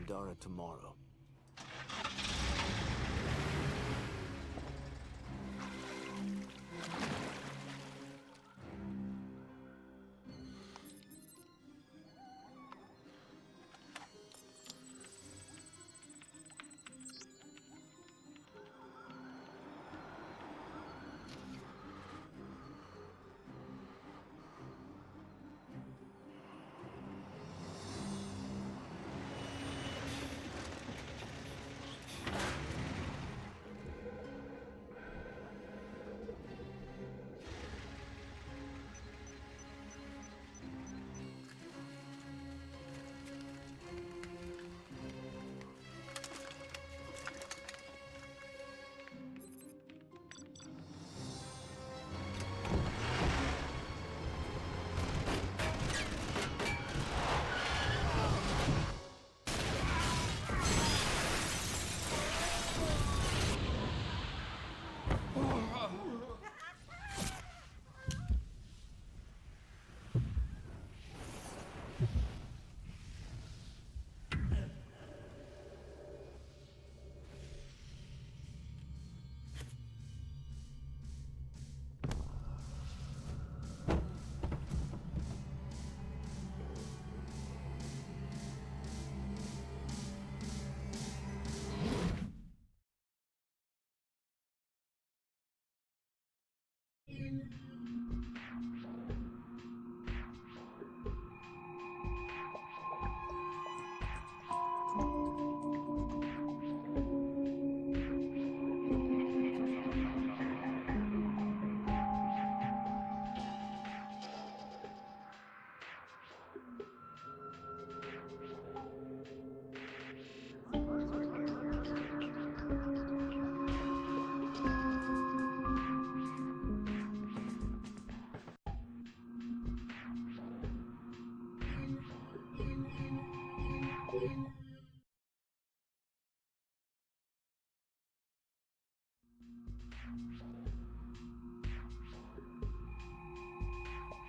Pandora tomorrow.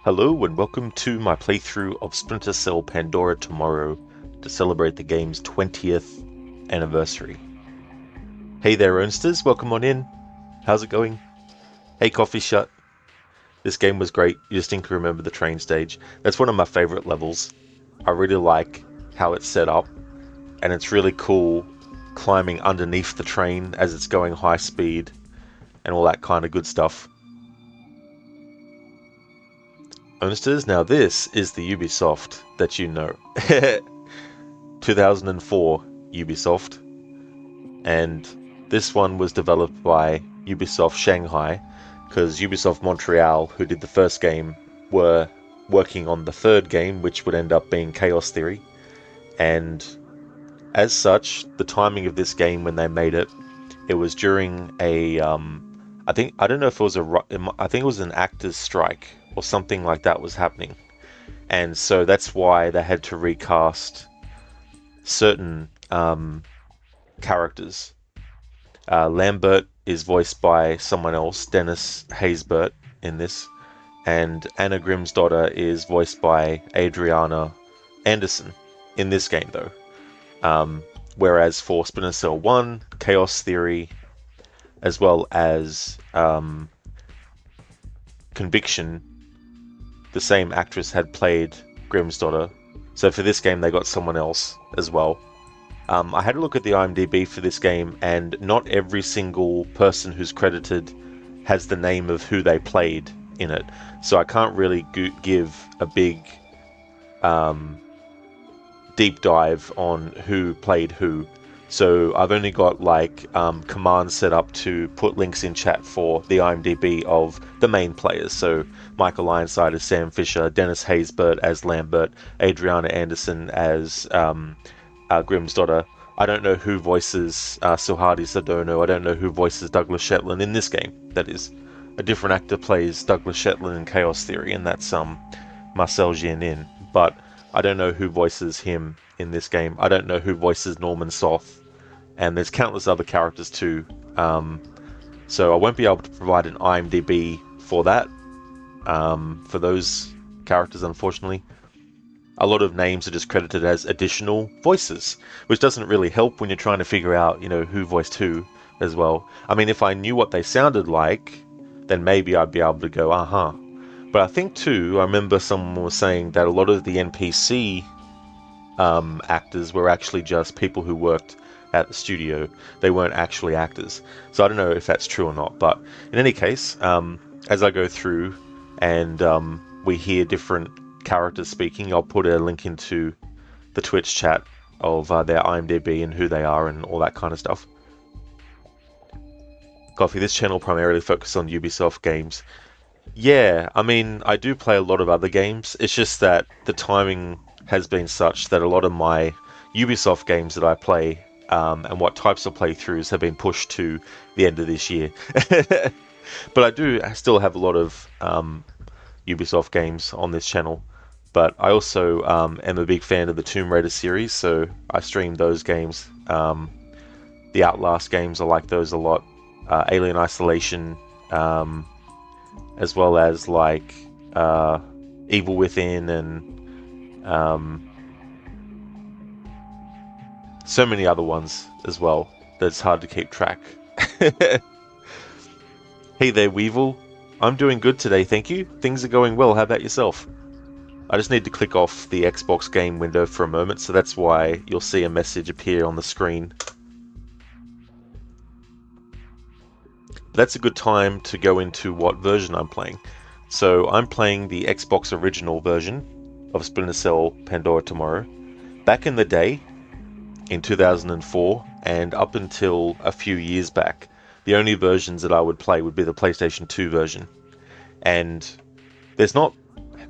Hello and welcome to my playthrough of Splinter Cell Pandora tomorrow to celebrate the game's 20th anniversary. Hey there, Ernsters, welcome on in. How's it going? Hey, Coffee Shut. This game was great. You distinctly remember the train stage. That's one of my favorite levels. I really like how it's set up, and it's really cool climbing underneath the train as it's going high speed and all that kind of good stuff. Ernsters, now this is the Ubisoft that you know. 2004 Ubisoft, and this one was developed by Ubisoft Shanghai, because Ubisoft Montreal, who did the first game, were working on the third game, which would end up being Chaos Theory. And as such, the timing of this game when they made it, it was during a I think it was an actors strike or something like that was happening. And so that's why they had to recast certain characters. Lambert is voiced by someone else, Dennis Haysbert, in this, and Anna Grimm's daughter is voiced by Adriana Anderson in this game, though. Whereas for Splinter Cell 1, Chaos Theory, as well as Conviction, the same actress had played Grimm's daughter. So for this game, they got someone else as well. I had a look at the IMDb for this game, and not every single person who's credited has the name of who they played in it. So I can't really give a big deep dive on who played who. So I've only got like commands set up to put links in chat for the IMDb of the main players. So Michael Ironside as Sam Fisher, Dennis Haysbert as Lambert, Adriana Anderson as Grimm's daughter. I don't know who voices Suhadi Sadono. I don't know who voices Douglas Shetland in this game. That is, a different actor plays Douglas Shetland in Chaos Theory, and that's Marcel Gianin. But I don't know who voices him in this game. I don't know who voices Norman Soth, and there's countless other characters too. So I won't be able to provide an IMDb for that, for those characters, unfortunately. A lot of names are just credited as additional voices, which doesn't really help when you're trying to figure out, who voiced who as well. I mean, if I knew what they sounded like, then maybe I'd be able to go, aha. But I think too, I remember someone was saying that a lot of the NPC actors were actually just people who worked at the studio. They weren't actually actors. So I don't know if that's true or not. But in any case, as I go through and we hear different characters speaking, I'll put a link into the Twitch chat of their IMDb and who they are and all that kind of stuff. Coffee, this channel primarily focuses on Ubisoft games. Yeah, I mean, I do play a lot of other games. It's just that the timing has been such that a lot of my Ubisoft games that I play and what types of playthroughs have been pushed to the end of this year. But I still have a lot of Ubisoft games on this channel. But I also am a big fan of the Tomb Raider series, so I stream those games. The Outlast games, I like those a lot. Alien Isolation, as well as like Evil Within and so many other ones as well that's hard to keep track. Hey there, Weevil. I'm doing good today, thank you. Things are going well. How about yourself? I just need to click off the Xbox game window for a moment, so that's why you'll see a message appear on the screen. That's a good time to go into what version I'm playing. So I'm playing the Xbox original version of Splinter Cell Pandora Tomorrow. Back in the day, in 2004, and up until a few years back, the only versions that I would play would be the PlayStation 2 version. And there's not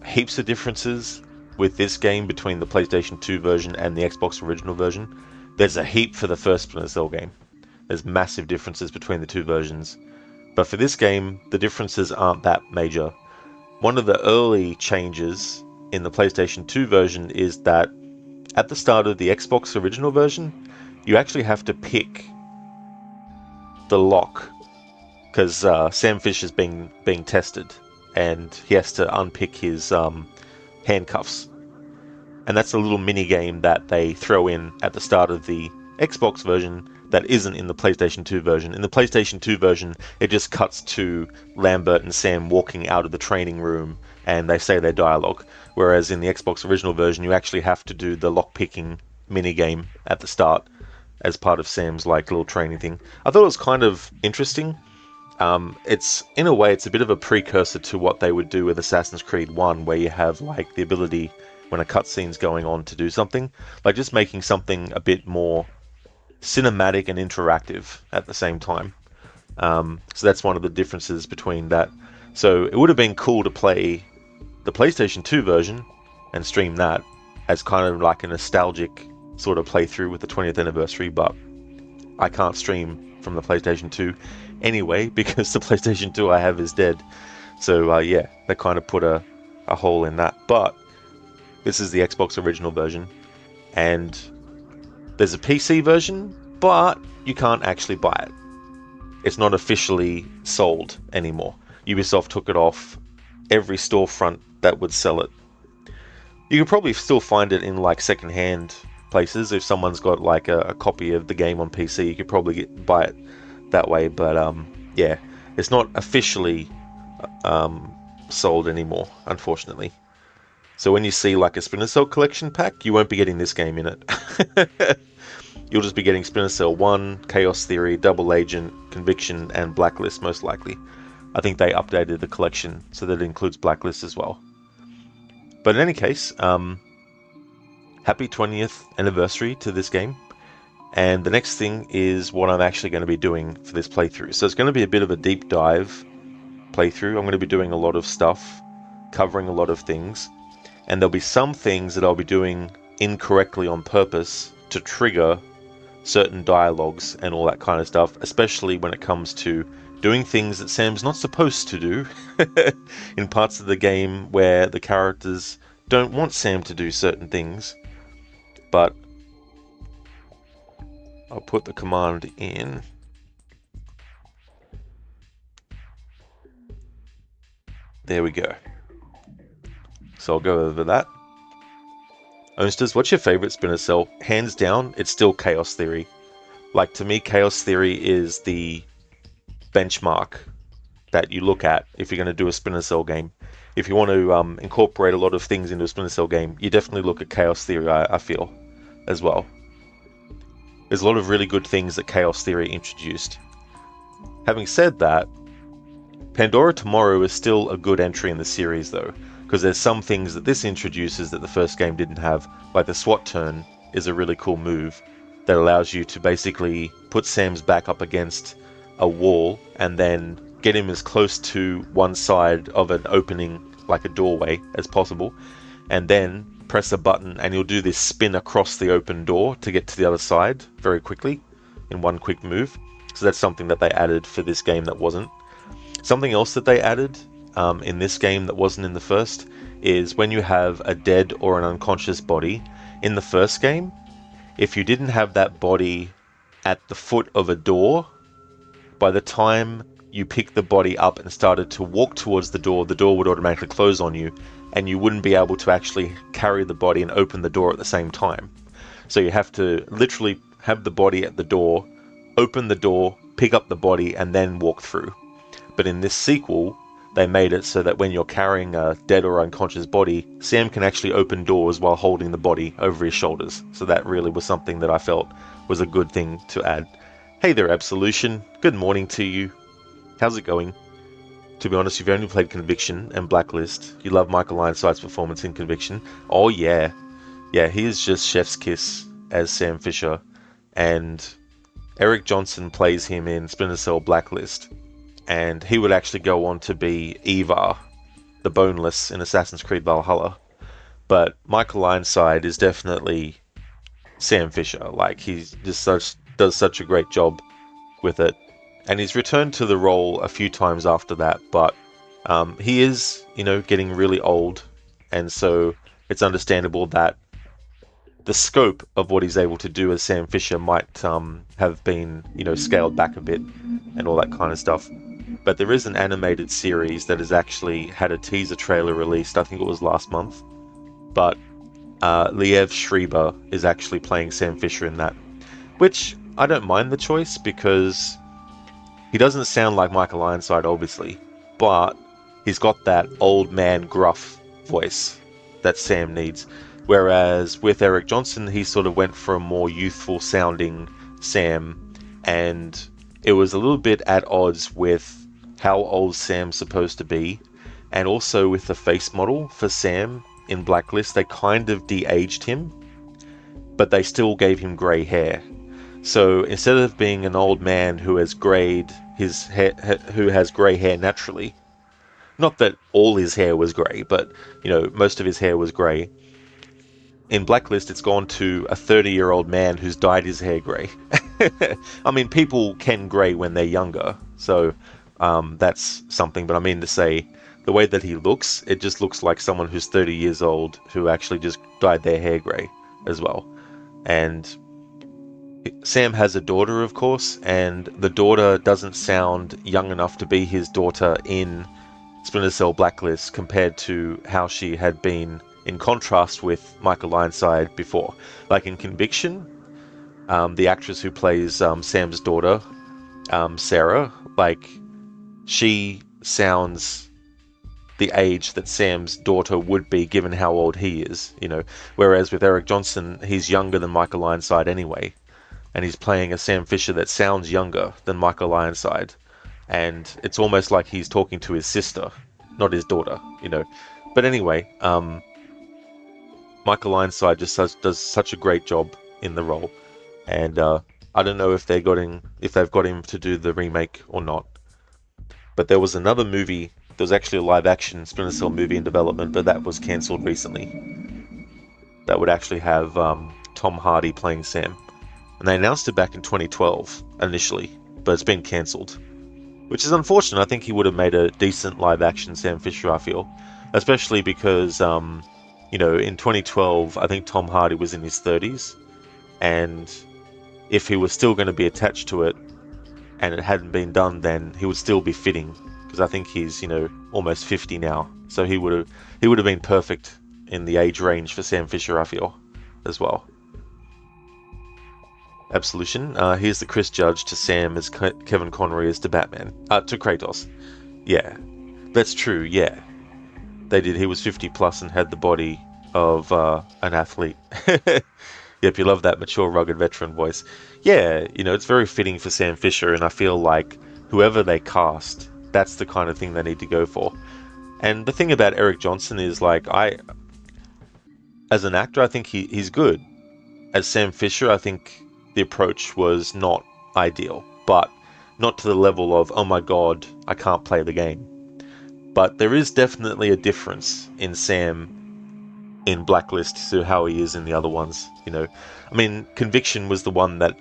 heaps of differences with this game between the PlayStation 2 version and the Xbox original version. There's a heap for the first Splinter Cell game. There's massive differences between the two versions. But for this game, the differences aren't that major. One of the early changes in the PlayStation 2 version is that at the start of the Xbox original version, you actually have to pick the lock, because Sam Fisher's being tested, and he has to unpick his handcuffs. And that's a little mini game that they throw in at the start of the Xbox version that isn't in the PlayStation 2 version. In the PlayStation 2 version, it just cuts to Lambert and Sam walking out of the training room and they say their dialogue. Whereas in the Xbox original version, you actually have to do the lockpicking minigame at the start as part of Sam's like little training thing. I thought it was kind of interesting. It's in a way, it's a bit of a precursor to what they would do with Assassin's Creed 1, where you have like the ability when a cutscene's going on to do something, like just making something a bit more cinematic and interactive at the same time. So that's one of the differences between that. So it would have been cool to play the PlayStation 2 version and stream that as kind of like a nostalgic sort of playthrough with the 20th anniversary, but I can't stream from the PlayStation 2 anyway because the PlayStation 2 I have is dead. So yeah, they kind of put a hole in that. But this is the Xbox original version, and there's a PC version, but you can't actually buy it. It's not officially sold anymore. Ubisoft took it off every storefront that would sell it. You can probably still find it in like secondhand places. If someone's got like a copy of the game on PC, you could probably buy it that way. But yeah, it's not officially sold anymore, unfortunately. So when you see like a Splinter Cell collection pack, you won't be getting this game in it. You'll just be getting Splinter Cell 1, Chaos Theory, Double Agent, Conviction, and Blacklist most likely. I think they updated the collection so that it includes Blacklist as well. But in any case, happy 20th anniversary to this game. And the next thing is what I'm actually going to be doing for this playthrough. So it's going to be a bit of a deep dive playthrough. I'm going to be doing a lot of stuff, covering a lot of things. And there'll be some things that I'll be doing incorrectly on purpose to trigger certain dialogues and all that kind of stuff, especially when it comes to doing things that Sam's not supposed to do in parts of the game where the characters don't want Sam to do certain things. But I'll put the command in. There we go. So I'll go over that. Ownsters, what's your favorite Splinter Cell? Hands down, it's still Chaos Theory. Like, to me, Chaos Theory is the benchmark that you look at if you're going to do a Splinter Cell game. If you want to incorporate a lot of things into a Splinter Cell game, you definitely look at Chaos Theory, I feel, as well. There's a lot of really good things that Chaos Theory introduced. Having said that, Pandora Tomorrow is still a good entry in the series, though, because there's some things that this introduces that the first game didn't have, like the SWAT turn is a really cool move that allows you to basically put Sam's back up against a wall and then get him as close to one side of an opening, like a doorway, as possible, and then press a button and you'll do this spin across the open door to get to the other side very quickly in one quick move. So that's something that they added for this game that wasn't. Something else that they added in this game that wasn't in the first is when you have a dead or an unconscious body in the first game, if you didn't have that body at the foot of a door, by the time you picked the body up and started to walk towards the door would automatically close on you, and you wouldn't be able to actually carry the body and open the door at the same time. So you have to literally have the body at the door, open the door, pick up the body, and then walk through. But in this sequel, they made it so that when you're carrying a dead or unconscious body, Sam can actually open doors while holding the body over his shoulders. So that really was something that I felt was a good thing to add. Hey there, Absolution. Good morning to you. How's it going? To be honest, you've only played Conviction and Blacklist. You love Michael Ironside's performance in Conviction. Oh yeah. Yeah, he is just chef's kiss as Sam Fisher. And Eric Johnson plays him in Splinter Cell Blacklist. And he would actually go on to be Eva, the Boneless, in Assassin's Creed Valhalla. But Michael Ironside is definitely Sam Fisher. Like, he just does such a great job with it. And he's returned to the role a few times after that, but he is, getting really old. And so it's understandable that the scope of what he's able to do as Sam Fisher might have been, scaled back a bit and all that kind of stuff. But there is an animated series that has actually had a teaser trailer released, I think it was last month. But Liev Schreiber is actually playing Sam Fisher in that, which I don't mind the choice because he doesn't sound like Michael Ironside, obviously, but he's got that old man gruff voice that Sam needs. Whereas with Eric Johnson, he sort of went for a more youthful sounding Sam, and it was a little bit at odds with how old Sam's supposed to be, and also with the face model for Sam in Blacklist, they kind of de-aged him, but they still gave him grey hair. So instead of being an old man who has greyed his hair, who has grey hair naturally, not that all his hair was grey, but most of his hair was grey. In Blacklist, it's gone to a 30-year-old man who's dyed his hair grey. I mean, people can grey when they're younger, so that's something. But I mean to say, the way that he looks, it just looks like someone who's 30 years old who actually just dyed their hair grey as well. And Sam has a daughter, of course, and the daughter doesn't sound young enough to be his daughter in Splinter Cell Blacklist compared to how she had been in contrast with Michael Ironside before. Like in Conviction, the actress who plays Sam's daughter, Sarah, like she sounds the age that Sam's daughter would be given how old he is, you know. Whereas with Eric Johnson, he's younger than Michael Ironside anyway, and he's playing a Sam Fisher that sounds younger than Michael Ironside, and it's almost like he's talking to his sister, not his daughter, you know. But anyway, Michael Ironside just does such a great job in the role, and I don't know if they've got him to do the remake or not. But there was another movie. There was actually a live-action Splinter Cell movie in development, but that was cancelled recently. That would actually have Tom Hardy playing Sam, and they announced it back in 2012 initially, but it's been cancelled, which is unfortunate. I think he would have made a decent live-action Sam Fisher, I feel, especially because you know, in 2012, I think Tom Hardy was in his 30s, and if he was still going to be attached to it, and it hadn't been done, then he would still be fitting, because I think he's, you know, almost 50 now, so he would have been perfect in the age range for Sam Fisher, I feel, as well. Absolution. Here's the Chris Judge to Sam as Kevin Conroy as to Batman. To Kratos. Yeah, that's true. Yeah, they did. He was 50 plus and had the body of an athlete. Yep, you love that mature, rugged veteran voice. Yeah, you know, it's very fitting for Sam Fisher, and I feel like whoever they cast, that's the kind of thing they need to go for. And the thing about Eric Johnson is, like, as an actor, I think he's good. As Sam Fisher, I think the approach was not ideal, but not to the level of, oh my god, I can't play the game. But there is definitely a difference in Sam in Blacklist to how he is in the other ones, you know. I mean, Conviction was the one that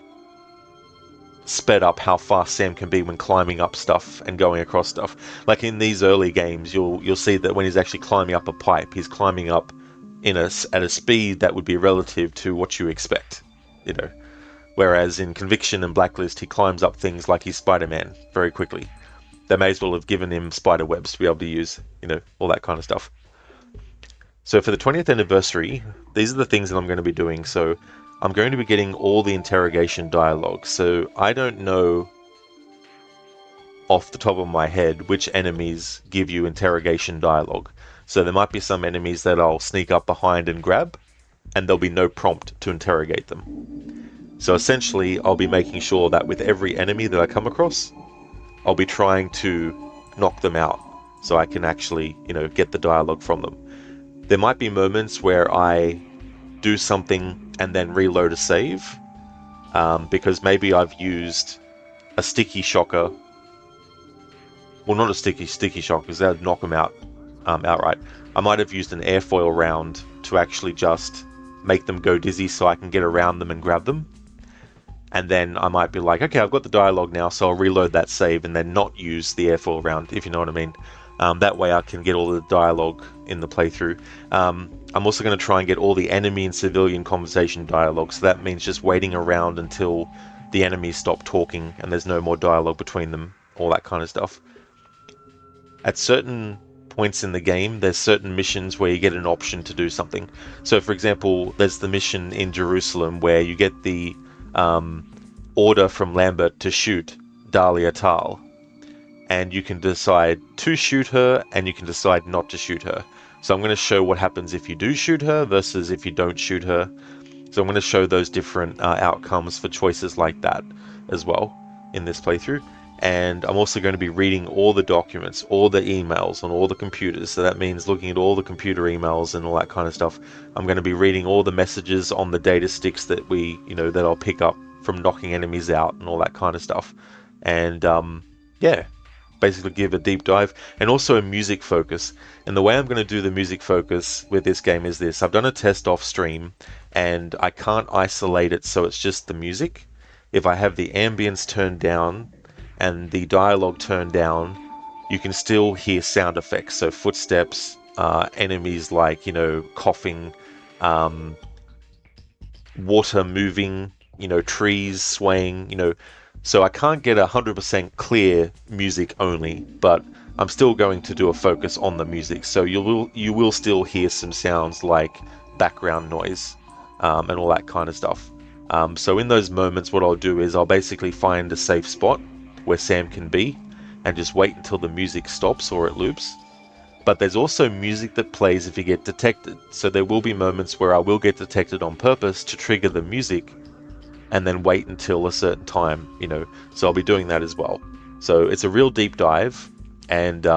sped up how fast Sam can be when climbing up stuff and going across stuff. Like in these early games, you'll see that when he's actually climbing up a pipe, he's climbing up at a speed that would be relative to what you expect, you know. Whereas in Conviction and Blacklist, he climbs up things like he's Spider-Man very quickly. They may as well have given him spider webs to be able to use, you know, all that kind of stuff. So for the 20th anniversary, these are the things that I'm going to be doing. So I'm going to be getting all the interrogation dialogue. So I don't know off the top of my head which enemies give you interrogation dialogue. So there might be some enemies that I'll sneak up behind and grab, and there'll be no prompt to interrogate them. So essentially, I'll be making sure that with every enemy that I come across, I'll be trying to knock them out so I can actually, you know, get the dialogue from them. There might be moments where I do something and then reload a save, because maybe I've used a sticky shocker. Well, not a sticky shock, because that would knock them out outright. I might have used an airfoil round to actually just make them go dizzy so I can get around them and grab them. And then I might be like, okay, I've got the dialogue now, so I'll reload that save and then not use the airfoil round, if you know what I mean. That way I can get all the dialogue in the playthrough. I'm also going to try and get all the enemy and civilian conversation dialogue, so that means just waiting around until the enemies stop talking and there's no more dialogue between them, all that kind of stuff. At certain points in the game, there's certain missions where you get an option to do something. So for example, there's the mission in Jerusalem where you get the order from Lambert to shoot Dahlia Tal, and you can decide to shoot her and you can decide not to shoot her. So I'm going to show what happens if you do shoot her versus if you don't shoot her. So I'm going to show those different outcomes for choices like that as well in this playthrough. And I'm also going to be reading all the documents, all the emails on all the computers. So that means looking at all the computer emails and all that kind of stuff. I'm going to be reading all the messages on the data sticks that that I'll pick up from knocking enemies out and all that kind of stuff. And yeah, basically give a deep dive, and also a music focus. And the way I'm going to do the music focus with this game is this. I've done a test off stream, and I can't isolate it so it's just the music. If I have the ambience turned down and the dialogue turned down, you can still hear sound effects, so footsteps, enemies like, coughing, um, water moving, trees swaying, so I can't get 100% clear music only, but I'm still going to do a focus on the music. So you will still hear some sounds like background noise, and all that kind of stuff. So in those moments, what I'll do is I'll basically find a safe spot where Sam can be and just wait until the music stops or it loops. But there's also music that plays if you get detected. So there will be moments where I will get detected on purpose to trigger the music and then wait until a certain time. So I'll be doing that as well. So it's a real deep dive, and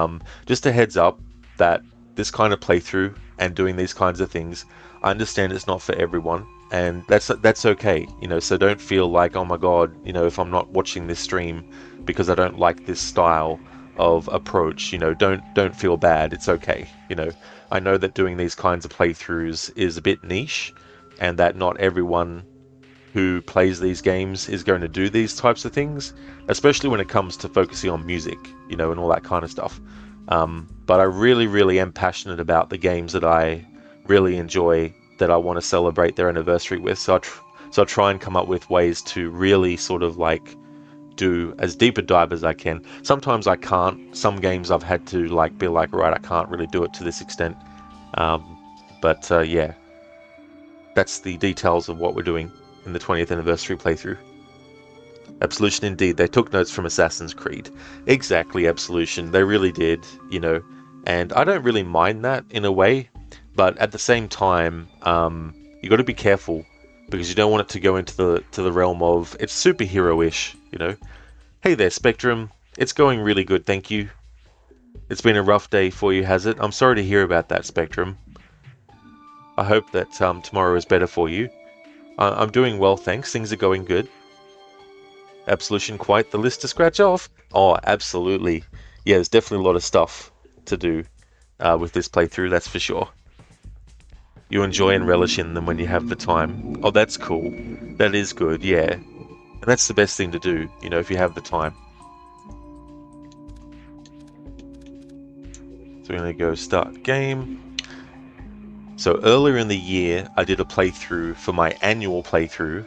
just a heads up that this kind of playthrough and doing these kinds of things, I understand it's not for everyone, and that's okay. So don't feel like, oh my god, if I'm not watching this stream because I don't like this style of approach, don't feel bad. It's okay. I know that doing these kinds of playthroughs is a bit niche, and that not everyone who plays these games is going to do these types of things, especially when it comes to focusing on music, and all that kind of stuff. But I really, really am passionate about the games that I really enjoy, that I want to celebrate their anniversary with. So I try and come up with ways to really sort of like do as deep a dive as I can. Sometimes I can't. Some games I've had to like be like, right, I can't really do it to this extent. But yeah, that's the details of what we're doing in the 20th anniversary playthrough. Absolution indeed. They took notes from Assassin's Creed. Exactly, Absolution. They really did. And I don't really mind that in a way, but at the same time, you got to be careful because you don't want it to go into the realm of it's superhero-ish. Hey there, Spectrum. It's going really good, thank you. It's been a rough day for you, has it? I'm sorry to hear about that, Spectrum. I hope that tomorrow is better for you. I'm doing well, thanks. Things are going good. Absolution, quite the list to scratch off. Oh, absolutely. Yeah, there's definitely a lot of stuff to do with this playthrough, that's for sure. You enjoy and relish in them when you have the time. Oh, that's cool. That is good, yeah. And that's the best thing to do, if you have the time. So we're going to go start game. So earlier in the year, I did a playthrough for my annual playthrough.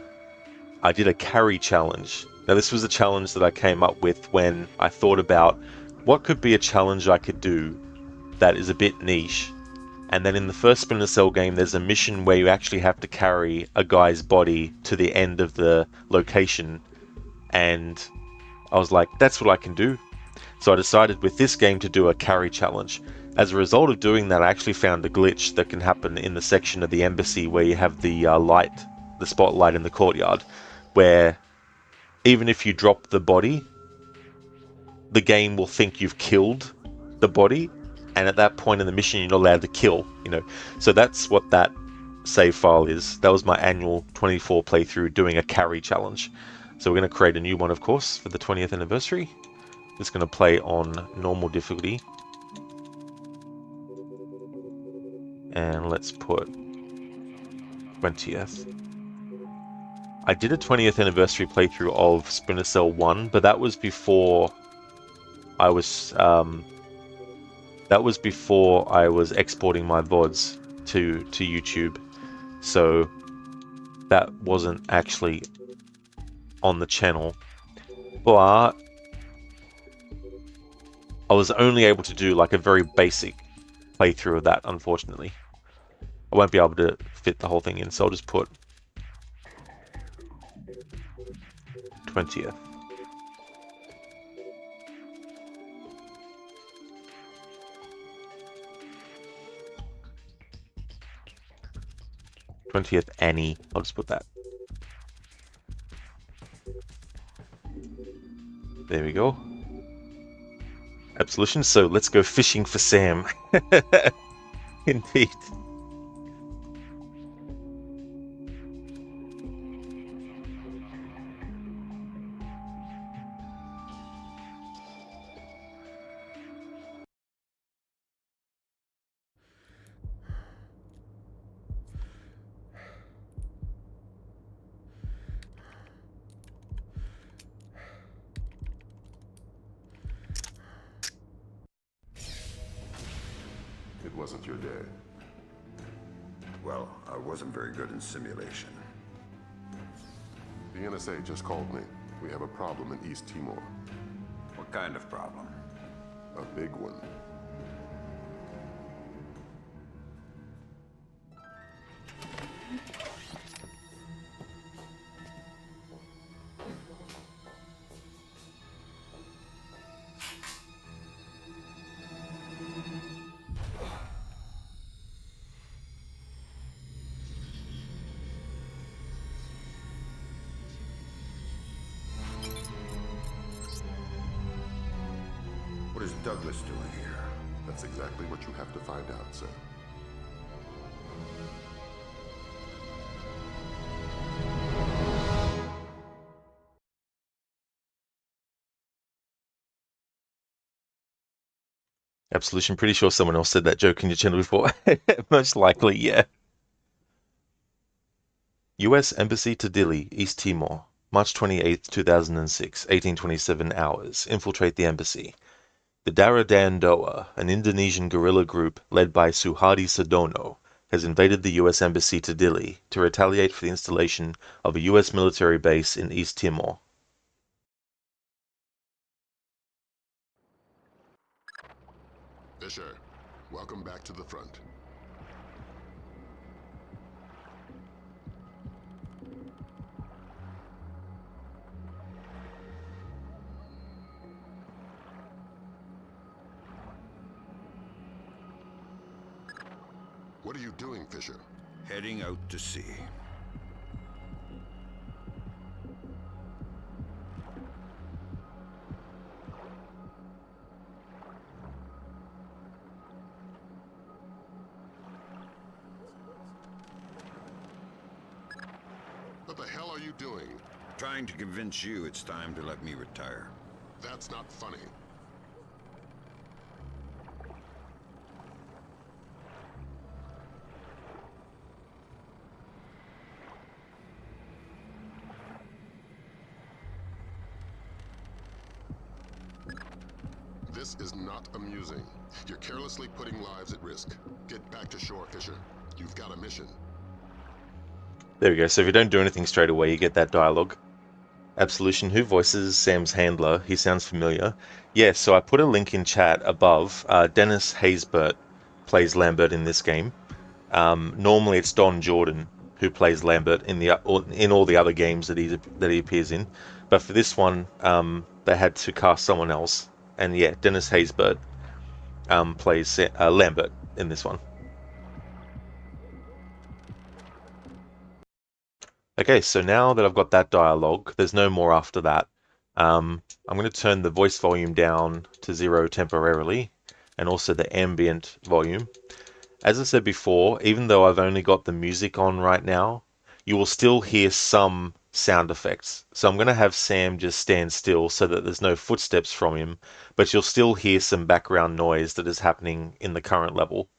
I did a carry challenge. Now, this was a challenge that I came up with when I thought about what could be a challenge I could do that is a bit niche. And then in the first Splinter Cell game, there's a mission where you actually have to carry a guy's body to the end of the location. And I was like, that's what I can do. So I decided with this game to do a carry challenge. As a result of doing that, I actually found a glitch that can happen in the section of the embassy where you have the the spotlight in the courtyard, where even if you drop the body, the game will think you've killed the body, and at that point in the mission, you're not allowed to kill. So that's what that save file is. That was my annual 24 playthrough doing a carry challenge. So we're going to create a new one, of course, for the 20th anniversary. It's going to play on normal difficulty. And let's put 20th. I did a 20th anniversary playthrough of Splinter Cell 1, but that was before I was exporting my VODs to YouTube. So that wasn't actually on the channel. But I was only able to do like a very basic playthrough of that, unfortunately. I won't be able to fit the whole thing in, so I'll just put 20th. 20th Annie. I'll just put that. There we go. Absolution. So let's go fishing for Sam. Indeed. wasn't your day. Well, I wasn't very good in simulation. The NSA just called me. We have a problem in East Timor. What kind of problem? A big one. What is Douglas doing here? That's exactly what you have to find out, sir. Absolution. Pretty sure someone else said that joke in your channel before. Most likely, yeah. U.S. Embassy to Dili, East Timor, March 28, 2006, 1827 hours. Infiltrate the embassy. The Dandoa, an Indonesian guerrilla group led by Suhardi Sudono, has invaded the U.S. Embassy to Dili to retaliate for the installation of a U.S. military base in East Timor. Fisher, welcome back to the front. What are you doing, Fisher? Heading out to sea. What the hell are you doing? Trying to convince you it's time to let me retire. That's not funny. This is not amusing. You're carelessly putting lives at risk. Get back to shore, Fisher. You've got a mission. There we go. So if you don't do anything straight away, you get that dialogue. Absolution, who voices Sam's handler? He sounds familiar. Yeah, so I put a link in chat above. Dennis Haysbert plays Lambert in this game. Normally it's Don Jordan who plays Lambert in all the other games that he appears in, but for this one, they had to cast someone else, and yeah, Dennis Haysbert plays Lambert in this one. Okay, so now that I've got that dialogue, there's no more after that. I'm going to turn the voice volume down to 0 temporarily, and also the ambient volume. As I said before, even though I've only got the music on right now, you will still hear some sound effects. So I'm going to have Sam just stand still so that there's no footsteps from him, but you'll still hear some background noise that is happening in the current level.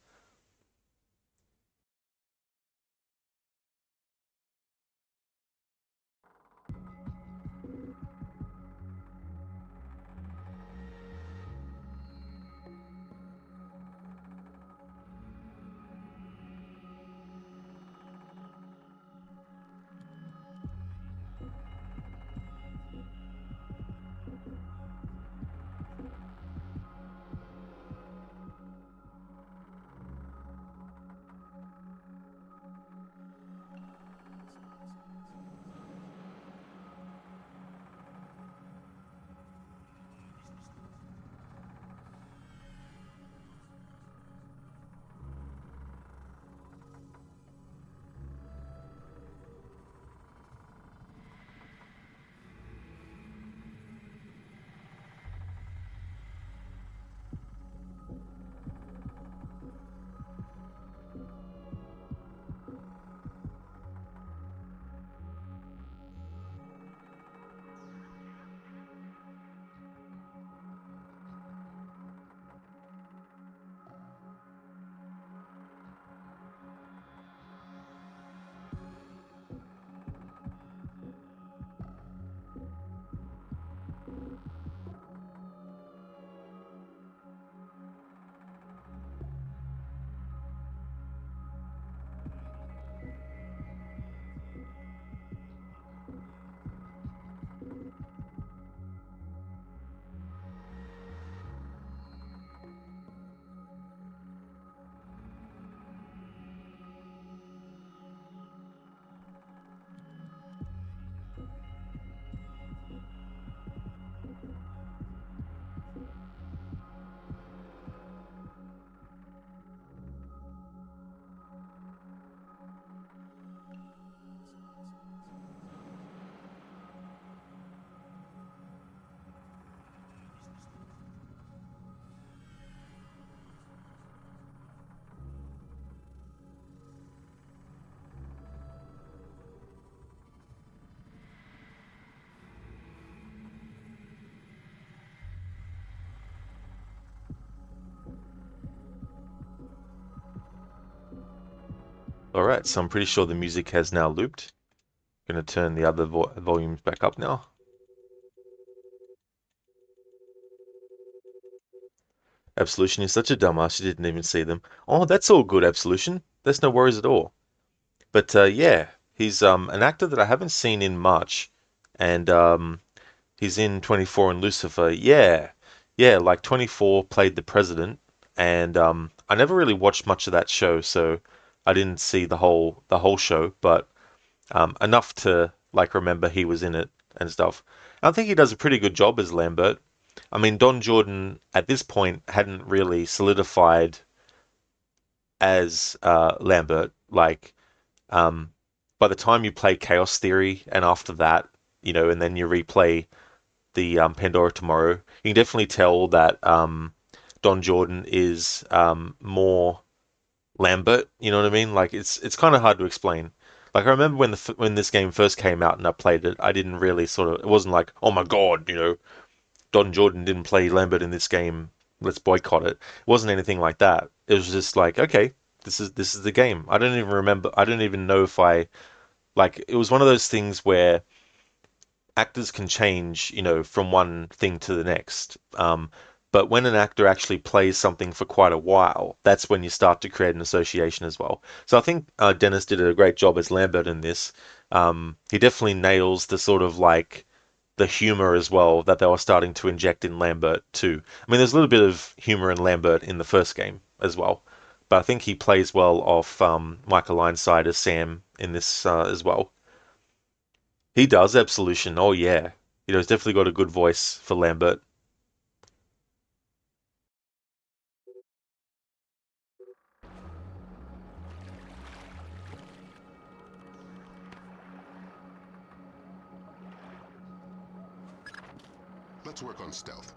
Alright, so I'm pretty sure the music has now looped. Gonna turn the other volumes back up now. Absolution is such a dumbass, you didn't even see them. Oh, that's all good, Absolution. There's no worries at all. But yeah, he's an actor that I haven't seen in much, and he's in 24 and Lucifer. Yeah, yeah, like 24 played the president, and I never really watched much of that show, so I didn't see the whole show, but enough to like remember he was in it and stuff. I think he does a pretty good job as Lambert. I mean, Don Jordan at this point hadn't really solidified as Lambert. Like, um, by the time you play Chaos Theory, and after that, and then you replay the Pandora tomorrow, you can definitely tell that Don Jordan is more Lambert. You know what I mean? Like it's kind of hard to explain. Like I remember when this game first came out and I played it, I didn't really it wasn't like, oh my god, Don Jordan didn't play Lambert in this game. Let's boycott it. It wasn't anything like that. It was just like, okay, this is the game. I don't even remember. I don't even know if I like. It was one of those things where actors can change, from one thing to the next. But when an actor actually plays something for quite a while, that's when you start to create an association as well. So I think Dennis did a great job as Lambert in this. He definitely nails the sort of like the humor as well that they were starting to inject in Lambert too. I mean, there's a little bit of humor in Lambert in the first game as well, but I think he plays well off Michael Ironside as Sam in this as well. He does Absolution. Oh yeah, he's definitely got a good voice for Lambert. Let's work on stealth.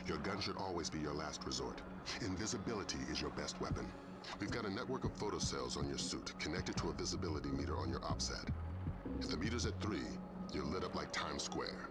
Your gun should always be your last resort. Invisibility is your best weapon. We've got a network of photocells on your suit connected to a visibility meter on your OPSAT. If the meter's at 3, you're lit up like Times Square.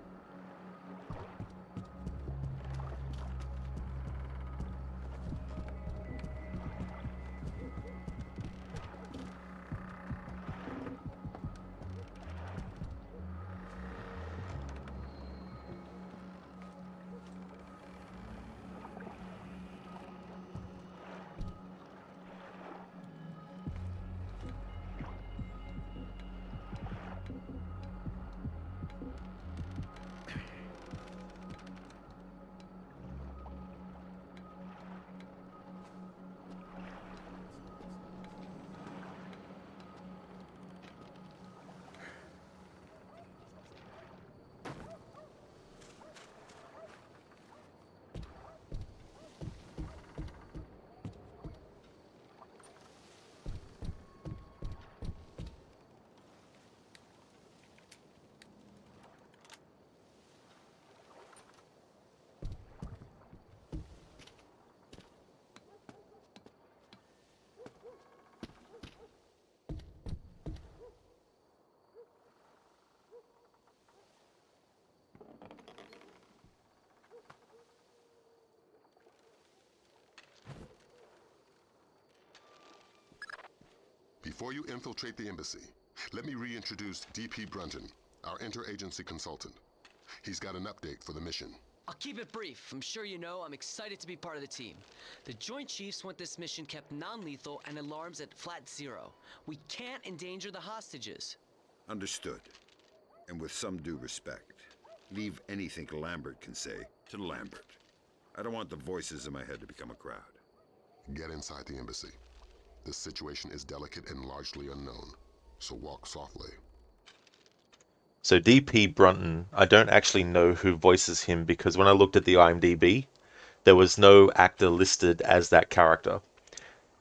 Before you infiltrate the embassy, let me reintroduce DP Brunton, our interagency consultant. He's got an update for the mission. I'll keep it brief. I'm sure you know I'm excited to be part of the team. The Joint Chiefs want this mission kept non-lethal and alarms at flat 0. We can't endanger the hostages. Understood. And with some due respect, leave anything Lambert can say to Lambert. I don't want the voices in my head to become a crowd. Get inside the embassy. This situation is delicate and largely unknown, so walk softly. So DP Brunton, I don't actually know who voices him because when I looked at the IMDb, there was no actor listed as that character.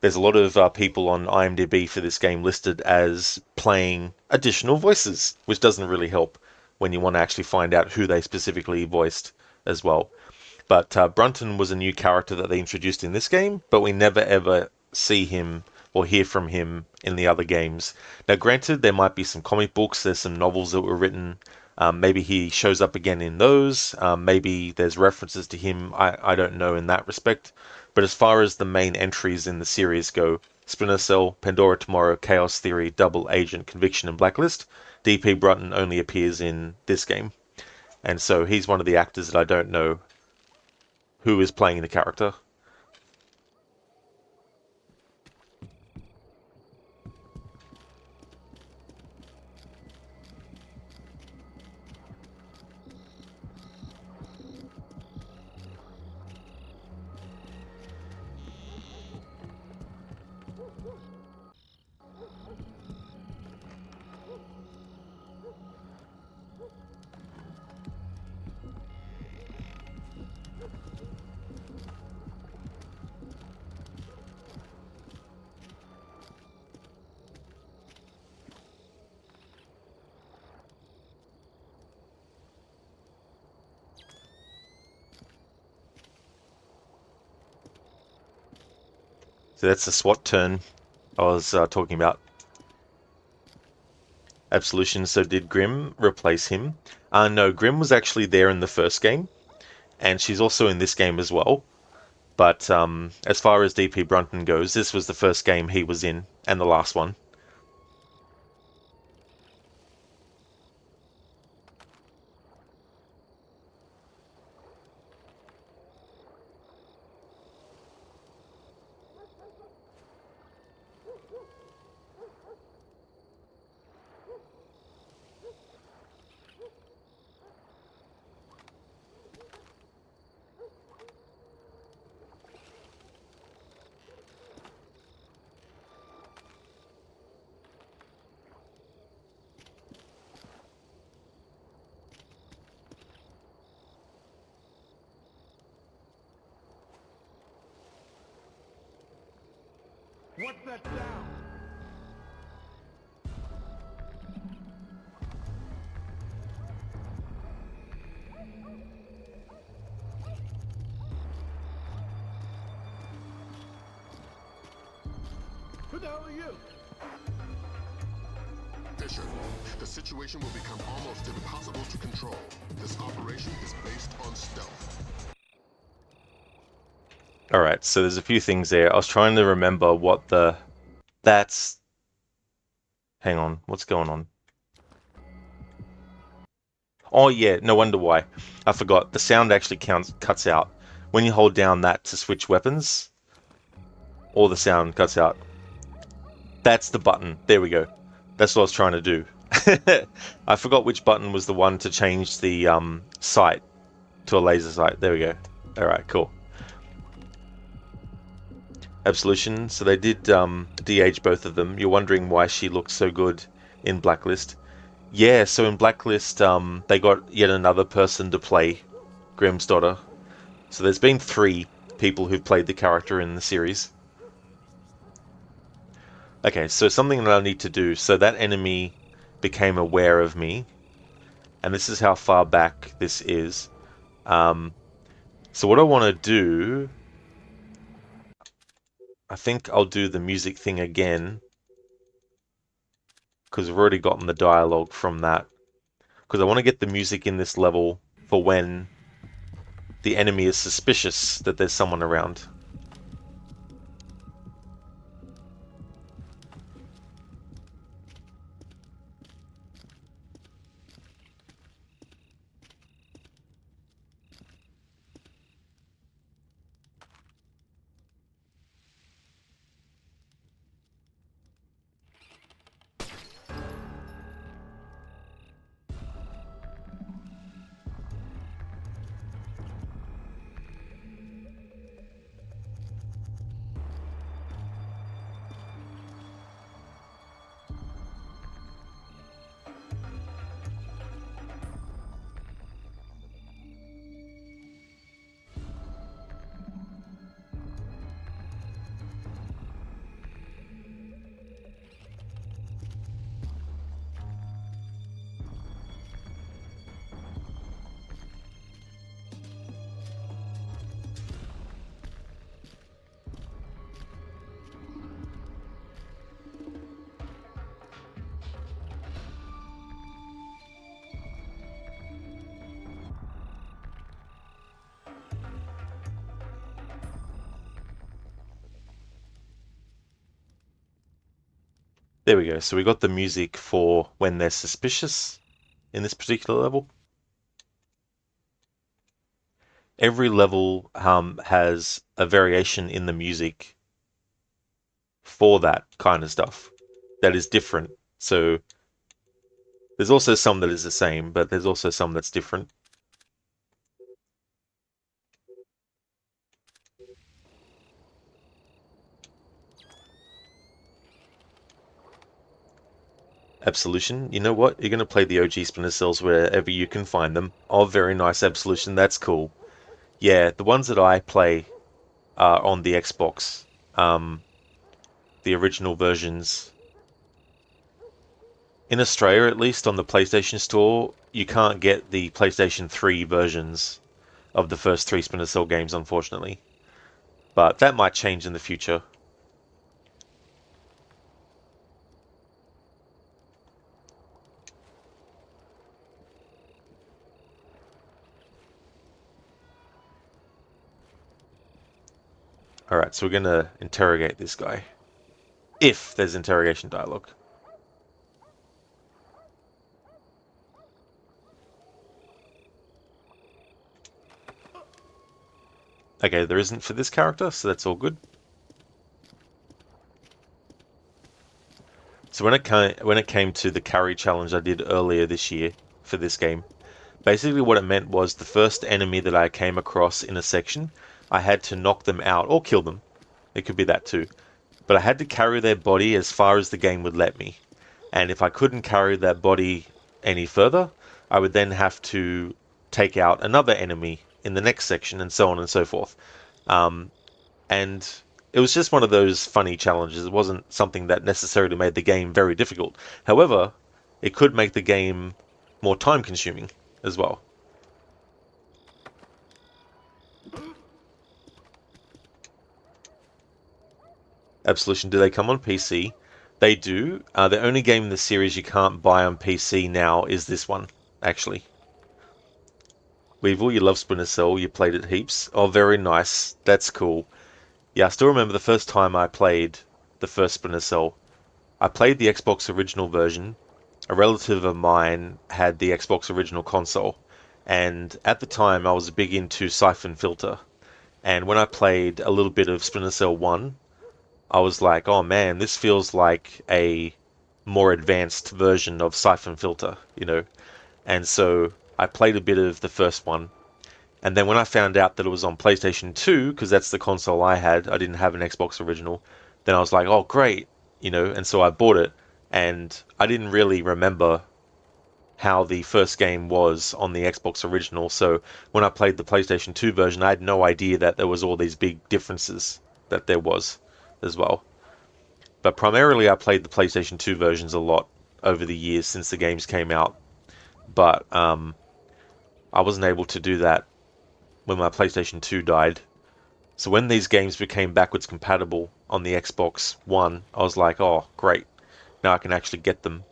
There's a lot of people on IMDb for this game listed as playing additional voices, which doesn't really help when you want to actually find out who they specifically voiced as well. But Brunton was a new character that they introduced in this game, but we never ever see him or hear from him in the other games. Now, granted, there might be some comic books, there's some novels that were written. Maybe he shows up again in those. Maybe there's references to him. I don't know in that respect. But as far as the main entries in the series go, Splinter Cell, Pandora Tomorrow, Chaos Theory, Double Agent, Conviction, and Blacklist. DP Brunton only appears in this game. And so he's one of the actors that I don't know who is playing the character. So that's the SWAT turn I was talking about. Absolution, so did Grim replace him? No, Grim was actually there in the first game, and she's also in this game as well. But as far as DP Brunton goes, this was the first game he was in, and the last one. What's that sound? Who the hell are you? Fisher, the situation will become almost impossible to control. This operation is based on stealth. Alright, so there's a few things there. I was trying to remember what that's... Hang on, what's going on? Oh yeah, no wonder why. I forgot. The sound actually cuts out. When you hold down that to switch weapons, all the sound cuts out. That's the button. There we go. That's what I was trying to do. I forgot which button was the one to change the sight to a laser sight. There we go. Alright, cool. Absolution. So they did de-age both of them. You're wondering why she looked so good in Blacklist. Yeah, so in Blacklist, they got yet another person to play Grimm's daughter. So there's been 3 people who've played the character in the series. Okay, so something that I need to do. So that enemy became aware of me. And this is how far back this is. So what I want to do... I think I'll do the music thing again. Because we've already gotten the dialogue from that. Because I want to get the music in this level for when the enemy is suspicious that there's someone around. There we go. So we got the music for when they're suspicious in this particular level. Every level has a variation in the music for that kind of stuff that is different. So there's also some that is the same, but there's also some that's different. Absolution. You know what? You're going to play the OG Splinter Cells wherever you can find them. Oh, very nice, Absolution. That's cool. Yeah, the ones that I play are on the Xbox. The original versions. In Australia, at least on the PlayStation Store, you can't get the PlayStation 3 versions of the first three Splinter Cell games, unfortunately. But that might change in the future. Alright, so we're going to interrogate this guy. If there's interrogation dialogue. Okay, there isn't for this character, so that's all good. So when it came to the carry challenge I did earlier this year for this game, basically what it meant was the first enemy that I came across in a section, I had to knock them out or kill them. It could be that too. But I had to carry their body as far as the game would let me. And if I couldn't carry that body any further, I would then have to take out another enemy in the next section, and so on and so forth. And it was just one of those funny challenges. It wasn't something that necessarily made the game very difficult. However, it could make the game more time consuming as well. Absolution, do they come on PC? They do. The only game in the series you can't buy on PC now is this one, actually. Weevil, you love Splinter Cell, you played it heaps. Oh, very nice. That's cool. Yeah, I still remember the first time I played the first Splinter Cell. I played the Xbox original version. A relative of mine had the Xbox original console, and at the time I was big into Siphon Filter. And when I played a little bit of Splinter Cell 1, I was like, oh man, this feels like a more advanced version of Siphon Filter, you know? And so I played a bit of the first one, and then when I found out that it was on PlayStation 2, because that's the console I had, I didn't have an Xbox original, then I was like, oh great, you know, and so I bought it, and I didn't really remember how the first game was on the Xbox original, so when I played the PlayStation 2 version, I had no idea that there was all these big differences that there was as well. But primarily I played the PlayStation 2 versions a lot over the years since the games came out, but I wasn't able to do that when my PlayStation 2 died. So when these games became backwards compatible on the Xbox One, I was like, oh, great. Now I can actually get them.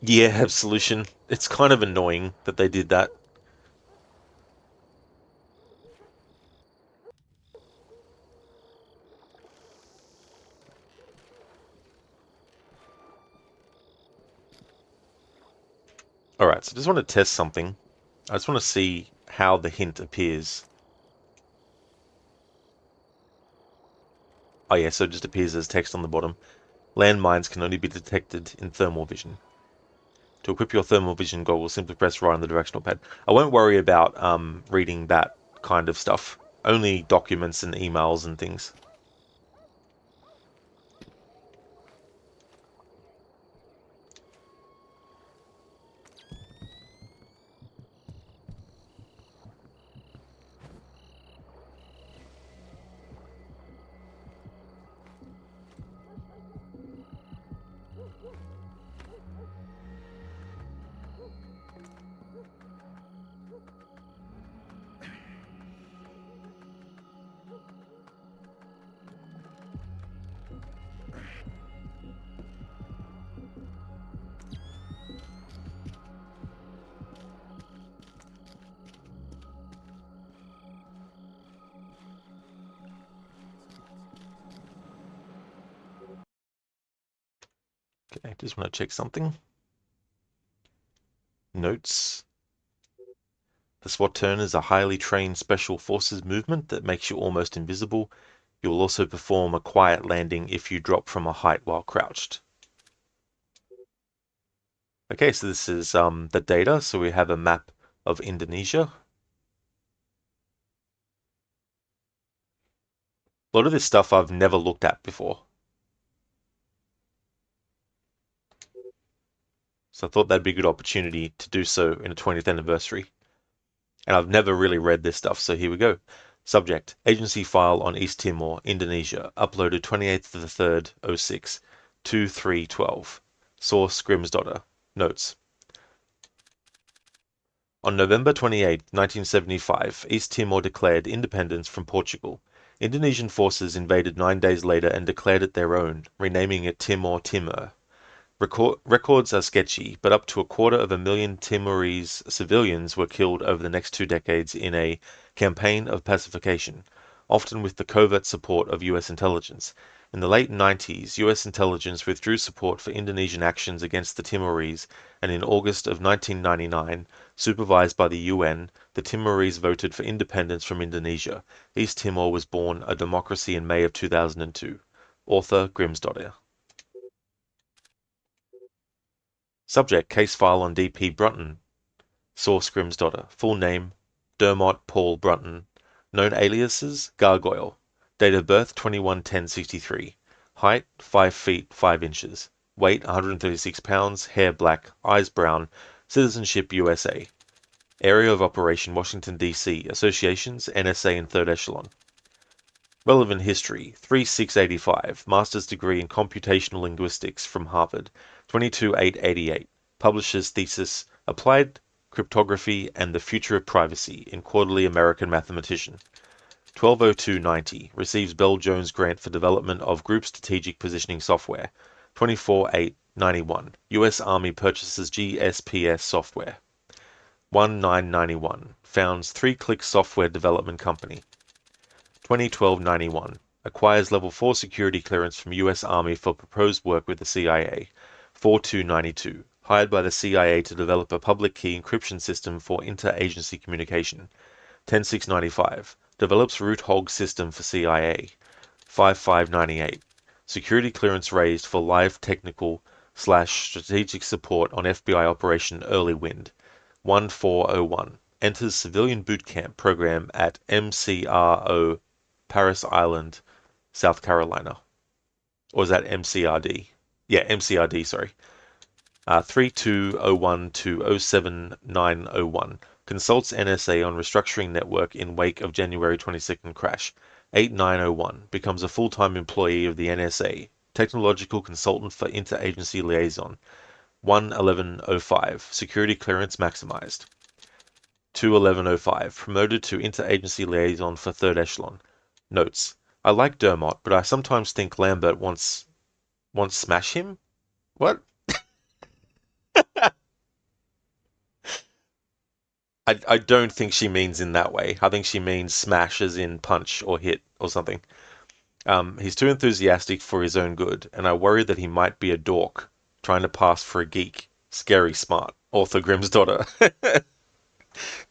Yeah, Absolution. It's kind of annoying that they did that. Alright, so I just want to test something. I just want to see how the hint appears. Oh yeah, so it just appears as text on the bottom. Landmines can only be detected in thermal vision. To equip your thermal vision goggles, simply press right on the directional pad. I won't worry about reading that kind of stuff. Only documents and emails and things. Okay, just want to check something. Notes. The SWAT turn is a highly trained special forces movement that makes you almost invisible. You will also perform a quiet landing if you drop from a height while crouched. Okay, so this is the data. So we have a map of Indonesia. A lot of this stuff I've never looked at before. So I thought that'd be a good opportunity to do so in a 20th anniversary. And I've never really read this stuff, so here we go. Subject: Agency file on East Timor, Indonesia, uploaded 28th of the 3rd, 06, 2312. Source: Grimsdottir. Notes: On November 28, 1975, East Timor declared independence from Portugal. Indonesian forces invaded 9 days later and declared it their own, renaming it Timor Timur. Records are sketchy, but up to 250,000 Timorese civilians were killed over the next 2 decades in a campaign of pacification, often with the covert support of US intelligence. In the late 90s, US intelligence withdrew support for Indonesian actions against the Timorese, and in August of 1999, supervised by the UN, the Timorese voted for independence from Indonesia. East Timor was born a democracy in May of 2002. Author: Grimsdottir. Subject: Case file on D.P. Brunton. Source: Grimsdottir. Full name: Dermot Paul Brunton. Known aliases: Gargoyle. Date of birth: 21/10/63. Height: 5 feet 5 inches. Weight: 136 pounds. Hair black. Eyes brown. Citizenship: USA. Area of operation: Washington, D.C. Associations: NSA and Third Echelon. Relevant history: 3.685, master's degree in computational linguistics from Harvard, 22.888. Publisher's thesis: Applied Cryptography and the Future of Privacy in Quarterly American Mathematician. 12.02.90, receives Bell-Jones grant for development of group strategic positioning software. 24.891, U.S. Army purchases GSPS software. 1991, founds 3-Click Software Development Company. 2012-91, acquires Level 4 security clearance from U.S. Army for proposed work with the CIA. 4292, hired by the CIA to develop a public key encryption system for interagency communication. 10695, develops root hog system for CIA. 5598, security clearance raised for live technical/strategic support on FBI Operation Early Wind. 1401, enters civilian boot camp program at MCRO Paris Island, South Carolina. Or is that MCRD? Yeah, MCRD, sorry. 3201 to 07901. Consults NSA on restructuring network in wake of January 22nd crash. 8901. Becomes a full-time employee of the NSA. Technological consultant for interagency liaison. 11105. Security clearance maximized. 21105. Promoted to interagency liaison for Third Echelon. Notes: I like Dermot, but I sometimes think Lambert wants smash him? What? I don't think she means in that way. I think she means smash as in punch or hit or something. He's too enthusiastic for his own good, and I worry that he might be a dork, trying to pass for a geek. Scary smart. Author Grimsdottir.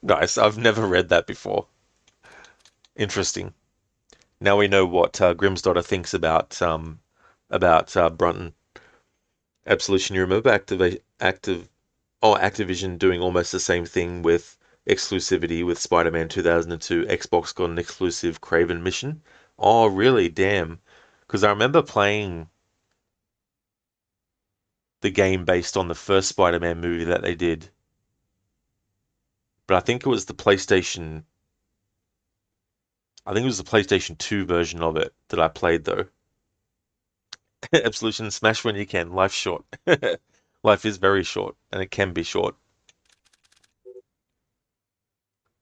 Nice. I've never read that before. Interesting. Now we know what Grimsdottir thinks about Brunton. Absolution. You remember Activision doing almost the same thing with exclusivity with Spider-Man 2002. Xbox got an exclusive Kraven mission. Oh, really? Damn. Because I remember playing the game based on the first Spider-Man movie that they did. But I think it was the PlayStation 2 version of it that I played though. Absolution, smash when you can. Life's short. Life is very short, and it can be short.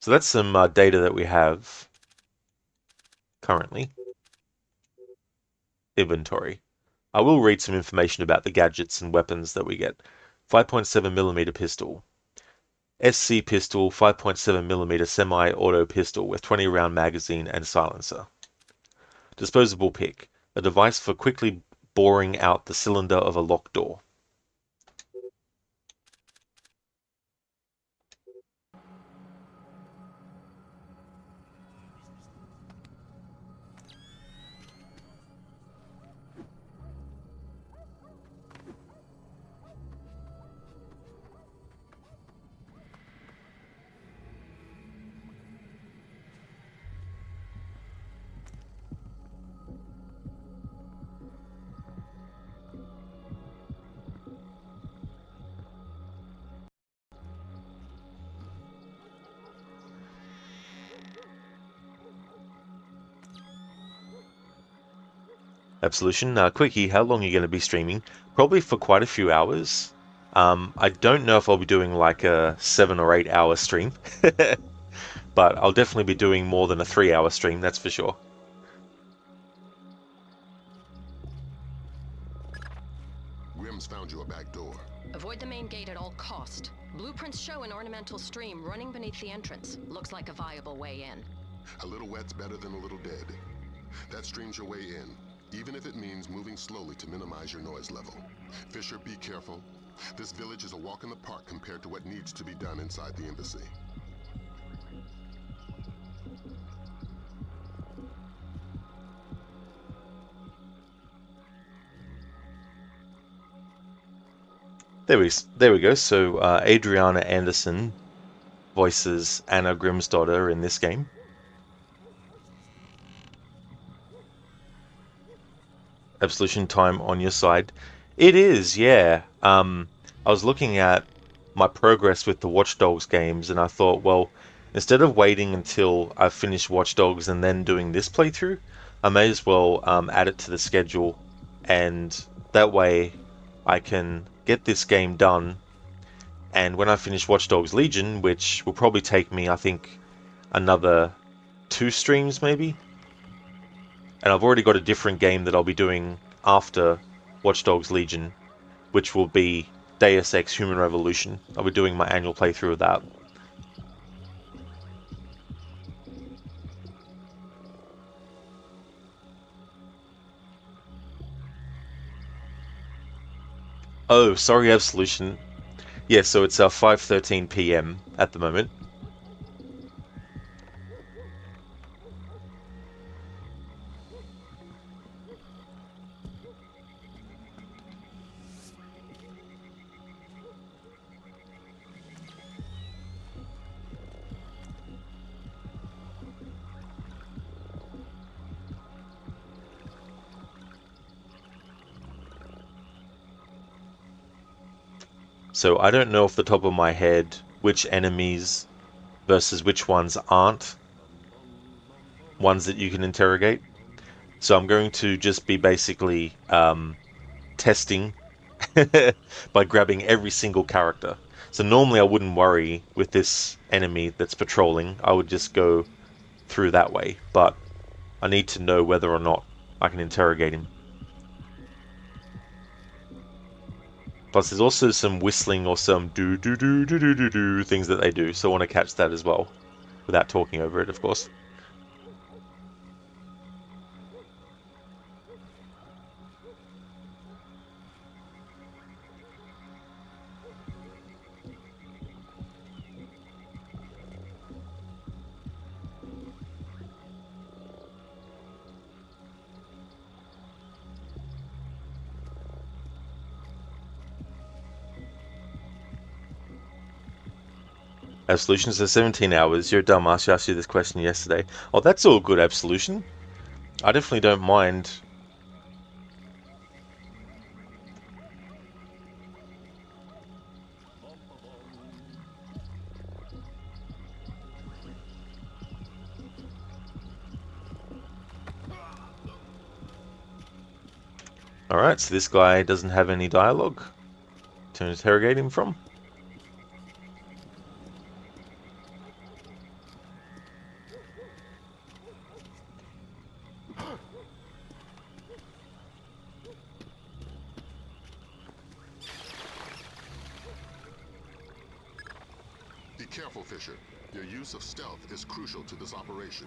So that's some data that we have currently. Inventory. I will read some information about the gadgets and weapons that we get. 5.7mm pistol. SC pistol, 5.7mm semi-auto pistol with 20-round magazine and silencer. Disposable pick. A device for quickly boring out the cylinder of a locked door. Absolution. Quickie, how long are you going to be streaming? Probably for quite a few hours. I don't know if I'll be doing like a 7 or 8 hour stream, but I'll definitely be doing more than a 3 hour stream, that's for sure. Grimm's found you a back door. Avoid the main gate at all cost. Blueprints show an ornamental stream running beneath the entrance. Looks like a viable way in. A little wet's better than a little dead. That stream's your way in, even if it means moving slowly to minimize your noise level. Fisher, be careful. This village is a walk in the park compared to what needs to be done inside the embassy. There we go. So Adriana Anderson voices Anna Grimm's daughter in this game. Absolution time on your side. It is, yeah. I was looking at my progress with the Watch Dogs games, and I thought, well, instead of waiting until I've finished Watch Dogs and then doing this playthrough, I may as well add it to the schedule, and that way I can get this game done. And when I finish Watch Dogs Legion, which will probably take me, I think, another 2 streams maybe. And I've already got a different game that I'll be doing after Watch Dogs Legion, which will be Deus Ex Human Revolution. I'll be doing my annual playthrough of that. Oh, sorry, Absolution. Yeah, so it's 5:13 p.m. at the moment. So I don't know off the top of my head which enemies versus which ones aren't ones that you can interrogate. So I'm going to just be basically testing by grabbing every single character. So normally I wouldn't worry with this enemy that's patrolling. I would just go through that way. But I need to know whether or not I can interrogate him. Plus, there's also some whistling or some do things that they do, so I want to catch that as well, without talking over it, of course. Absolution says 17 hours. You're a dumbass. I asked you this question yesterday. Oh, that's all good, Absolution. I definitely don't mind. Alright, so this guy doesn't have any dialogue to interrogate him from. Be careful, Fisher. Your use of stealth is crucial to this operation.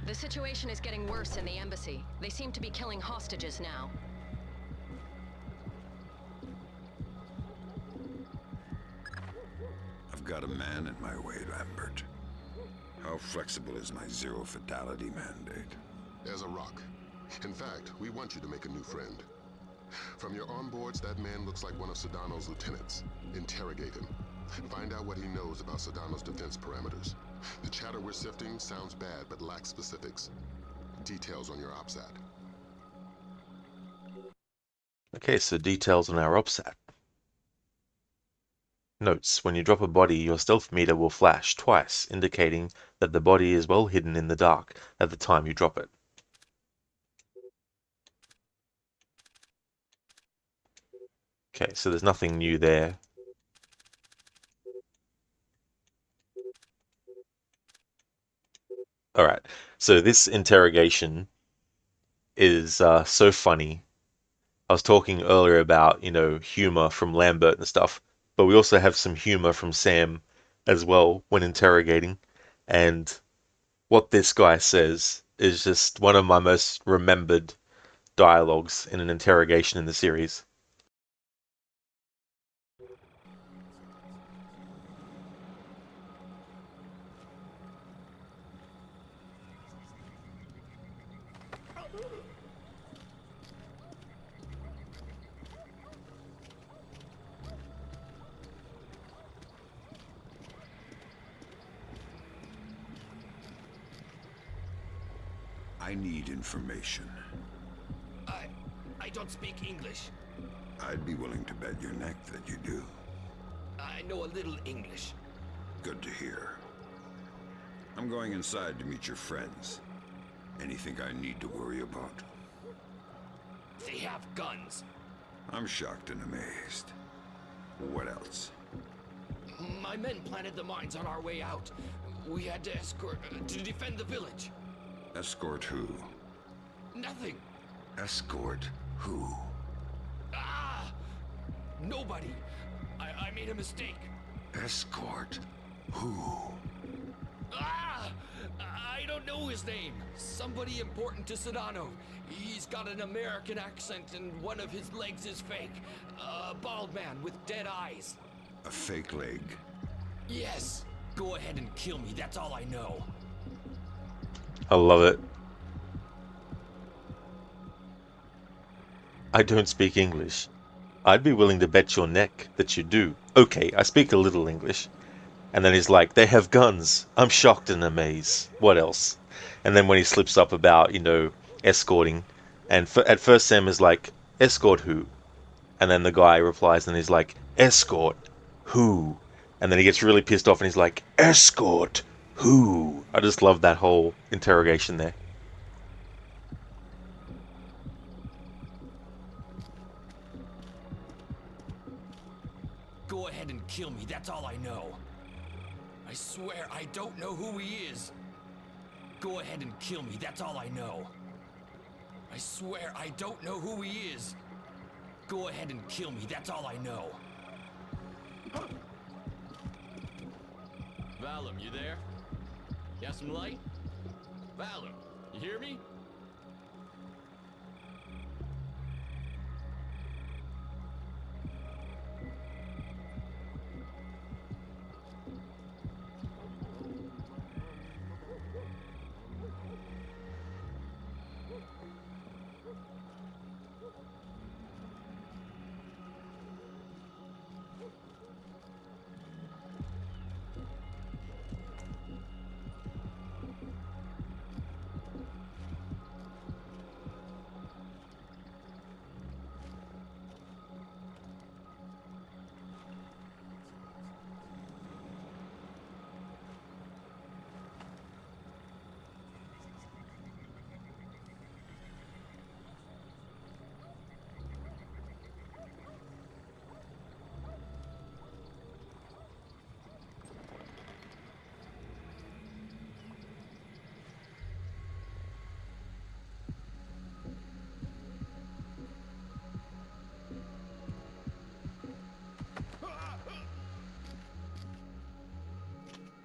The situation is getting worse in the embassy. They seem to be killing hostages now. I've got a man in my way, Lambert. How flexible is my zero fatality mandate? As a rock. In fact, we want you to make a new friend. From your onboards, that man looks like one of Sedano's lieutenants. Interrogate him. Find out what he knows about Sedano's defense parameters. The chatter we're sifting sounds bad, but lacks specifics. Details on your OPSAT. Okay, so details on our OPSAT. Notes: when you drop a body, your stealth meter will flash twice, indicating that the body is well hidden in the dark at the time you drop it. Okay, so there's nothing new there. Alright, so this interrogation is so funny. I was talking earlier about, humor from Lambert and stuff, but we also have some humor from Sam as well when interrogating. And what this guy says is just one of my most remembered dialogues in an interrogation in the series. I need information. I don't speak English. I'd be willing to bet your neck that you do. I know a little English. Good to hear. I'm going inside to meet your friends. Anything I need to worry about? They have guns. I'm shocked and amazed. What else? My men planted the mines on our way out. We had to escort to defend the village. Escort who? Nothing. Escort who? Ah! Nobody. I made a mistake. Escort who? Ah! I don't know his name. Somebody important to Sedano. He's got an American accent and one of his legs is fake. A bald man with dead eyes. A fake leg. Yes. Go ahead and kill me. That's all I know. I love it. I don't speak English. I'd be willing to bet your neck that you do. Okay, I speak a little English. And then he's like, they have guns. I'm shocked and amazed. What else? And then when he slips up about, escorting, and at first Sam is like, escort who? And then the guy replies and he's like, escort who? And then he gets really pissed off and he's like, escort who? I just love that whole interrogation there. Go ahead and kill me. That's all I know. I swear I don't know who he is. Go ahead and kill me. That's all I know. I swear I don't know who he is. Go ahead and kill me. That's all I know. Valum, you there? Got some light? Valum, you hear me?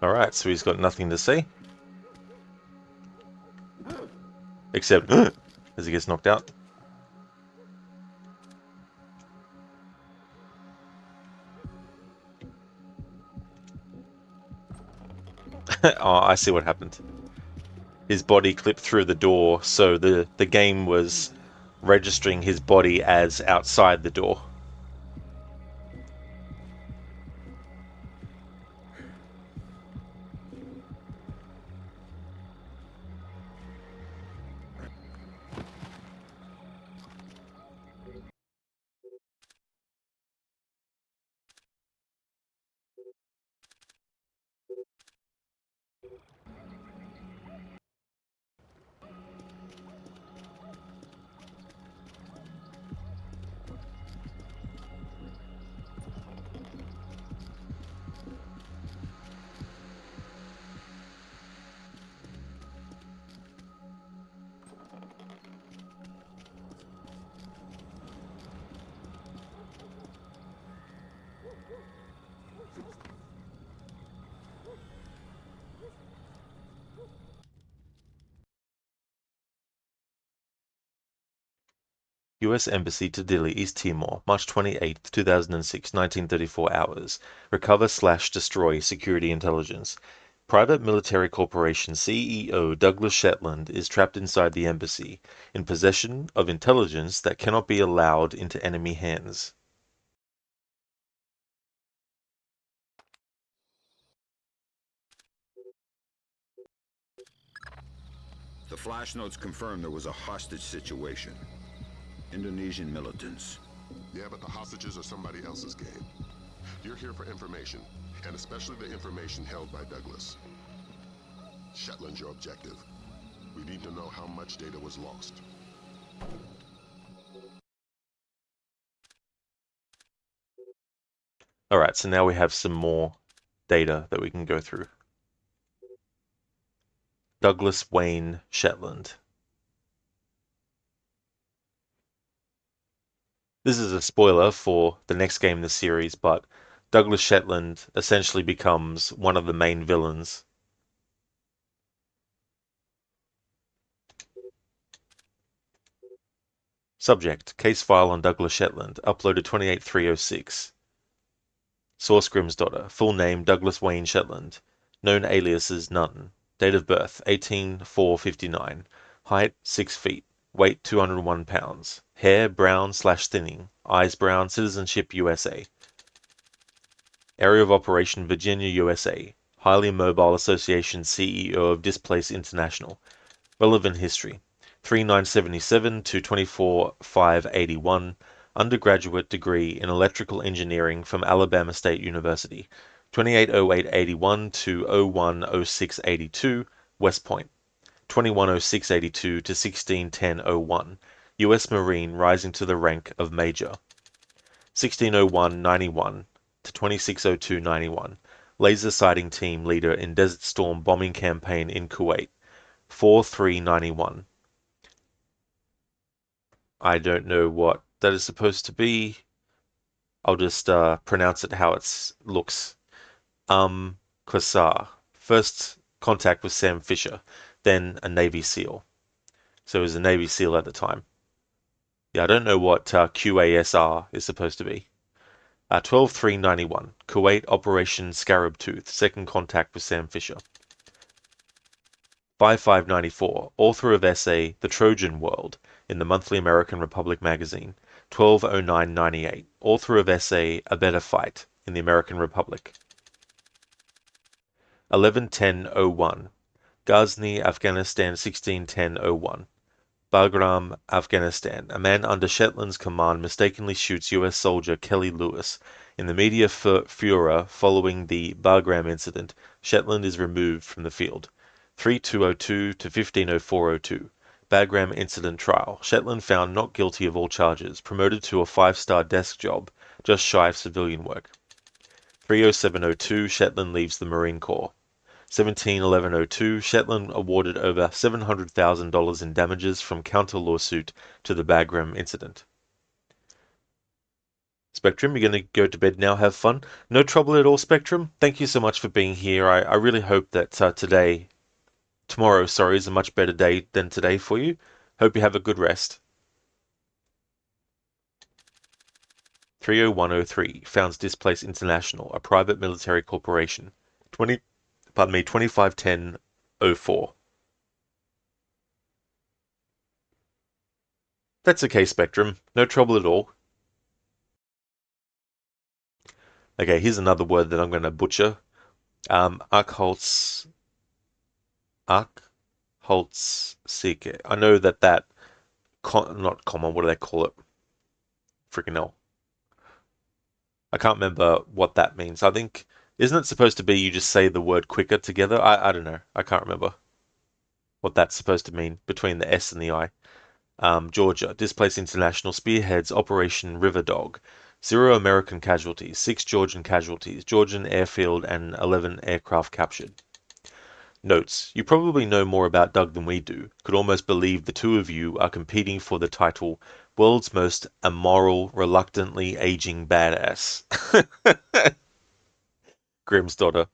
Alright, so he's got nothing to say. Except, as he gets knocked out. Oh, I see what happened. His body clipped through the door, so the game was registering his body as outside the door. U.S. Embassy to Dili, East Timor, March 28, 2006, 1934 hours. Recover/destroy security intelligence. Private Military Corporation CEO Douglas Shetland is trapped inside the embassy, in possession of intelligence that cannot be allowed into enemy hands. The flash notes confirm there was a hostage situation. Indonesian militants. Yeah, but the hostages are somebody else's game. You're here for information, and especially the information held by Douglas. Shetland's your objective. We need to know how much data was lost. Alright, so now we have some more data that we can go through. Douglas Wayne Shetland. This is a spoiler for the next game in the series, but Douglas Shetland essentially becomes one of the main villains. Subject: Case file on Douglas Shetland, uploaded 28306. Source: Grimsdottir. Full name: Douglas Wayne Shetland. Known aliases: none. Date of birth: 18/4/59. Height: 6 feet. Weight: 201 pounds. Hair: brown/thinning. Eyes brown. Citizenship: USA. Area of operation: Virginia, USA. Highly Mobile Association CEO of Displace International. Relevant history: 3977 to 24581. Undergraduate degree in electrical engineering from Alabama State University. 280881 to 010682, West Point. 210682 to 161001. U.S. Marine, rising to the rank of Major. 160191 to 260291. Laser sighting team leader in Desert Storm bombing campaign in Kuwait. 4391. I don't know what that is supposed to be. I'll just pronounce it how it looks. Quasar. First contact with Sam Fisher, then a Navy SEAL. So he was a Navy SEAL at the time. Yeah, I don't know what QASR is supposed to be. 12391. Kuwait Operation Scarab Tooth. Second contact with Sam Fisher. 5594. Author of essay The Trojan World in the Monthly American Republic magazine. 120998. Author of essay A Better Fight in the American Republic. 111001. Ghazni, Afghanistan 161001. Bagram, Afghanistan. A man under Shetland's command mistakenly shoots U.S. soldier Kelly Lewis. In the media furor following the Bagram incident, Shetland is removed from the field. 3202 to 150402. Bagram incident trial. Shetland found not guilty of all charges. Promoted to a 5-star desk job, just shy of civilian work. 30702. Shetland leaves the Marine Corps. 171102. Shetland awarded over $700,000 in damages from counter-lawsuit to the Bagram incident. Spectrum, you're going to go to bed now, have fun. No trouble at all, Spectrum. Thank you so much for being here. I really hope that tomorrow, is a much better day than today for you. Hope you have a good rest. 30103. Founds Displace International, a private military corporation. Pardon me, 2510-04. That's okay, Spectrum. No trouble at all. Okay, here's another word that I'm going to butcher. Arkholz Seeker. I know that not common, what do they call it? Freaking hell. I can't remember what that means. I think, isn't it supposed to be you just say the word quicker together? I don't know. I can't remember what that's supposed to mean between the S and the I. Georgia, displaced international spearheads Operation River Dog. 0 American casualties, 6 Georgian casualties, Georgian airfield, and 11 aircraft captured. Notes: you probably know more about Doug than we do. Could almost believe the two of you are competing for the title World's Most Immoral, Reluctantly Aging Badass. Grimm's daughter.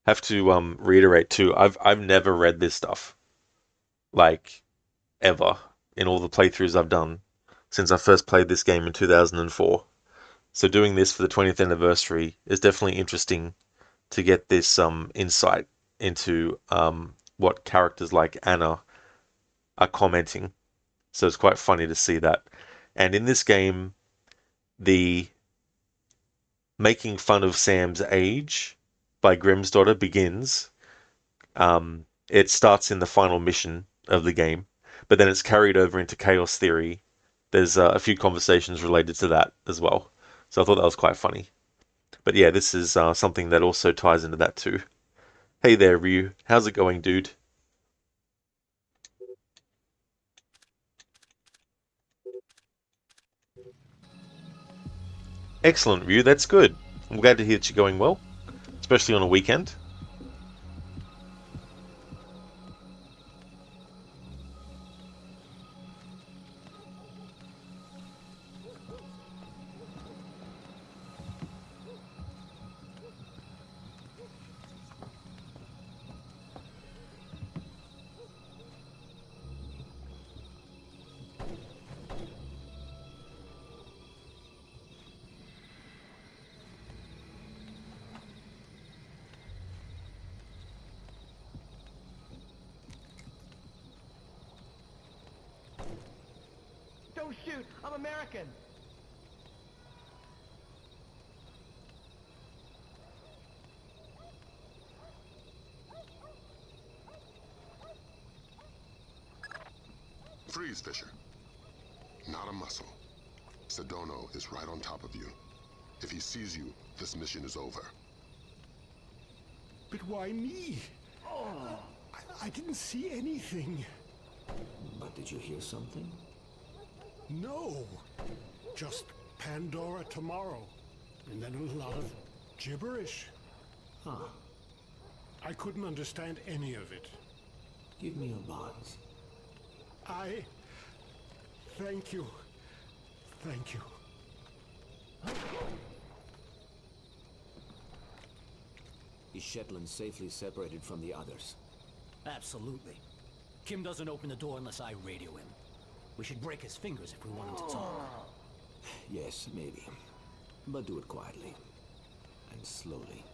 Have to reiterate too, I've never read this stuff. Like, ever. In all the playthroughs I've done since I first played this game in 2004. So doing this for the 20th anniversary is definitely interesting to get this insight into what characters like Anna are commenting. So it's quite funny to see that. And in this game, the making fun of Sam's age by Grimm's daughter begins. It starts in the final mission of the game, but then it's carried over into Chaos Theory. There's a few conversations related to that as well. So I thought that was quite funny. But yeah, this is something that also ties into that too. Hey there, Ryu. How's it going, dude? Excellent, Ryu. That's good. I'm glad to hear that you're going well, especially on a weekend. Don't shoot! I'm American! Freeze, Fisher. Not a muscle. Sedona is right on top of you. If he sees you, this mission is over. But why me? I didn't see anything. But did you hear something? No. Just Pandora tomorrow. And then a lot of gibberish. Huh. I couldn't understand any of it. Give me a buzz. Thank you. Thank you. Is Shetland safely separated from the others? Absolutely. Kim doesn't open the door unless I radio him. We should break his fingers if we want him to talk. Yes, maybe. But do it quietly. And slowly.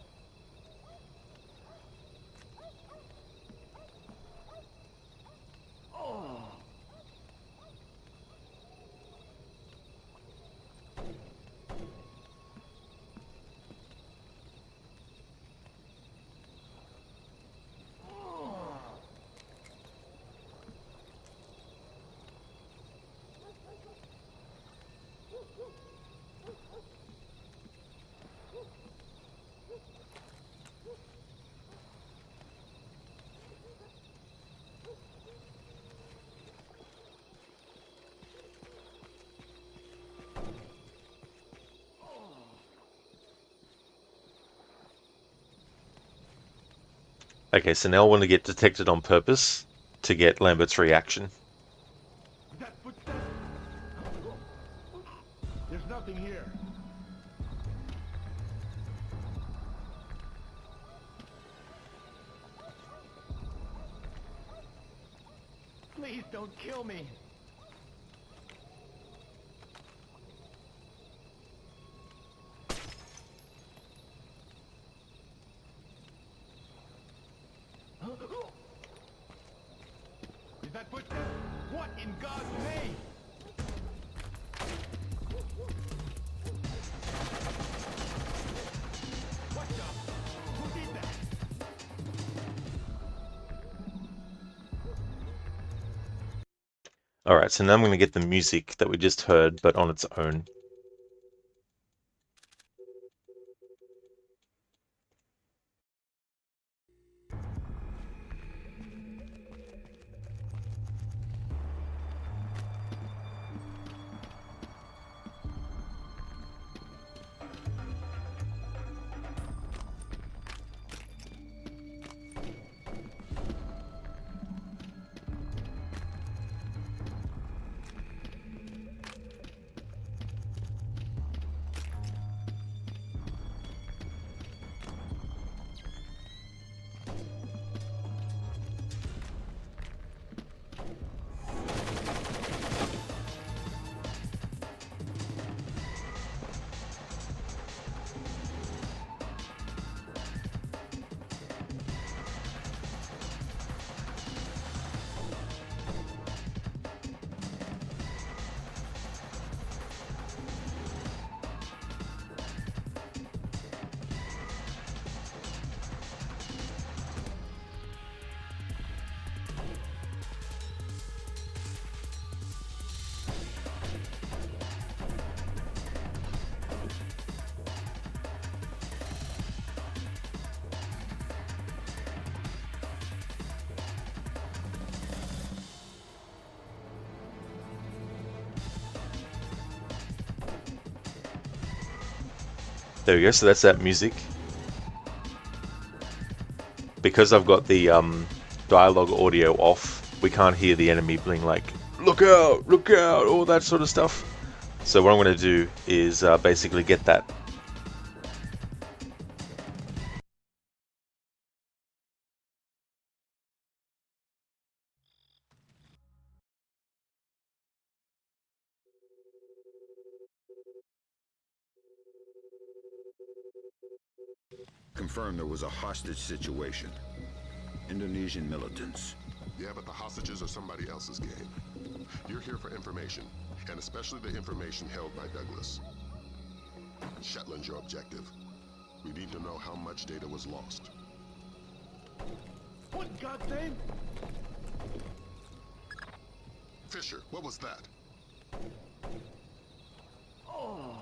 Okay, so now I want to get detected on purpose to get Lambert's reaction. That footstep? There's nothing here. Please don't kill me. that footstep? What in God's name? What the? Who did that? Alright, so now I'm going to get the music that we just heard, but on its own. There we go, so that's that music. Because I've got the dialogue audio off, we can't hear the enemy being like, look out, all that sort of stuff. So what I'm going to do is basically get that. Confirmed there was a hostage situation. Indonesian militants. Yeah, but the hostages are somebody else's game. You're here for information, and especially the information held by Douglas. Shetland's your objective. We need to know how much data was lost. What in God's name? Fisher, what was that? Oh.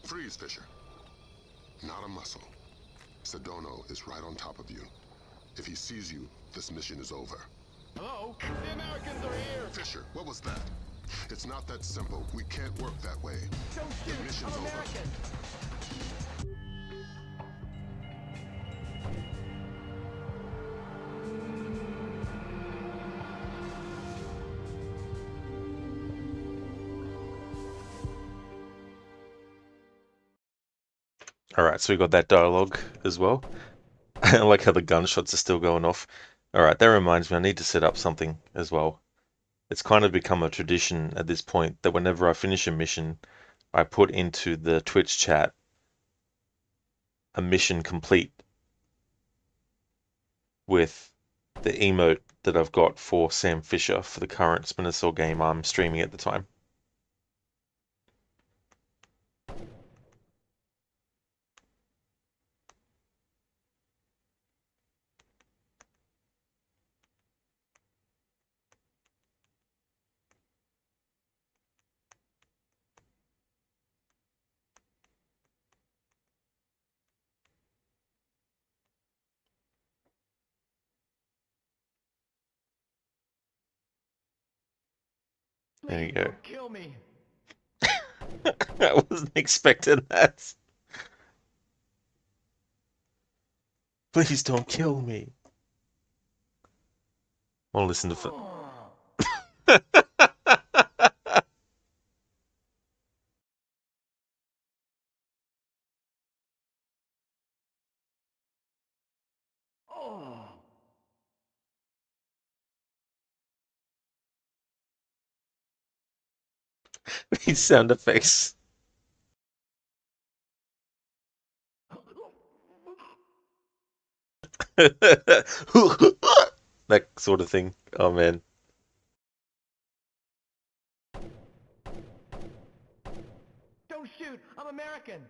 Freeze, Fisher. Not a muscle. Sedono is right on top of you. If he sees you, this mission is over. Hello? The Americans are here! Fisher, what was that? It's not that simple. We can't work that way. Don't shoot! The mission's I'm over. American! Alright, so we got that dialogue as well. I like how the gunshots are still going off. Alright, that reminds me, I need to set up something as well. It's kind of become a tradition at this point that whenever I finish a mission, I put into the Twitch chat a mission complete with the emote that I've got for Sam Fisher for the current Splinter Cell game I'm streaming at the time. There you go. Don't kill me! I wasn't expecting that. Please don't kill me. I'll listen to These sound effects. That sort of thing. Oh man. Don't shoot! I'm American!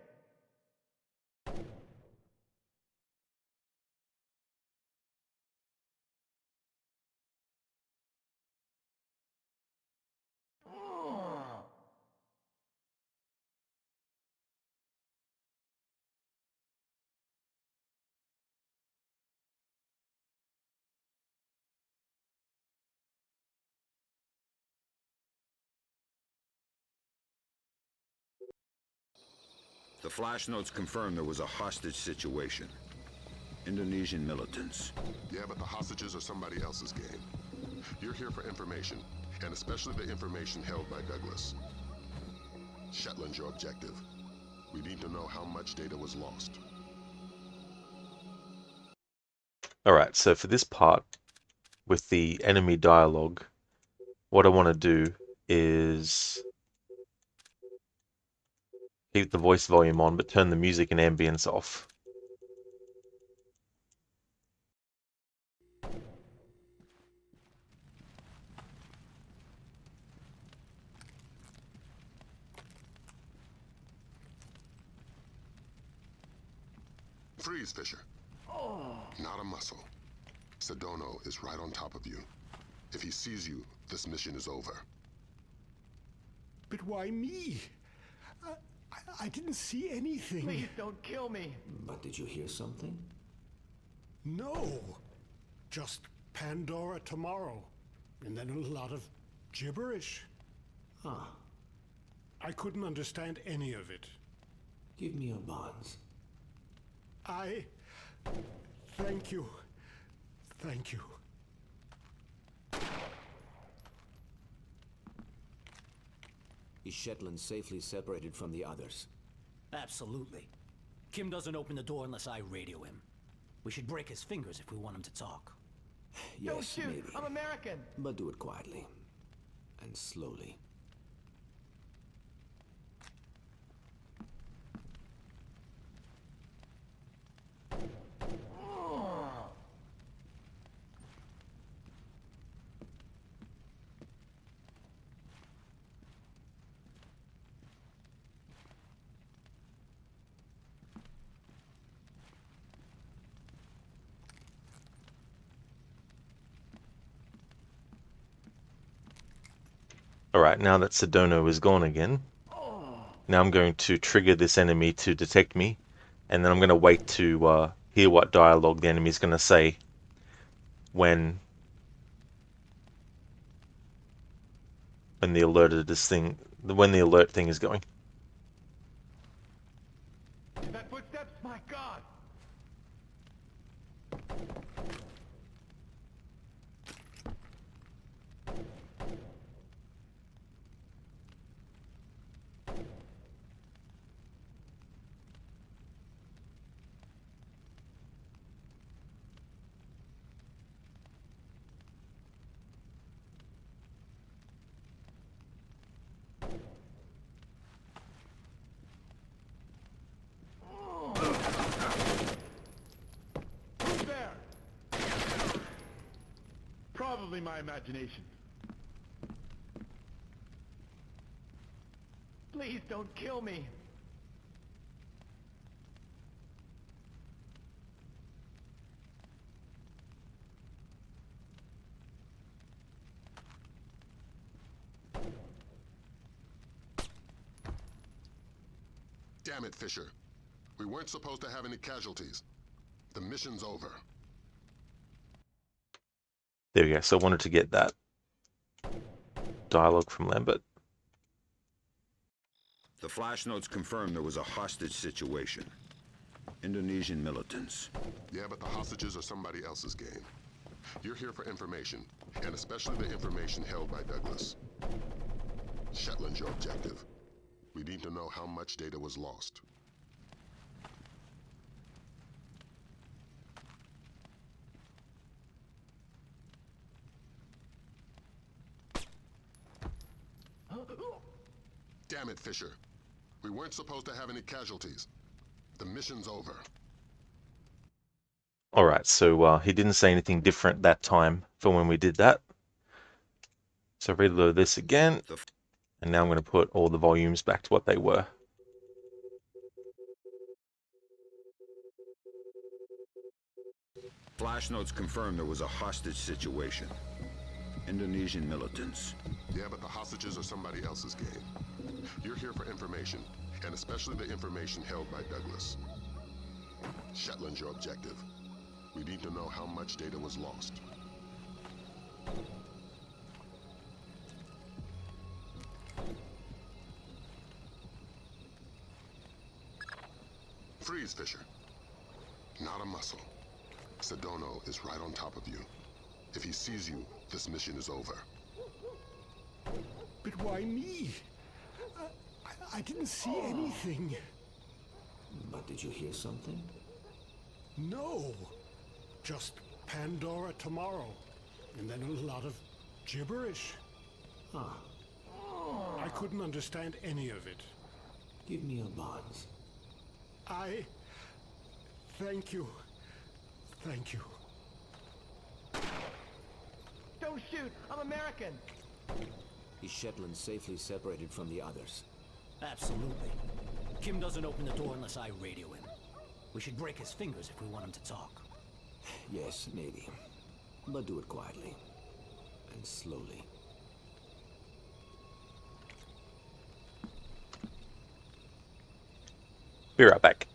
The flash notes confirm there was a hostage situation. Indonesian militants. Yeah, but the hostages are somebody else's game. You're here for information, and especially the information held by Douglas. Shetland's your objective. We need to know how much data was lost. Alright, so for this part, with the enemy dialogue, what I want to do is keep the voice volume on, but turn the music and ambience off. Freeze, Fisher. Not a muscle. Sedono is right on top of you. If he sees you, this mission is over. But why me? I didn't see anything. Please don't kill me! But did you hear something? No. Just Pandora tomorrow. And then a lot of gibberish. Ah, I couldn't understand any of it. give me your bonds. Thank you. Thank you. Is Shetland safely separated from the others? Absolutely. Kim doesn't open the door unless I radio him. We should break his fingers if we want him to talk. Don't Yes, shoot! maybe. I'm American! But do it quietly. And slowly. Alright, now that Sedono is gone again, now I'm going to trigger this enemy to detect me, and then I'm going to wait to hear what dialogue the enemy is going to say when the alert thing is going. Is that footsteps? My God! Who's there? Probably my imagination. Please don't kill me. Damn it, Fisher. We weren't supposed to have any casualties. The mission's over. There we go, so I wanted to get that dialogue from Lambert. The flash notes confirm there was a hostage situation. Indonesian militants. Yeah, but the hostages are somebody else's game. You're here for information, and especially the information held by Douglas. Shetland's your objective. We need to know how much data was lost. Damn it, Fisher. We weren't supposed to have any casualties. The mission's over. Alright, so he didn't say anything different that time from when we did that. So reload this again, and now I'm going to put all the volumes back to what they were. Flash notes confirm there was a hostage situation. Indonesian militants. Yeah, but the hostages are somebody else's game. You're here for information, and especially the information held by Douglas. Shetland's your objective. We need to know how much data was lost. Freeze, Fisher. Not a muscle. Sedono is right on top of you. If he sees you, this mission is over. But why me? I didn't see anything. But did you hear something? No. Just Pandora tomorrow. And then a lot of gibberish. Ah, I couldn't understand any of it. give me your bonds. Thank you. Thank you. Don't shoot! I'm American! Is Shetland safely separated from the others? Absolutely. Kim doesn't open the door unless I radio him. We should break his fingers if we want him to talk. Yes, maybe. But do it quietly. And slowly. Be right back.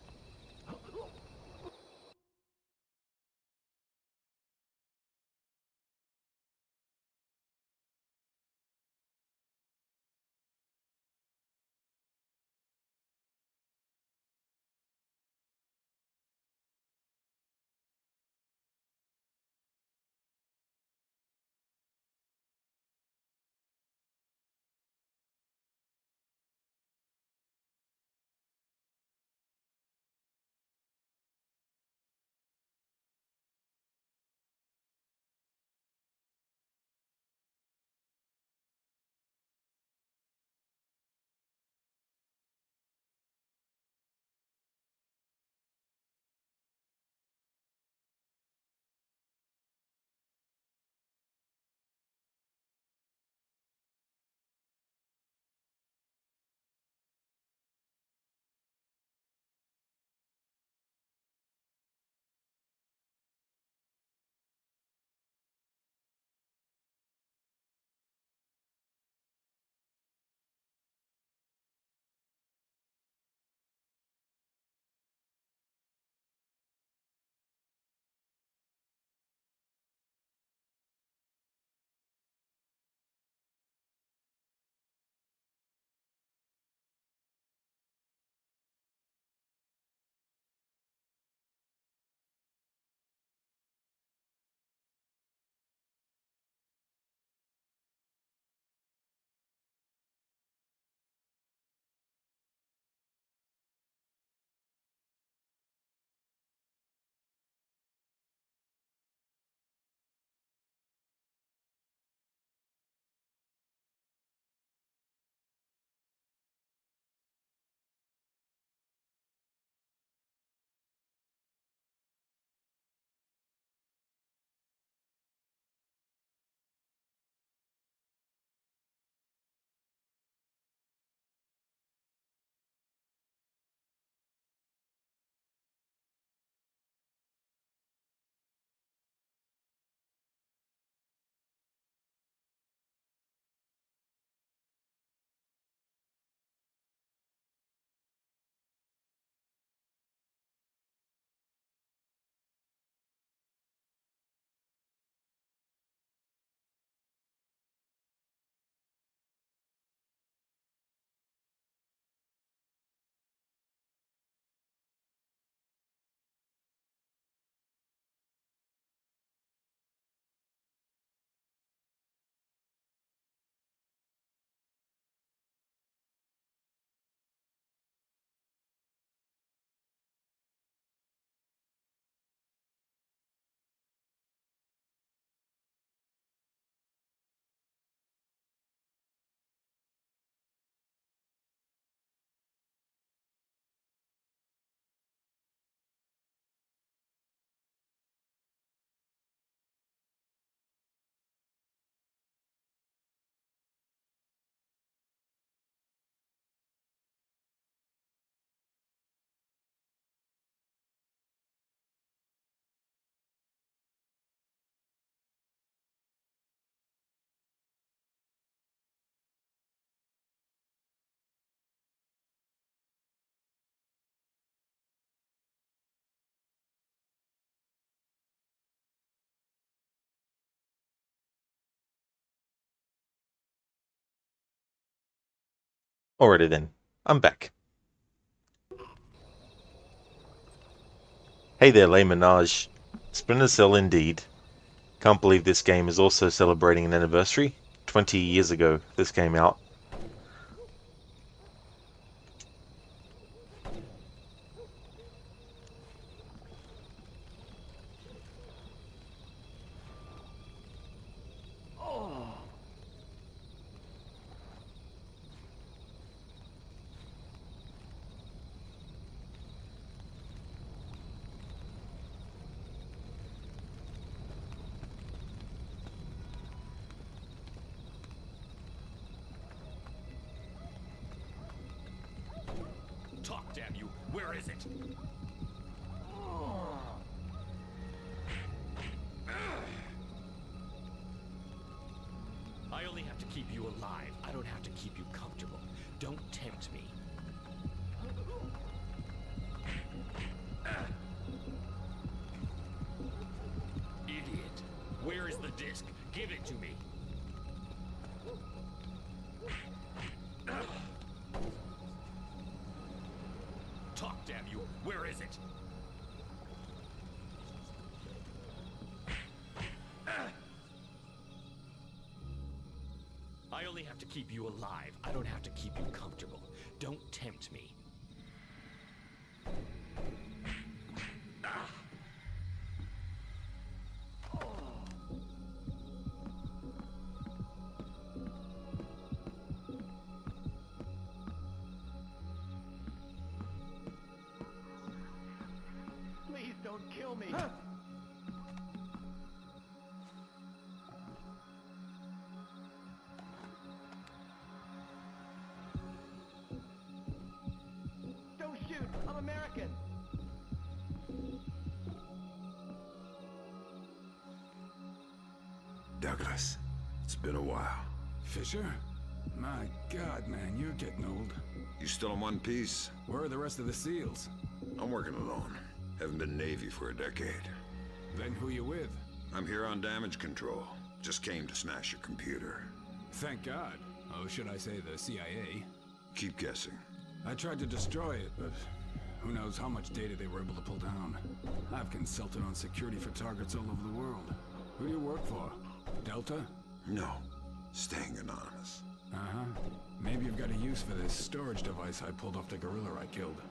Alrighty then, I'm back. Hey there, Les Menage. Splinter Cell indeed. Can't believe this game is also celebrating an anniversary. 20 years ago this came out. Talk, damn you! Where is it? I only have to keep you alive. I don't have to keep you comfortable. Don't tempt me. Idiot. Where is the disc? Give it to me. Talk, damn you! Where is it? I only have to keep you alive. I don't have to keep you comfortable. Don't tempt me. Please don't kill me. Don't shoot. I'm American. Douglas, it's been a while. Fisher? My God, man, you're getting old. You still in one piece? Where are the rest of the SEALs? I'm working alone. Haven't been Navy for a decade. Then who you with? I'm here on damage control. Just came to smash your computer. Thank God. Oh, should I say the CIA? Keep guessing. I tried to destroy it, but who knows how much data they were able to pull down. I've consulted on security for targets all over the world. Who do you work for? Delta? No. Staying anonymous. Uh-huh. Maybe you've got a use for this storage device I pulled off the gorilla I killed.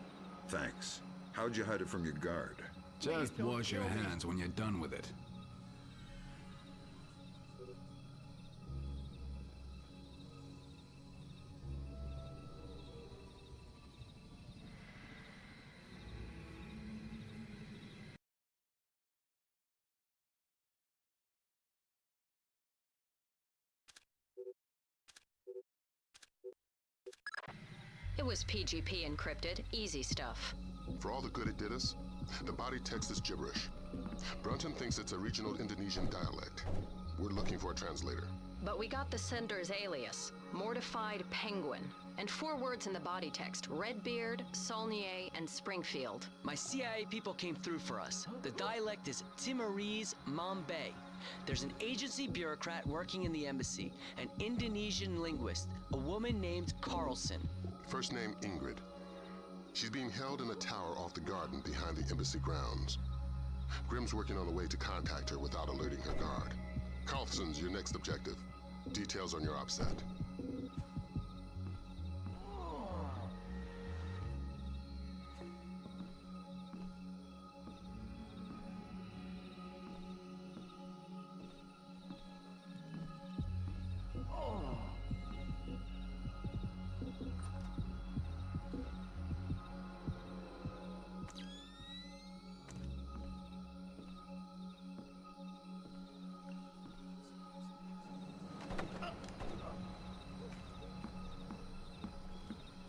Thanks. How'd you hide it from your guard? Just wash your hands when you're done with it. It was PGP encrypted, easy stuff. For all the good it did us, the body text is gibberish. Brunton thinks it's a regional Indonesian dialect. We're looking for a translator. But we got the sender's alias, Mortified Penguin, and 4 words in the body text, Redbeard, Saulnier, and Springfield. My CIA people came through for us. The dialect is Timorese Mambay. There's an agency bureaucrat working in the embassy, an Indonesian linguist, a woman named Carlson. First name Ingrid. She's being held in a tower off the garden behind the embassy grounds. Grimm's working on a way to contact her without alerting her guard. Carlson's your next objective. Details on your OPSAT.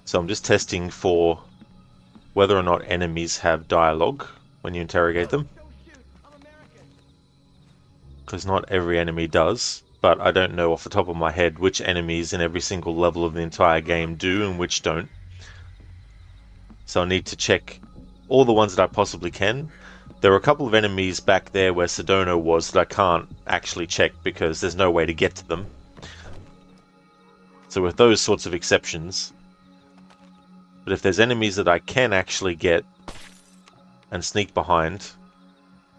So I'm just testing for whether or not enemies have dialogue when you interrogate them. Because not every enemy does, but I don't know off the top of my head which enemies in every single level of the entire game do and which don't. So I need to check all the ones that I possibly can. There are a couple of enemies back there where Sedona was that I can't actually check because there's no way to get to them. So with those sorts of exceptions, But if there's enemies that I can actually get and sneak behind,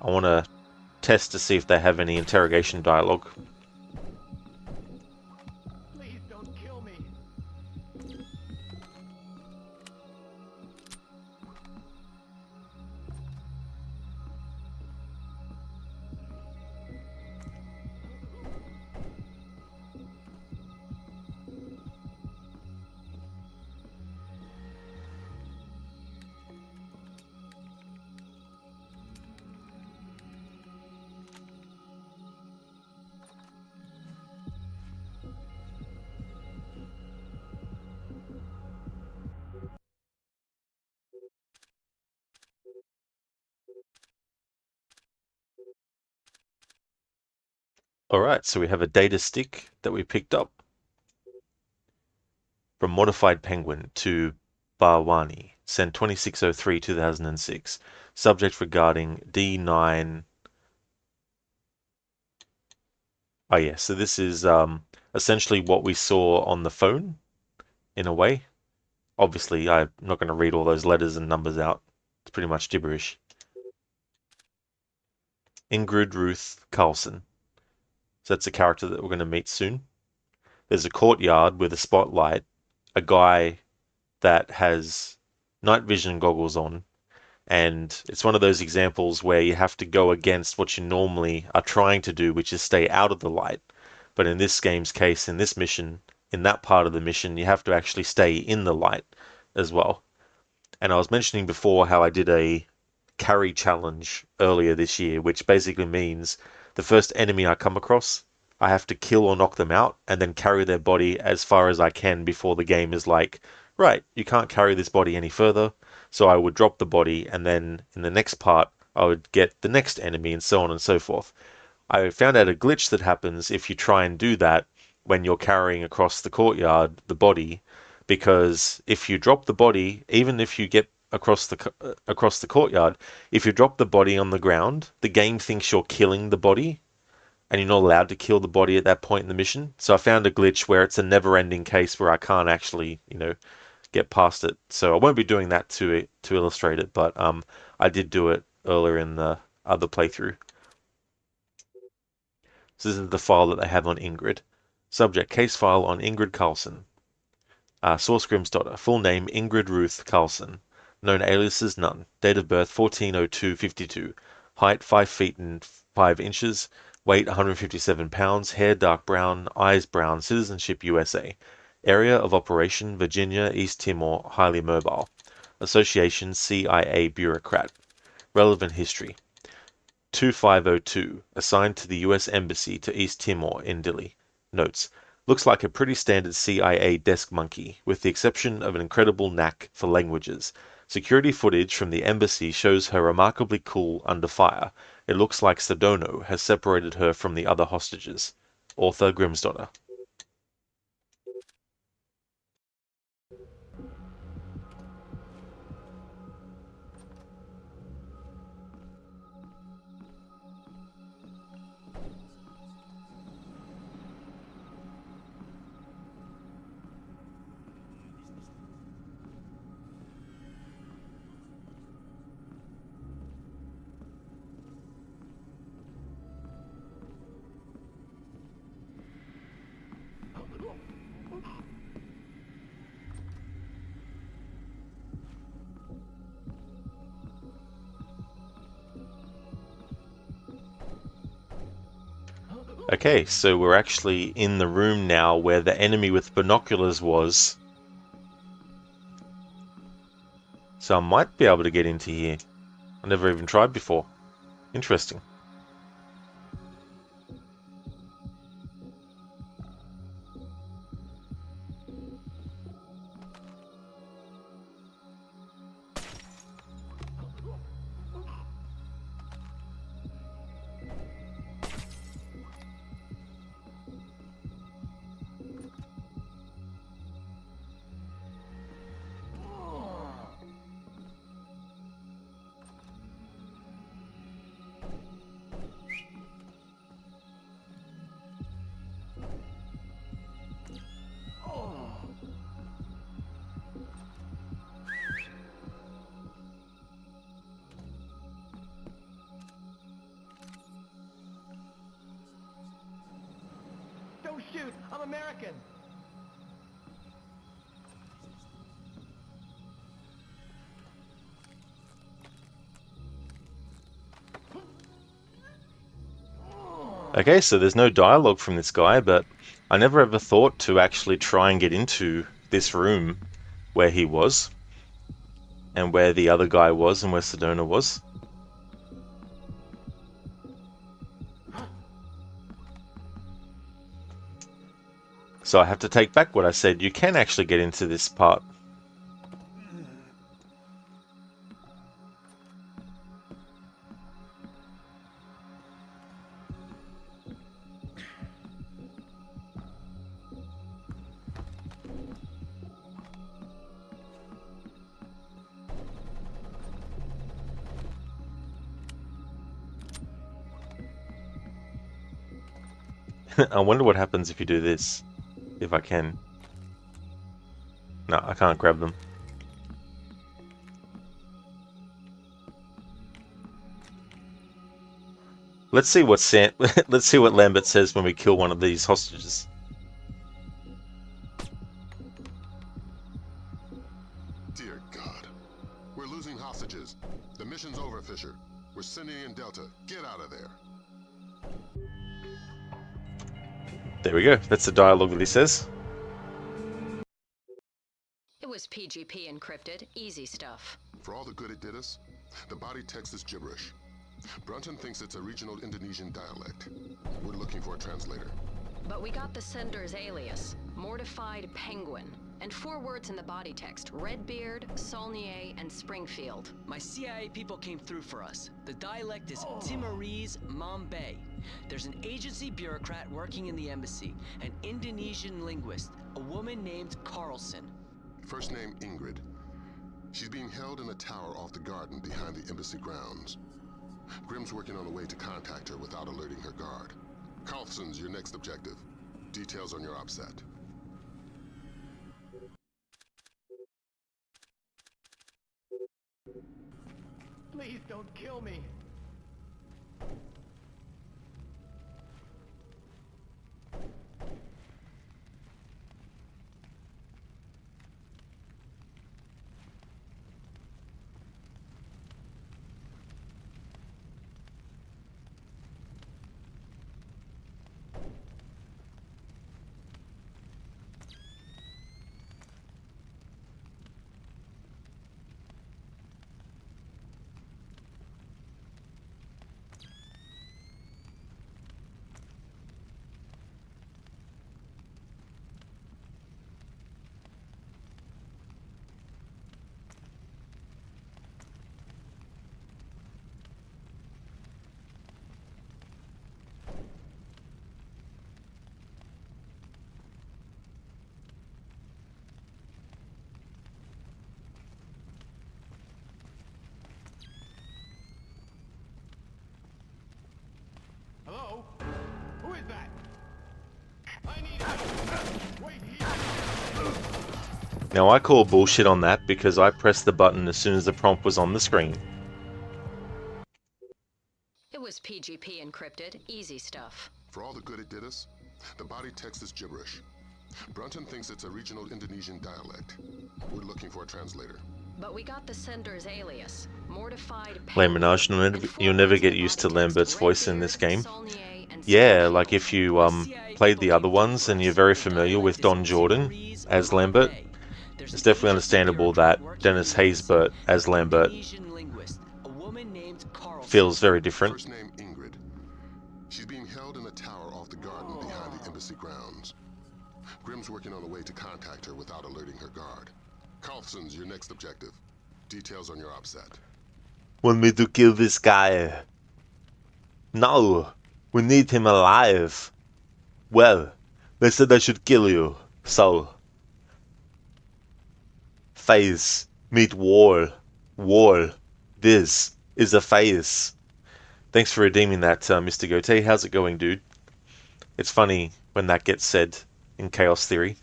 I want to test to see if they have any interrogation dialogue. Please don't kill me. Alright, so we have a data stick that we picked up from Modified Penguin to Barwani, sent 2603-2006. Subject regarding D9. Oh yeah, so this is essentially what we saw on the phone, in a way. Obviously, I'm not going to read all those letters and numbers out. It's pretty much gibberish. Ingrid Ruth Carlson. So that's a character that we're going to meet soon. There's a courtyard with a spotlight, a guy that has night vision goggles on, and it's one of those examples where you have to go against what you normally are trying to do, which is stay out of the light. But in this game's case, in this mission, in that part of the mission, you have to actually stay in the light as well. And I was mentioning before how I did a carry challenge earlier this year, which basically means the first enemy I come across, I have to kill or knock them out and then carry their body as far as I can before the game is like, right, you can't carry this body any further. So I would drop the body, and then in the next part, I would get the next enemy, and so on and so forth. I found out a glitch that happens if you try and do that when you're carrying across the courtyard the body, because if you drop the body, even if you get across the courtyard, if you drop the body on the ground, the game thinks you're killing the body, and you're not allowed to kill the body at that point in the mission. So I found a glitch where it's a never-ending case where I can't actually, get past it. So I won't be doing that to illustrate it, but I did do it earlier in the other playthrough. So this is the file that they have on Ingrid. Subject, case file on Ingrid Carlson. Source Grimm's daughter. Full name Ingrid Ruth Carlson. Known aliases none. Date of birth 14/02/52. Height 5 feet and 5 inches. Weight 157 pounds. Hair dark brown. Eyes brown. Citizenship USA. Area of operation Virginia, East Timor. Highly mobile. Association CIA bureaucrat. Relevant history. 2502. Assigned to the U.S. Embassy to East Timor in Dili. Notes. Looks like a pretty standard CIA desk monkey, with the exception of an incredible knack for languages. Security footage from the embassy shows her remarkably cool under fire. It looks like Sedona has separated her from the other hostages. Author Grimm's daughter. Okay, so we're actually in the room now where the enemy with binoculars was. So I might be able to get into here. I never even tried before. Interesting. dude. I'm American. Okay, so there's no dialogue from this guy, but I never ever thought to actually try and get into this room where he was, and where the other guy was, and where Sedona was. So I have to take back what I said. You can actually get into this part. I wonder what happens if you do this. If I can. No, I can't grab them. Let's see what let's see what Lambert says when we kill one of these hostages. Dear God. We're losing hostages. The mission's over, Fisher. We're sending in Delta. Get out of there. There we go. That's the dialogue that he says. It was PGP encrypted. Easy stuff. For all the good it did us, the body text is gibberish. Brunton thinks it's a regional Indonesian dialect. We're looking for a translator. But we got the sender's alias, Mortified Penguin, and 4 words in the body text, Redbeard, Saulnier, and Springfield. My CIA people came through for us. The dialect is Timorese Mambay. There's an agency bureaucrat working in the embassy, an Indonesian linguist, a woman named Carlson. First name Ingrid. She's being held in a tower off the garden behind the embassy grounds. Grimm's working on a way to contact her without alerting her guard. Carlson's your next objective. Details on your OPSAT. Please don't kill me. Hello? Who is that? I need help. Wait here. Now I call bullshit on that because I pressed the button as soon as the prompt was on the screen. It was PGP encrypted. Easy stuff. For all the good it did us, the body text is gibberish. Brunton thinks it's a regional Indonesian dialect. We're looking for a translator. But we got the sender's alias, Mortified Lame Penguin. Minaj, you'll never get used to Lambert's voice in this game. Yeah, like if you played the other ones and you're very familiar with Don Jordan as Lambert, it's definitely understandable that Dennis Haysbert as Lambert feels very different. First name Ingrid. She's being held in a tower off the garden behind the embassy grounds. Grimm's working on a way to contact her without alerting her guard. Carlson's your next objective. Details on your OPSAT. Want me to kill this guy? No, we need him alive. Well, they said I should kill you, so... Phase, meet wall. Wall. This is a phase. Thanks for redeeming that, Mr. Goatee. How's it going, dude? It's funny when that gets said in Chaos Theory.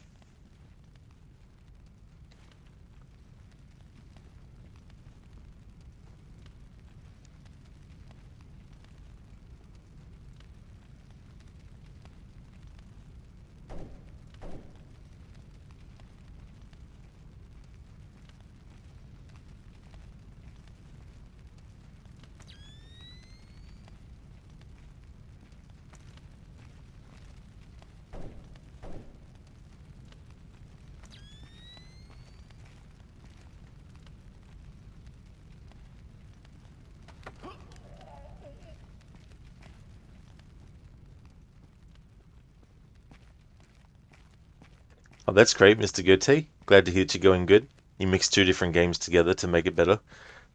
Oh, that's great, Mr. Goethe. Glad to hear that you're going good. You mixed two different games together to make it better.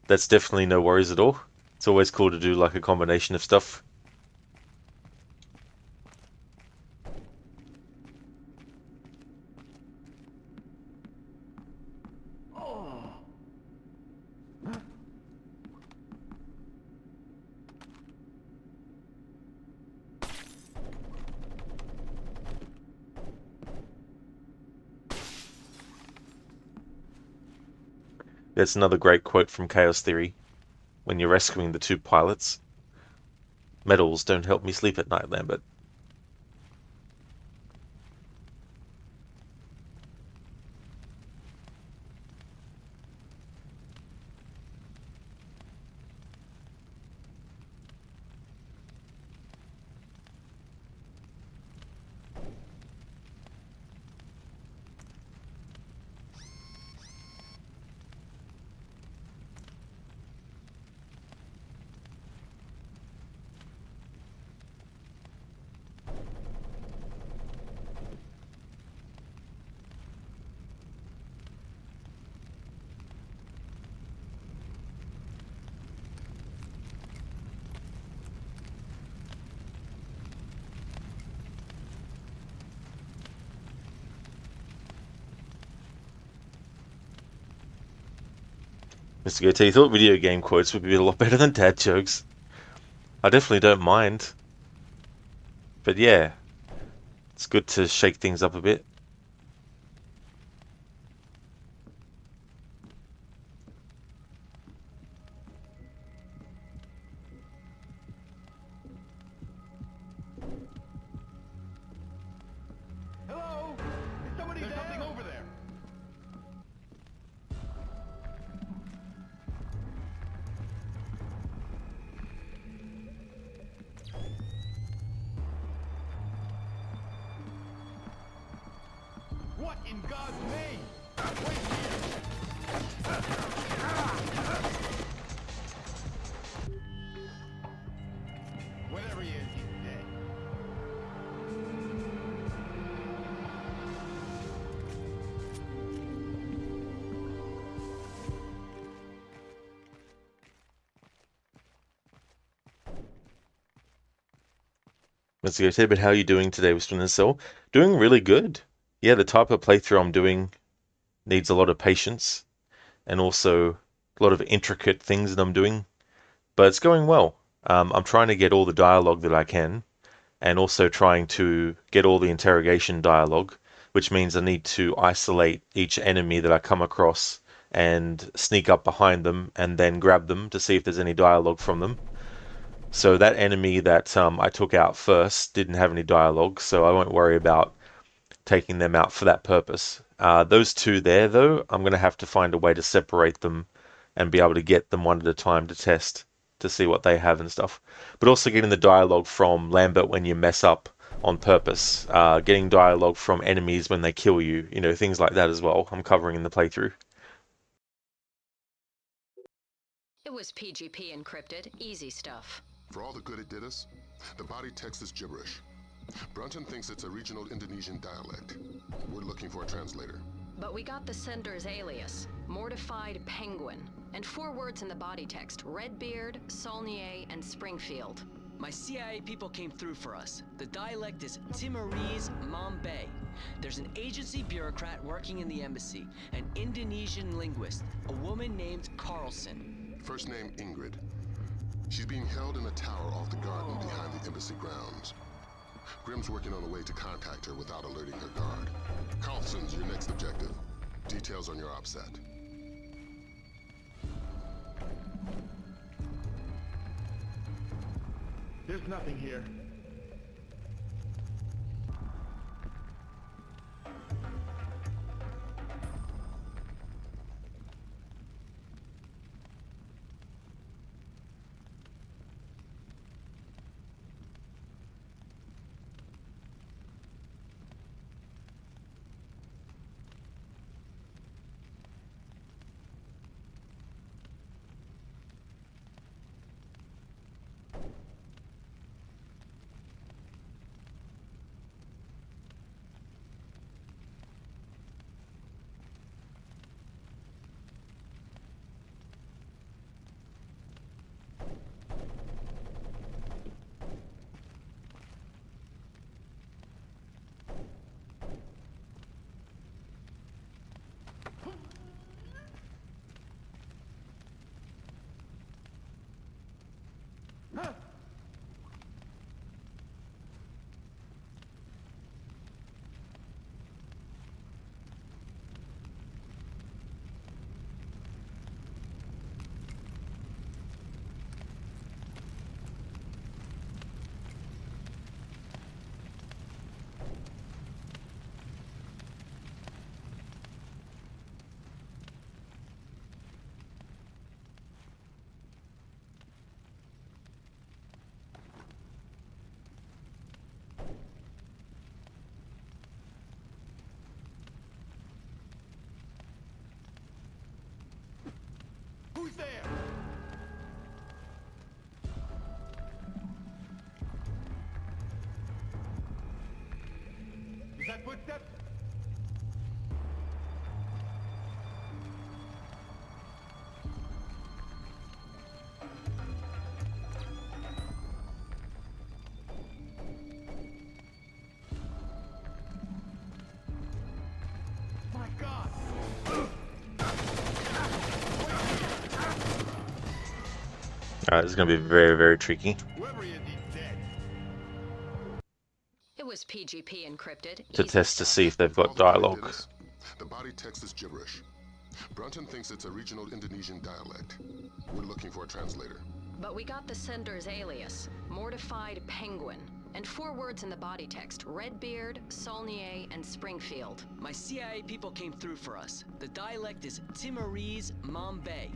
That's definitely no worries at all. It's always cool to do like a combination of stuff. That's another great quote from Chaos Theory. When you're rescuing the two pilots. Medals don't help me sleep at night, Lambert. Mr. Goethe, you thought video game quotes would be a lot better than dad jokes. I definitely don't mind. But yeah, it's good to shake things up a bit. Hello? Is somebody There's something over there. What in God's name? Wait here. Whatever he is, he's dead. Mr. Goethe, but how are you doing today with Splinter Cell? Doing really good. Yeah, the type of playthrough I'm doing needs a lot of patience and also a lot of intricate things that I'm doing, but it's going well. I'm trying to get all the dialogue that I can, and also trying to get all the interrogation dialogue, which means I need to isolate each enemy that I come across and sneak up behind them and then grab them to see if there's any dialogue from them. So that enemy that I took out first didn't have any dialogue, so I won't worry about taking them out for that purpose. Those two there, though, I'm going to have to find a way to separate them and be able to get them one at a time to test to see what they have and stuff. But also getting the dialogue from Lambert when you mess up on purpose, getting dialogue from enemies when they kill you, things like that as well. I'm covering in the playthrough. It was PGP encrypted, easy stuff. For all the good it did us, the body text is gibberish. Brunton thinks it's a regional Indonesian dialect. We're looking for a translator. But we got the sender's alias, Mortified Penguin, and 4 words in the body text, Redbeard, Saulnier, and Springfield. My CIA people came through for us. The dialect is Timorese Mambay. There's an agency bureaucrat working in the embassy, an Indonesian linguist, a woman named Carlson. First name Ingrid. She's being held in a tower off the garden behind the embassy grounds. Grimm's working on a way to contact her without alerting her guard. Carlson's your next objective. Details on your OPSAT. There's nothing here. there? Is that footsteps? My God! Alright, this is going to be very, very tricky. Whoever he is, he's dead. It was PGP encrypted. To Easy test to stuff. see if they've got All the body dialogue. Dennis, the body text is gibberish. Brunton thinks it's a regional Indonesian dialect. We're looking for a translator. But we got the sender's alias, Mortified Penguin, and 4 words in the body text: Redbeard, Saulnier, and Springfield. My CIA people came through for us. The dialect is Timorese Mambay.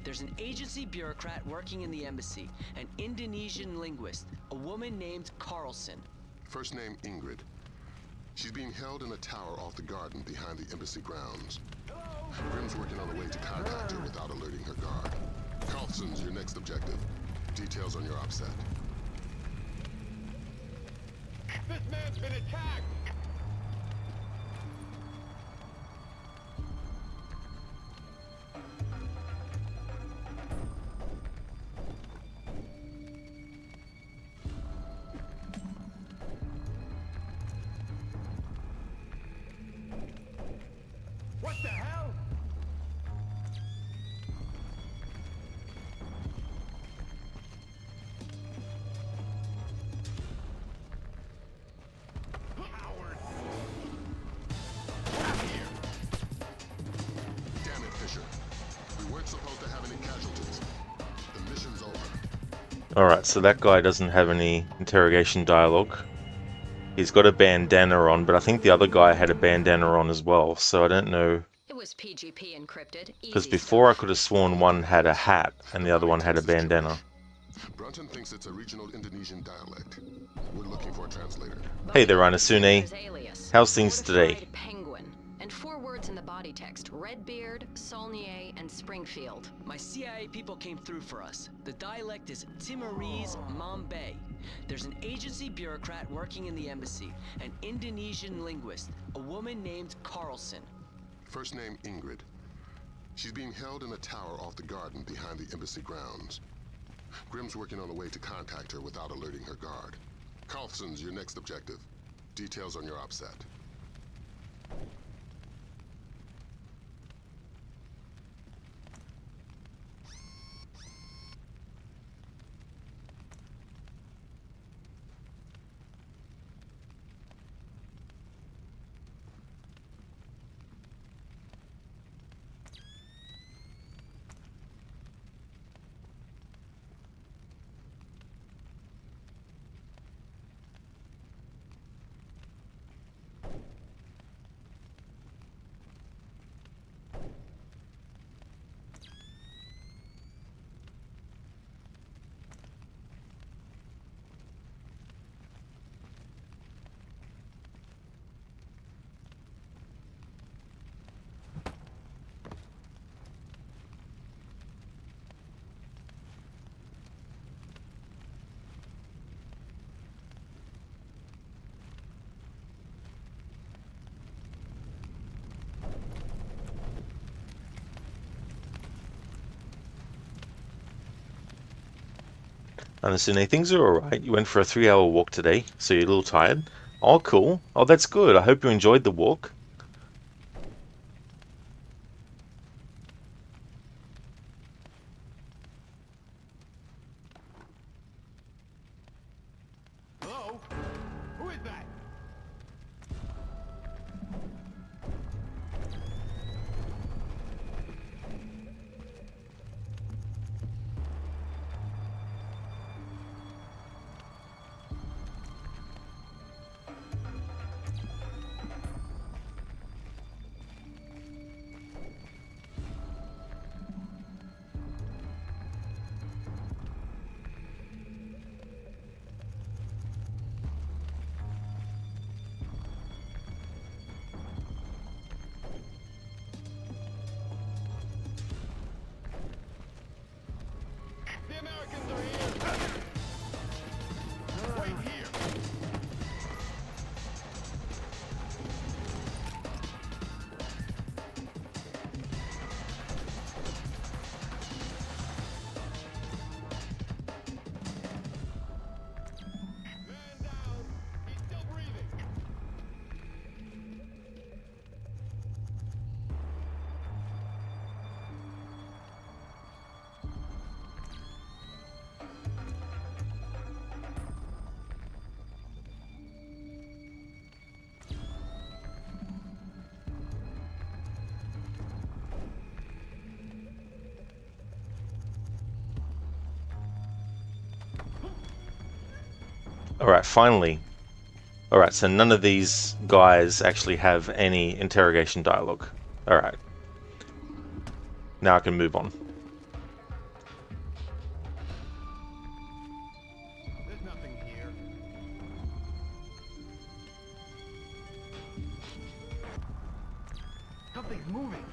There's an agency bureaucrat working in the embassy, an Indonesian linguist, a woman named Carlson. First name Ingrid. She's being held in a tower off the garden behind the embassy grounds. Grim's working on a way to contact her without alerting her guard. Carlson's your next objective. Details on your OPSAT. This man's been attacked! What the hell? Howard! Out here! Damn it, Fisher. We weren't supposed to have any casualties. The mission's over. Alright, so that guy doesn't have any interrogation dialogue. He's got a bandana on, but I think the other guy had a bandana on as well, so I don't know. It was PGP encrypted. Because Easy before I stuff. could have sworn one had a hat and the other one had a bandana. Brunton thinks it's a regional Indonesian dialect. We're looking for a translator. But Hey we there, got the Anasune. sender's alias, How's things today? Mortified Penguin, and 4 words in the body text: Redbeard, Saulnier, and Springfield. My CIA people came through for us. The dialect is Timorese Mambay. There's an agency bureaucrat working in the embassy, an Indonesian linguist, a woman named Carlson. First name Ingrid. She's being held in a tower off the garden behind the embassy grounds. Grim's working on a way to contact her without alerting her guard. Carlson's your next objective. Details on your OPSAT. Anasune, things are alright. You went for a 3-hour walk today, so you're a little tired. Oh, cool. Oh, that's good. I hope you enjoyed the walk. Hello? Who is that? Alright, finally. Alright, so none of these guys actually have any interrogation dialogue. Alright. Now I can move on. There's nothing here. Something's moving.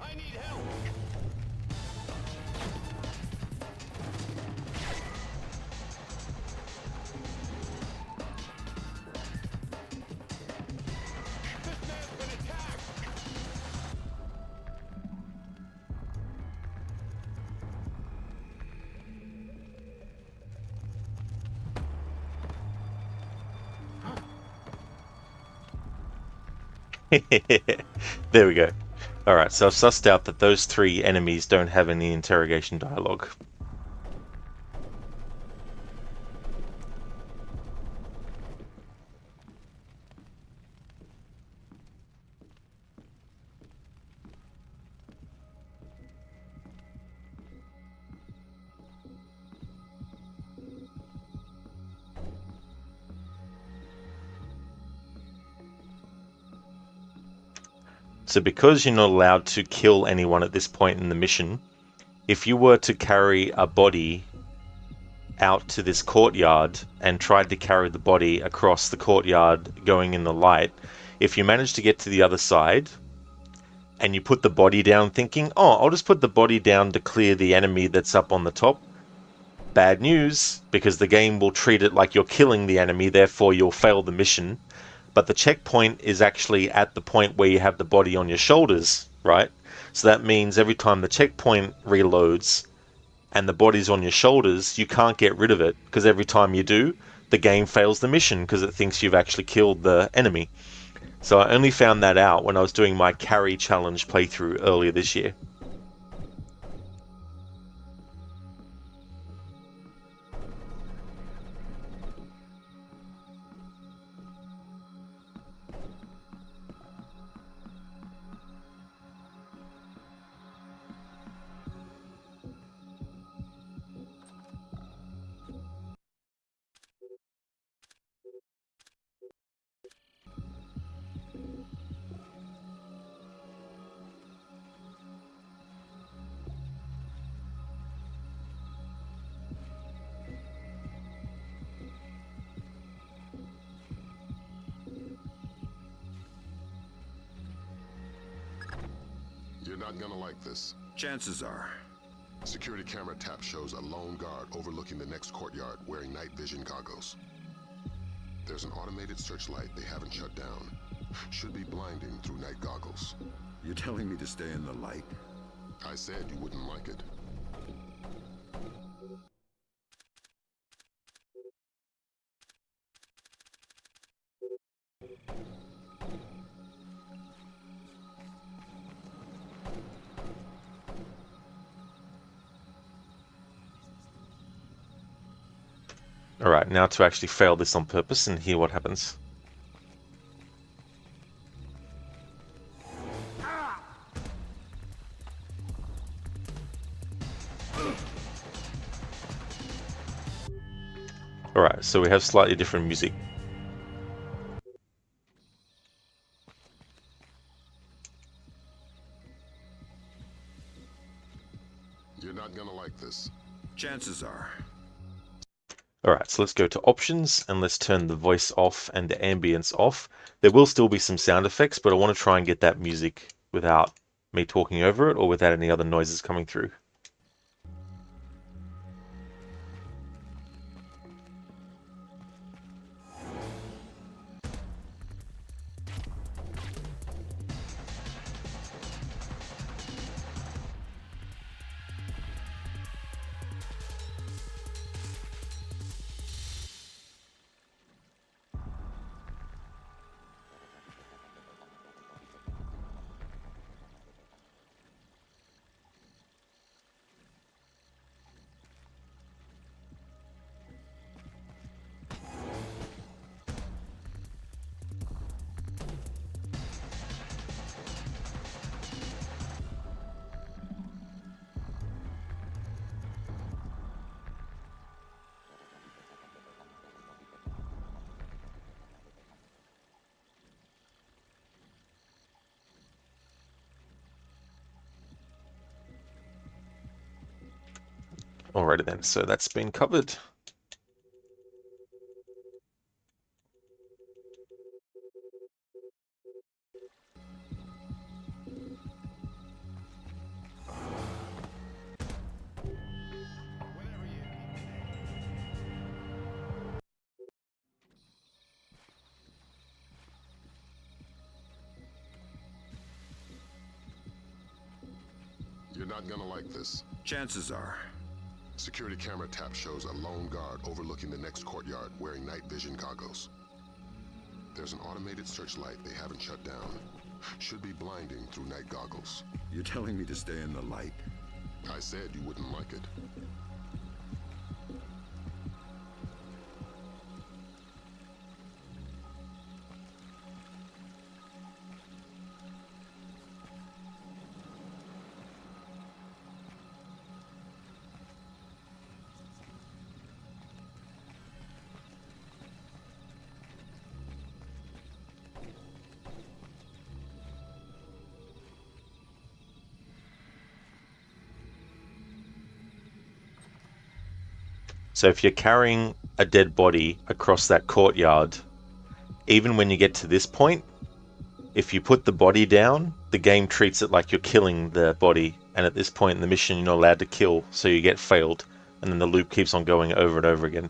I need help. This man's been attacked. There we go. Alright, so I've sussed out that those three enemies don't have any interrogation dialogue. So because you're not allowed to kill anyone at this point in the mission, if you were to carry a body out to this courtyard and tried to carry the body across the courtyard going in the light, if you manage to get to the other side and you put the body down thinking, oh, I'll just put the body down to clear the enemy that's up on the top, bad news, because the game will treat it like you're killing the enemy, therefore you'll fail the mission. But the checkpoint is actually at the point where you have the body on your shoulders, right? So that means every time the checkpoint reloads and the body's on your shoulders, you can't get rid of it, because every time you do, the game fails the mission because it thinks you've actually killed the enemy. So I only found that out when I was doing my carry challenge playthrough earlier this year. You're not gonna like this. Chances are. Security camera tap shows a lone guard overlooking the next courtyard wearing night vision goggles. There's an automated searchlight they haven't shut down. Should be blinding through night goggles. You're telling me to stay in the light? I said you wouldn't like it. Alright, now to actually fail this on purpose and hear what happens. Alright, so we have slightly different music. You're not gonna like this. Chances are. Alright, so let's go to options and let's turn the voice off and the ambience off. There will still be some sound effects, but I want to try and get that music without me talking over it or without any other noises coming through. Alrighty then, so that's been covered. You're not gonna like this. Chances are. Security camera tap shows a lone guard overlooking the next courtyard wearing night vision goggles. There's an automated searchlight they haven't shut down. Should be blinding through night goggles. You're telling me to stay in the light? I said you wouldn't like it. So if you're carrying a dead body across that courtyard, even when you get to this point, if you put the body down, the game treats it like you're killing the body, and at this point in the mission you're not allowed to kill, so you get failed, and then the loop keeps on going over and over again.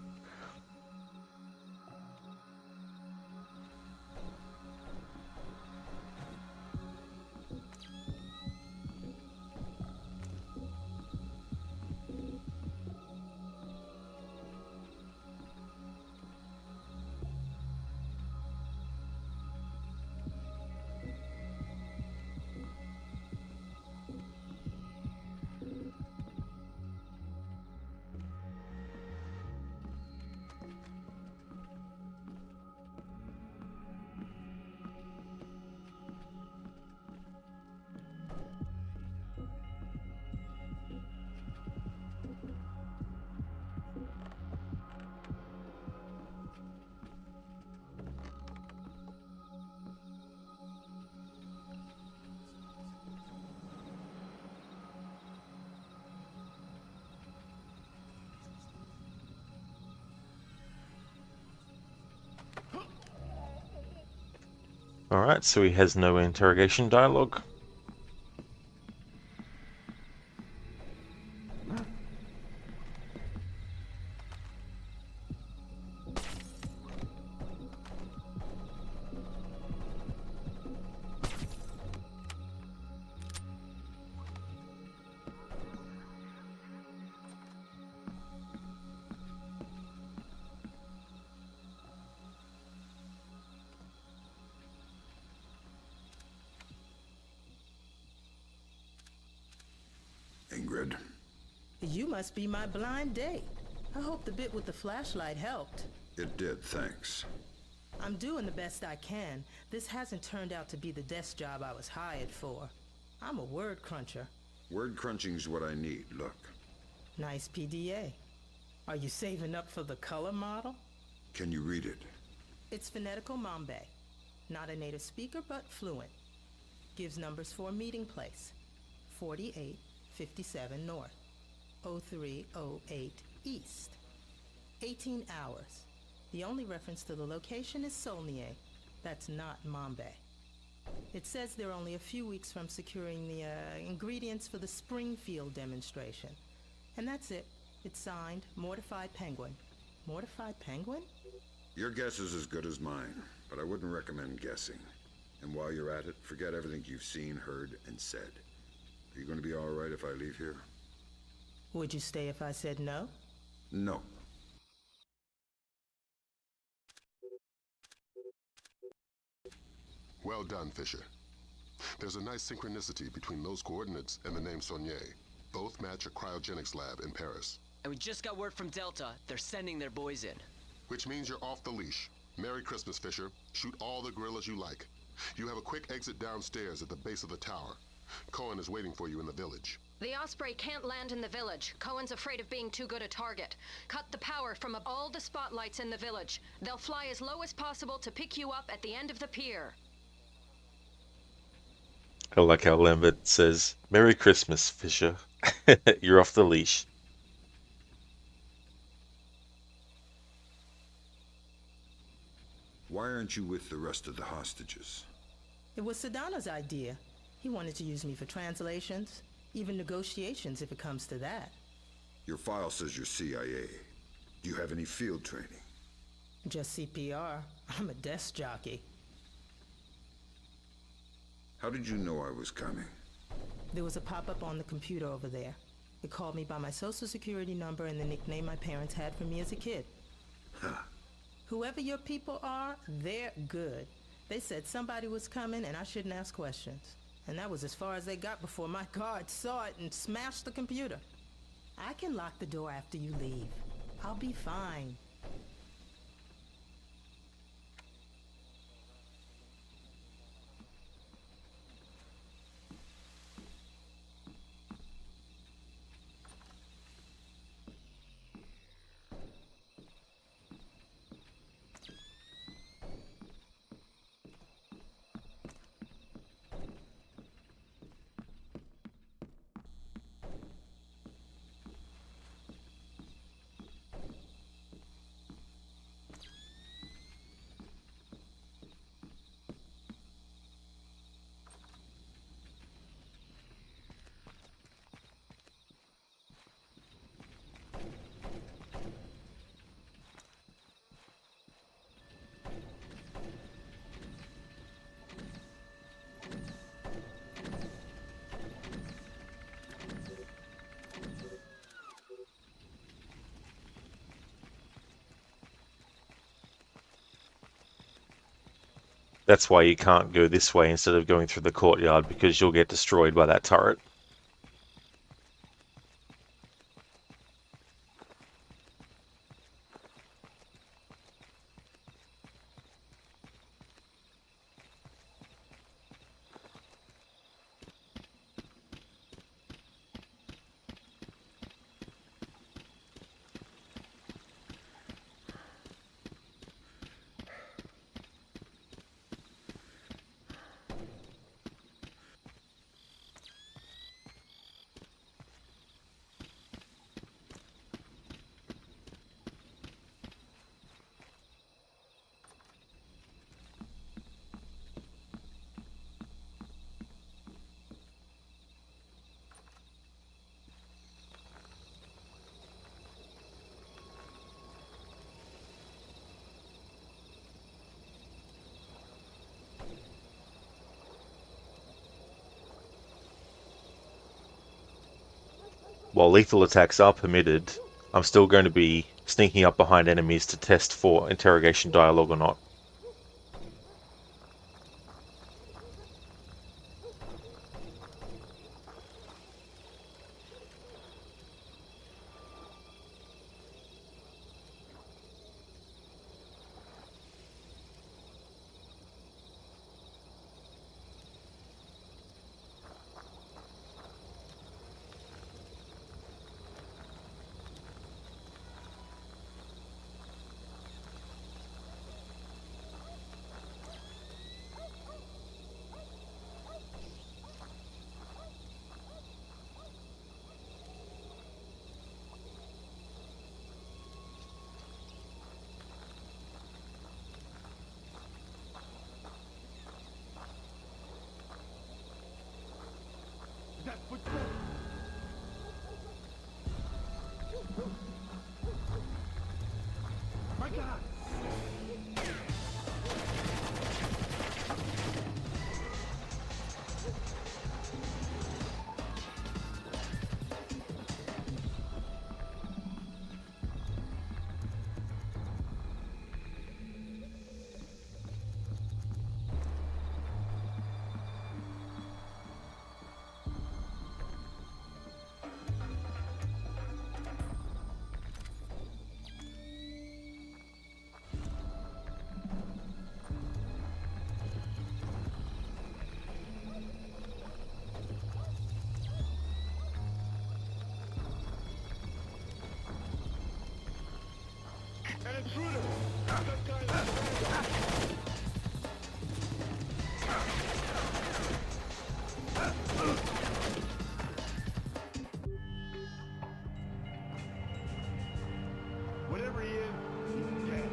Alright, so he has no interrogation dialogue. Ingrid. You must be my blind date. I hope the bit with the flashlight helped. It did, thanks. I'm doing the best I can. This hasn't turned out to be the desk job I was hired for. I'm a word cruncher. Word crunching's what I need, look. Nice PDA. Are you saving up for the color model? Can you read it? It's phonetical Mambe. Not a native speaker, but fluent. Gives numbers for a meeting place. 4857 North. 0308 East. 18 hours. The only reference to the location is Solnier. That's not Mambe. It says they're only a few weeks from securing the ingredients for the Springfield demonstration. And that's it. It's signed, Mortified Penguin. Mortified Penguin? Your guess is as good as mine, but I wouldn't recommend guessing. And while you're at it, forget everything you've seen, heard, and said. Are you going to be all right if I leave here? Would you stay if I said no? No. Well done, Fisher. There's a nice synchronicity between those coordinates and the name Saulnier. Both match a cryogenics lab in Paris. And we just got word from Delta. They're sending their boys in. Which means you're off the leash. Merry Christmas, Fisher. Shoot all the gorillas you like. You have a quick exit downstairs at the base of the tower. Cohen is waiting for you in the village. The Osprey can't land in the village. Cohen's afraid of being too good a target. Cut the power from all the spotlights in the village. They'll fly as low as possible to pick you up at the end of the pier. I like how Lambert says, "Merry Christmas, Fisher." You're off the leash. Why aren't you with the rest of the hostages? It was Sedana's idea. He wanted to use me for translations, even negotiations if it comes to that. Your file says you're CIA. Do you have any field training? Just CPR. I'm a desk jockey. How did you know I was coming? There was a pop-up on the computer over there. It called me by my social security number and the nickname my parents had for me as a kid. Huh. Whoever your people are, they're good. They said somebody was coming and I shouldn't ask questions. And that was as far as they got before my guards saw it and smashed the computer. I can lock the door after you leave. I'll be fine. That's why you can't go this way instead of going through the courtyard, because you'll get destroyed by that turret. While lethal attacks are permitted, I'm still going to be sneaking up behind enemies to test for interrogation dialogue or not. That footprint. My God! An intruder! Some kind Whatever he is, he's dead.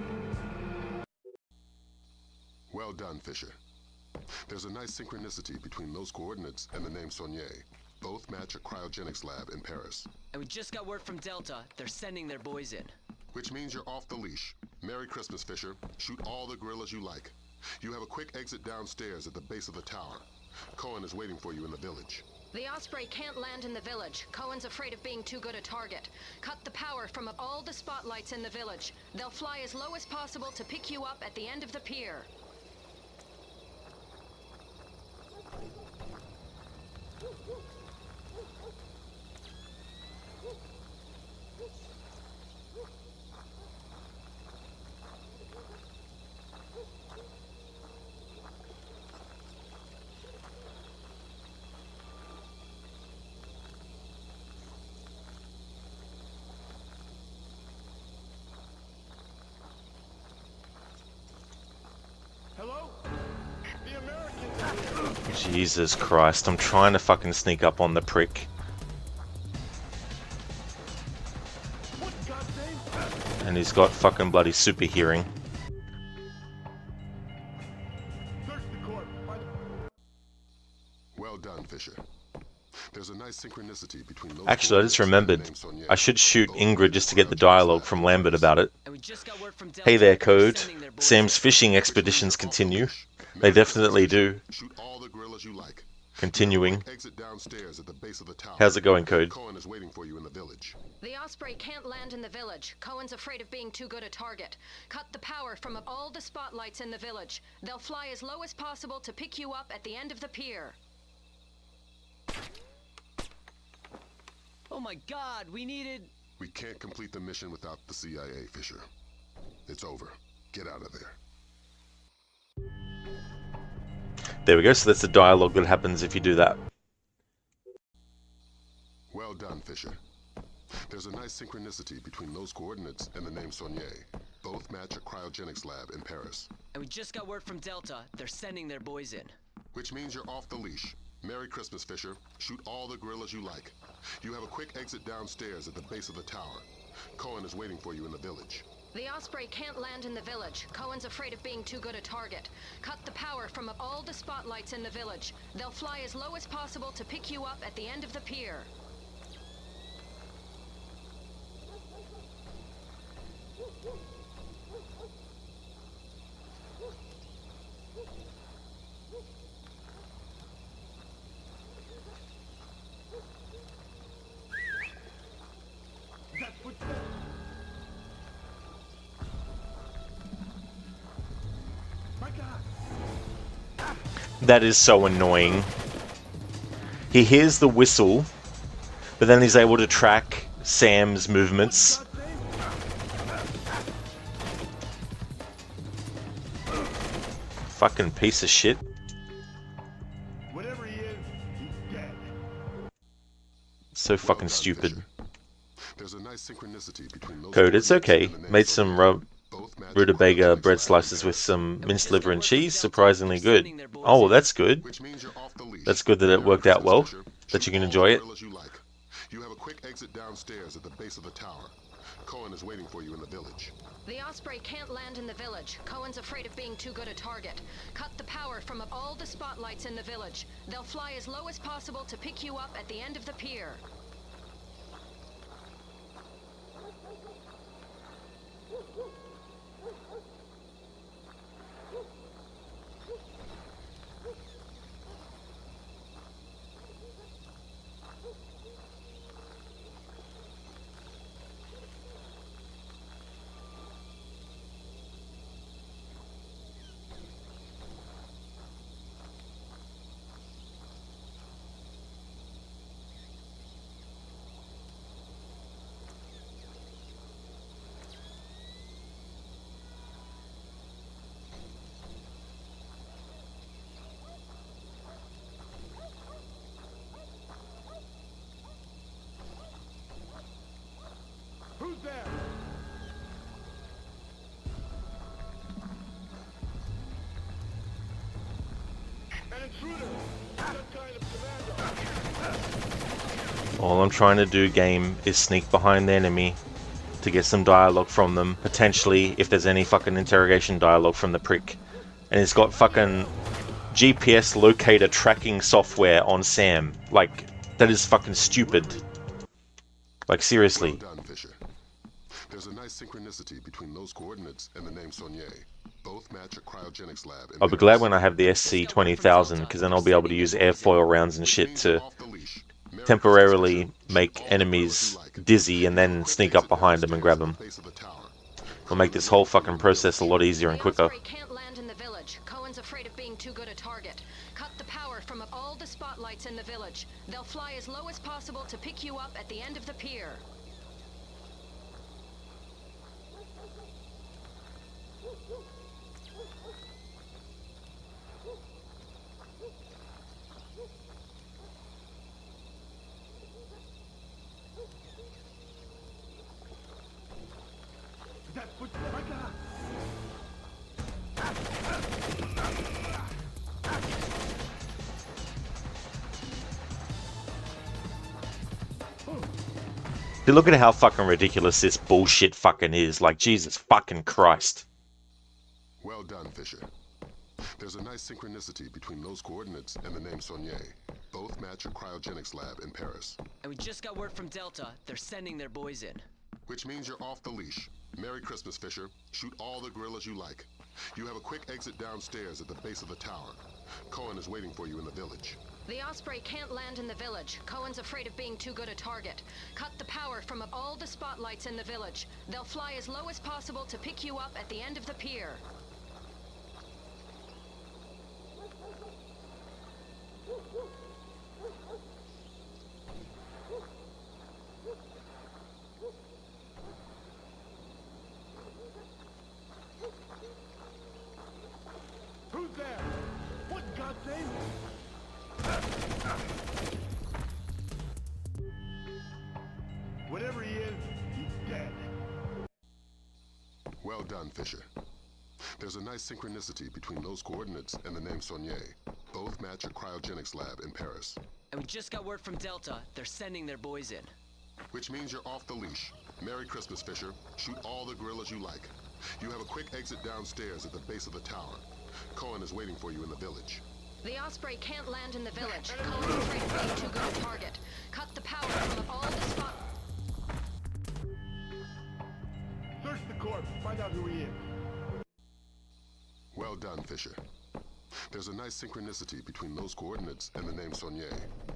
Well done, Fisher. There's a nice synchronicity between those coordinates and the name Saulnier. Both match a cryogenics lab in Paris. And we just got word from Delta. They're sending their boys in. Which means you're off the leash. Merry Christmas, Fisher. Shoot all the gorillas you like. You have a quick exit downstairs at the base of the tower. Cohen is waiting for you in the village. The Osprey can't land in the village. Cohen's afraid of being too good a target. Cut the power from all the spotlights in the village. They'll fly as low as possible to pick you up at the end of the pier. Hello? The Americans. Jesus Christ, I'm trying to fucking sneak up on the prick. What goddamn? And he's got fucking bloody super hearing. Search the court. Well done, Fisher. There's a nice synchronicity between those. Actually, I just remembered. I should shoot Ingrid just to get the dialogue from Lambert about it. And we just got word from Delta. Hey there, They're Code. sending their boys Sam's fishing expeditions continue. They definitely do. Shoot all the gorillas you like. Continuing. Exit downstairs at the base of the tower. How's it going, Code? Cohen is waiting for you in the village. The Osprey can't land in the village. Cohen's afraid of being too good a target. Cut the power from all the spotlights in the village. They'll fly as low as possible to pick you up at the end of the pier. Oh my God, we needed... We can't complete the mission without the CIA, Fisher. It's over. Get out of there. There we go, so that's the dialogue that happens if you do that. Well done, Fisher. There's a nice synchronicity between those coordinates and the name Saulnier. Both match a cryogenics lab in Paris. And we just got word from Delta. They're sending their boys in. Which means you're off the leash. Merry Christmas, Fisher. Shoot all the gorillas you like. You have a quick exit downstairs at the base of the tower. Cohen is waiting for you in the village. The Osprey can't land in the village. Cohen's afraid of being too good a target. Cut the power from all the spotlights in the village. They'll fly as low as possible to pick you up at the end of the pier. That footstep. My God. That is so annoying. He hears the whistle, but then he's able to track Sam's movements. Fucking piece of shit. Whatever he is, he's dead. So fucking stupid. There's a nice synchronicity between those Code, it's okay. and the name Made some Saulnier. Both match rutabaga cryogenics bread lab slices in with Paris. some minced liver and cheese. Surprisingly good. Oh, well, that's good. Which means you're off the leash. That's good that it worked out well. That you can enjoy it. You like. You have a quick exit downstairs at the base of the tower. Cohen is waiting for you in the village. The Osprey can't land in the village. Cohen's afraid of being too good a target. Cut the power from all the spotlights in the village. They'll fly as low as possible to pick you up at the end of the pier. Who's there? An intruder. Some kind of commando. All I'm trying to do, game, is sneak behind the enemy to get some dialogue from them. Potentially, if there's any fucking interrogation dialogue from the prick, and it's got fucking GPS locator tracking software on Sam. Like, that is fucking stupid. Like, seriously. Well done, Fisher. There's a nice synchronicity between those coordinates and the name Saunier. Both match a cryogenics lab in I'll be Paris. glad when I have the SC-20,000, because then I'll be able to use airfoil rounds and shit to temporarily make enemies dizzy and then sneak up behind them and grab them. It'll make this whole fucking process a lot easier and quicker. Can't land in the village. Cohen's afraid of being too good a target. Cut the power from all the spotlights in the village. They'll fly as low as possible to pick you up at the end of the pier. Dude, look at how fucking ridiculous this bullshit fucking is. Like, Jesus fucking Christ. Well done, Fisher. There's a nice synchronicity between those coordinates and the name Saunier. Both match a cryogenics lab in Paris. And we just got word from Delta. They're sending their boys in. Which means you're off the leash. Merry Christmas, Fisher. Shoot all the gorillas you like. You have a quick exit downstairs at the base of the tower. Cohen is waiting for you in the village. The Osprey can't land in the village. Cohen's afraid of being too good a target. Cut the power from all the spotlights in the village. They'll fly as low as possible to pick you up at the end of the pier. Who's there? What in God's name? Whatever he is, he's dead. Well done, Fisher. There's a nice synchronicity between those coordinates and the name Saunier. Both match a cryogenics lab in Paris. And we just got word from Delta. They're sending their boys in. Which means you're off the leash. Merry Christmas, Fisher. Shoot all the gorillas you like. You have a quick exit downstairs at the base of the tower. Cohen is waiting for you in the village. The Osprey can't land in the village. Cohen's afraid of being too good a target. Cut the power from all the spot... Search the corpse. Find out who he is. Well done, Fisher. There's a nice synchronicity between those coordinates and the name Saunier.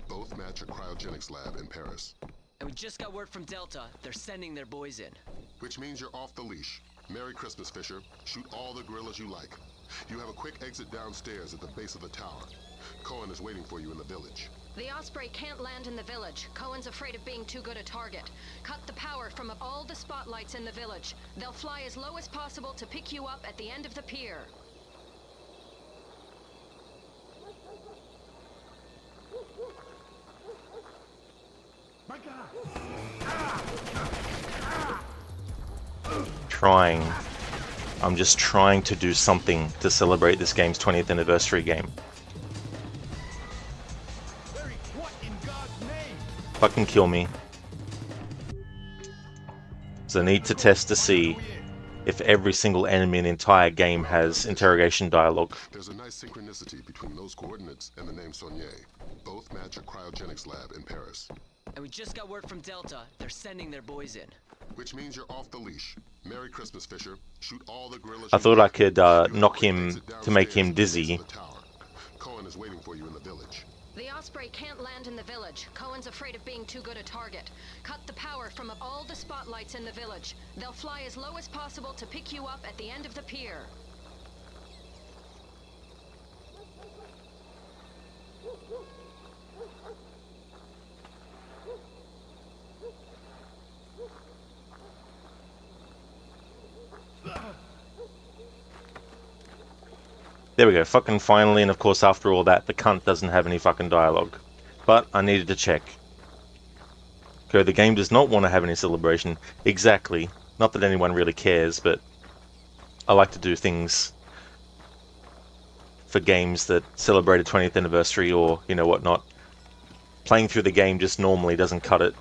Both match a cryogenics lab in Paris. And we just got word from Delta. They're sending their boys in. Which means you're off the leash. Merry Christmas, Fisher. Shoot all the gorillas you like. You have a quick exit downstairs at the base of the tower. Cohen is waiting for you in the village. The Osprey can't land in the village. Cohen's afraid of being too good a target. Cut the power from all the spotlights in the village. They'll fly as low as possible to pick you up at the end of the pier. My God! I'm just trying to do something to celebrate this game's 20th anniversary game. What in God's name? Fucking kill me. So I need to test to see if every single enemy in the entire game has interrogation dialogue. There's a nice synchronicity between those coordinates and the name Saunier. Both match a cryogenics lab in Paris. And we just got word from Delta. They're sending their boys in. Which means you're off the leash. Merry Christmas, Fisher. Shoot all the gorillas. I thought I could knock him to make him dizzy. Cohen is waiting for you in the village. The Osprey can't land in the village. Cohen's afraid of being too good a target. Cut the power from all the spotlights in the village. They'll fly as low as possible to pick you up at the end of the pier. There we go, fucking finally, and of course after all that, the cunt doesn't have any fucking dialogue. But I needed to check. Okay, the game does not want to have any celebration. Exactly. Not that anyone really cares, but I like to do things for games that celebrate a 20th anniversary or, you know, whatnot. Playing through the game just normally doesn't cut it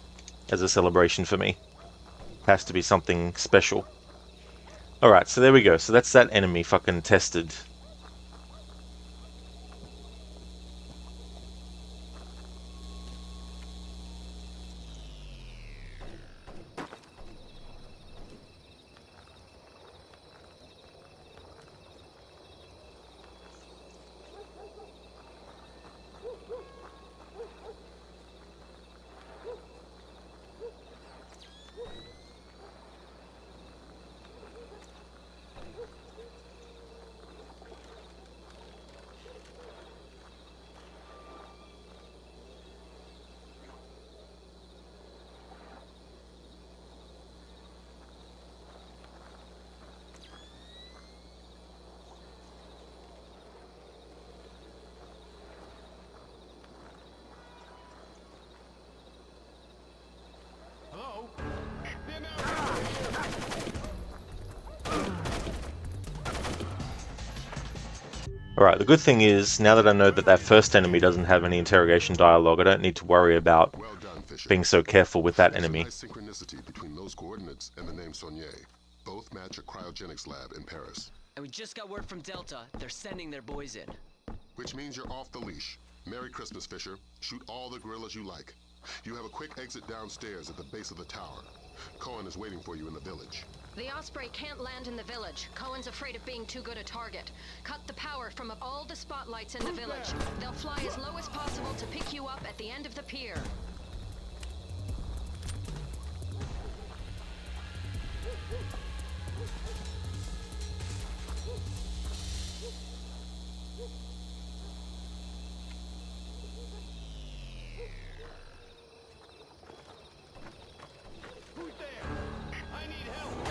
as a celebration for me. It has to be something special. Alright, so there we go. So that's that enemy fucking tested. Alright, the good thing is, now that I know that that first enemy doesn't have any interrogation dialogue, I don't need to worry about Well done, Fisher. being so careful with that There's a enemy. nice synchronicity between those coordinates and the name Saunier. Both match a cryogenics lab in Paris. And we just got word from Delta. They're sending their boys in. Which means you're off the leash. Merry Christmas, Fisher. Shoot all the gorillas you like. You have a quick exit downstairs at the base of the tower. Cohen is waiting for you in the village. The Osprey can't land in the village. Cohen's afraid of being too good a target. Cut the power from all the spotlights in the village. They'll fly as low as possible to pick you up at the end of the pier. Who's there? I need help.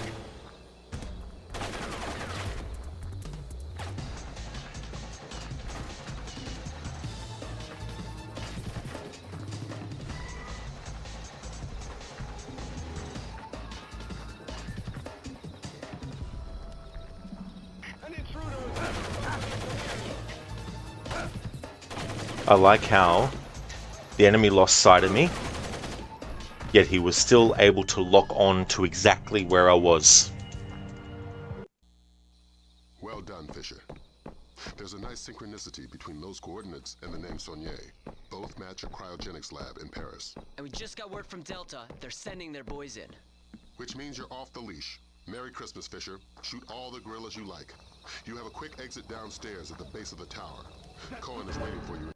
An intruder. I like how the enemy lost sight of me, yet he was still able to lock on to exactly where I was. Well done, Fisher. There's a nice synchronicity between those coordinates and the name Saunier. Both match a cryogenics lab in Paris. And we just got word from Delta. They're sending their boys in. Which means you're off the leash. Merry Christmas, Fisher. Shoot all the gorillas you like. You have a quick exit downstairs at the base of the tower. Cohen is waiting for you.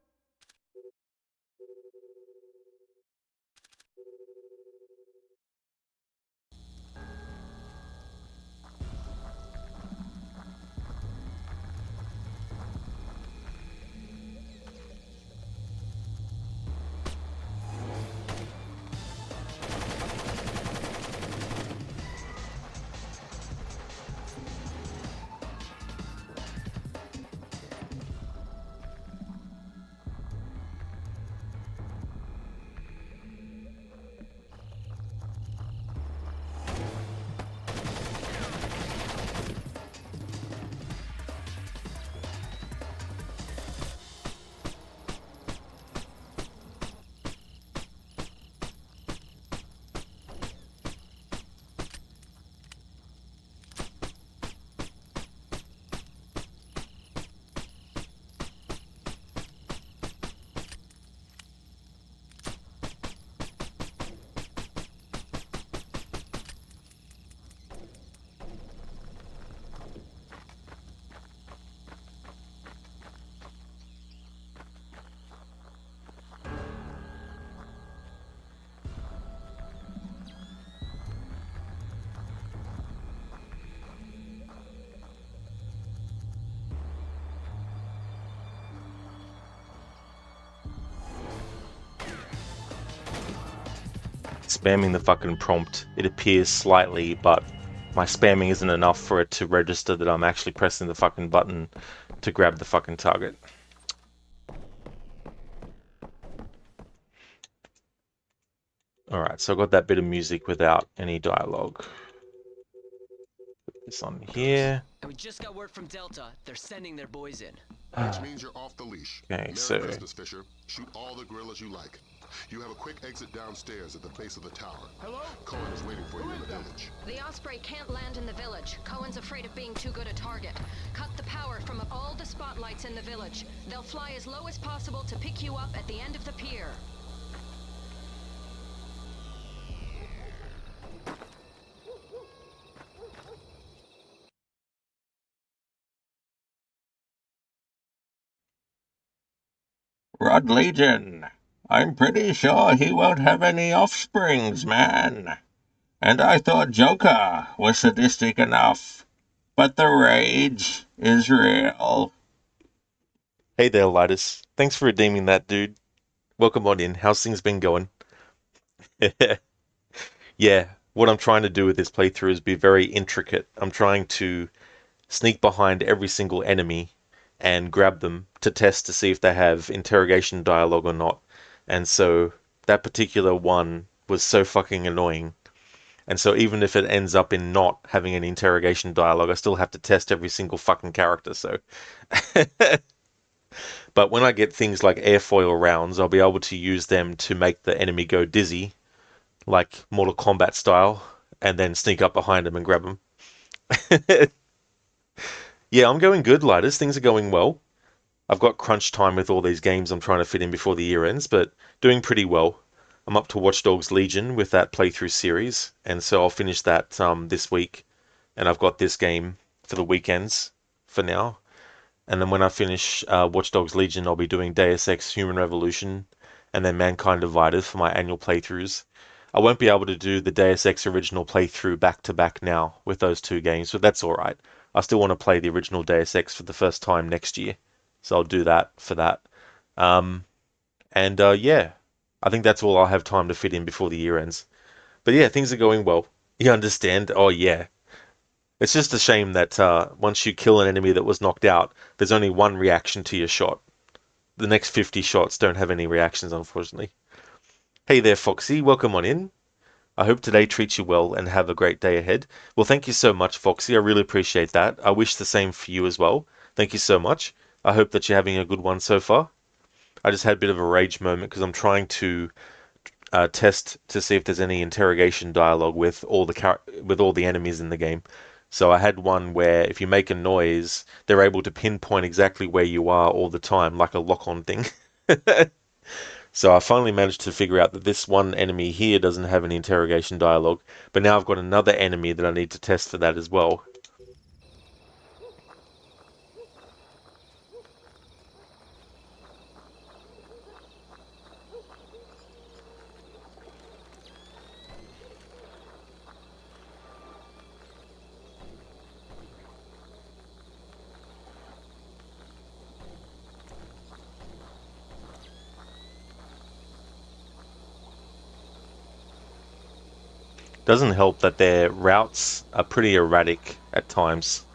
Spamming the fucking prompt, it appears slightly, but my spamming isn't enough for it to register that I'm actually pressing the fucking button to grab the fucking target. Alright, so I got that bit of music without any dialogue. Put this on here. And we just got word from Delta. They're sending their boys in. Which means you're off the leash. Okay, Merry so Christmas, Fisher. Shoot all the gorillas you like. You have a quick exit downstairs at the base of the tower. Hello? Cohen is waiting for you in the village. The Osprey can't land in the village. Cohen's afraid of being too good a target. Cut the power from all the spotlights in the village. They'll fly as low as possible to pick you up at the end of the pier. Rod Legion, I'm pretty sure he won't have any offsprings, man. And I thought Joker was sadistic enough. But the rage is real. Hey there, Lidus. Thanks for redeeming that, dude. Welcome on in. How's things been going? Yeah, what I'm trying to do with this playthrough is be very intricate. I'm trying to sneak behind every single enemy and grab them to test to see if they have interrogation dialogue or not. And so that particular one was so fucking annoying And so even if it ends up in not having any interrogation dialogue, I still have to test every single fucking character, so... But when I get things like airfoil rounds, I'll be able to use them to make the enemy go dizzy, like Mortal Kombat style, and then sneak up behind them and grab them. Yeah, I'm going good, Lighters. Things are going well. I've got crunch time with all these games I'm trying to fit in before the year ends, but doing pretty well. I'm up to Watch Dogs Legion with that playthrough series, and so I'll finish that this week. And I've got this game for the weekends for now. And then when I finish Watch Dogs Legion, I'll be doing Deus Ex Human Revolution and then Mankind Divided for my annual playthroughs. I won't be able to do the Deus Ex original playthrough back to back now with those two games, but that's alright. I still want to play the original Deus Ex for the first time next year, so I'll do that for that. Yeah, I think that's all I'll have time to fit in before the year ends. But yeah, things are going well. You understand? Oh yeah. It's just a shame that once you kill an enemy that was knocked out, there's only one reaction to your shot. The next 50 shots don't have any reactions, unfortunately. Hey there, Foxy. Welcome on in. I hope today treats you well and have a great day ahead. Well, thank you so much, Foxy. I really appreciate that. I wish the same for you as well. Thank you so much. I hope that you're having a good one so far. I just had a bit of a rage moment because I'm trying to test to see if there's any interrogation dialogue with all the enemies in the game. So I had one where if you make a noise, they're able to pinpoint exactly where you are all the time, like a lock-on thing. So I finally managed to figure out that this one enemy here doesn't have any interrogation dialogue, but now I've got another enemy that I need to test for that as well. Doesn't help that their routes are pretty erratic at times.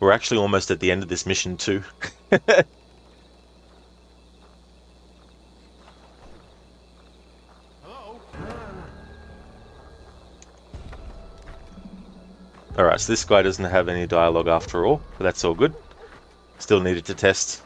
We're actually almost at the end of this mission too. Alright, so this guy doesn't have any dialogue after all, but that's all good. Still needed to test.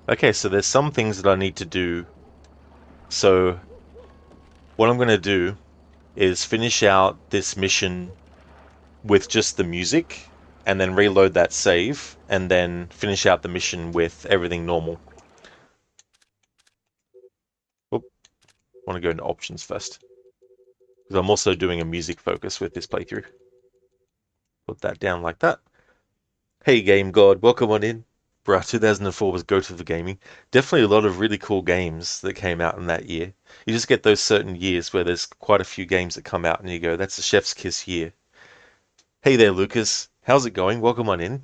Okay, so there's some things that I need to do. So what I'm going to do is finish out this mission with just the music and then reload that save and then finish out the mission with everything normal. Oop, I want to go into options first because I'm also doing a music focus with this playthrough. Put that down like that. Hey Game God, welcome on in. Bruh, 2004 was go-to for gaming. Definitely a lot of really cool games that came out in that year. You just get those certain years where there's quite a few games that come out and you go, that's a chef's kiss year. Hey there, Lucas. How's it going? Welcome on in.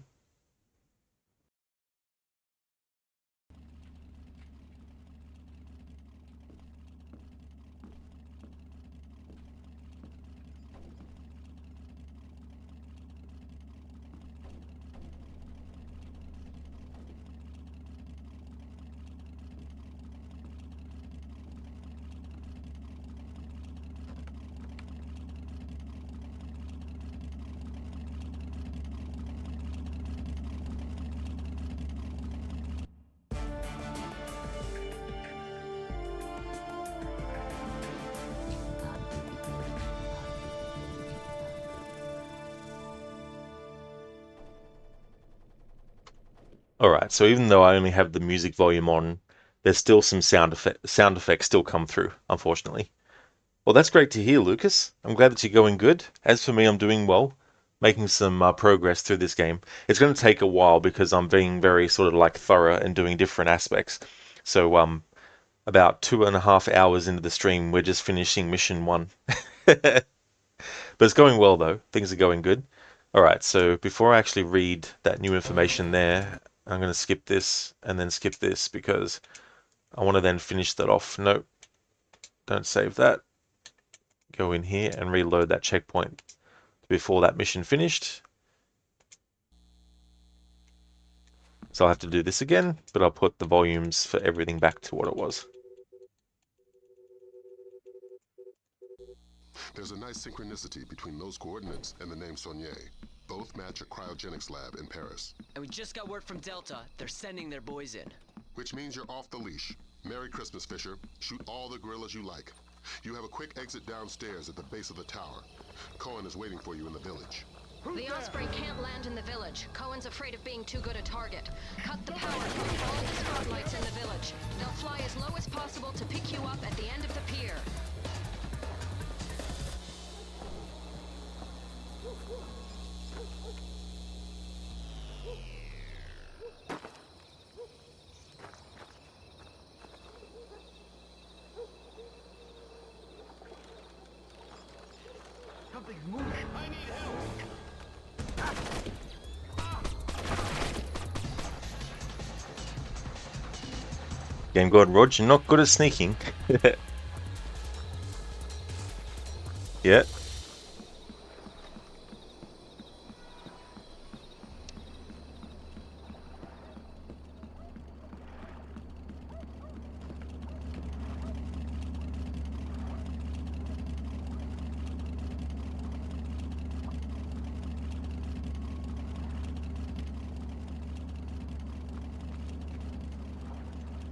Alright, so even though I only have the music volume on, there's still some sound effects still come through, unfortunately. Well, that's great to hear, Lucas. I'm glad that you're going good. As for me, I'm doing well, making some progress through this game. It's going to take a while because I'm being very sort of like thorough and doing different aspects. So, about 2.5 hours into the stream, we're just finishing mission 1. But it's going well, though. Things are going good. Alright, so before I actually read that new information there, I'm going to skip this and then skip this because I want to then finish that off. Nope, don't save that. Go in here and reload that checkpoint before that mission finished. So I'll have to do this again, but I'll put the volumes for everything back to what it was. There's a nice synchronicity between those coordinates and the name Saulnier. Both match a cryogenics lab in Paris. And we just got word from Delta. They're sending their boys in. Which means you're off the leash. Merry Christmas, Fisher. Shoot all the gorillas you like. You have a quick exit downstairs at the base of the tower. Cohen is waiting for you in the village. The Osprey can't land in the village. Cohen's afraid of being too good a target. Cut the power from all the spotlights in the village. They'll fly as low as possible to pick you up at the end of the pier. Something's moving. I need help. Game God Rog, you're not good at sneaking. Yeah.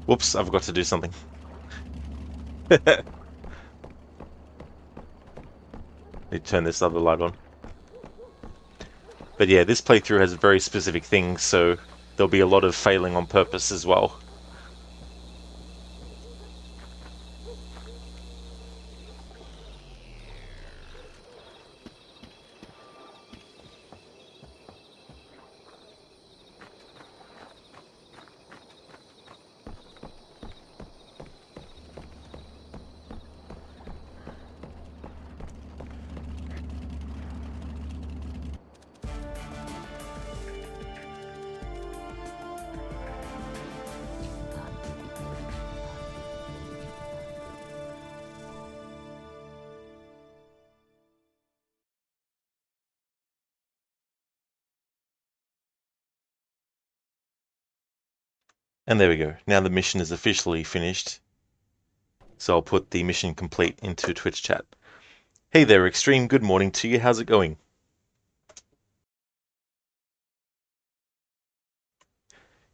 Whoops, I forgot to do something. Need to turn this other light on. But yeah, this playthrough has very specific things, so there'll be a lot of failing on purpose as well. And there we go. Now the mission is officially finished. So I'll put the mission complete into Twitch chat. Hey there, Extreme. Good morning to you. How's it going?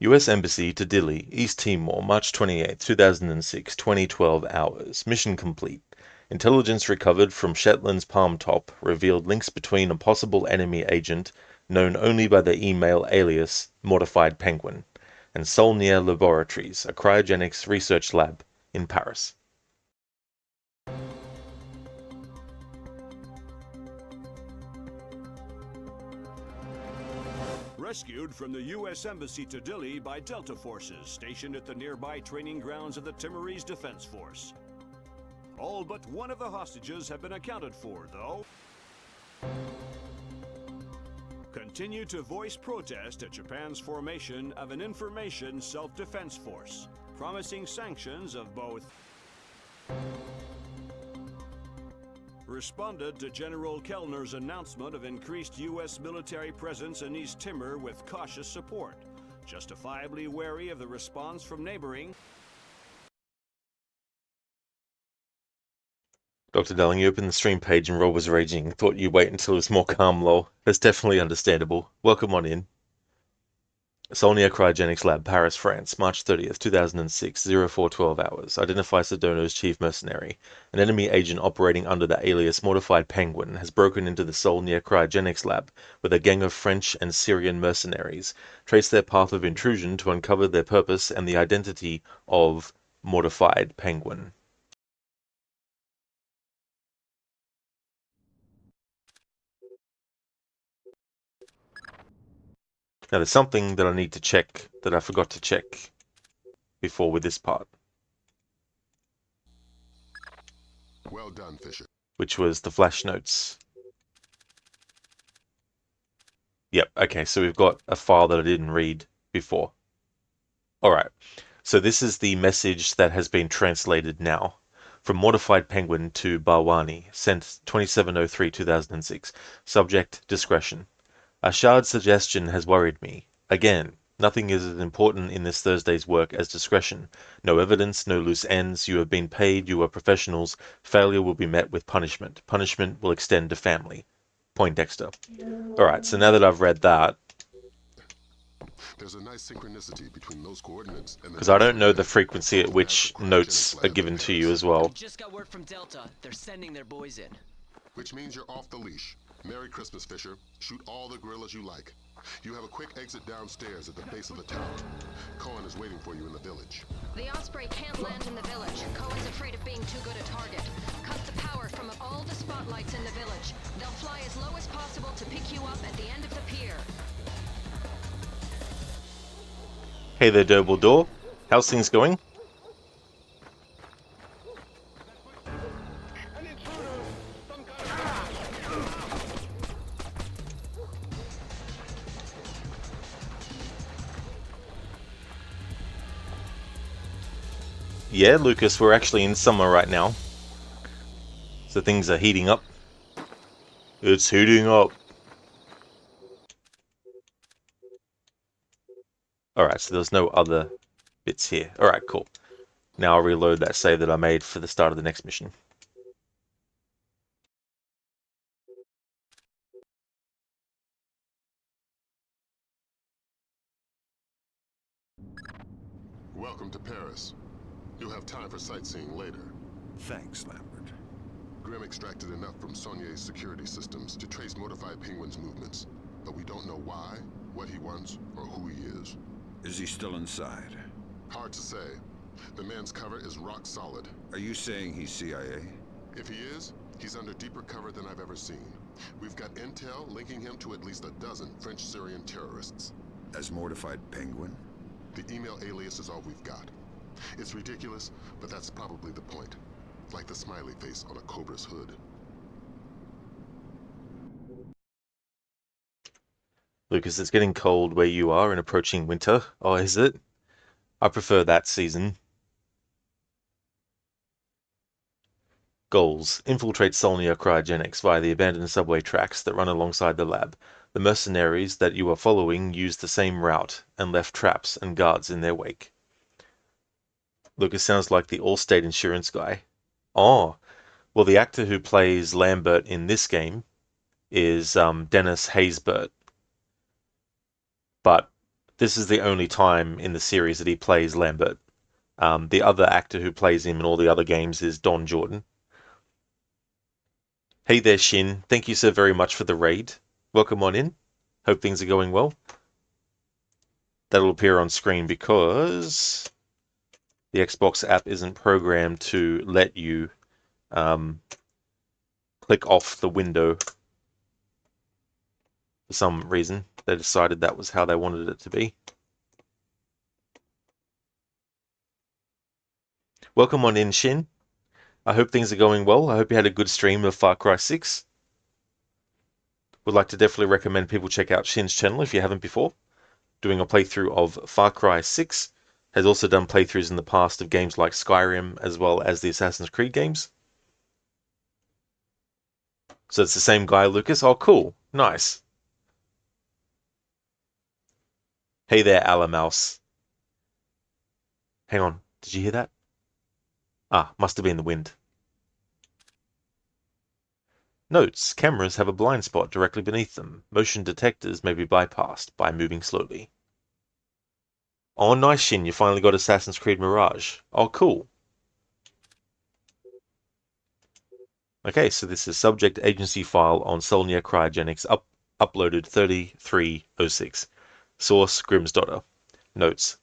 U.S. Embassy to Dili, East Timor, March 28, 2006, 2012 hours. Mission complete. Intelligence recovered from Shetland's Palm Top revealed links between a possible enemy agent, known only by the email alias Mortified Penguin, and Saulnier Laboratories, a cryogenics research lab in Paris. Rescued from the U.S. Embassy to Dili by Delta forces stationed at the nearby training grounds of the Timorese Defense Force. All but one of the hostages have been accounted for, though. Continue to voice protest at Japan's formation of an information self-defense force, promising sanctions of both. Responded to General Kellner's announcement of increased U.S. military presence in East Timor with cautious support, justifiably wary of the response from neighboring. Dr. Darling, you opened the stream page and Rob was raging. Thought you'd wait until it was more calm, lol. That's definitely understandable. Welcome on in. Solnia Cryogenics Lab, Paris, France, March 30th, 2006, 0412 hours. Identifies Sidono's chief mercenary. An enemy agent operating under the alias Mortified Penguin has broken into the Solnia Cryogenics Lab with a gang of French and Syrian mercenaries. Trace their path of intrusion to uncover their purpose and the identity of Mortified Penguin. Now there's something that I need to check that I forgot to check before with this part. Well done, Fisher. Which was the flash notes. Yep, okay, so we've got a file that I didn't read before. Alright, so this is the message that has been translated now. From Mortified Penguin to Barwani, sent 2703-2006. Subject, discretion. Ashard's suggestion has worried me. Again, nothing is as important in this Thursday's work as discretion. No evidence, no loose ends. You have been paid, you are professionals. Failure will be met with punishment. Punishment will extend to family. Poindexter. Alright, so now that I've read that, there's a nice synchronicity between those coordinates and because I don't know the frequency at which notes are given to you as well. Just got word from Delta. They're sending their boys in. Which means you're off the leash. Merry Christmas, Fisher. Shoot all the gorillas you like. You have a quick exit downstairs at the base of the tower. Cohen is waiting for you in the village. The Osprey can't land in the village. Cohen's afraid of being too good a target. Cut the power from all the spotlights in the village. They'll fly as low as possible to pick you up at the end of the pier. Hey there, Dumbledore. How's things going? Yeah, Lucas, we're actually in summer right now. So things are heating up. It's heating up. Alright, so there's no other bits here. Alright, cool. Now I'll reload that save that I made for the start of the next mission. Welcome to Paris. You'll have time for sightseeing later. Thanks, Lambert. Grim extracted enough from Saulnier's security systems to trace Mortified Penguin's movements, but we don't know why, what he wants, or who he is. Is he still inside? Hard to say. The man's cover is rock solid. Are you saying he's CIA? If he is, he's under deeper cover than I've ever seen. We've got intel linking him to at least a dozen French-Syrian terrorists. As Mortified Penguin? The email alias is all we've got. It's ridiculous, but that's probably the point. Like the smiley face on a cobra's hood. Lucas, it's getting cold where you are and approaching winter. Oh, is it? I prefer that season. Goals. Infiltrate Solnia Cryogenics via the abandoned subway tracks that run alongside the lab. The mercenaries that you are following used the same route and left traps and guards in their wake. Lucas sounds like the Allstate insurance guy. Oh, well, the actor who plays Lambert in this game is Dennis Haysbert. But this is the only time in the series that he plays Lambert. The other actor who plays him in all the other games is Don Jordan. Hey there, Shin. Thank you so very much for the raid. Welcome on in. Hope things are going well. That'll appear on screen because the Xbox app isn't programmed to let you click off the window. For some reason, they decided that was how they wanted it to be. Welcome on in, Shin. I hope things are going well. I hope you had a good stream of Far Cry 6. Would like to definitely recommend people check out Shin's channel if you haven't before. Doing a playthrough of Far Cry 6. Has also done playthroughs in the past of games like Skyrim as well as the Assassin's Creed games. So it's the same guy, Lucas. Oh, cool. Nice. Hey there, Alamouse. Hang on. Did you hear that? Ah, must have been the wind. Notes. Cameras have a blind spot directly beneath them. Motion detectors may be bypassed by moving slowly. Oh, nice, Shin. You finally got Assassin's Creed Mirage. Oh, cool. Okay, so this is subject agency file on Solnia Cryogenics uploaded 3306. Source Grimm's daughter. Notes.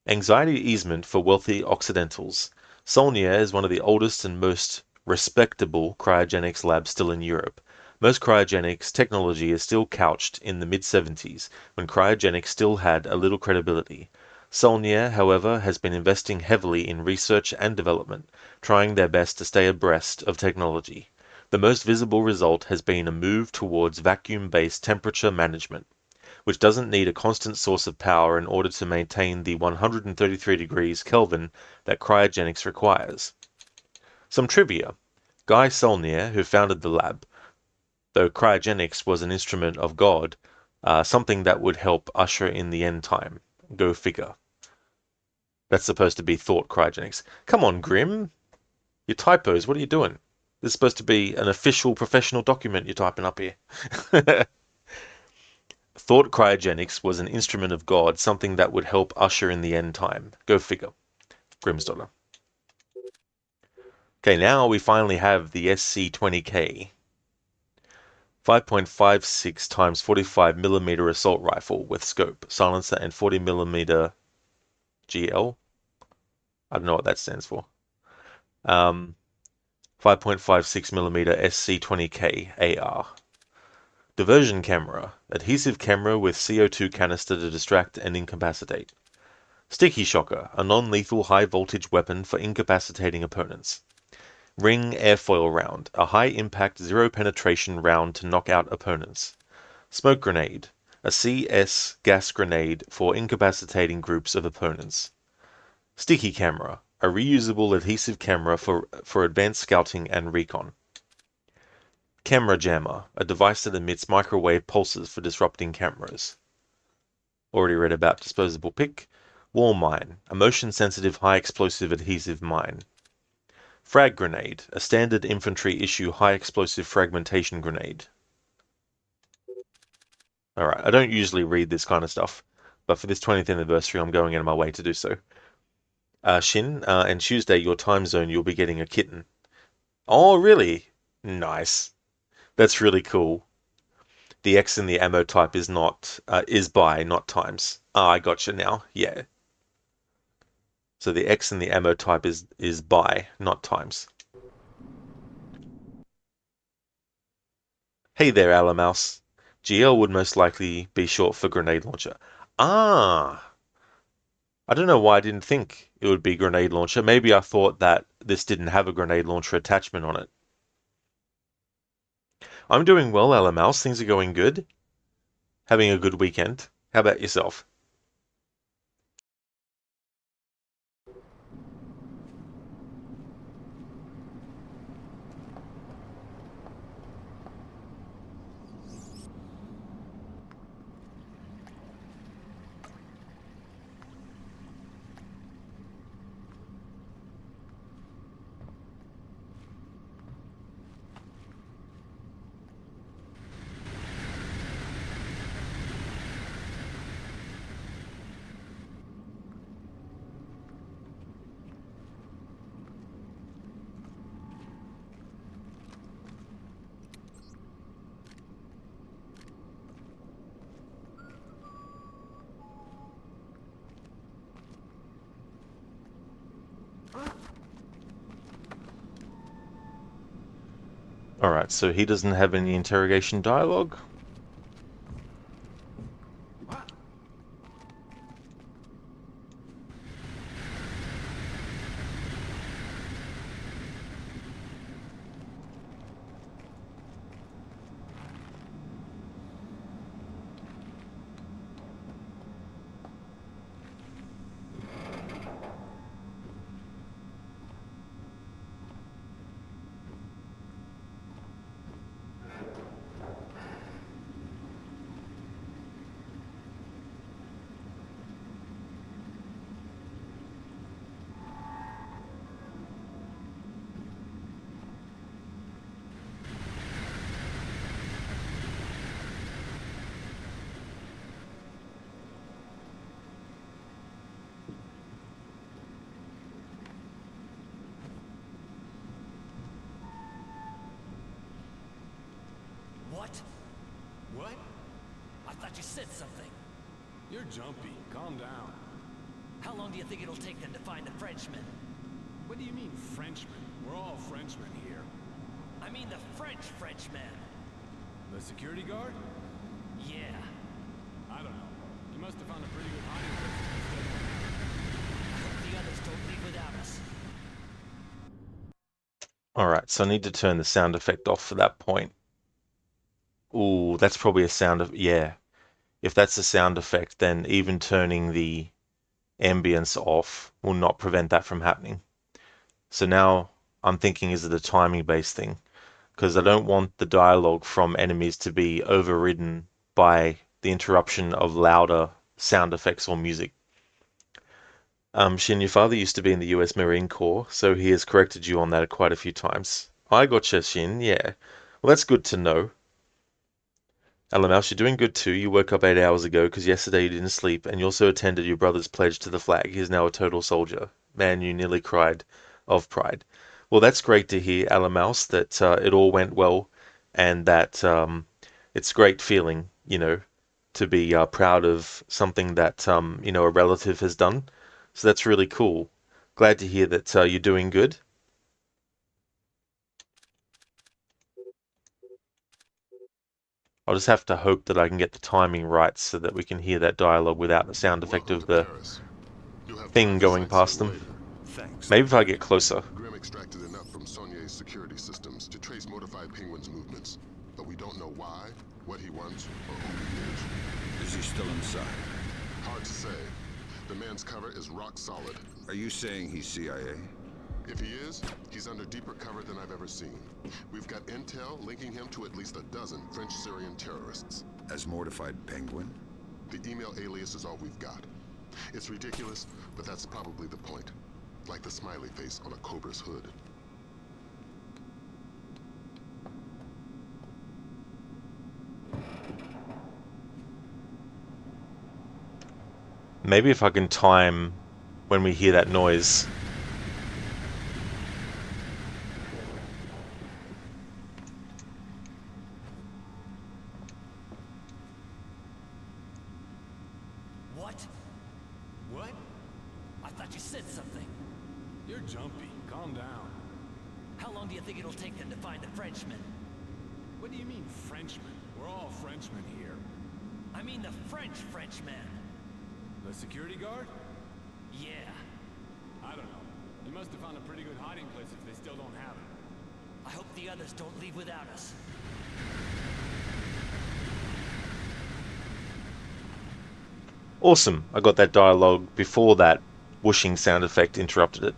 Anxiety easement for wealthy Occidentals. Solnia is one of the oldest and most respectable cryogenics labs still in Europe. Most cryogenics technology is still couched in the mid-70s, when cryogenics still had a little credibility. Solnia, however, has been investing heavily in research and development, trying their best to stay abreast of technology. The most visible result has been a move towards vacuum-based temperature management, which doesn't need a constant source of power in order to maintain the 133 degrees Kelvin that cryogenics requires. Some trivia. Guy Solnier, who founded the lab, though cryogenics was an instrument of God, something that would help usher in the end time. Go figure. That's supposed to be thought cryogenics. Come on, Grim. Your typos, what are you doing? This is supposed to be an official professional document you're typing up here. Thought cryogenics was an instrument of God, something that would help usher in the end time. Go figure. Grimm's daughter. Okay, now we finally have the SC-20K. 5.56 times 45 millimeter assault rifle with scope, silencer, and 40 millimeter GL. I don't know what that stands for. 5.56 millimeter SC-20K AR. Diversion camera. Adhesive camera with CO2 canister to distract and incapacitate. Sticky shocker. A non-lethal high-voltage weapon for incapacitating opponents. Ring airfoil round. A high-impact, zero-penetration round to knock out opponents. Smoke grenade. A CS gas grenade for incapacitating groups of opponents. Sticky camera. A reusable adhesive camera for advanced scouting and recon. Camera jammer. A device that emits microwave pulses for disrupting cameras. Already read about disposable pick. Wall mine. A motion-sensitive high-explosive adhesive mine. Frag grenade. A standard infantry issue high-explosive fragmentation grenade. Alright, I don't usually read this kind of stuff, but for this 20th anniversary I'm going out of my way to do so. Shin, and Tuesday, your time zone, you'll be getting a kitten. Oh, really? Nice. That's really cool. The X in the ammo type is not, is by, not times. Ah, I gotcha now. Yeah. So the X in the ammo type is by, not times. Hey there, Alamouse. GL would most likely be short for grenade launcher. Ah! I don't know why I didn't think it would be grenade launcher. Maybe I thought that this didn't have a grenade launcher attachment on it. I'm doing well, Alamouse. Things are going good. Having a good weekend. How about yourself? Alright, so he doesn't have any interrogation dialogue. What? What? I thought you said something. You're jumpy. Calm down. How long do you think it'll take them to find the Frenchman? What do you mean, Frenchman? We're all Frenchmen here. I mean the Frenchman. The security guard? Yeah. I don't know. You must have found a pretty good hiding place. I hope the others don't leave without us. Alright, so I need to turn the sound effect off for that point. Ooh, that's probably a sound of... yeah. If that's a sound effect, then even turning the ambience off will not prevent that from happening. So now I'm thinking, is it a timing-based thing? Because I don't want the dialogue from enemies to be overridden by the interruption of louder sound effects or music. Shin, your father used to be in the US Marine Corps, so he has corrected you on that quite a few times. I gotcha, Shin, yeah. Well, that's good to know. LML, you're doing good too. You woke up 8 hours ago because yesterday you didn't sleep, and you also attended your brother's pledge to the flag. He's now a total soldier. Man, you nearly cried of pride. Well, that's great to hear, Alamouse, that it all went well, and that it's a great feeling, you know, to be proud of something that, you know, a relative has done. So that's really cool. Glad to hear that you're doing good. I'll just have to hope that I can get the timing right so that we can hear that dialogue without the sound effect of the thing going past them. Thanks. Maybe if I get closer. Grim extracted enough from Saulnier's security systems to trace Mortified Penguin's movements, but we don't know why, what he wants, or who he is. Is he still inside? Hard to say. The man's cover is rock solid. Are you saying he's CIA? If he is, he's under deeper cover than I've ever seen. We've got intel linking him to at least a dozen French-Syrian terrorists. As Mortified Penguin? The email alias is all we've got. It's ridiculous, but that's probably the point. Like the smiley face on a cobra's hood. Maybe if I can time when we hear that noise. What? What? I thought you said something. You're jumpy. Calm down. How long do you think it'll take them to find the Frenchman? What do you mean, Frenchmen? We're all Frenchmen here. I mean the Frenchman. The security guard? Yeah. I don't know. You must have found a pretty good hiding place if they still don't have it. I hope the others don't leave without us. Awesome. I got that dialogue before that whooshing sound effect interrupted it.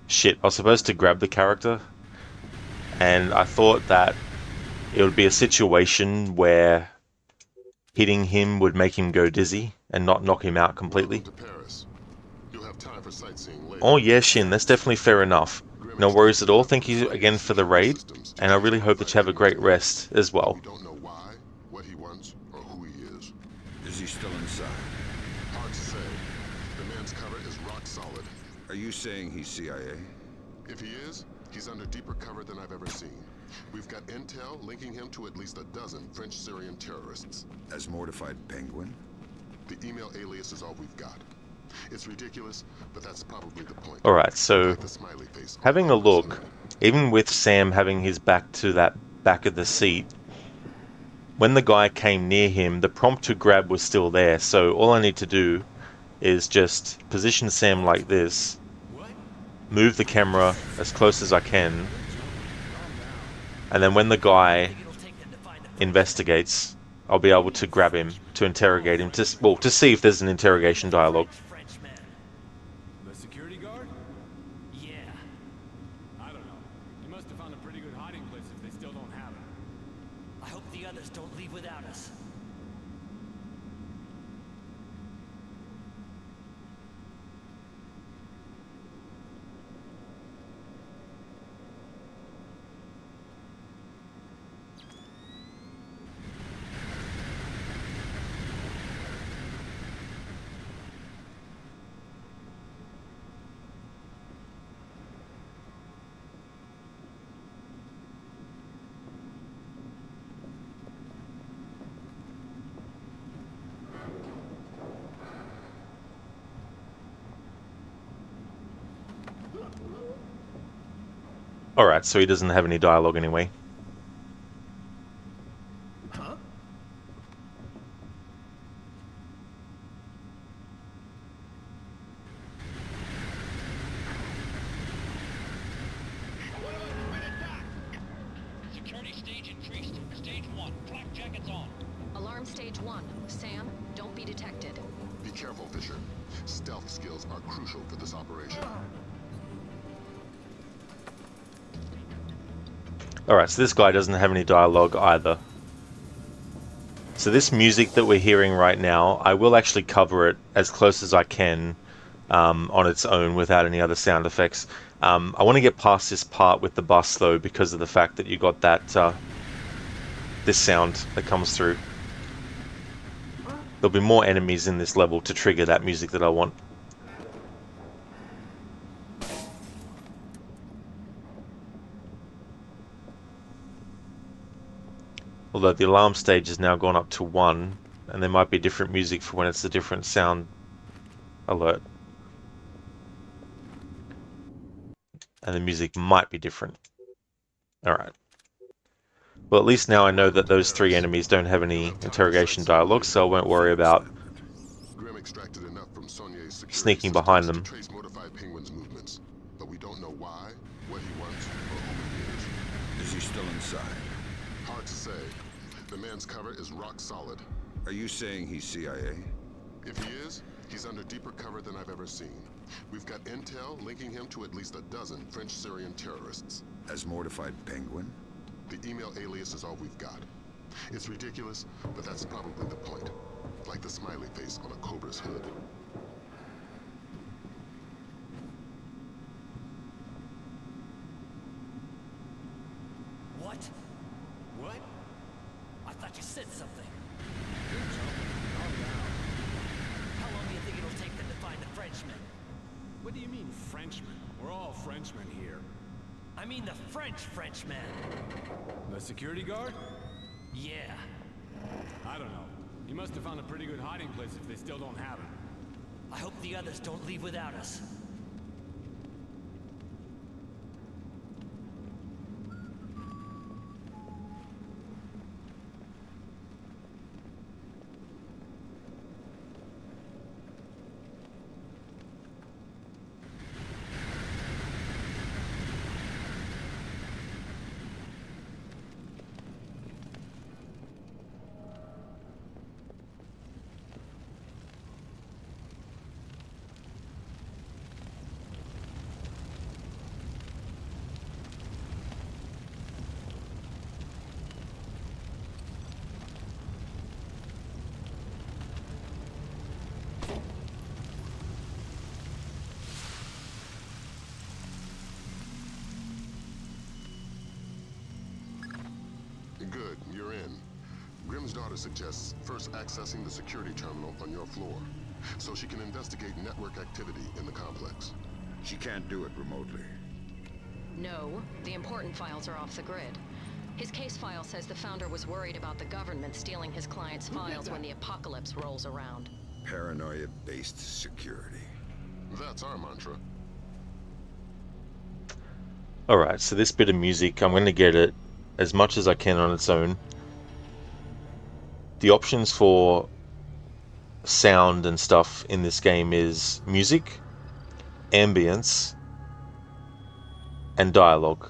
Shit, I was supposed to grab the character, and I thought that it would be a situation where hitting him would make him go dizzy and not knock him out completely. Oh yeah, Shin, that's definitely fair enough. No worries at all. Thank you again for the raid, and I really hope that you have a great rest as well. We don't know why, what he wants, or who he is. Is he still inside? Hard to say. The man's cover is rock solid. Are you saying he's CIA? If he is, he's under deeper cover than I've ever seen. We've got intel linking him to at least a dozen French-Syrian terrorists. As Mortified Penguin? The email alias is all we've got. It's ridiculous, but that's probably the point. Alright, so having a look, even with Sam having his back to that back of the seat, when the guy came near him, the prompt to grab was still there, so all I need to do is just position Sam like this, move the camera as close as I can, and then when the guy investigates, I'll be able to grab him, to interrogate him, to see if there's an interrogation dialogue. The security guard? Yeah. I don't know. You must have found a pretty good hiding place if they still don't have it. I hope the others don't leave without us. Alright, so he doesn't have any dialogue anyway. Huh? Security stage increased. Stage 1. Flak jackets on. Alarm stage 1. Sam, don't be detected. Be careful, Fisher. Stealth skills are crucial for this operation. Alright, so this guy doesn't have any dialogue either. So this music that we're hearing right now, I will actually cover it as close as I can on its own without any other sound effects. I want to get past this part with the bus though, because of the fact that you got that this sound that comes through. There'll be more enemies in this level to trigger that music that I want. Although the alarm stage has now gone up to 1, and there might be different music for when it's a different sound alert. And the music might be different. Alright. Well, at least now I know that those 3 enemies don't have any interrogation dialogue, so I won't worry about sneaking behind them. Trace mortified Penguin's movements, but we don't know why, what he wants, or who he is. Is he still inside? Hard to say. The man's cover is rock solid. Are you saying he's CIA? If he is, he's under deeper cover than I've ever seen. We've got intel linking him to at least a dozen French-Syrian terrorists. As Mortified Penguin? The email alias is all we've got. It's ridiculous, but that's probably the point. Like the smiley face on a cobra's hood. What? What? I thought you said something. How long do you think it'll take them to find the Frenchman? What do you mean, Frenchman? We're all Frenchmen here. I mean the Frenchman. The security guard? Yeah. I don't know. You must have found a pretty good hiding place if they still don't have him. I hope the others don't leave without us. Good, you're in. Grimm's daughter suggests first accessing the security terminal on your floor, so she can investigate network activity in the complex. She can't do it remotely. No, the important files are off the grid. His case file says the founder was worried about the government stealing his clients' files when the apocalypse rolls around. Paranoia-based security. That's our mantra. Alright, so this bit of music, I'm going to get it as much as I can on its own. The options for sound and stuff in this game is music, ambience, and dialogue.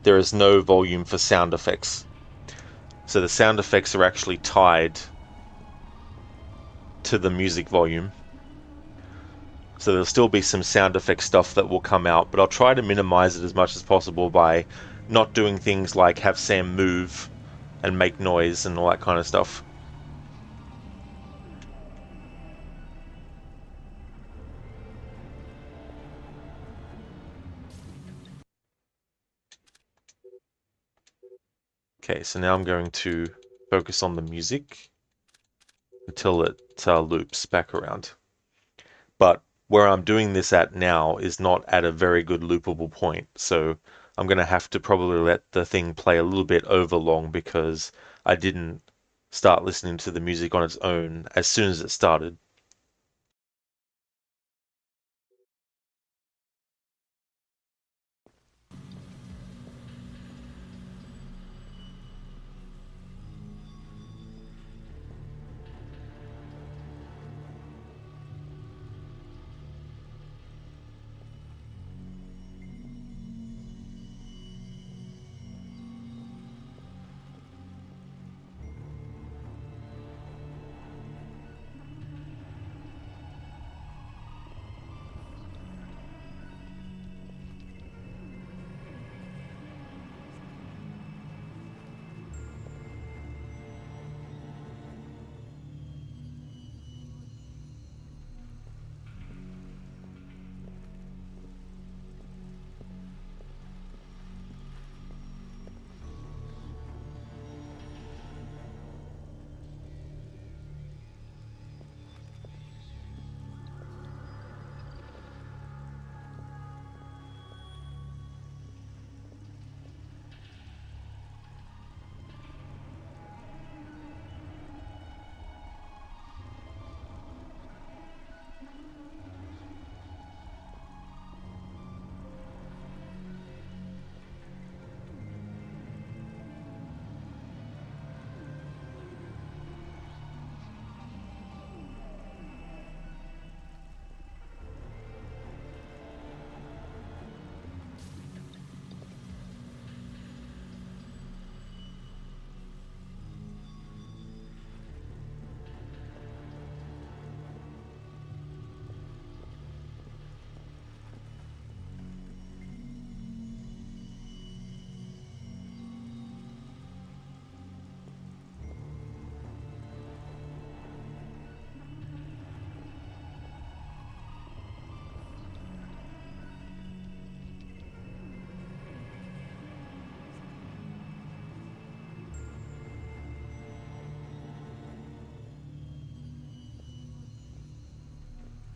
There is no volume for sound effects. So the sound effects are actually tied to the music volume. So there'll still be some sound effect stuff that will come out, but I'll try to minimize it as much as possible by not doing things like have Sam move and make noise and all that kind of stuff. Okay, so now I'm going to focus on the music until it loops back around. But where I'm doing this at now is not at a very good loopable point, so I'm going to have to probably let the thing play a little bit over long because I didn't start listening to the music on its own as soon as it started.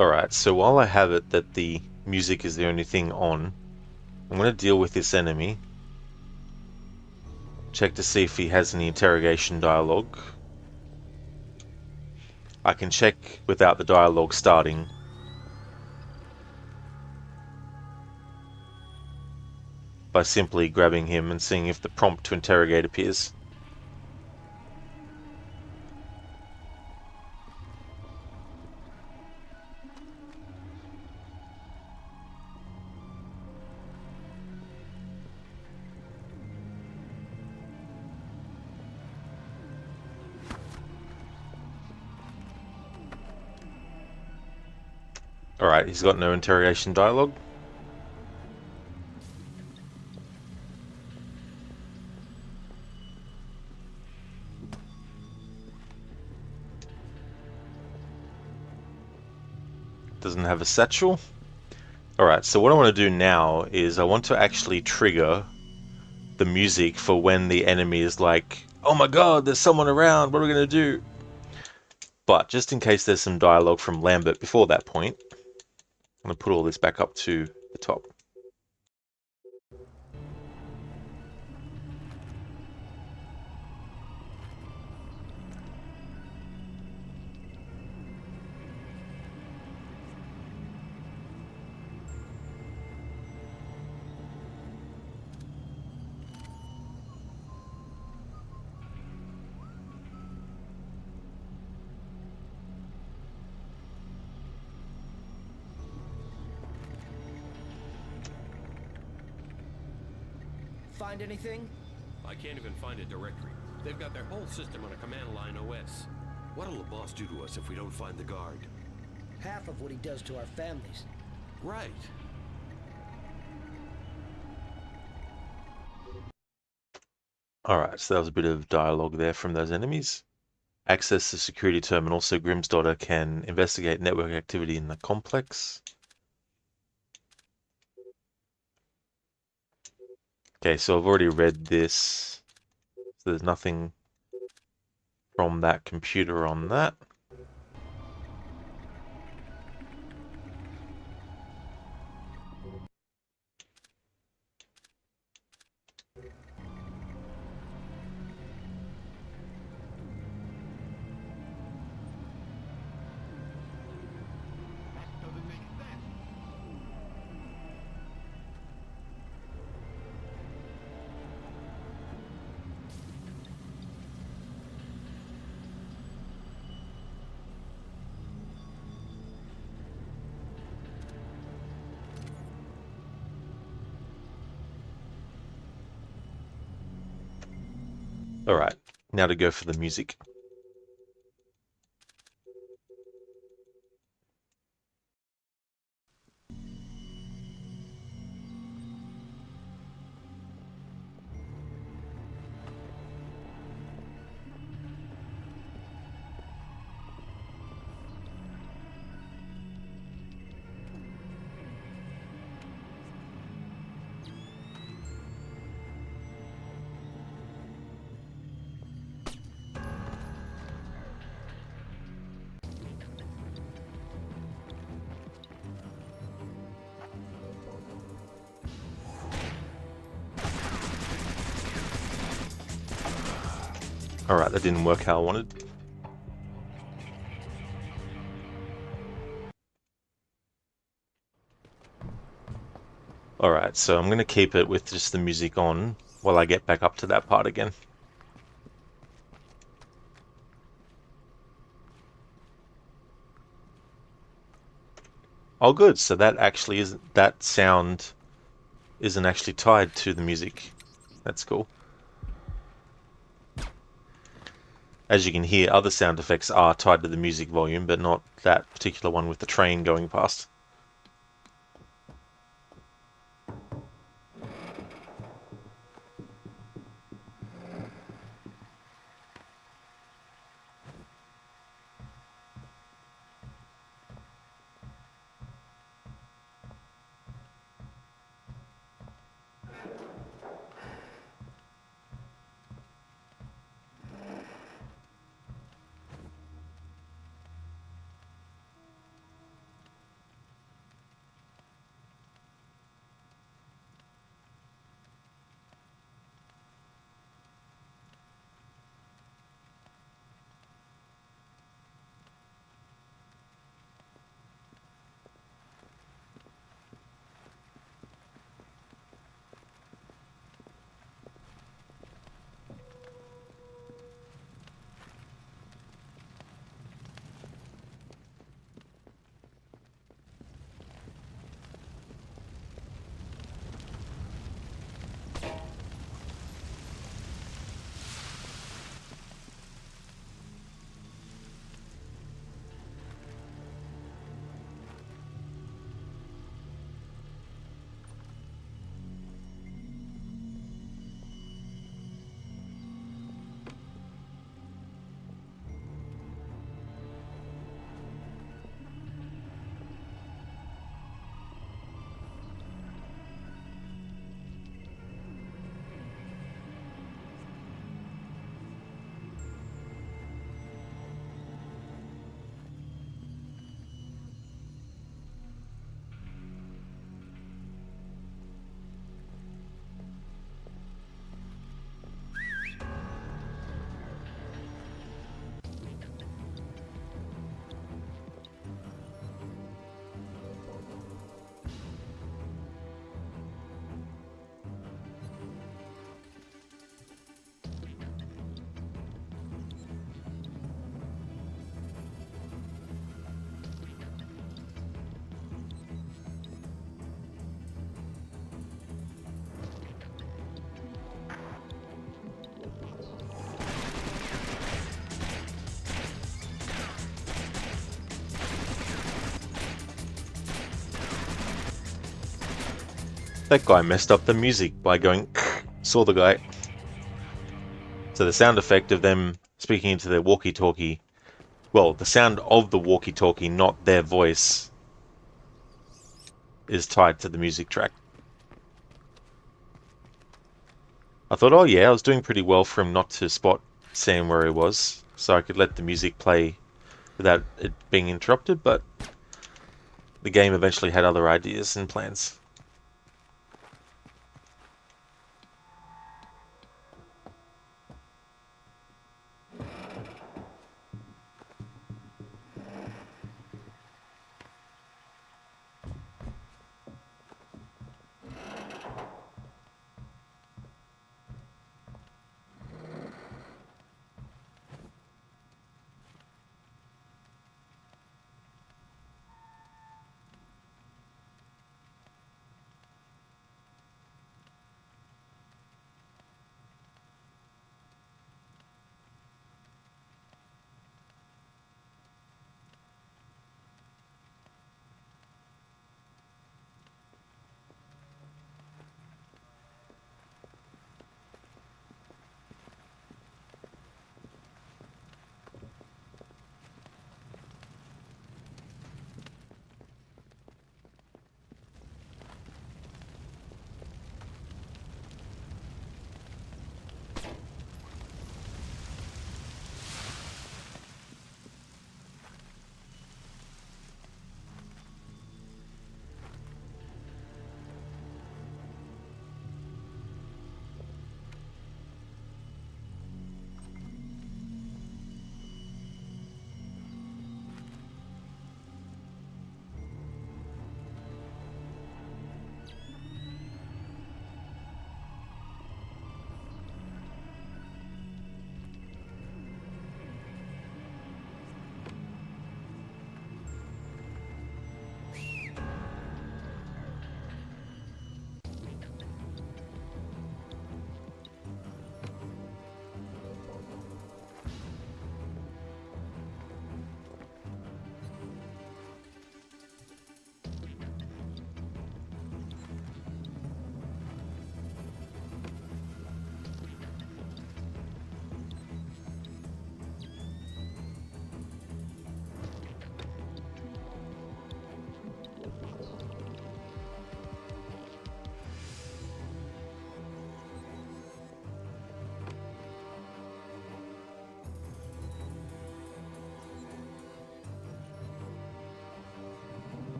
Alright, so while I have it that the music is the only thing on, I'm going to deal with this enemy. Check to see if he has any interrogation dialogue. I can check without the dialogue starting. By simply grabbing him and seeing if the prompt to interrogate appears. Alright, he's got no interrogation dialogue. Doesn't have a satchel. Alright, so what I want to do now is I want to actually trigger the music for when the enemy is like, oh my god, there's someone around, what are we going to do? But just in case there's some dialogue from Lambert before that point, I'm going to put all this back up to the top. Find anything? I can't even find a directory. They've got their whole system on a command line OS. What'll the boss do to us if we don't find the guard? Half of what he does to our families. Right. Alright, so that was a bit of dialogue there from those enemies. Access the security terminal so Grimm's daughter can investigate network activity in the complex. Okay, so I've already read this. So there's nothing from that computer on that. Alright, now to go for the music. Alright, that didn't work how I wanted. Alright, so I'm going to keep it with just the music on while I get back up to that part again. Oh good, so that actually isn't, that sound isn't actually tied to the music. That's cool. As you can hear, other sound effects are tied to the music volume, but not that particular one with the train going past. That guy messed up the music by going saw the guy. So the sound effect of them speaking into their walkie-talkie, well, the sound of the walkie-talkie, not their voice, is tied to the music track. I thought, oh yeah, I was doing pretty well for him not to spot Sam where he was, so I could let the music play without it being interrupted, but the game eventually had other ideas and plans.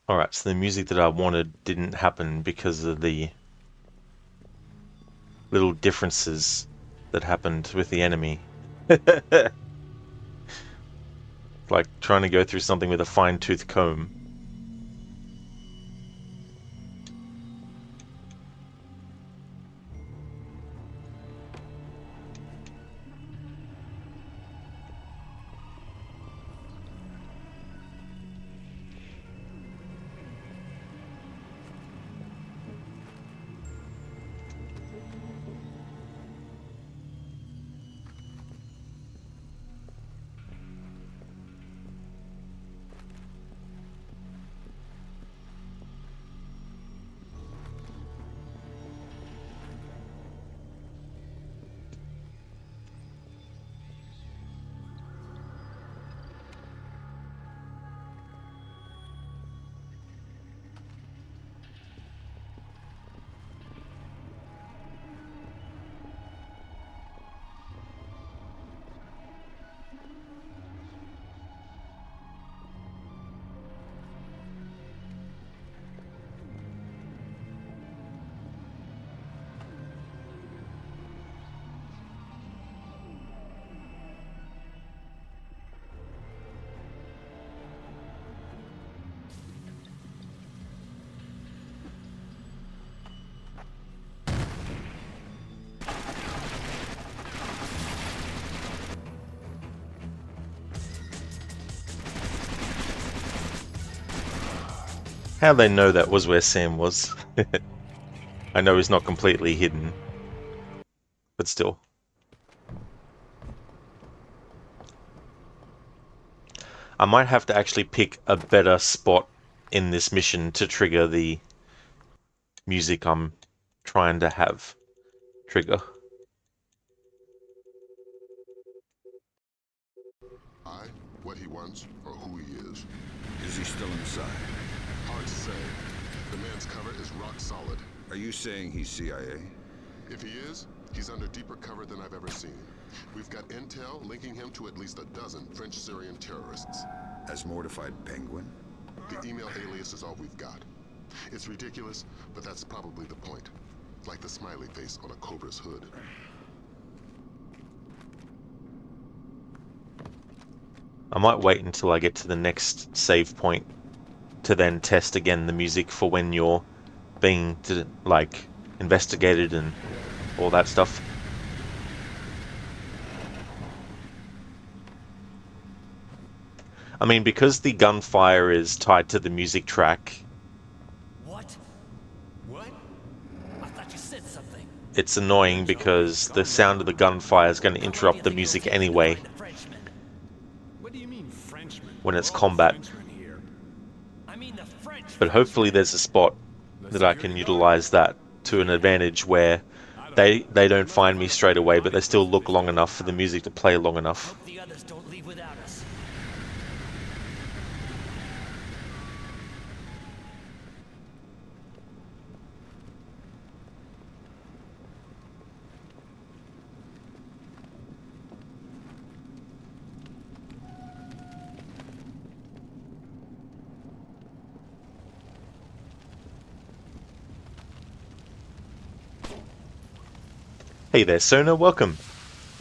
Alright, so the music that I wanted didn't happen because of the little differences that happened with the enemy. Like trying to go through something with a fine-tooth comb. How'd they know that was where Sam was? I know he's not completely hidden, but still. I might have to actually pick a better spot in this mission to trigger the music I'm trying to have trigger. What he wants, or who he is. Is he still inside? Hard to say. The man's cover is rock solid. Are you saying he's CIA? If he is, he's under deeper cover than I've ever seen. We've got intel linking him to at least a dozen French-Syrian terrorists. As Mortified Penguin? The email alias is all we've got. It's ridiculous, but that's probably the point. Like the smiley face on a cobra's hood. I might wait until I get to the next save point to then test again the music for when you're being like investigated and all that stuff. I mean, because the gunfire is tied to the music track. What? I thought you said something. It's annoying because the sound of the gunfire is going to interrupt the music anyway. What do you mean, Frenchman? When it's combat. I mean the French. But hopefully there's a spot that I can utilize that to an advantage where they don't find me straight away, but they still look long enough for the music to play long enough. Hope the others don't leave without us. Hey there, Sona, welcome.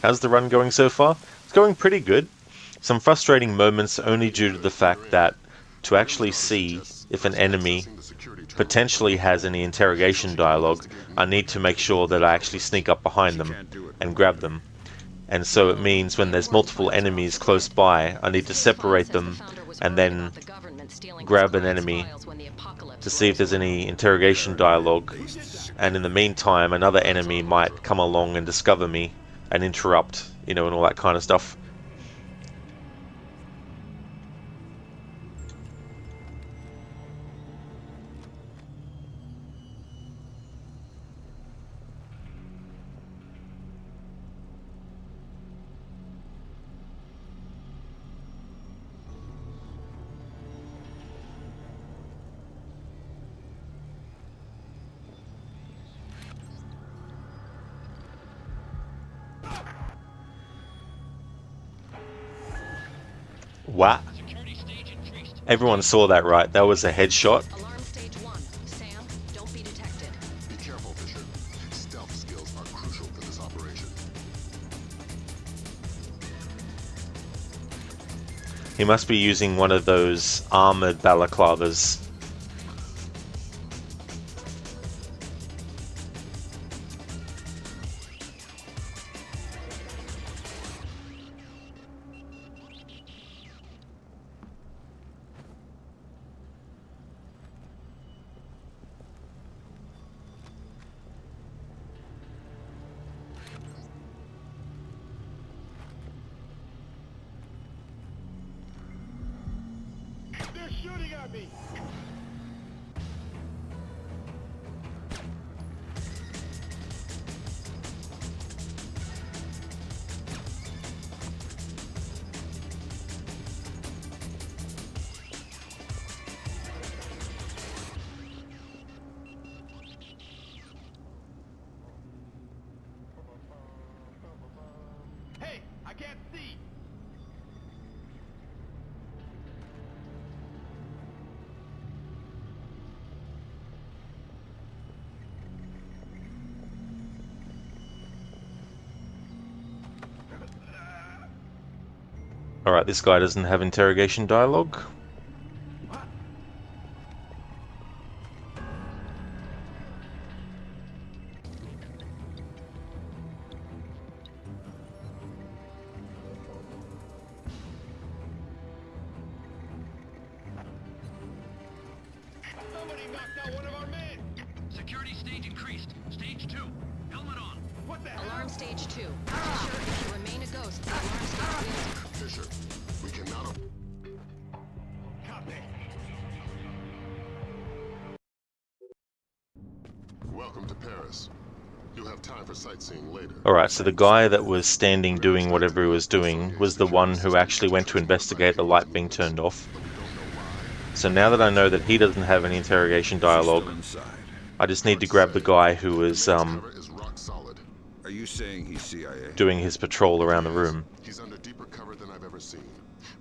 How's the run going so far? It's going pretty good. Some frustrating moments only due to the fact that to actually see if an enemy potentially has any interrogation dialogue, I need to make sure that I actually sneak up behind them and grab them. And so it means when there's multiple enemies close by, I need to separate them and then grab an enemy to see if there's any interrogation dialogue. And in the meantime, another enemy might come along and discover me and interrupt, you know, and all that kind of stuff. What? Everyone saw that, right? That was a headshot. Alarm stage 1. Sam, don't be detected. Be careful, Fisher. Stealth skills are crucial for this operation. He must be using one of those armored balaclavas. They're shooting at me! Hey, I can't see! Alright, this guy doesn't have interrogation dialogue. Somebody knocked out one of our men! Security stage increased. Stage 2. Helmet on. What the hell? Alarm stage 2. Fisher, if you remain a ghost, the alarm stage will... Fisher, we cannot... Copy. Welcome to Paris. You'll have time for sightseeing later. Alright, so the guy that was standing doing whatever he was doing was the one who actually went to investigate the light being turned off. So now that I know that he doesn't have any interrogation dialogue, I just need to grab the guy who was Are you saying he's CIA? doing his patrol around the room. He's under deeper cover than I've ever seen.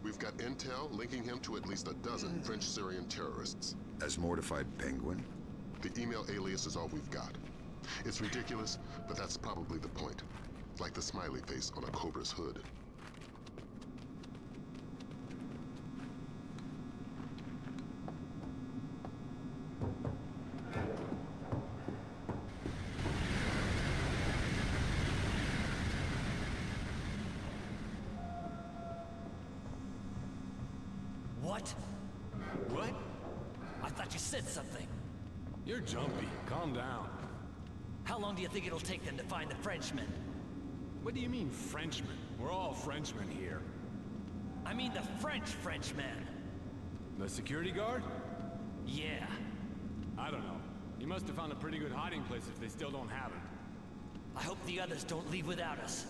We've got intel linking him to at least a dozen French-Syrian terrorists. As Mortified Penguin? The email alias is all we've got. It's ridiculous, but that's probably the point. Like the smiley face on a cobra's hood. What? What? I thought you said something. You're jumpy. Calm down. How long do you think it'll take them to find the Frenchmen? What do you mean, Frenchmen? We're all Frenchmen here. I mean the Frenchman. The security guard? Yeah. I don't know. You must have found a pretty good hiding place if they still don't have it. I hope the others don't leave without us.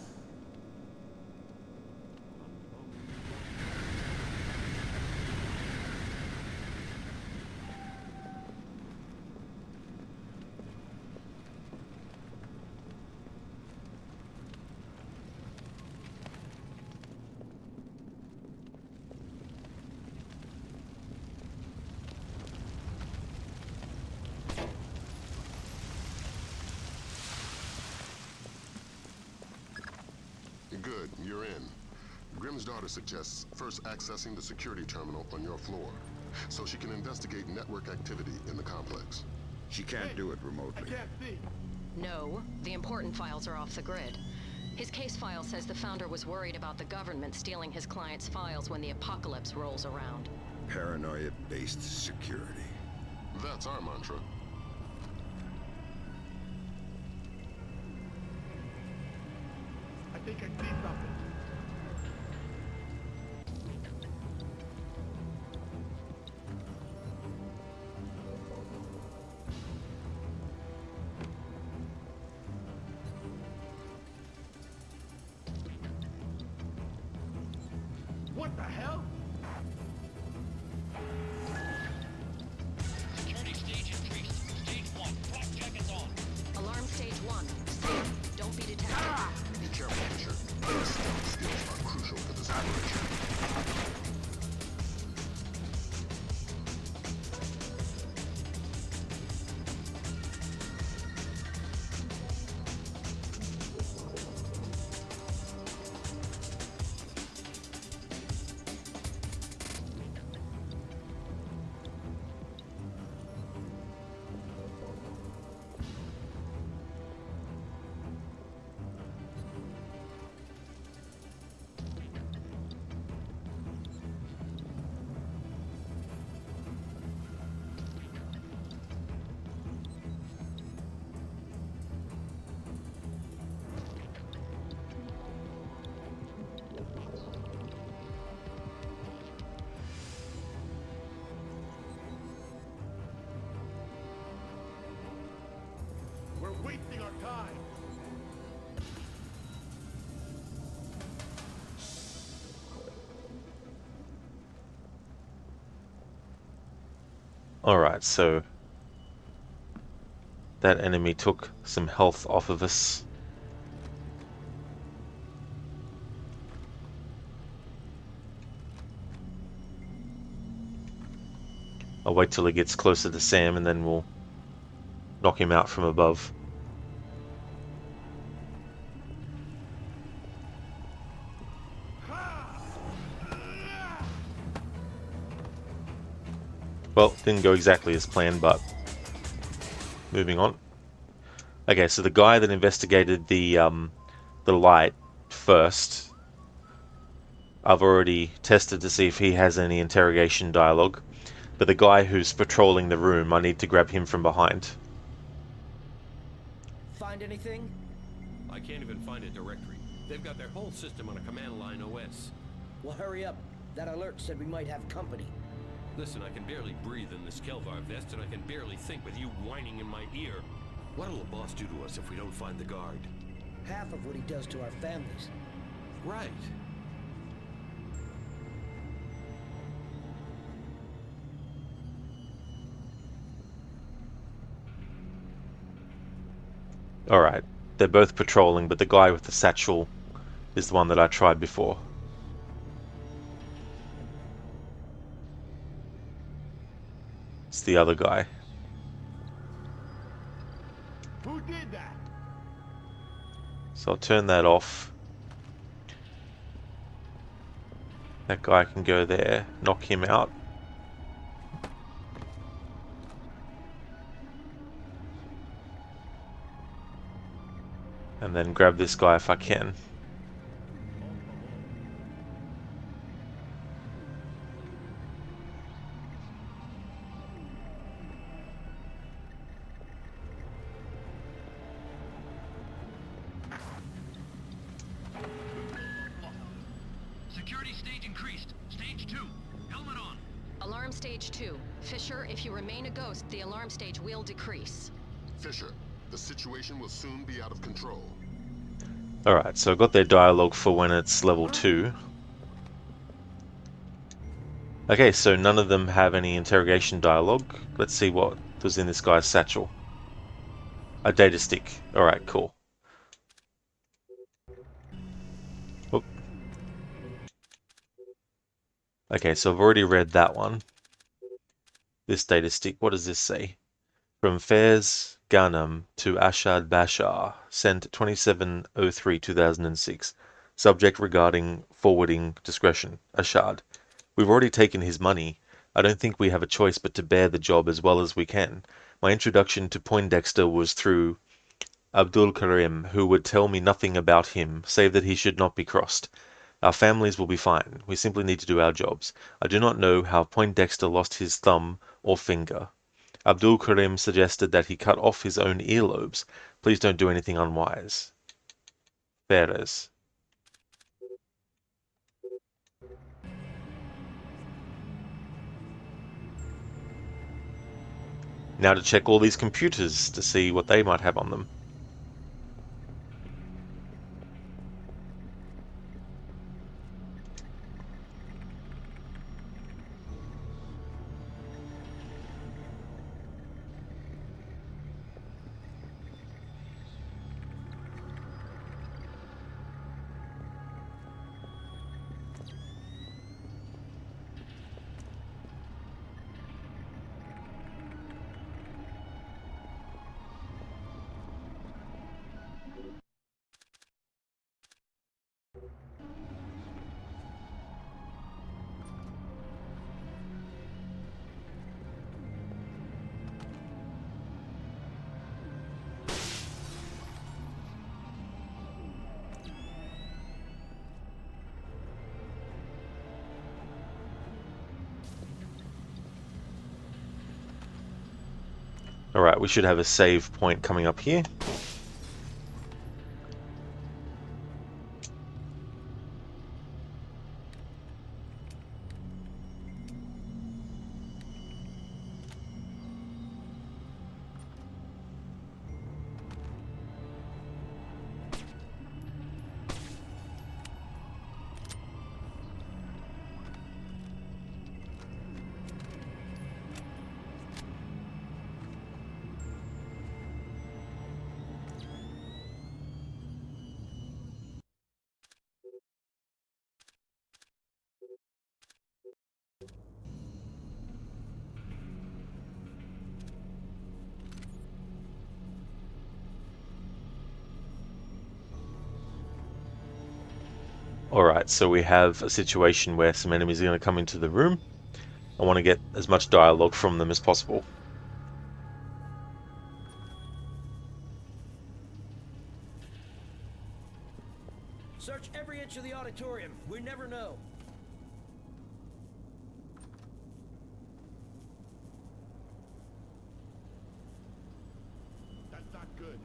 Good, you're in. Grimm's daughter suggests first accessing the security terminal on your floor, so she can investigate network activity in the complex. She can't do it remotely. I can't see. No, the important files are off the grid. His case file says the founder was worried about the government stealing his client's files when the apocalypse rolls around. Paranoia-based security. That's our mantra. I think I see something. What the hell? Security stage increased. Stage 1. Clock check is on. Alarm stage 1. Safe. Don't be detected. Be careful, Fisher. Your stealth skills are crucial for this operation. We're wasting our time. Alright, so that enemy took some health off of us. I'll wait till he gets closer to Sam and then we'll knock him out from above. Well, didn't go exactly as planned, but moving on. Okay, so the guy that investigated the light first, I've already tested to see if he has any interrogation dialogue. But the guy who's patrolling the room, I need to grab him from behind. Find anything? I can't even find a directory. They've got their whole system on a command line OS. Well, hurry up. That alert said we might have company. Listen, I can barely breathe in this Kelvar vest, and I can barely think with you whining in my ear. What'll the boss do to us if we don't find the guard? Half of what he does to our families. Right. Alright, they're both patrolling, but the guy with the satchel is the one that I tried before. It's the other guy. Who did that? So I'll turn that off. That guy can go there, knock him out. And then grab this guy if I can. Security stage increased. Stage 2. Helmet on. Alarm stage 2. Fisher, if you remain a ghost, the alarm stage will decrease. Fisher, the situation will soon be out of control. Alright, so I've got their dialogue for when it's level 2. Okay, so none of them have any interrogation dialogue. Let's see what was in this guy's satchel. A data stick. Alright, cool. Oop. Okay, so I've already read that one. This data stick, what does this say? From Fairs Ghanem to Ashad Bashar, sent 2703-2006. Subject regarding forwarding discretion. Ashad. We've already taken his money. I don't think we have a choice but to bear the job as well as we can. My introduction to Poindexter was through Abdul Karim, who would tell me nothing about him, save that he should not be crossed. Our families will be fine. We simply need to do our jobs. I do not know how Poindexter lost his thumb or finger. Abdul Karim suggested that he cut off his own earlobes. Please don't do anything unwise. Perez. Now to check all these computers to see what they might have on them. Alright, we should have a save point coming up here. Alright, so we have a situation where some enemies are going to come into the room. I want to get as much dialogue from them as possible. Search every inch of the auditorium. We never know. That's not good.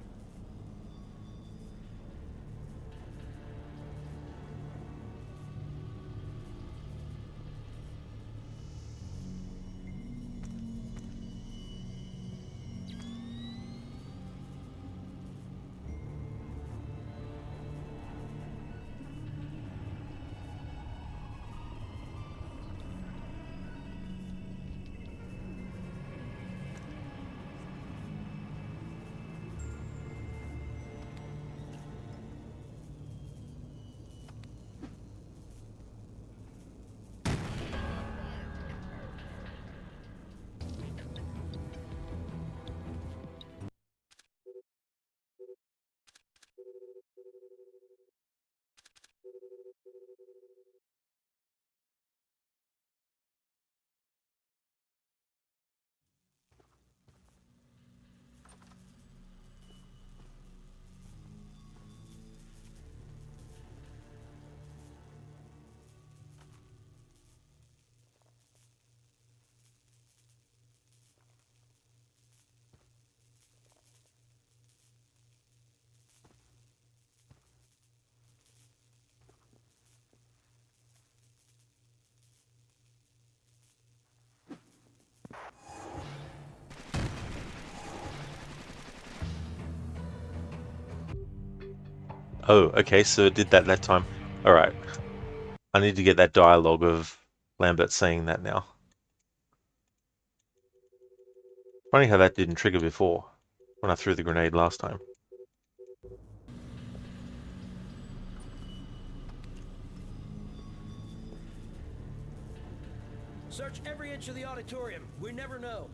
Oh, okay, so it did that time. Alright. I need to get that dialogue of Lambert saying that now. Funny how that didn't trigger before, when I threw the grenade last time. Search every inch of the auditorium. We never know.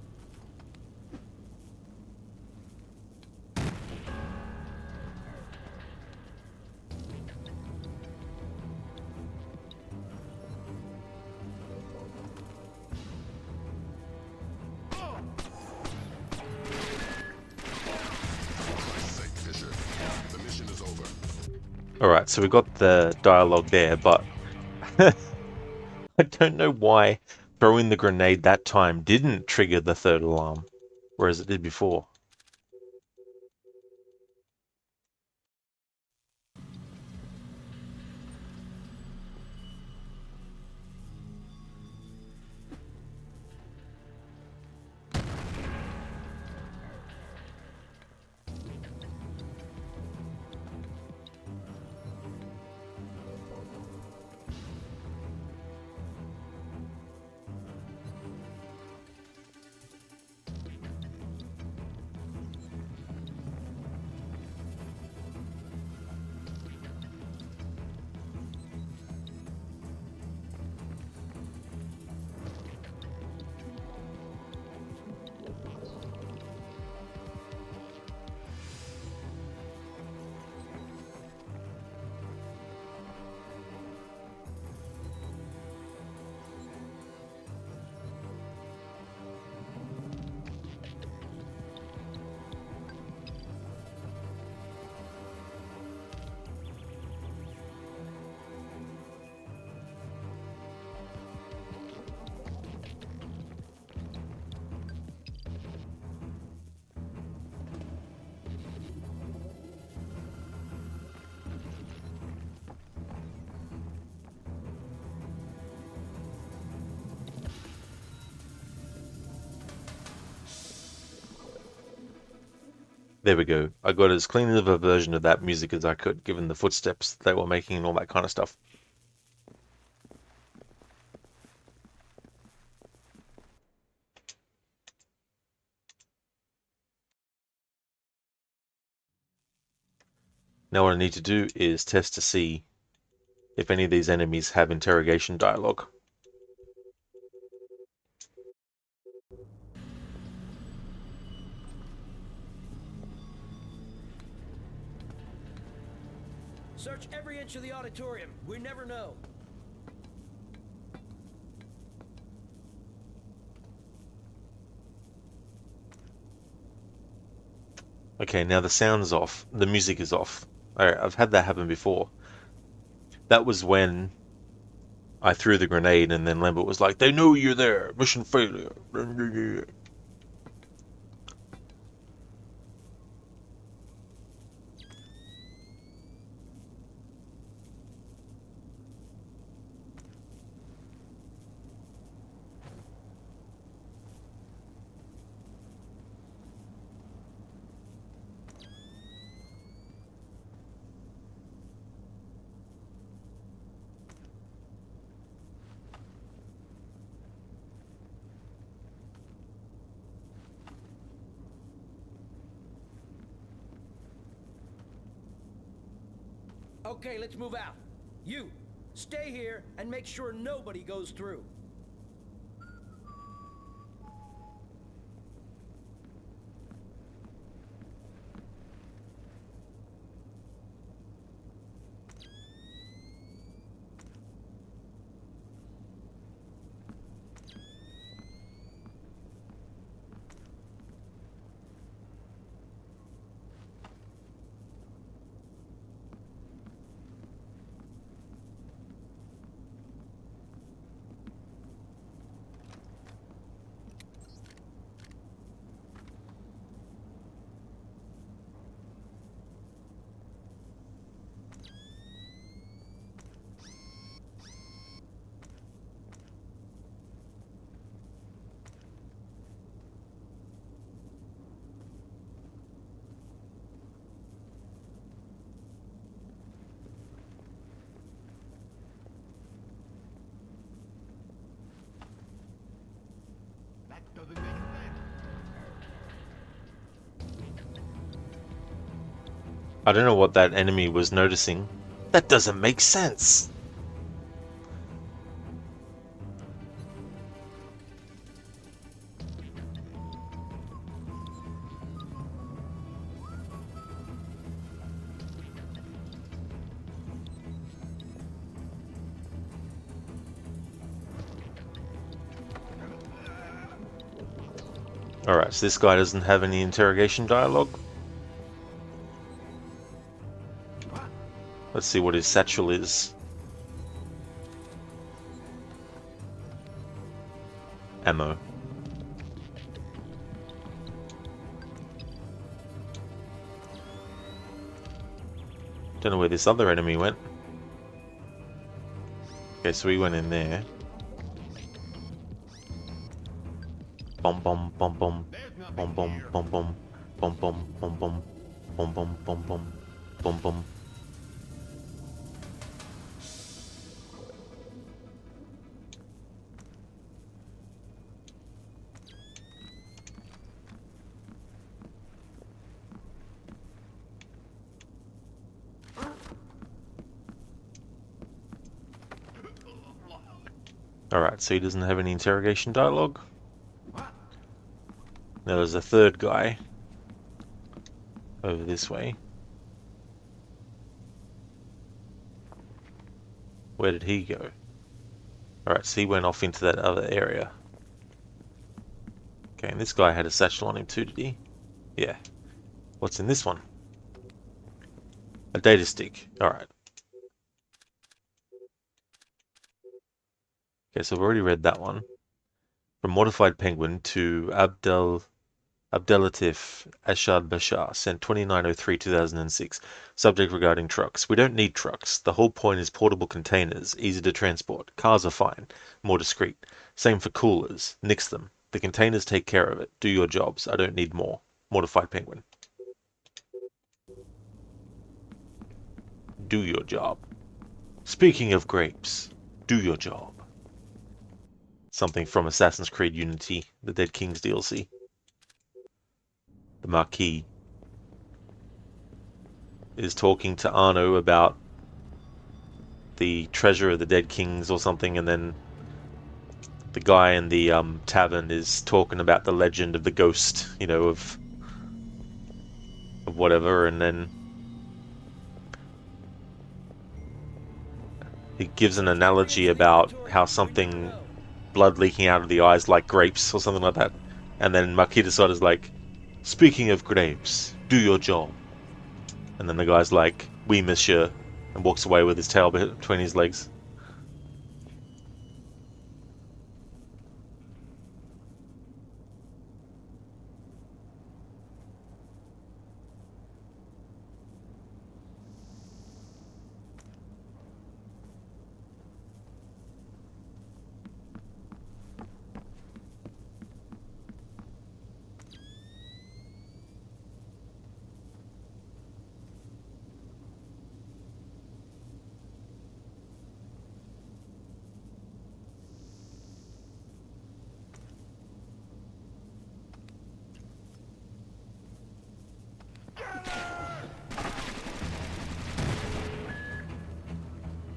Alright, so we got the dialogue there, but I don't know why throwing the grenade that time didn't trigger the third alarm, whereas it did before. There we go. I got as clean of a version of that music as I could, given the footsteps they were making and all that kind of stuff. Now what I need to do is test to see if any of these enemies have interrogation dialogue. Search every inch of the auditorium. We never know. Okay, now the sound's off. The music is off. Alright, I've had that happen before. That was when I threw the grenade and then Lambert was like, "They know you're there. Mission failure." Okay, let's move out. You, stay here and make sure nobody goes through. That doesn't make sense. I don't know what that enemy was noticing. That doesn't make sense. Alright, so this guy doesn't have any interrogation dialogue. Let's see what his satchel is. Ammo. Don't know where this other enemy went. Okay, so we went in there. Bom bom bom bom. Bom bom bom bom. Bom bom bom bom. Bom bom bom bom. Bom bom. Alright, so he doesn't have any interrogation dialogue. Now there's a third guy over this way. Where did he go? Alright, so he went off into that other area. Okay, and this guy had a satchel on him too, did he? Yeah. What's in this one? A data stick. Alright. Okay, so I've already read that one. From Modified Penguin to Abdelatif Ashad Bashar, sent 2903-2006. Subject regarding trucks. We don't need trucks. The whole point is portable containers, easy to transport. Cars are fine, more discreet. Same for coolers. Nix them. The containers take care of it. Do your jobs. I don't need more. Modified Penguin. Do your job. Speaking of grapes, do your job. Something from Assassin's Creed Unity, the Dead Kings DLC. The Marquis is talking to Arno about the treasure of the Dead Kings or something, and then the guy in the tavern is talking about the legend of the ghost, you know, of whatever, and then he gives an analogy about how something blood leaking out of the eyes like grapes or something like that, and then Marquis de Sade is like, speaking of grapes, do your job. And then the guy's like, oui monsieur, and walks away with his tail between his legs.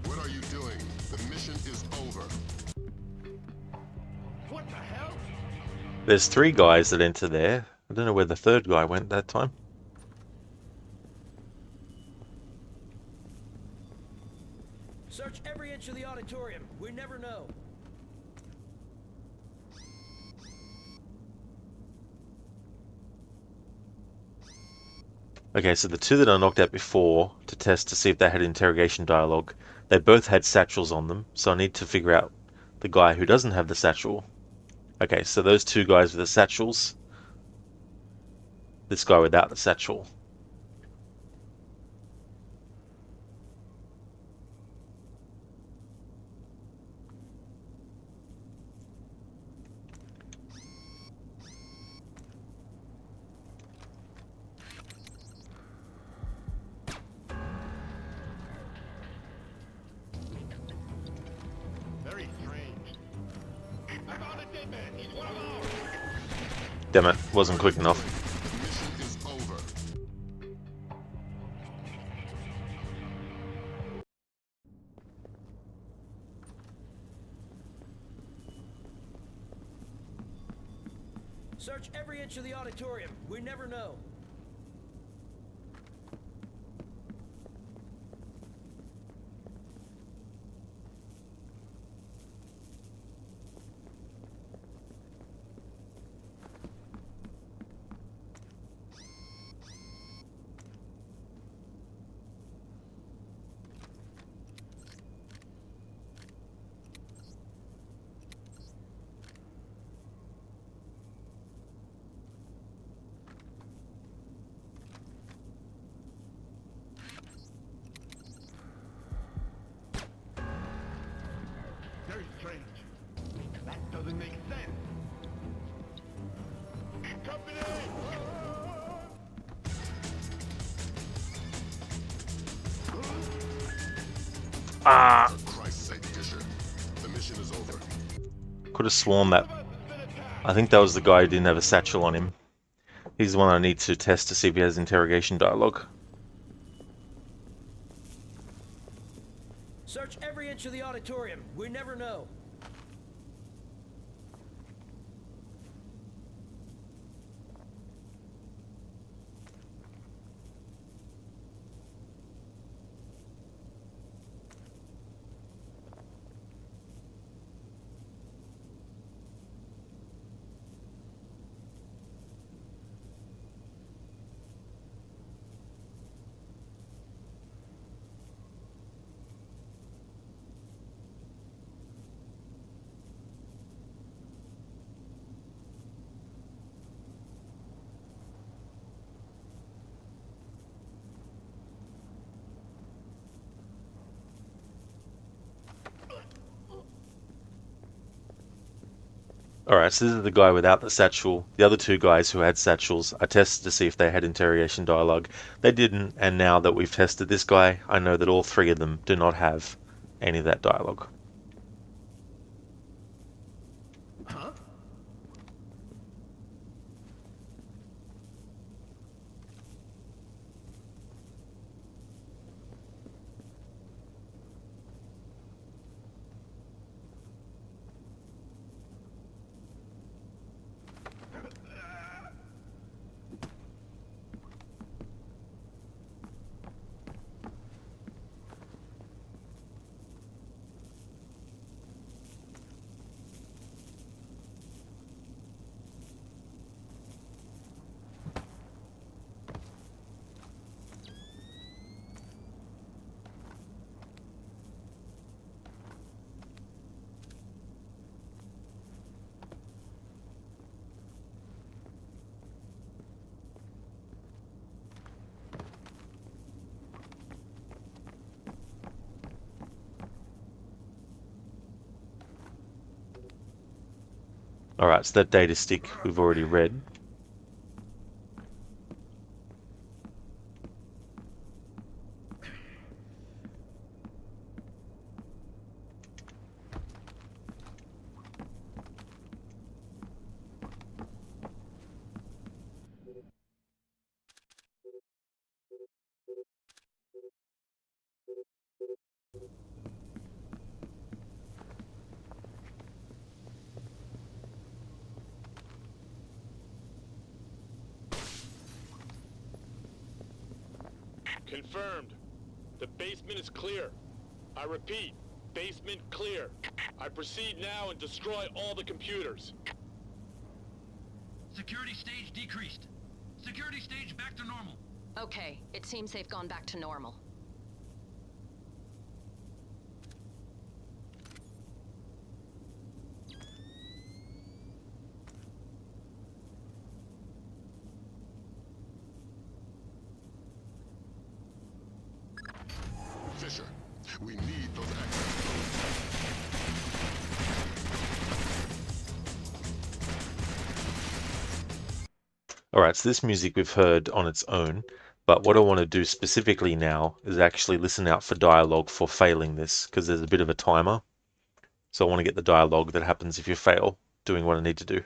What are you doing? The mission is over. What the hell? There's 3 guys that enter there. I don't know where the third guy went that time. Search every inch of the auditorium. We never know. Okay, so the 2 that I knocked out before to test to see if they had interrogation dialogue, they both had satchels on them, so I need to figure out the guy who doesn't have the satchel. Okay, so those 2 guys with the satchels, this guy without the satchel. Very strange. I found a dead man. He's one of ours. Damn it, wasn't quick enough. Mission is over. Search every inch of the auditorium. We never know. Very strange. That doesn't make sense. Company! Ah! For Christ's sake, Fisher. The mission is over. Could have sworn that. I think that was the guy who didn't have a satchel on him. He's the one I need to test to see if he has interrogation dialogue. Search every inch of the auditorium. We never know. Alright, so this is the guy without the satchel. The other two guys who had satchels, I tested to see if they had interrogation dialogue. They didn't, and now that we've tested this guy, I know that all three of them do not have any of that dialogue. Huh? Alright, so that data stick we've already read. Confirmed. The basement is clear. I repeat, basement clear. I proceed now and destroy all the computers. Security stage decreased. Security stage back to normal. Okay, it seems they've gone back to normal. Fisher, we need those access codes. Alright, so this music we've heard on its own, but what I want to do specifically now is actually listen out for dialogue for failing this, because there's a bit of a timer. So I want to get the dialogue that happens if you fail doing what I need to do.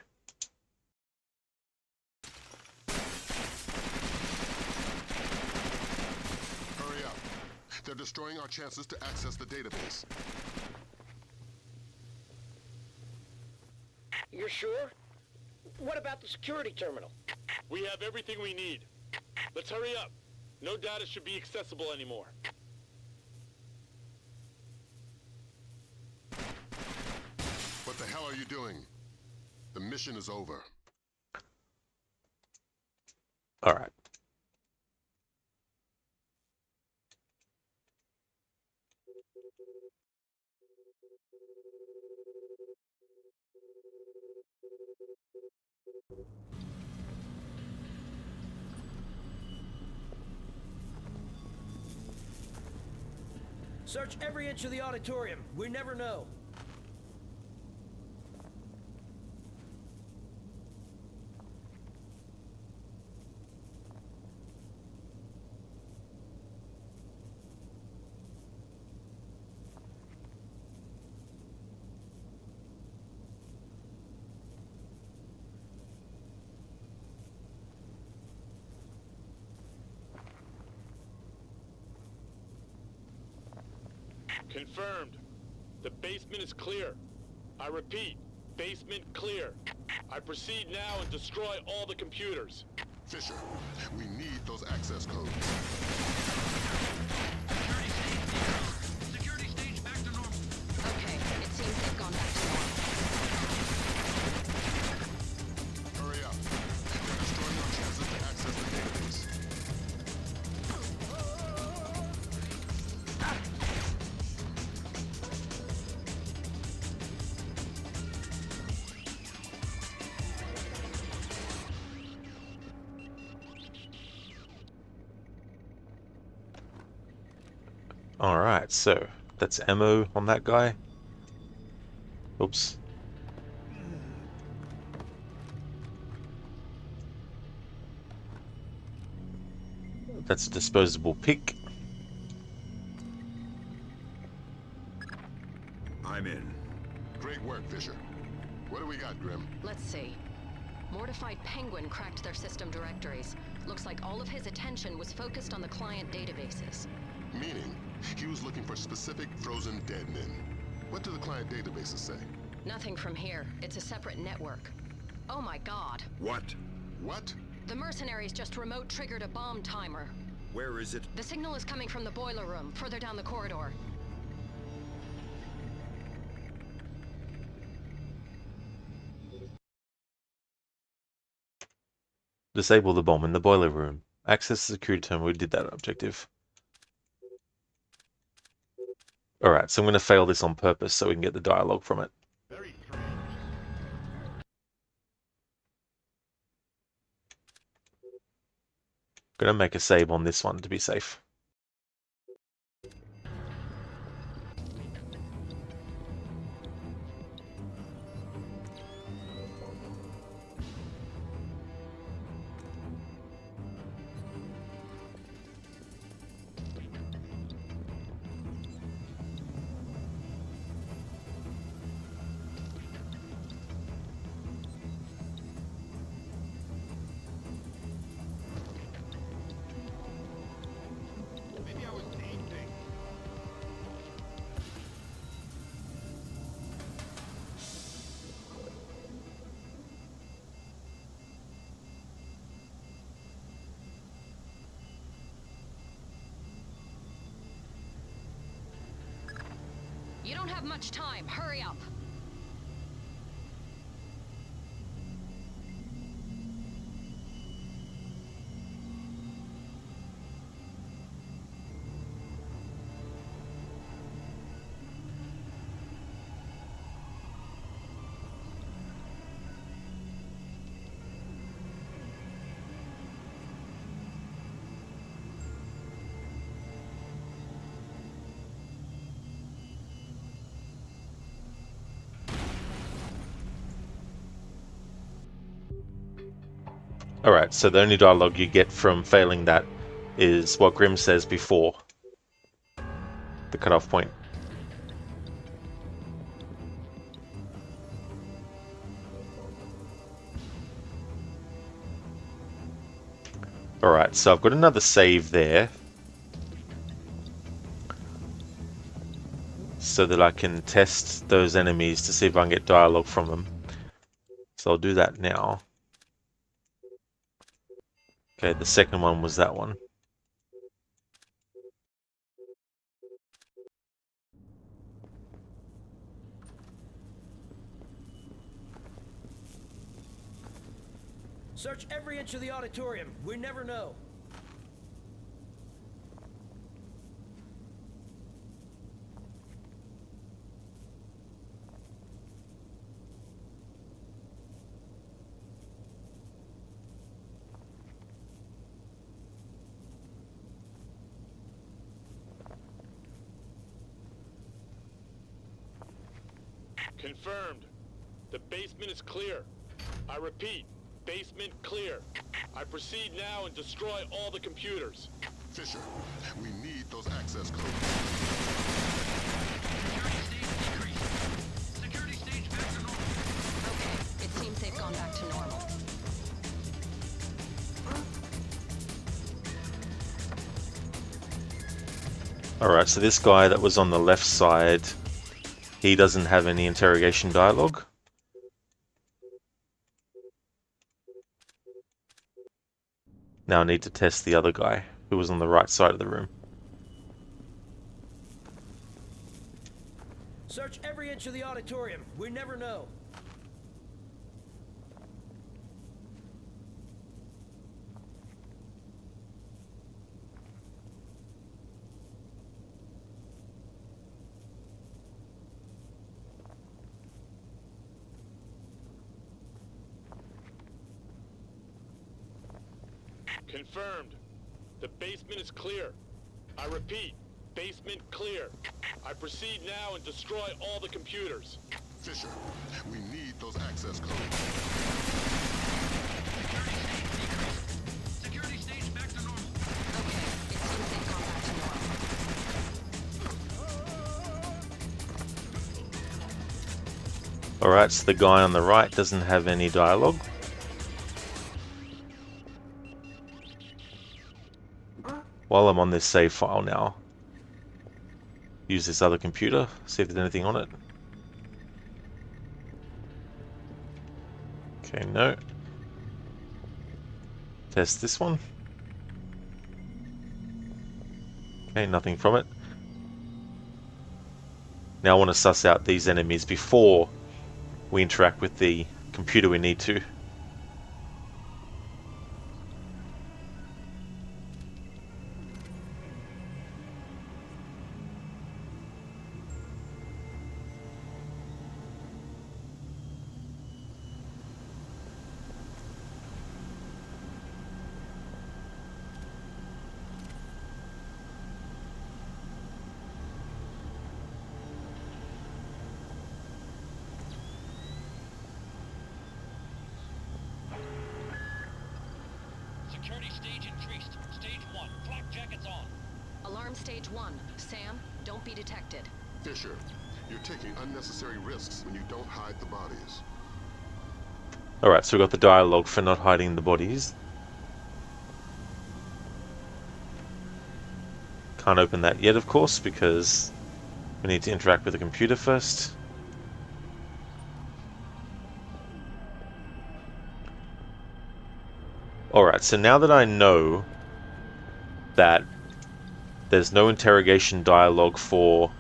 They're destroying our chances to access the database. You're sure? What about the security terminal? We have everything we need. Let's hurry up. No data should be accessible anymore. What the hell are you doing? The mission is over. Alright. Search every inch of the auditorium. We never know. Confirmed. The basement is clear. I repeat, basement clear. I proceed now and destroy all the computers. Fisher, we need those access codes. Security stage back to normal. Okay, it seems they've gone back to normal. Hurry up. They're destroying our chances to access the database. Alright, so that's ammo on that guy. Oops. That's a disposable pick. I'm in. Great work, Fisher. What do we got, Grim? Let's see. Mortified Penguin cracked their system directories. Looks like all of his attention was focused on the client databases. Meaning, he was looking for specific frozen dead men. What do the client databases say? Nothing from here. It's a separate network. Oh my god. What? What? The mercenaries just remote triggered a bomb timer. Where is it? The signal is coming from the boiler room, further down the corridor. Disable the bomb in the boiler room. Access the security terminal. We did that objective. Alright, so I'm going to fail this on purpose so we can get the dialogue from it. Very strange. Going to make a save on this one to be safe. Maybe I was painting. You don't have much time. Hurry up. Alright, so the only dialogue you get from failing that is what Grim says before the cutoff point. Alright, so I've got another save there. so that I can test those enemies to see if I can get dialogue from them. So I'll do that now. Okay, the second one was that one. Search every inch of the auditorium. We never know. Confirmed. The basement is clear. I repeat, basement clear. I proceed now and destroy all the computers. Fisher, we need those access codes. Security stage back to normal. Okay, it seems they've gone back to normal. Alright, so this guy that was on the left side, he doesn't have any interrogation dialogue. Now I need to test the other guy, who was on the right side of the room. Search every inch of the auditorium. We never know. Confirmed. The basement is clear. I repeat, basement clear. I proceed now and destroy all the computers. Fisher, we need those access codes. Security stage back to normal. Okay, it seems they've gone back to normal. Alright, so the guy on the right doesn't have any dialogue. While I'm on this save file now, use this other computer, see if there's anything on it. Okay, no. Test this one. Okay, nothing from it. Now I want to suss out these enemies before we interact with the computer we need to. Security stage increased. Stage 1. Flak jackets on. Alarm stage 1. Sam, don't be detected. Fisher, you're taking unnecessary risks when you don't hide the bodies. Alright, so we've got the dialogue for not hiding the bodies. Can't open that yet, of course, because we need to interact with the computer first. Alright, so now that I know that there's no interrogation dialogue for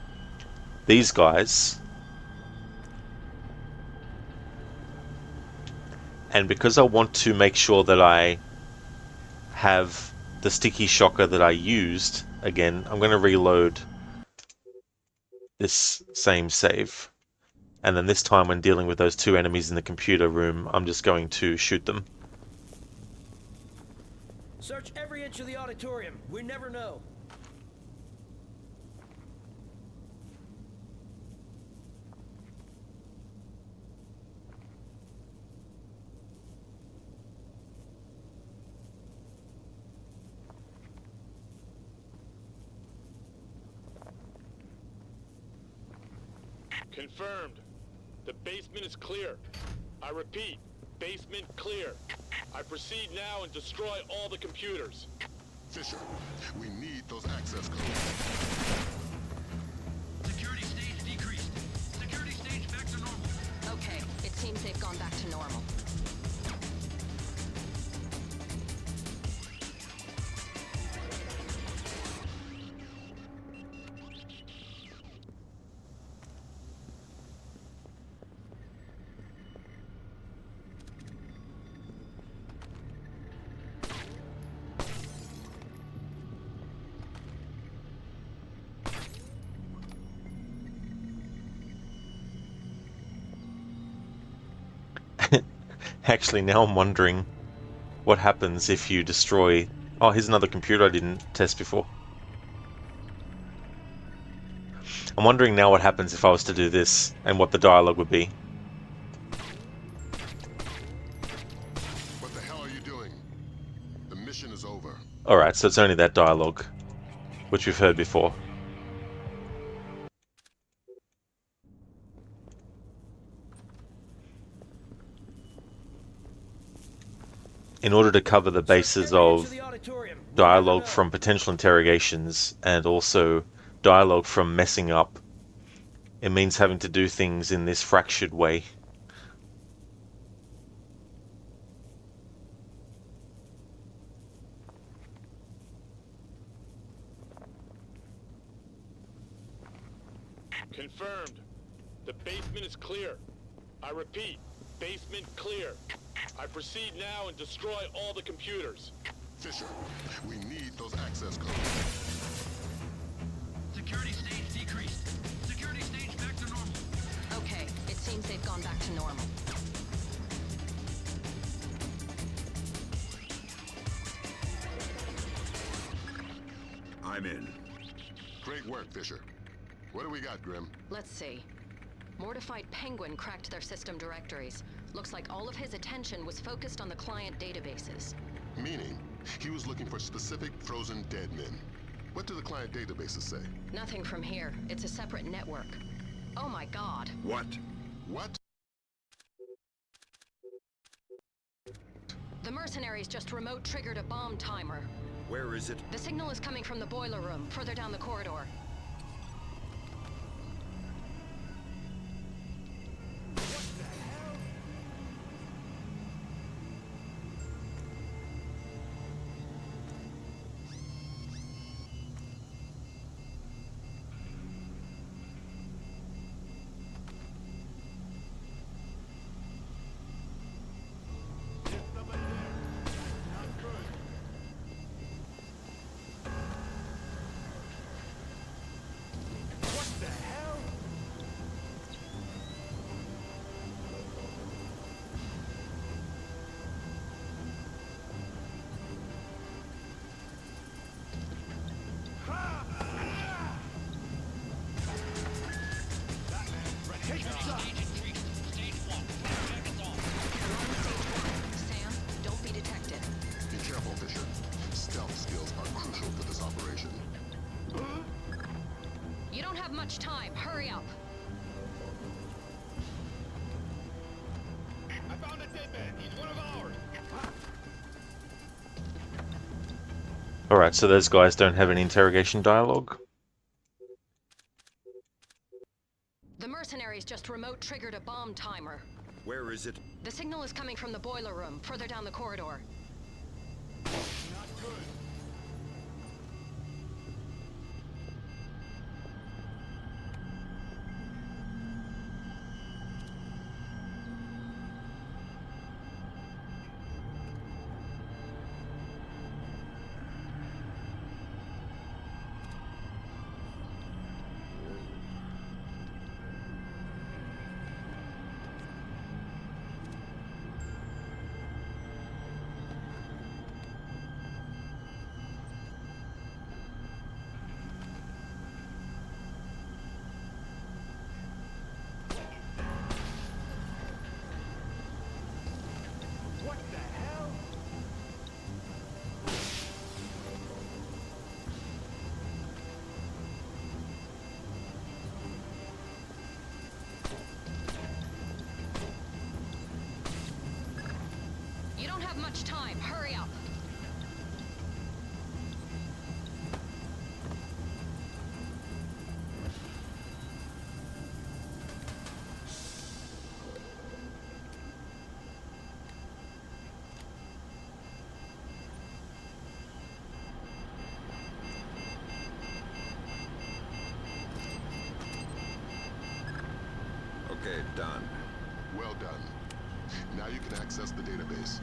these guys, and because I want to make sure that I have the sticky shocker that I used, again, I'm going to reload this same save. And then this time when dealing with those two enemies in the computer room, I'm just going to shoot them. Search every inch of the auditorium. We never know. Confirmed. The basement is clear. I repeat, basement clear. I proceed now and destroy all the computers. Fisher, we need those access codes. Security stage seems they've gone back to normal. Actually, now I'm wondering what happens if you destroy... Oh, here's another computer I didn't test before. I'm wondering now what happens if I was to do this, and what the dialogue would be. What the hell are you doing? The mission is over. Alright, so it's only that dialogue, which we've heard before. In order to cover the bases of dialogue from potential interrogations and also dialogue from messing up, it means having to do things in this fractured way. Confirmed. The basement is clear. I repeat, basement clear. I proceed now and destroy all the computers. Fisher, we need those access codes. Security stage decreased. Security stage back to normal. Okay, it seems they've gone back to normal. I'm in. Great work, Fisher. What do we got, Grim? Let's see. Mortified Penguin cracked their system directories. Looks like all of his attention was focused on the client databases. Meaning, he was looking for specific frozen dead men. What do the client databases say? Nothing from here. It's a separate network. Oh my god. What? What? The mercenaries just remote triggered a bomb timer. Where is it? The signal is coming from the boiler room, further down the corridor. Sam, don't be detected. Be careful, Fisher. Stealth skills are crucial for this operation. You don't have much time. Hurry up. I found a dead man. He's one of ours. Alright, so those guys don't have any interrogation dialogue. The mercenaries just remote triggered a bomb timer. Where is it? The signal is coming from the boiler room, further down the corridor. Not good. What the hell? You don't have much time. Hurry up. done. Well done. Now you can access the database.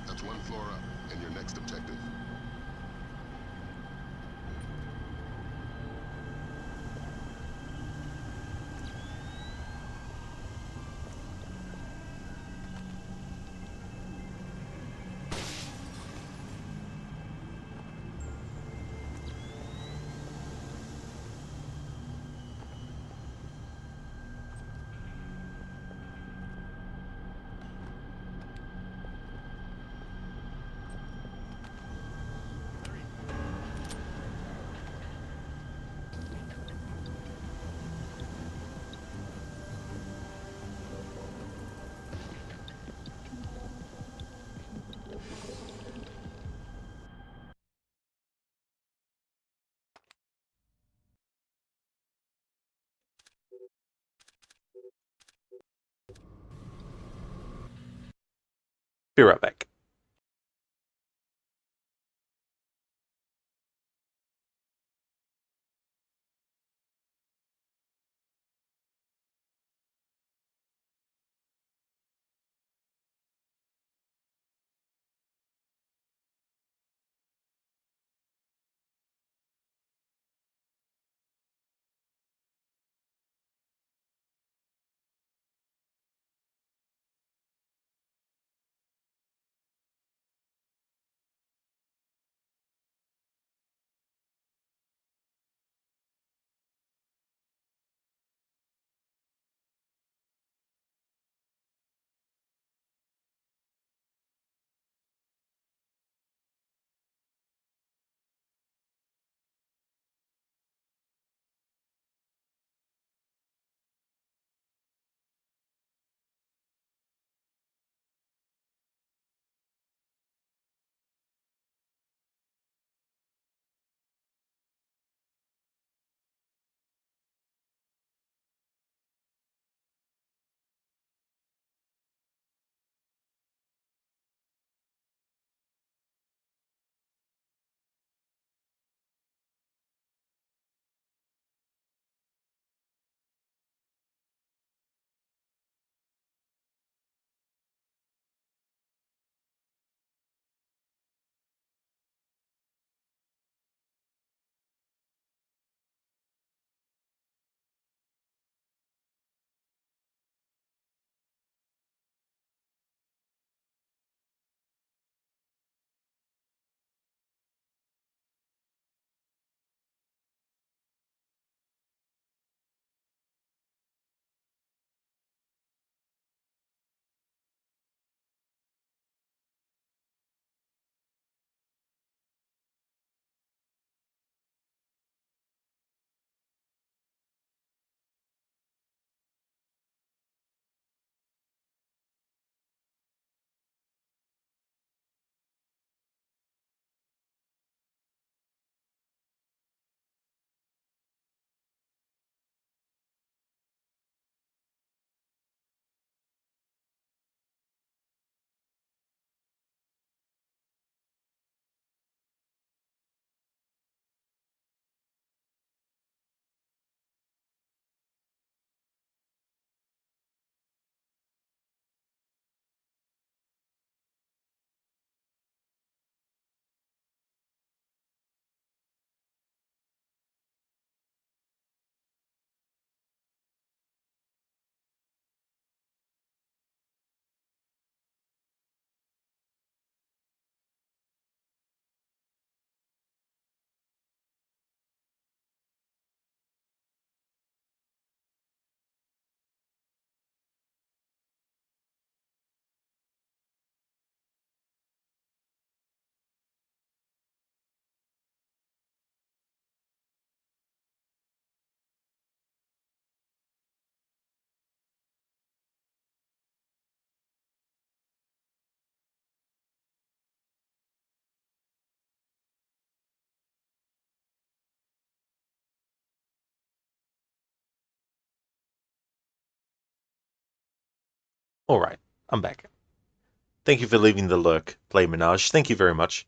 That's one floor up, and your next objective. Be right back. Alright, I'm back. Thank you for leaving the lurk, Play Menage. Thank you very much.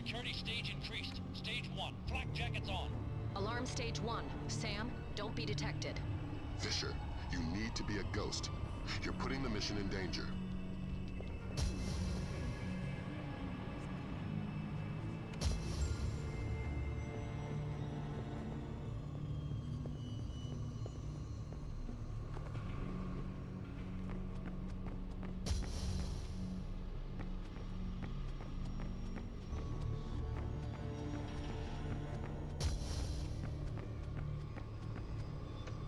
Security stage increased. Stage 1. Flak jackets on. Alarm stage 1. Sam, don't be detected. Fisher, you need to be a ghost. You're putting the mission in danger.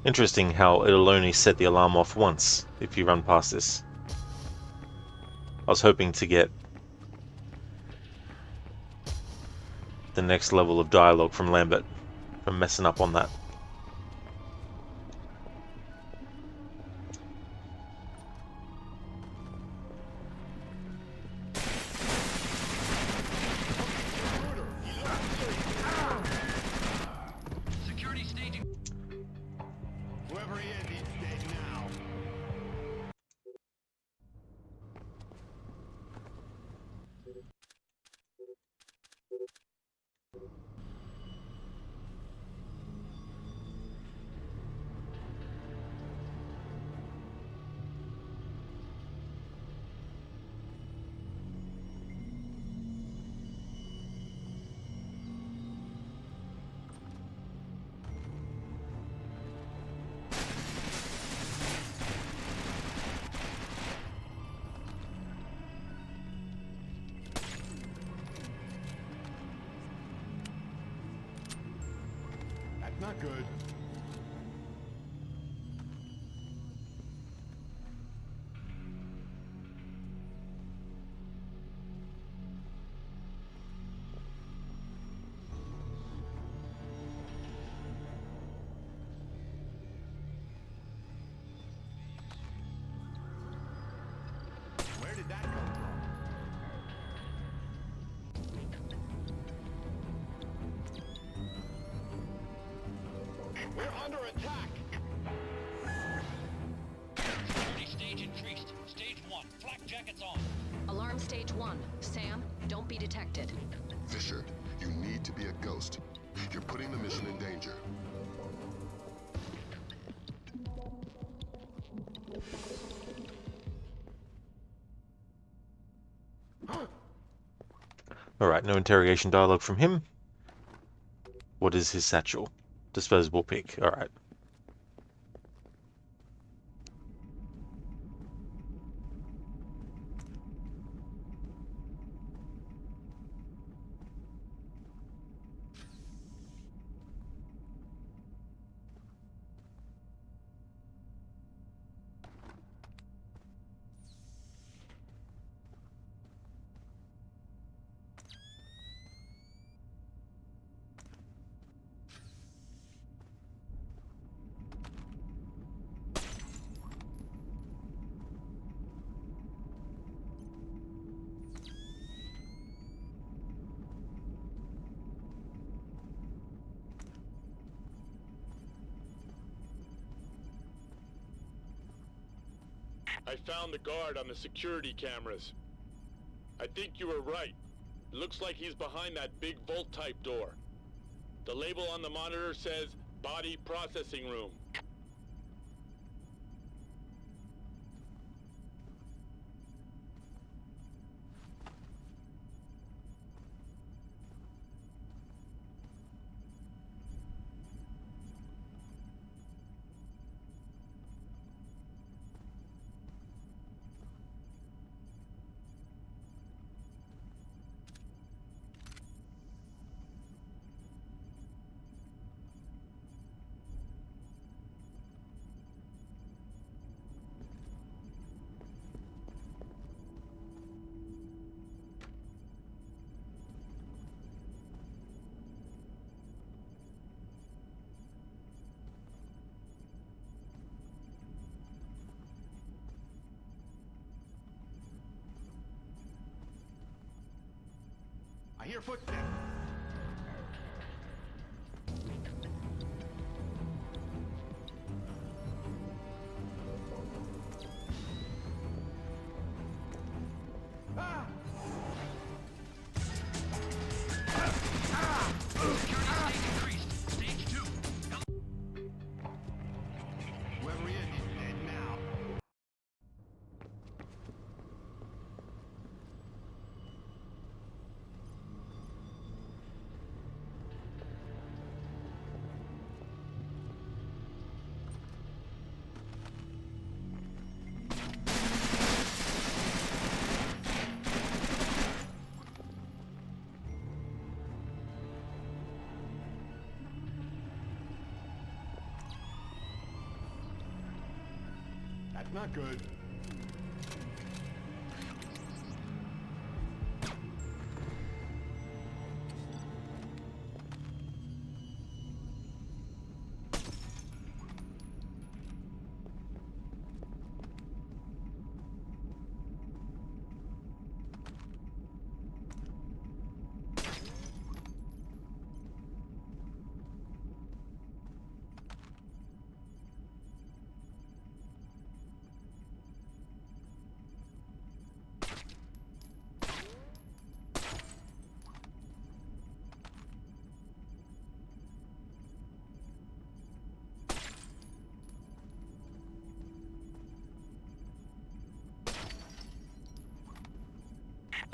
Interesting how it'll only set the alarm off once if you run past this. I was hoping to get the next level of dialogue from Lambert from messing up on that. Security staging. Whoever he is, he's dead now. That's not good. Where did that come from? We're under attack! Security stage increased. Stage 1. Flak jackets on. Alarm stage 1. Sam, don't be detected. Fisher, you need to be a ghost. You're putting the mission in danger. Alright, no interrogation dialogue from him. What is his satchel? Disposable pick. Alright. I found the guard on the security cameras. I think you were right. It looks like he's behind that big vault-type door. The label on the monitor says Body Processing Room. I hear footsteps. Ah! That's not good.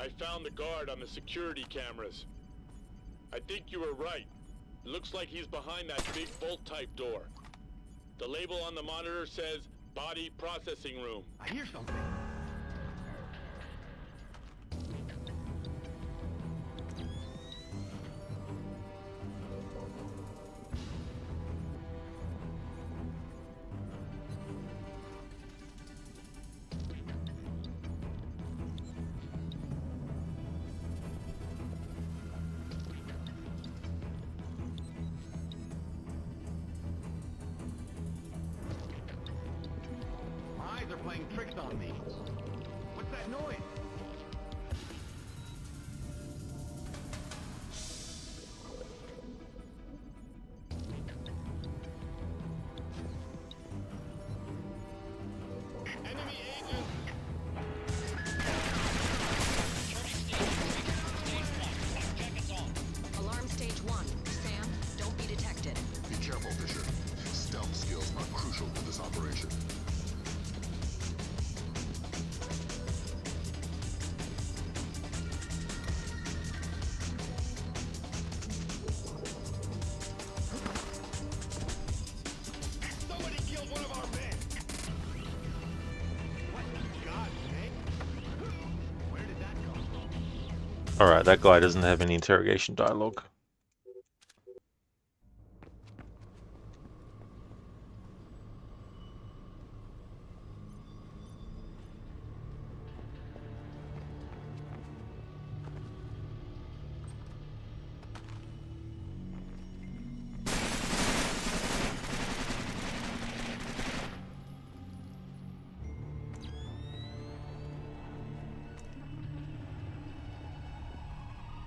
I found the guard on the security cameras. I think you were right. It looks like he's behind that big bolt-type door. The label on the monitor says Body Processing Room. I hear something. My eyes are playing tricks on me. What's that noise? Enemy agent! Alarm stage 1. Sam, don't be detected. Be careful, Fisher. Stealth skills are crucial for this operation. Somebody killed one of our men! What in God's name? Where did that come from? Alright, that guy doesn't have any interrogation dialogue.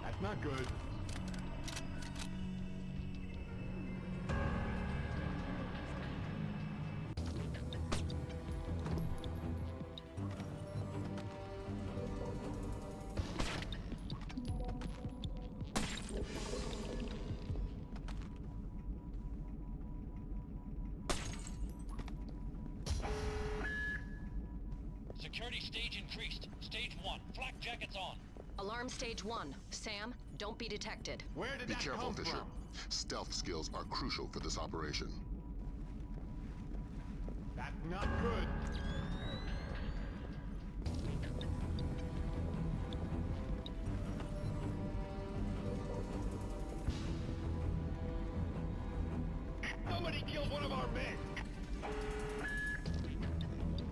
That's not good. Security stage increased. Stage 1. Flak jackets on. Alarm stage 1. Sam, don't be detected. Where did Be that careful, come Fisher. from? Stealth skills are crucial for this operation. That's not good. Somebody killed one of our men!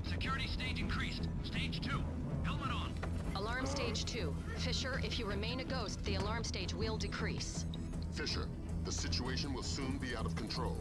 Security stage increased. Stage 2. Helmet on. Alarm stage 2. Fisher, if you remain a ghost, the alarm stage will decrease. Fisher, the situation will soon be out of control.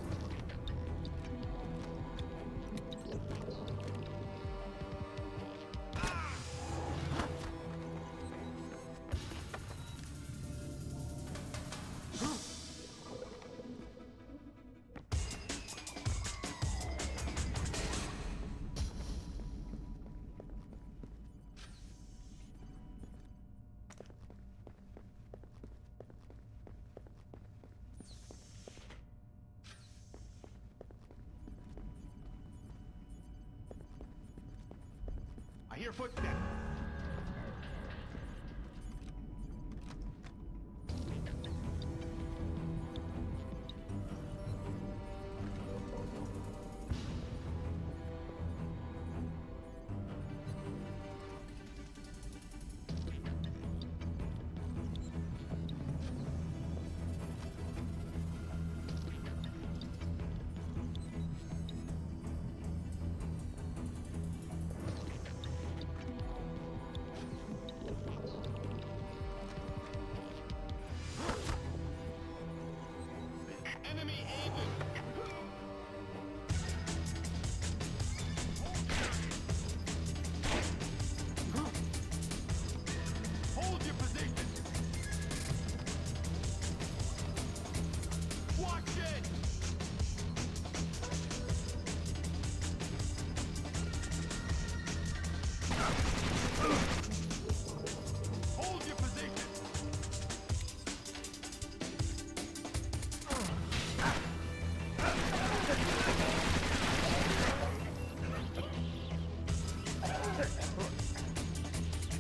I hear footsteps.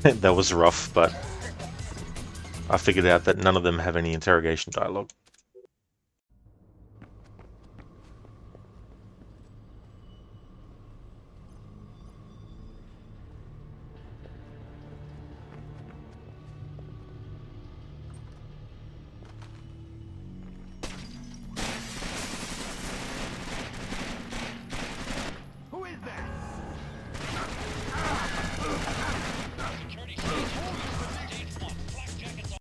That was rough, but I figured out that none of them have any interrogation dialogue. Who is that? Security stage stage 1. Black jackets on.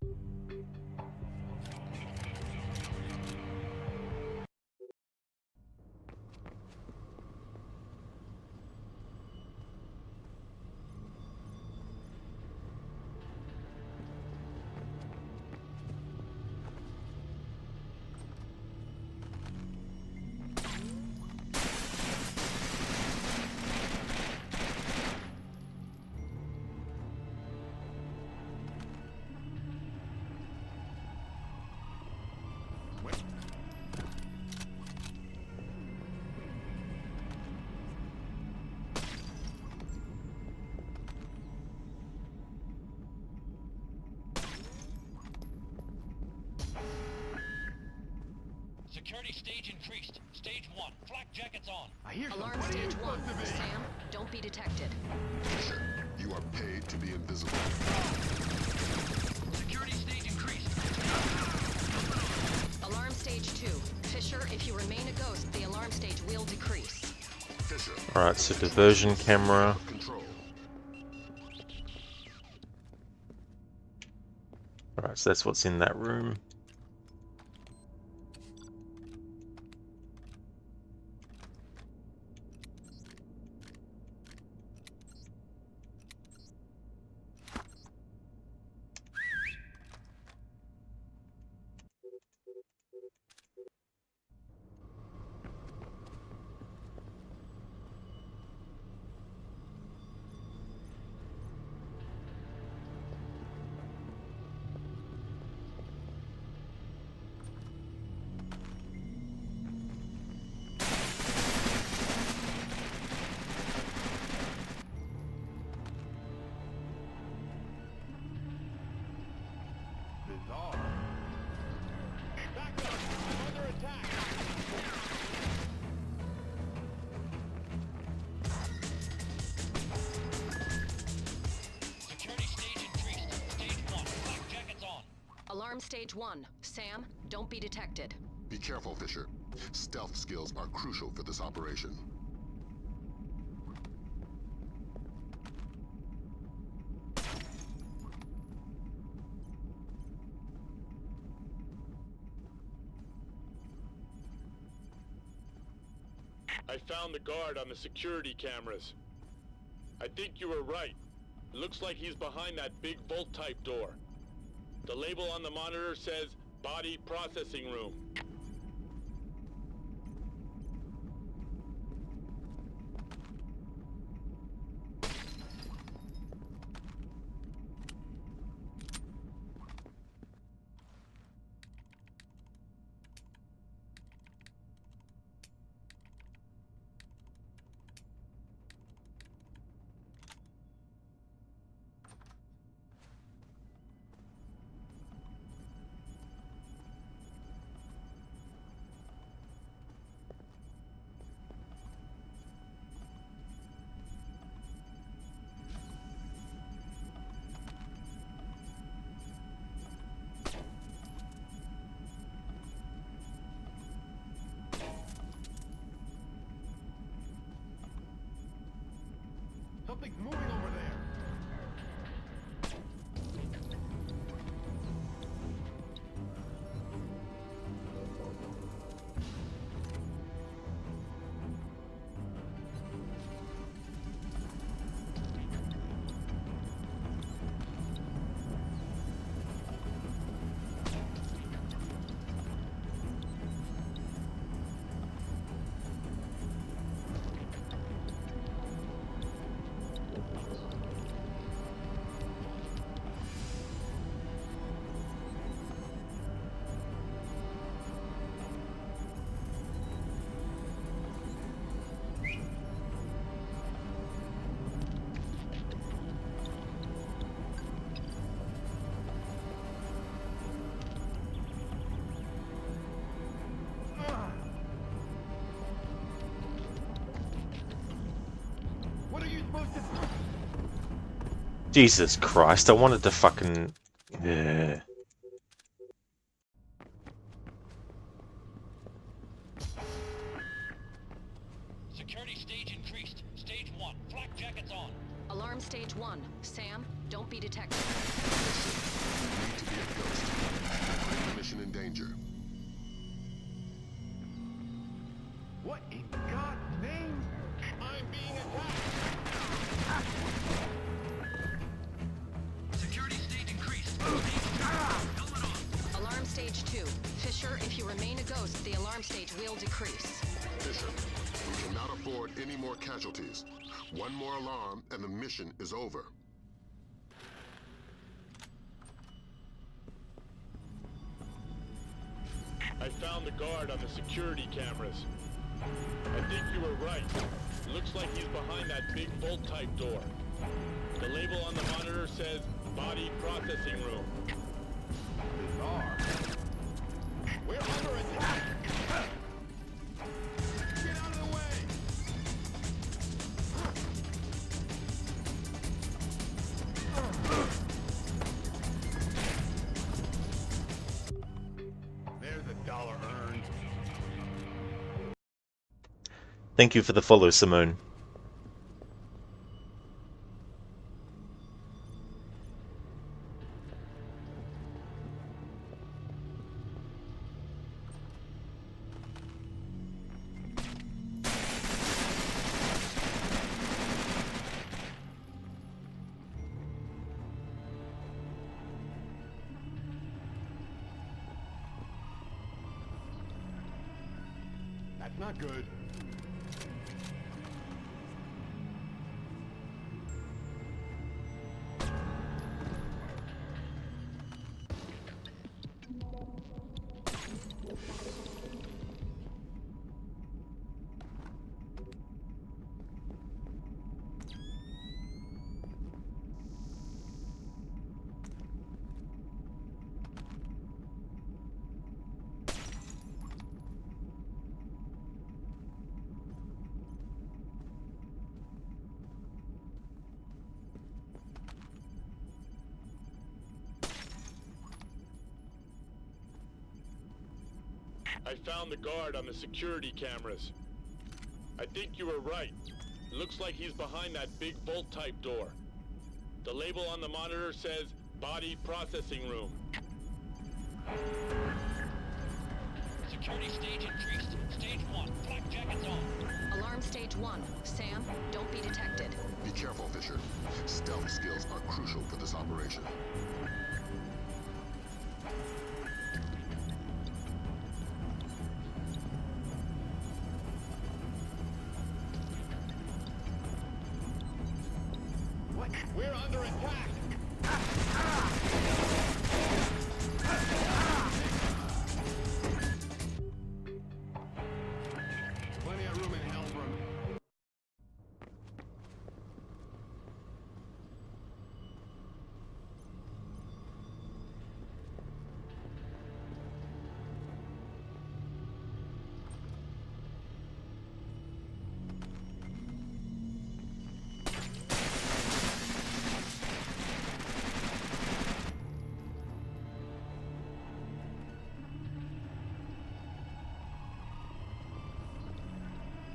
Security stage increased. Stage 1. Flak jackets on. I hear Alarm stage 1. Sam, don't be detected. Fisher, you are paid to be invisible. Security stage increased. Alarm stage 2. Fisher, if you remain a ghost, the alarm stage will decrease. Fisher. Alright, so diversion camera. Control. Alright, so that's what's in that room. Bizarre. Back up! I'm under attack! Security stage increased. Stage 1. Flak jackets on. Alarm stage 1. Sam, don't be detected. Be careful, Fisher. Stealth skills are crucial for this operation. I found the guard on the security cameras. I think you were right. It looks like he's behind that big vault-type door. The label on the monitor says Body Processing Room. Something's moving over there. Jesus Christ, I wanted to fucking... Yeah. Security stage increased. Stage 1. Flak jackets on. Alarm stage 1. Sam, don't be detected. You need to be a ghost. Putting the mission in danger. What in God's name? I'm being attacked. Security stage increased. Stage 2. Helmet on. Alarm stage 2. Fisher, if you remain a ghost, the alarm stage will decrease. Fisher, we cannot afford any more casualties. One more alarm and the mission is over. I found the guard on the security cameras. I think you were right. Looks like he's behind that big bolt-type door. The label on the monitor says body processing room. Bizarre. We're under attack. Get out of the way. There's $1 earned. Thank you for the follow, Simone. That's not good. I found the guard on the security cameras. I think you were right. Looks like he's behind that big bolt-type door. The label on the monitor says body processing room. Security stage increased. Stage 1. Flak jackets on. Alarm stage 1. Sam, don't be detected. Be careful, Fisher. Stealth skills are crucial for this operation. What? We're under attack. Plenty of room in hell for him.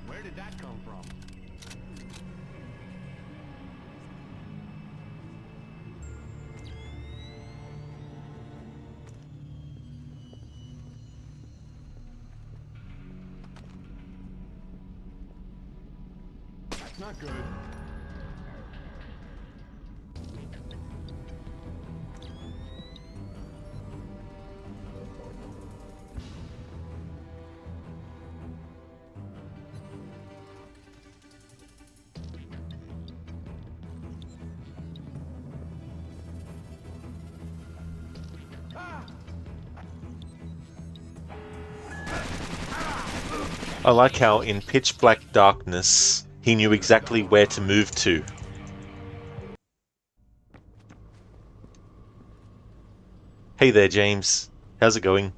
Where did that come from? That's not good. I like how in pitch black darkness he knew exactly where to move to. Hey there, James. How's it going?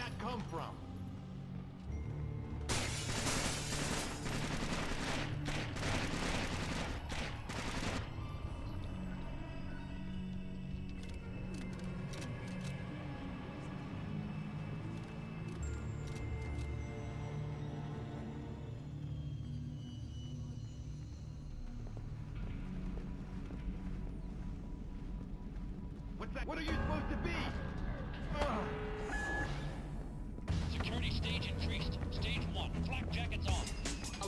that come from? What are you supposed to be? Security stage increased. Stage 1. Flak jackets on.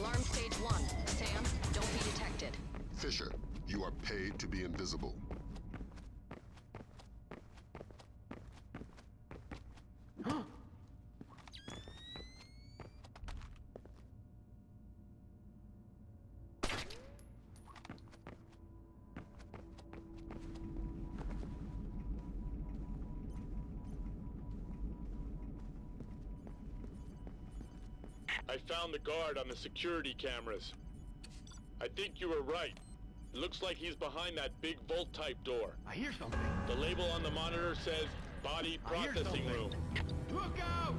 Alarm stage 1. Sam, don't be detected. Fisher, you are paid to be invisible. I found the guard on the security cameras. I think you were right. It looks like he's behind that big vault-type door. I hear something. The label on the monitor says Body Processing Room. Look out!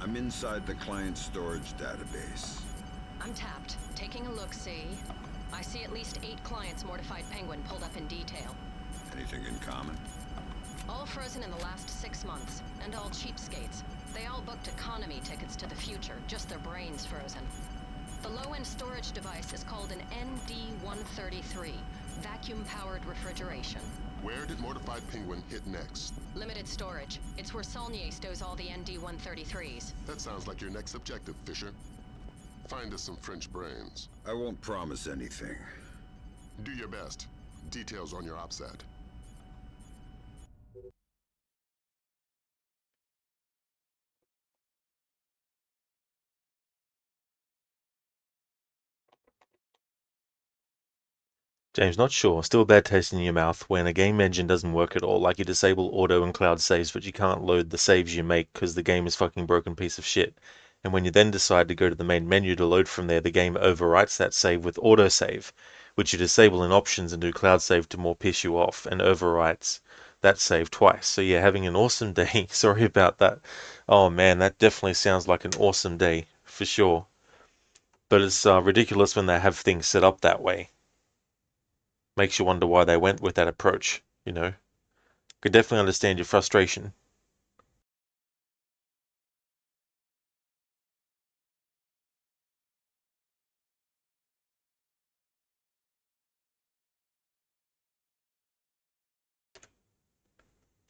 I'm inside the client storage database. I'm tapped. Taking a look-see. I see at least 8 clients Mortified Penguin pulled up in detail. Anything in common? All frozen in the last 6 months, and all cheapskates. They all booked economy tickets to the future, just their brains frozen. The low-end storage device is called an ND-133, vacuum-powered refrigeration. Where did Mortified Penguin hit next? Limited storage. It's where Saulnier stows all the ND-133s. That sounds like your next objective, Fisher. Find us some French brains. I won't promise anything. Do your best. Details on your OPSAT. James, not sure. Still a bad taste in your mouth when a game engine doesn't work at all. Like you disable auto and cloud saves, but you can't load the saves you make because the game is fucking broken piece of shit. And when you then decide to go to the main menu to load from there, the game overwrites that save with autosave, which you disable in options and do cloud save to more piss you off, and overwrites that save twice. So yeah, having an awesome day. Sorry about that. Oh man, that definitely sounds like an awesome day, for sure. But it's ridiculous when they have things set up that way. Makes you wonder why they went with that approach, you know. Could definitely understand your frustration.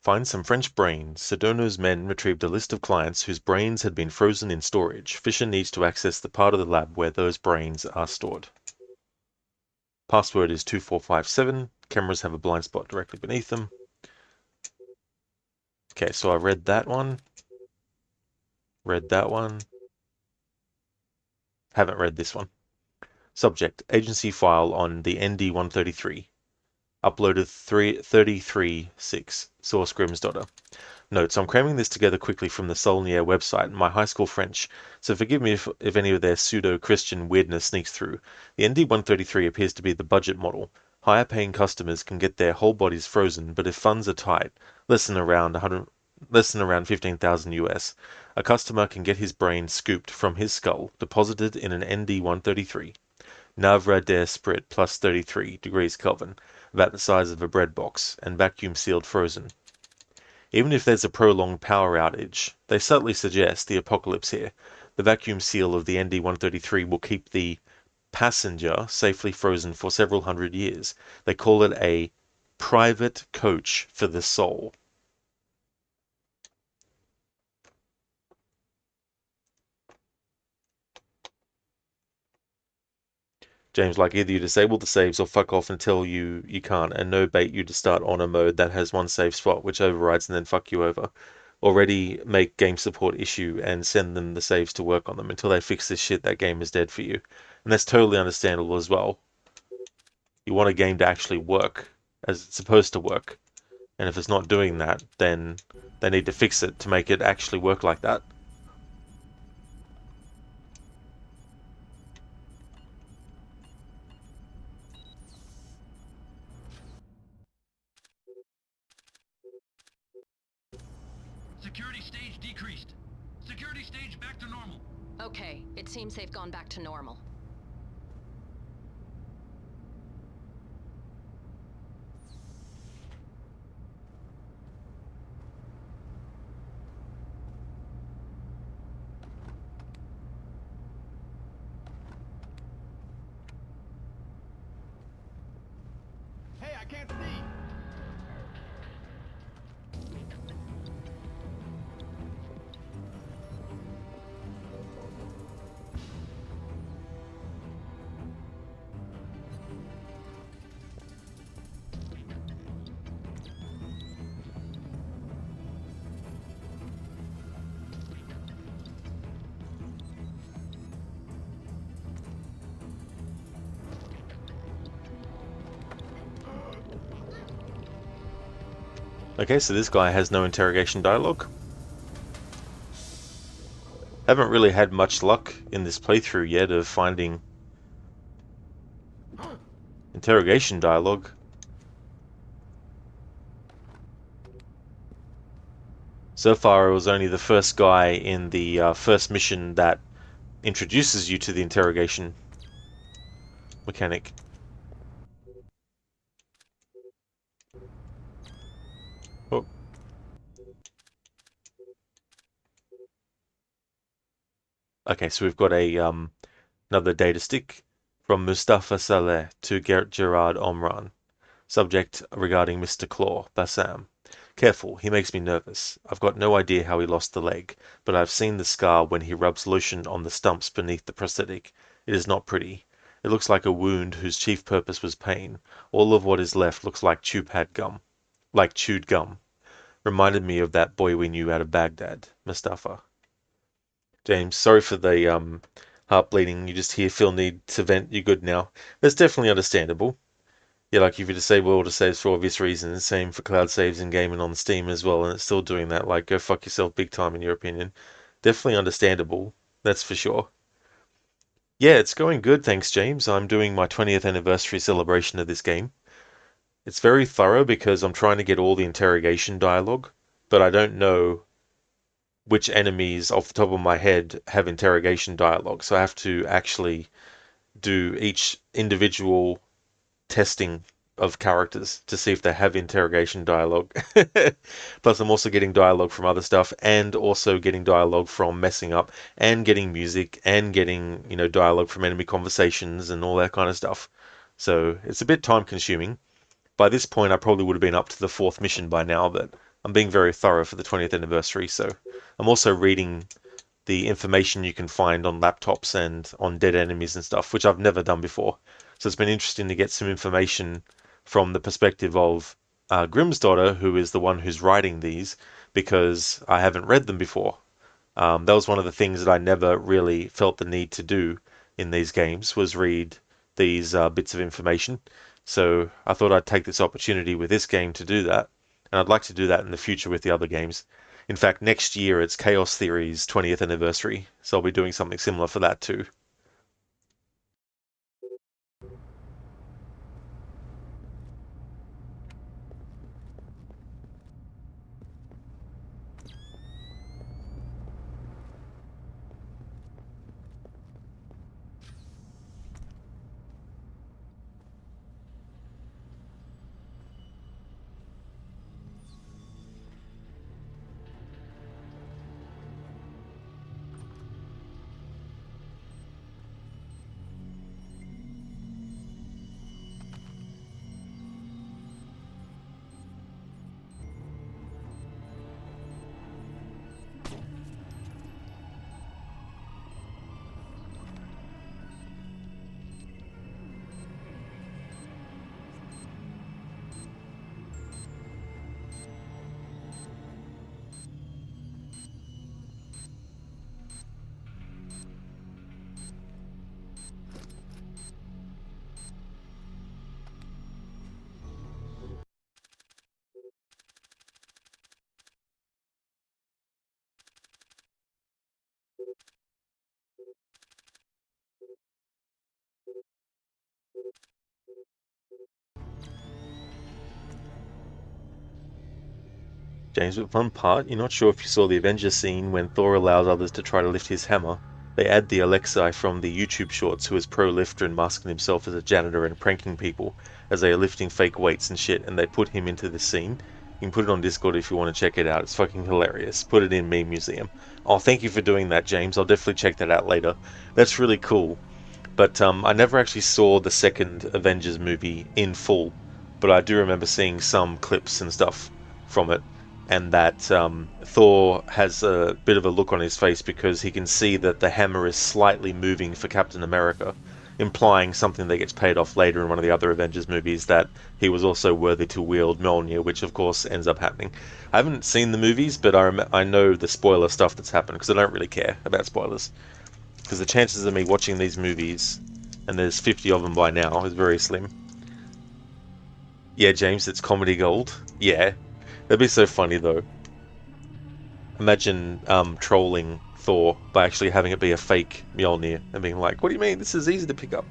Find some French brains. Sedano's men retrieved a list of clients whose brains had been frozen in storage. Fisher needs to access the part of the lab where those brains are stored. Password is 2457. Cameras have a blind spot directly beneath them. Okay, so I read that one. Read that one. Haven't read this one. Subject, agency file on the ND-133. Uploaded 33.6. Source Grimsdottir. Notes, I'm cramming this together quickly from the Saulnier website in my high school French, so forgive me if any of their pseudo-Christian weirdness sneaks through. The ND-133 appears to be the budget model. Higher paying customers can get their whole bodies frozen, but if funds are tight, less than around 15,000 US, a customer can get his brain scooped from his skull, deposited in an ND-133. Navre d'Esprit plus 33 degrees Kelvin, about the size of a bread box, and vacuum sealed frozen. Even if there's a prolonged power outage, they subtly suggest the apocalypse here. The vacuum seal of the ND-133 will keep the passenger safely frozen for several hundred years. They call it a private coach for the soul. James, like, either you disable the saves or fuck off until you can't, and no bait you to start on a mode that has one save spot which overrides and then fuck you over. Already make game support issue and send them the saves to work on them. Until they fix this shit, that game is dead for you. And that's totally understandable as well. You want a game to actually work as it's supposed to work. And if it's not doing that, then they need to fix it to make it actually work like that. Security stage decreased. Security stage back to normal. Okay, it seems they've gone back to normal. Hey, I can't see. Okay, so this guy has no interrogation dialogue. Haven't really had much luck in this playthrough yet of finding interrogation dialogue. So far, it was only the first guy in the first mission that introduces you to the interrogation mechanic. Oh. Okay, so we've got a another data stick from Mustafa Saleh to Gerard Omran. Subject regarding Mr. Claw, Bassam. Careful, he makes me nervous. I've got no idea how he lost the leg, but I've seen the scar when he rubs lotion on the stumps beneath the prosthetic. It is not pretty. It looks like a wound whose chief purpose was pain. All of what is left looks like chewed gum. Reminded me of that boy we knew out of Baghdad, Mustafa. James, sorry for the heart bleeding. You just hear Phil need to vent. You're good now. That's definitely understandable. Yeah, like if you disable auto saves for obvious reasons, same for cloud saves in game and on Steam as well, and it's still doing that, like go fuck yourself big time in your opinion. Definitely understandable, that's for sure. Yeah, it's going good, thanks James. I'm doing my 20th anniversary celebration of this game. It's very thorough because I'm trying to get all the interrogation dialogue, but I don't know which enemies off the top of my head have interrogation dialogue, so I have to actually do each individual testing of characters to see if they have interrogation dialogue. Plus, I'm also getting dialogue from other stuff, and also getting dialogue from messing up, and getting music, and getting, dialogue from enemy conversations and all that kind of stuff. So it's a bit time consuming. By this point, I probably would have been up to the 4th mission by now, but I'm being very thorough for the 20th anniversary. So I'm also reading the information you can find on laptops and on dead enemies and stuff, which I've never done before. So it's been interesting to get some information from the perspective of Grimm's daughter, who is the one who's writing these, because I haven't read them before. That was one of the things that I never really felt the need to do in these games, was read these bits of information. So I thought I'd take this opportunity with this game to do that, and I'd like to do that in the future with the other games. In fact, next year it's Chaos Theory's 20th anniversary, so I'll be doing something similar for that too. James, but fun part, you're not sure if you saw the Avengers scene when Thor allows others to try to lift his hammer. They add the Alexei from the YouTube shorts who is pro-lifter and masking himself as a janitor and pranking people as they are lifting fake weights and shit, and they put him into this scene. You can put it on Discord if you want to check it out. It's fucking hilarious. Put it in Meme Museum. Oh, thank you for doing that, James. I'll definitely check that out later. That's really cool. But I never actually saw the second Avengers movie in full, but I do remember seeing some clips and stuff from it, and that Thor has a bit of a look on his face because he can see that the hammer is slightly moving for Captain America, implying something that gets paid off later in one of the other Avengers movies, that he was also worthy to wield Mjolnir, which of course ends up happening. I haven't seen the movies, but I know the spoiler stuff that's happened because I don't really care about spoilers. Because the chances of me watching these movies, and there's 50 of them by now, is very slim. Yeah, James, it's comedy gold. Yeah, that'd be so funny though. Imagine trolling Thor by actually having it be a fake Mjolnir and being like, "What do you mean? This is easy to pick up."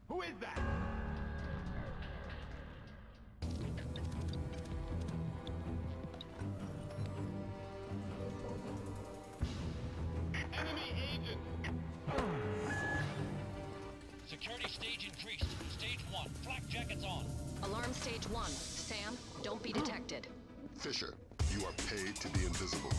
Who is that? Enemy agent! Security stage increased. Stage 1. Flak jackets on. Alarm stage 1. Sam, don't be detected. Fisher, you are paid to be invisible.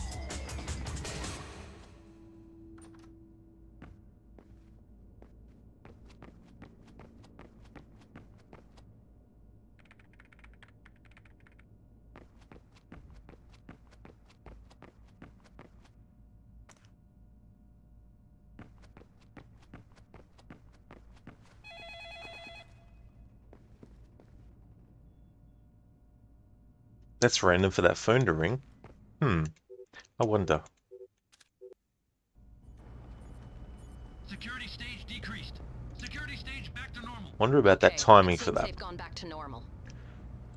That's random for that phone to ring. I wonder. Security stage decreased. Security stage back to normal. Wonder about that timing for that. They've gone back to normal.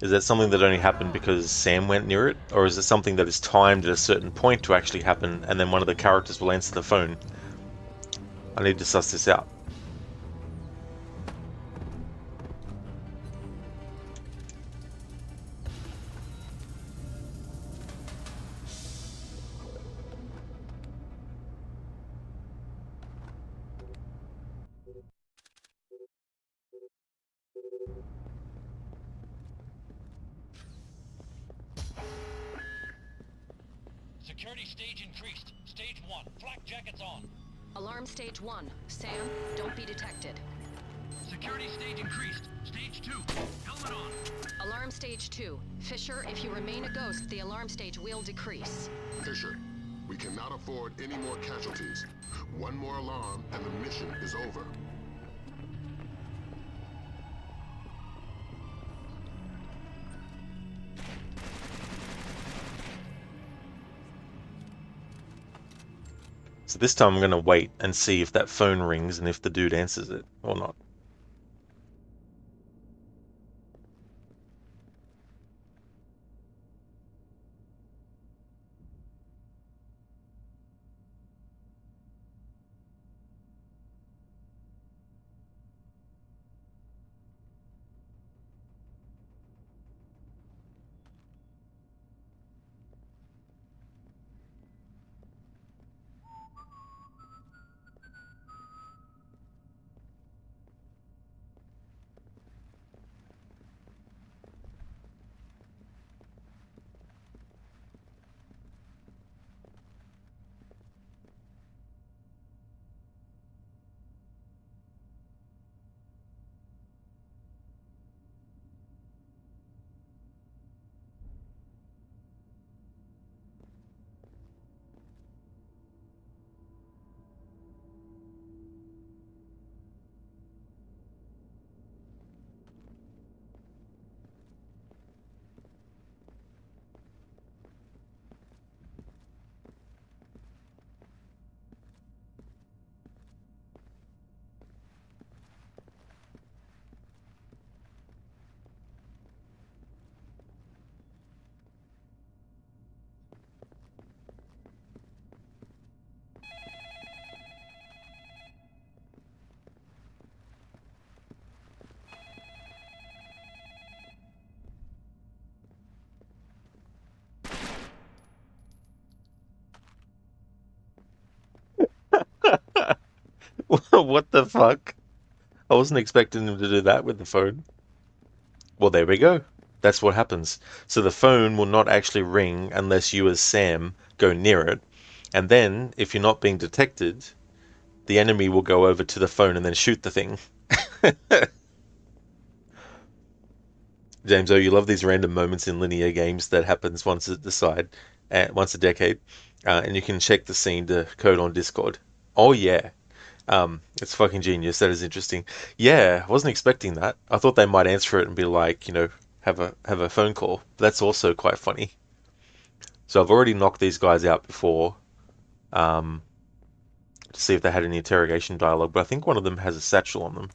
Is that something that only happened because Sam went near it? Or is it something that is timed at a certain point to actually happen and then one of the characters will answer the phone? I need to suss this out. Security stage increased. Stage 1. Flak jackets on. Alarm stage 1. Sam, don't be detected. Security stage increased. Stage 2. Helmet on. Alarm stage 2. Fisher, if you remain a ghost, the alarm stage will decrease. Fisher, we cannot afford any more casualties. One more alarm and the mission is over. So this time I'm going to wait and see if that phone rings and if the dude answers it or not. What the fuck? I wasn't expecting him to do that with the phone. Well, there we go. That's what happens. So the phone will not actually ring unless you as Sam go near it. And then, if you're not being detected, the enemy will go over to the phone and then shoot the thing. James, oh, you love these random moments in linear games that happens once once a decade, and you can check the scene to code on Discord. Oh yeah, it's fucking genius. That is interesting. Yeah, I wasn't expecting that. I thought they might answer it and be like, have a phone call. That's also quite funny. So I've already knocked these guys out before, um, to see if they had any interrogation dialogue, but I think one of them has a satchel on them.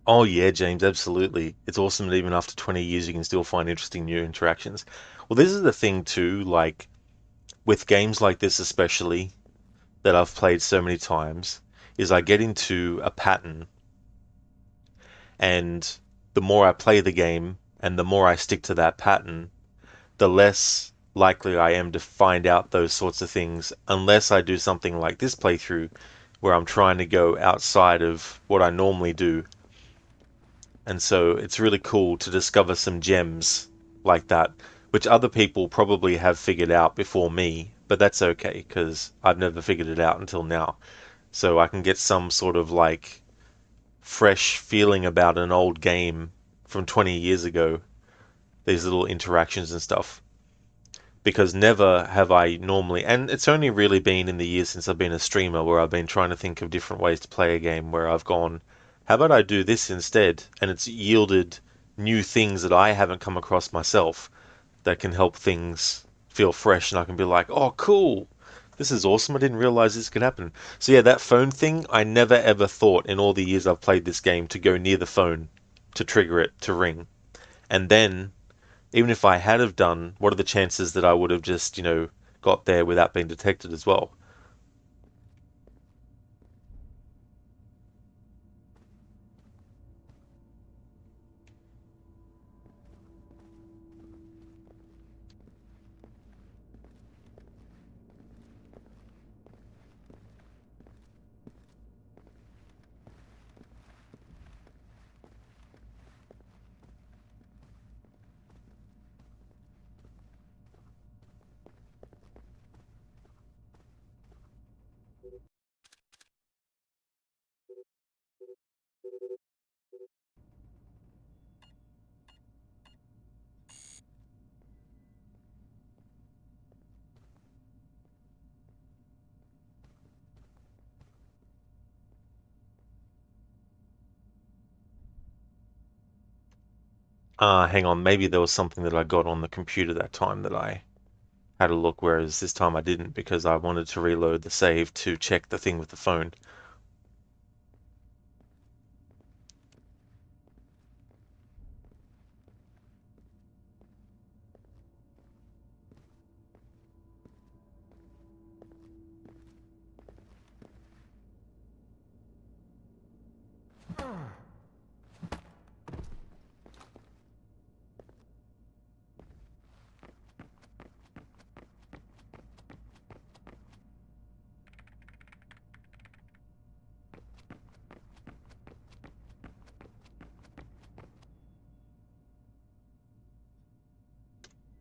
Oh yeah, James, absolutely. It's awesome that even after 20 years you can still find interesting new interactions. Well, this is the thing too, like with games like this especially that I've played so many times, is I get into a pattern, and the more I play the game and the more I stick to that pattern, the less likely I am to find out those sorts of things unless I do something like this playthrough where I'm trying to go outside of what I normally do. And so it's really cool to discover some gems like that, which other people probably have figured out before me, but that's okay because I've never figured it out until now. So I can get some sort of like fresh feeling about an old game from 20 years ago, these little interactions and stuff. Because never have I normally, and it's only really been in the years since I've been a streamer where I've been trying to think of different ways to play a game where I've gone, how about I do this instead? And it's yielded new things that I haven't come across myself that can help things feel fresh, and I can be like, oh, cool. This is awesome. I didn't realize this could happen. So yeah, that phone thing, I never ever thought in all the years I've played this game to go near the phone to trigger it to ring. And then even if I had have done, what are the chances that I would have just, got there without being detected as well? Hang on, maybe there was something that I got on the computer that time that I had a look, whereas this time I didn't because I wanted to reload the save to check the thing with the phone.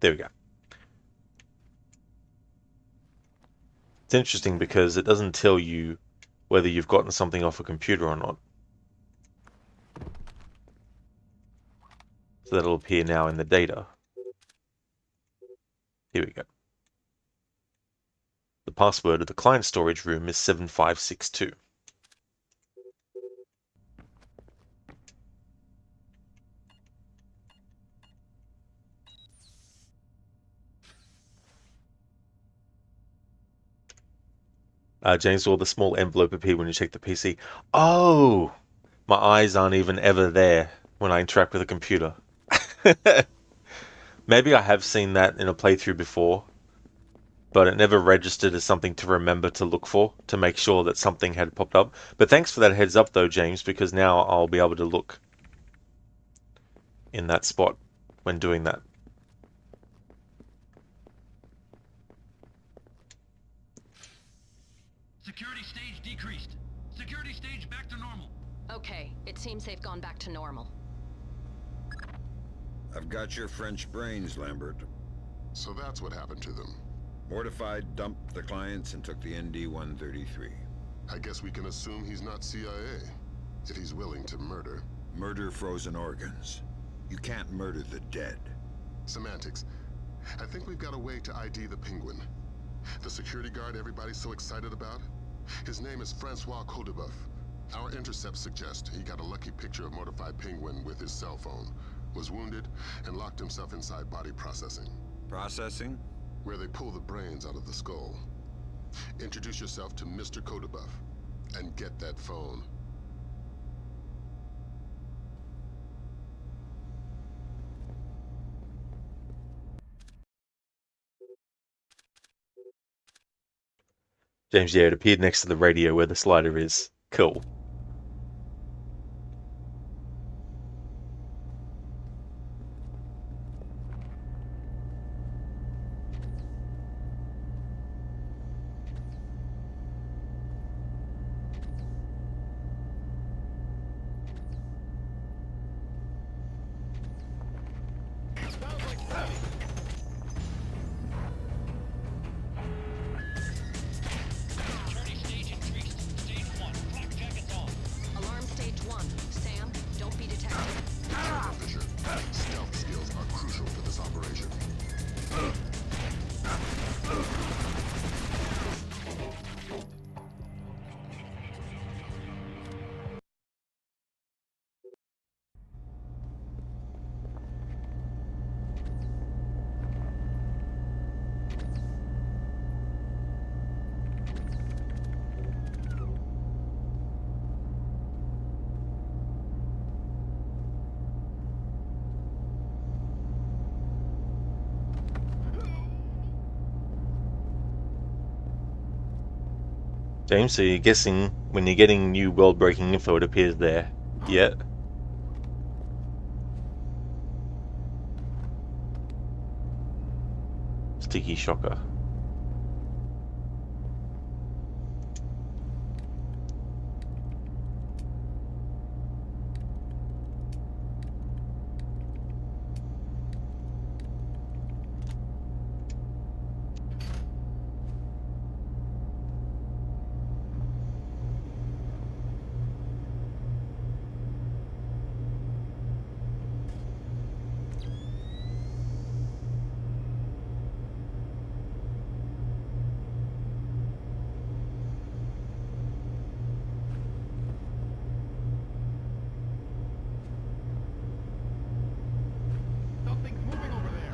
There we go. It's interesting because it doesn't tell you whether you've gotten something off a computer or not. So that'll appear now in the data. Here we go. The password of the client storage room is 7562. James, will the small envelope appear when you check the PC? Oh! My eyes aren't even ever there when I interact with a computer. Maybe I have seen that in a playthrough before, but it never registered as something to remember to look for, to make sure that something had popped up. But thanks for that heads up though, James, because now I'll be able to look in that spot when doing that. Security stage decreased. Security stage back to normal. Okay, it seems they've gone back to normal. I've got your French brains, Lambert. So that's what happened to them. Mortified, dumped the clients and took the ND-133. I guess we can assume he's not CIA, if he's willing to murder. Murder frozen organs. You can't murder the dead. Semantics. I think we've got a way to ID the Penguin. The security guard everybody's so excited about? His name is Francois Codebuff. Our intercepts suggest he got a lucky picture of Mortified Penguin with his cell phone, was wounded, and locked himself inside body processing. Processing? Where they pull the brains out of the skull. Introduce yourself to Mr. Codebuff, and get that phone. James, yeah, it appeared next to the radio where the slider is. Cool. Alarm stage 1. Sam, don't be detected. Fisher, stealth skills are crucial for this operation. James, so you're guessing when you're getting new world-breaking info, it appears there. Yeah. Sticky shocker. Something's moving over there.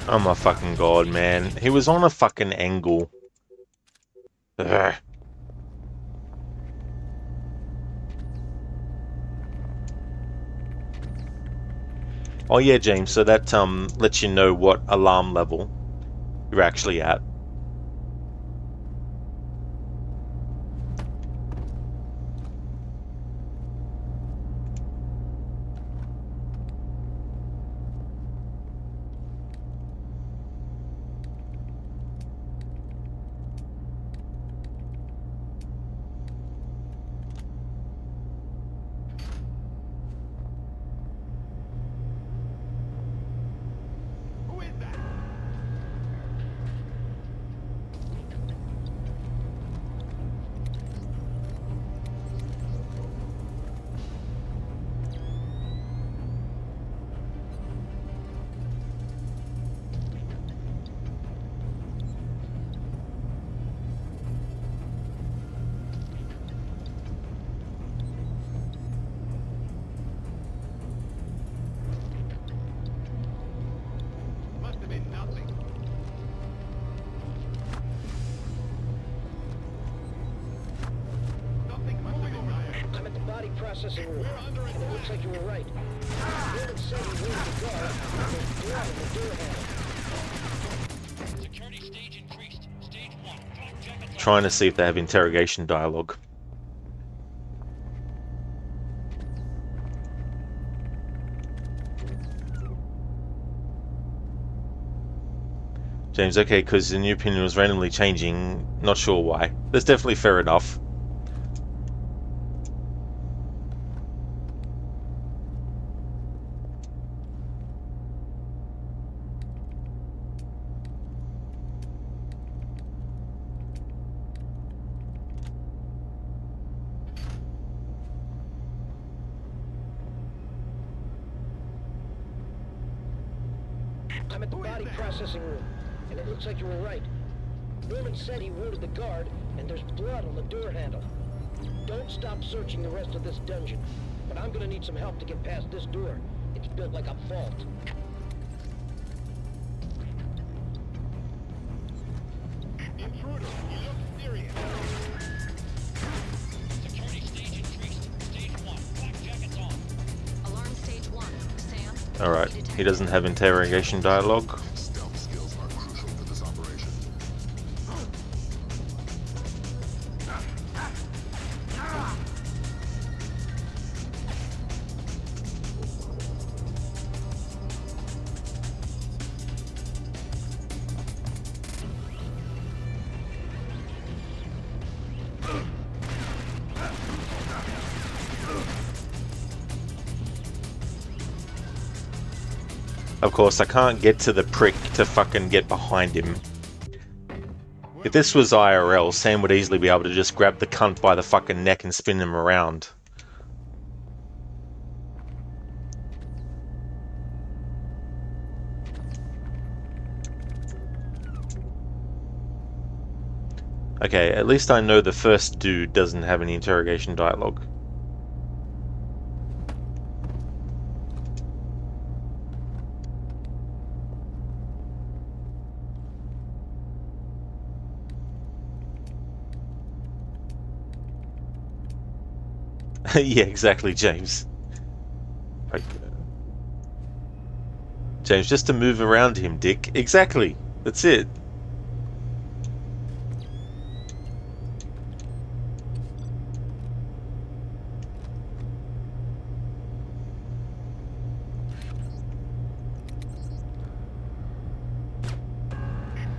Oh my fucking god, man. He was on a fucking angle. Ugh. Oh yeah, James, so that lets you know what alarm level you're actually at. processing room. And it looks like you were right. Norman said he moved the guard. There's blood in the door handle. Security stage increased. Stage 1. Flak jackets Trying to see if they have interrogation dialogue. James, okay, because the new opinion was randomly changing. Not sure why. That's definitely fair enough. I'm at the body processing room, and it looks like you were right. Norman said he wounded the guard, and there's blood on the door handle. Don't stop searching the rest of this dungeon, but I'm gonna need some help to get past this door. It's built like a vault. Intruder, he looks serious. Security stage increased. Stage 1. Flak jackets on. Alarm stage 1. Sam? Alright, he doesn't have interrogation dialogue. Stealth skills are crucial for this operation. Of course, I can't get to the prick to fucking get behind him. If this was IRL, Sam would easily be able to just grab the cunt by the fucking neck and spin him around. Okay, at least I know the first dude doesn't have any interrogation dialogue. Yeah, exactly, James. Like, James, just to move around him, Dick. Exactly. That's it.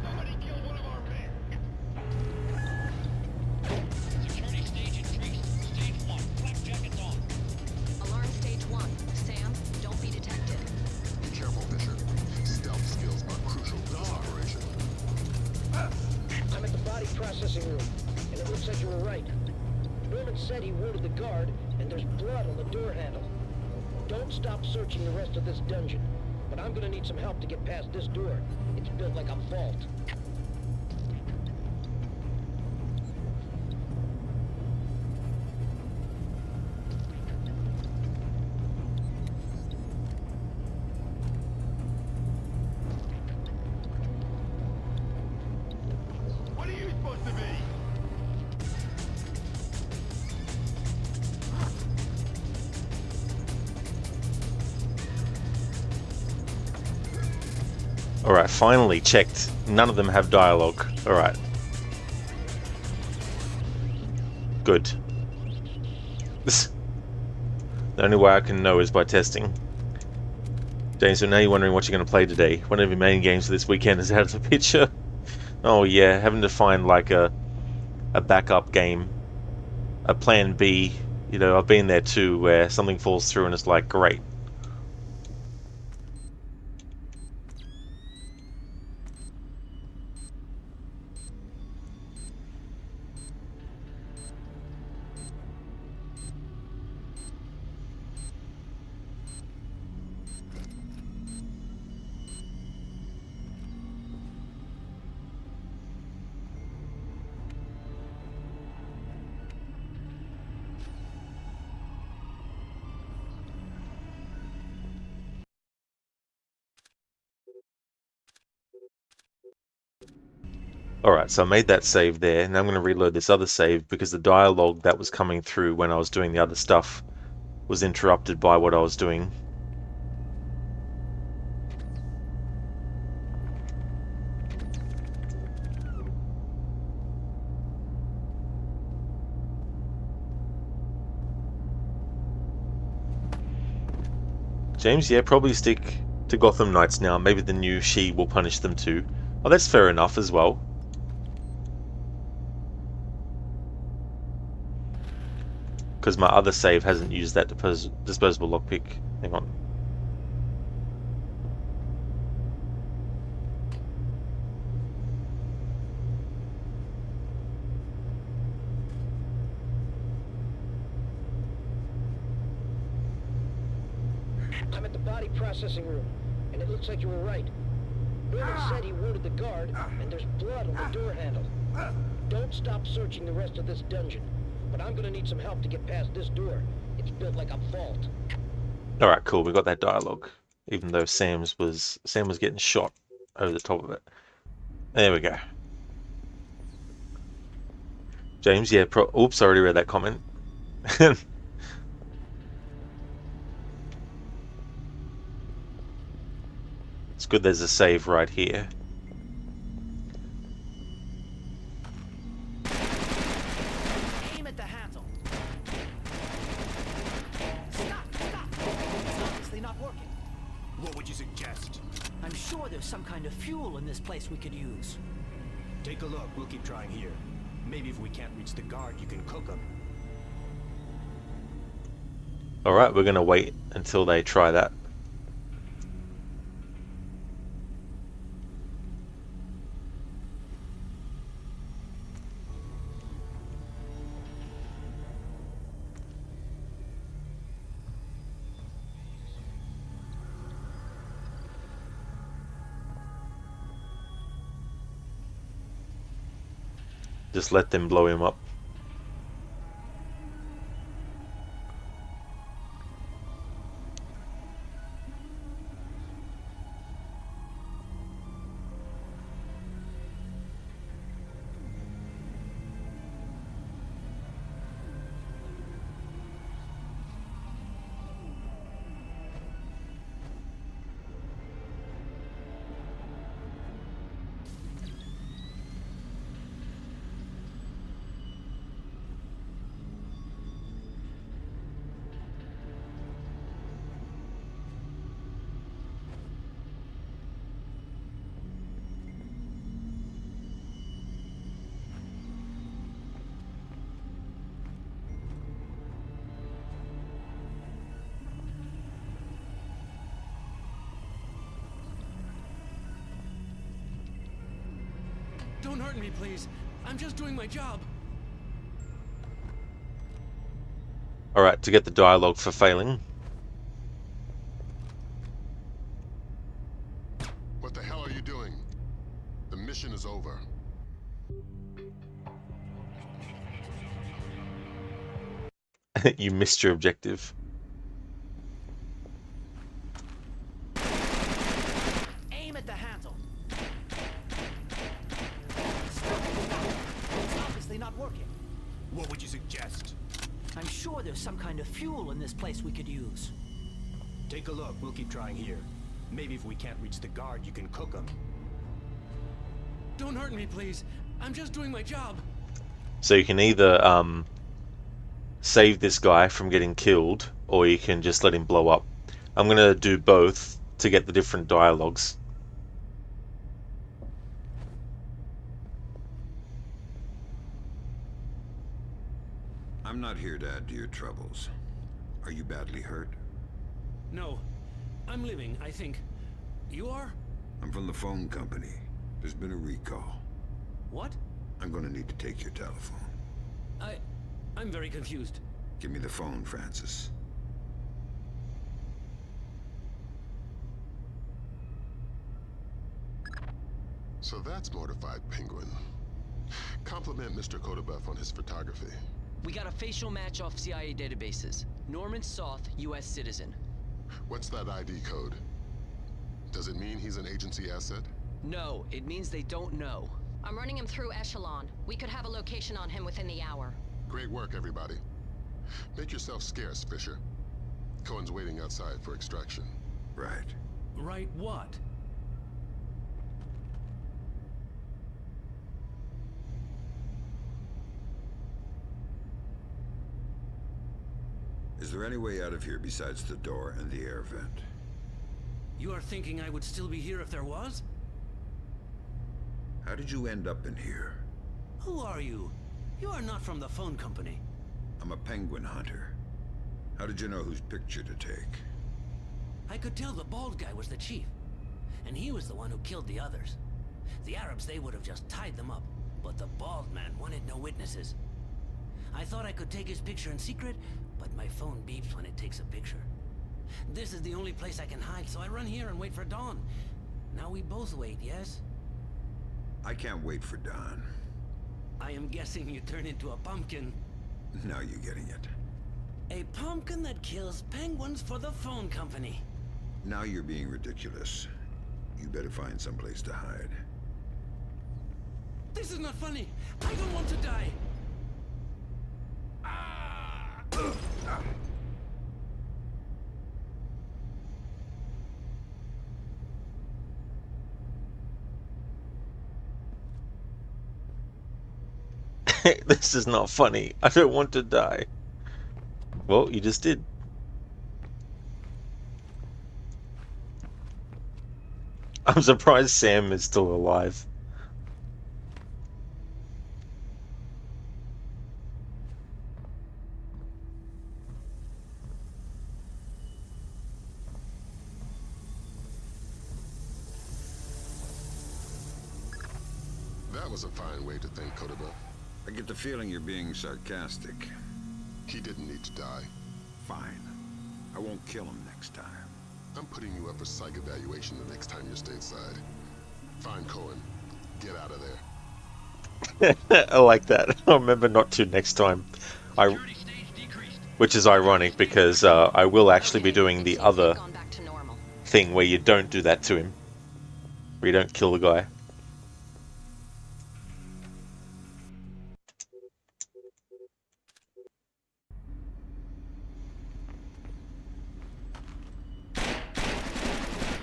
Somebody killed one of our men. Security stage increased. Stage 1. Flak jackets on. Alarm stage 1. Sam, don't be detected. Be careful, Bishop. Stealth skills are crucial for this operation. I'm at the body processing room, and it looks like you were right. Norman said he wounded the guard, and there's blood on the door handle. Don't stop searching the rest of this dungeon, but I'm gonna need some help to get past this door. It's built like a vault. What are you supposed to be? Alright, finally checked. None of them have dialogue. Alright. Good. The only way I can know is by testing. James, so now you're wondering what you're going to play today. One of your main games for this weekend is out of the picture. Oh yeah, having to find like a backup game. A plan B. You know, I've been there too, where something falls through and it's like, great. Alright, so I made that save there. Now I'm going to reload this other save because the dialogue that was coming through when I was doing the other stuff was interrupted by what I was doing. James, yeah, probably stick to Gotham Knights now. Maybe the new She will punish them too. Oh, that's fair enough as well. Because my other save hasn't used that disposable lockpick. Hang on. I'm at the body processing room, and it looks like you were right. Norman said he wounded the guard, and there's blood on the door handle. Don't stop searching the rest of this dungeon, but I'm gonna need some help to get past this door. It's built like a vault. Alright, cool, we got that dialogue. Even though Sam was getting shot over the top of it. There we go. James, yeah, oops, I already read that comment. It's good there's a save right here. Aim at the handle. Stop! It's obviously not working. What would you suggest? I'm sure there's some kind of fuel in this place we could use. Take a look. We'll keep trying here. Maybe if we can't reach the guard, you can cook them. Alright, we're gonna wait until they try that. Just let them blow him up. Don't hurt me, please. I'm just doing my job. Alright, to get the dialogue for failing. What the hell are you doing? The mission is over. You missed your objective. Aim at the handle. Stop! It's obviously not working. What would you suggest? I'm sure there's some kind of fuel in this place we could use. Take a look. We'll keep trying here. Maybe if we can't reach the guard, you can cook them. Don't hurt me, please. I'm just doing my job. So you can either save this guy from getting killed, or you can just let him blow up. I'm gonna do both to get the different dialogues. I'm not here to add to your troubles. Are you badly hurt? No. I'm living, I think. You are? I'm from the phone company. There's been a recall. What? I'm gonna need to take your telephone. I'm very confused. Give me the phone, Francis. So that's Mortified Penguin. Compliment Mr. Kodabeff on his photography. We got a facial match off CIA databases. Norman Soth, U.S. citizen. What's that ID code? Does it mean he's an agency asset? No, it means they don't know. I'm running him through Echelon. We could have a location on him within the hour. Great work, everybody. Make yourself scarce, Fisher. Cohen's waiting outside for extraction. Right. Right what? Is there any way out of here besides the door and the air vent? You are thinking I would still be here if there was? How did you end up in here? Who are you? You are not from the phone company. I'm a penguin hunter. How did you know whose picture to take? I could tell the bald guy was the chief. And he was the one who killed the others. The Arabs, they would have just tied them up. But the bald man wanted no witnesses. I thought I could take his picture in secret, but my phone beeps when it takes a picture. This is the only place I can hide, so I run here and wait for dawn. Now we both wait, yes? I can't wait for dawn. I am guessing you turn into a pumpkin. Now you're getting it. A pumpkin that kills penguins for the phone company. Now you're being ridiculous. You better find someplace to hide. This is not funny. I don't want to die. This is not funny. I don't want to die. Well, you just did. I'm surprised Sam is still alive. That was a fine way to think, Kodoba. I get the feeling you're being sarcastic. He didn't need to die. Fine. I won't kill him next time. I'm putting you up for psych evaluation the next time you're stateside. Fine, Cohen. Get out of there. I like that. I'll remember not to next time. Which is ironic because I will actually be doing the other thing where you don't do that to him. Where you don't kill the guy.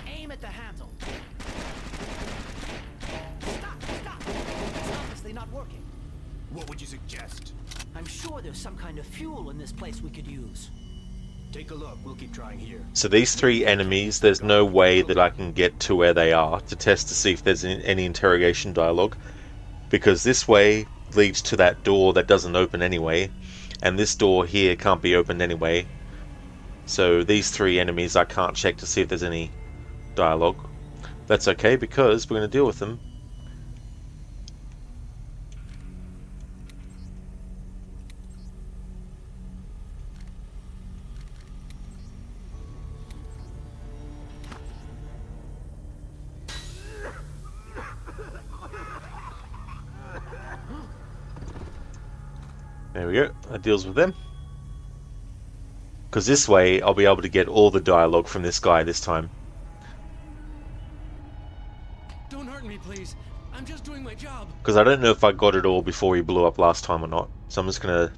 Aim at the handle. Stop! It's obviously not working. What would you suggest? I'm sure there's some kind of fuel in this place we could use. Take a look. We'll keep trying here. So these three enemies, there's no way that I can get to where they are to test to see if there's any interrogation dialogue. Because this way leads to that door that doesn't open anyway. And this door here can't be opened anyway. So these three enemies I can't check to see if there's any dialogue. That's okay because we're going to deal with them. There we go, that deals with them. Because this way I'll be able to get all the dialogue from this guy this time. Don't hurt me, please. I'm just doing my job. Because I don't know if I got it all before he blew up last time or not. So I'm just going to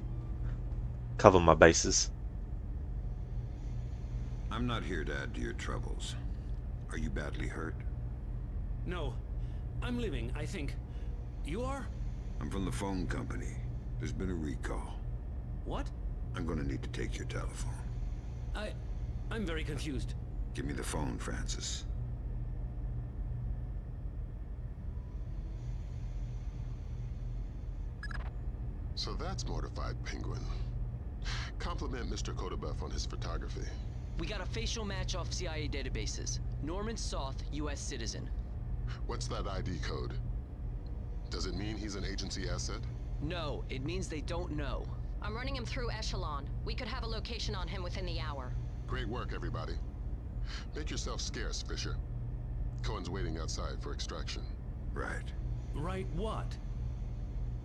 cover my bases. I'm not here to add to your troubles. Are you badly hurt? No. I'm living, I think. You are? I'm from the phone company. There's been a recall. What? I'm gonna need to take your telephone. I'm very confused. Give me the phone, Francis. So that's Mortified Penguin. Compliment Mr. Kodobeff on his photography. We got a facial match off CIA databases. Norman Soth, U.S. citizen. What's that ID code? Does it mean he's an agency asset? No, it means they don't know. I'm running him through Echelon. We could have a location on him within the hour. Great work, everybody. Make yourself scarce, Fisher. Cohen's waiting outside for extraction. Right. Right what?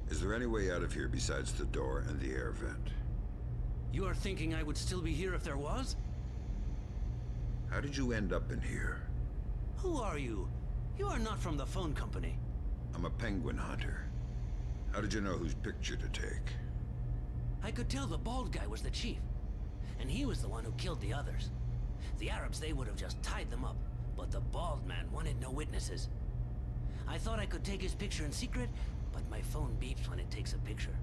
Is there any way out of here besides the door and the air vent? You are thinking I would still be here if there was? How did you end up in here? Who are you? You are not from the phone company. I'm a penguin hunter. How did you know whose picture to take? I could tell the bald guy was the chief. And he was the one who killed the others. The Arabs, they would have just tied them up. But the bald man wanted no witnesses. I thought I could take his picture in secret, but my phone beeps when it takes a picture.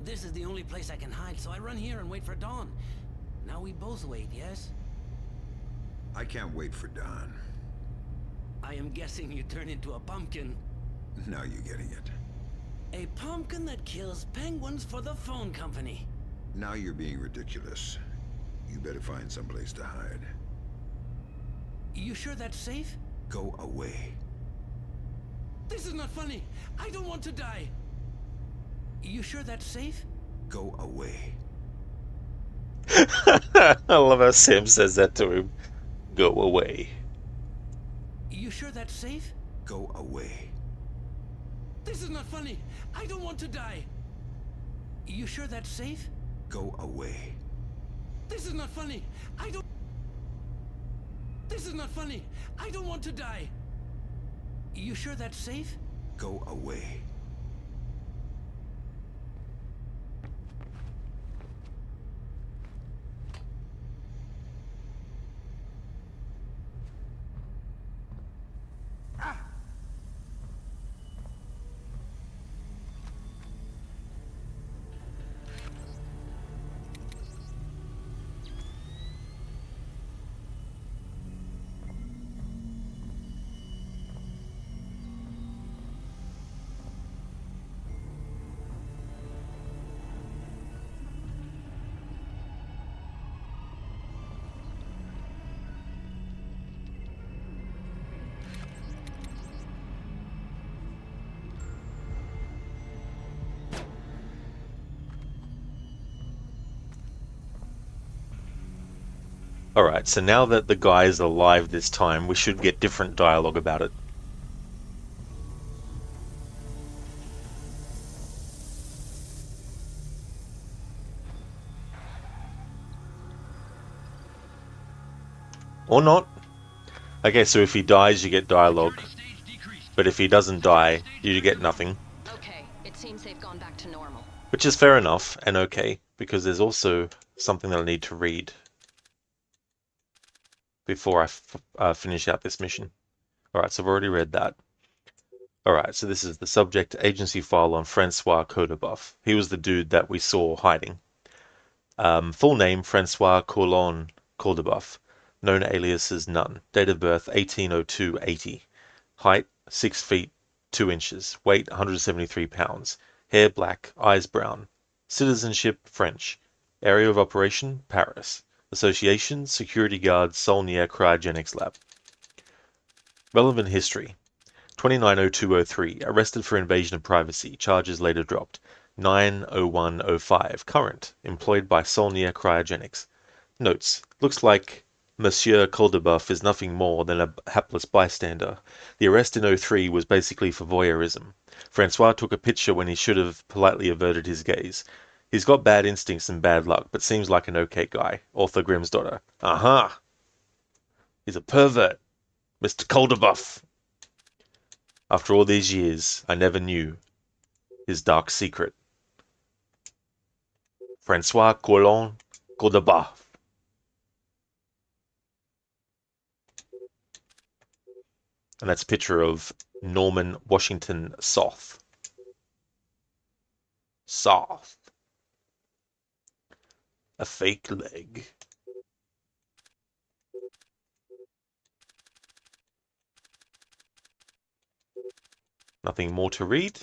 This is the only place I can hide, so I run here and wait for dawn. Now we both wait, yes? I can't wait for dawn. I am guessing you turn into a pumpkin. Now you're getting it. A pumpkin that kills penguins for the phone company. Now you're being ridiculous. You better find someplace to hide. You sure that's safe? Go away. This is not funny. I don't want to die. You sure that's safe? Go away. I love how Sam says that to him. Go away. You sure that's safe? Go away. This is not funny. I don't want to die. You sure that's safe? Go away. This is not funny. I don't... This is not funny. I don't want to die. You sure that's safe? Go away. Alright, so now that the guy is alive this time, we should get different dialogue about it. Or not. Okay, so if he dies, you get dialogue. But if he doesn't die, you get nothing. Okay, it seems they've gone back to normal. Which is fair enough and okay, because there's also something that I need to read before I finish out this mission. Alright, so I've already read that. Alright, so this is the subject agency file on Francois Codebuff. He was the dude that we saw hiding. Full name, Francois Coulon Codebuff. Known aliases, none. Date of birth, 1802-80. Height, 6 feet, 2 inches. Weight, 173 pounds. Hair black, eyes brown. Citizenship, French. Area of operation, Paris. Association, security guard, Saulnier Cryogenics Lab. Relevant history. 290203, arrested for invasion of privacy. Charges later dropped. 90105, current. Employed by Saulnier Cryogenics. Notes. Looks like Monsieur Coldebuff is nothing more than a hapless bystander. The arrest in '03 was basically for voyeurism. Francois took a picture when he should have politely averted his gaze. He's got bad instincts and bad luck, but seems like an okay guy. Author Grimm's daughter. Aha! He's a pervert. Mr. Coldebuff. After all these years, I never knew his dark secret. Francois Coulon Coldebuff. And that's a picture of Norman Washington Soth. Soth. A fake leg. Nothing more to read.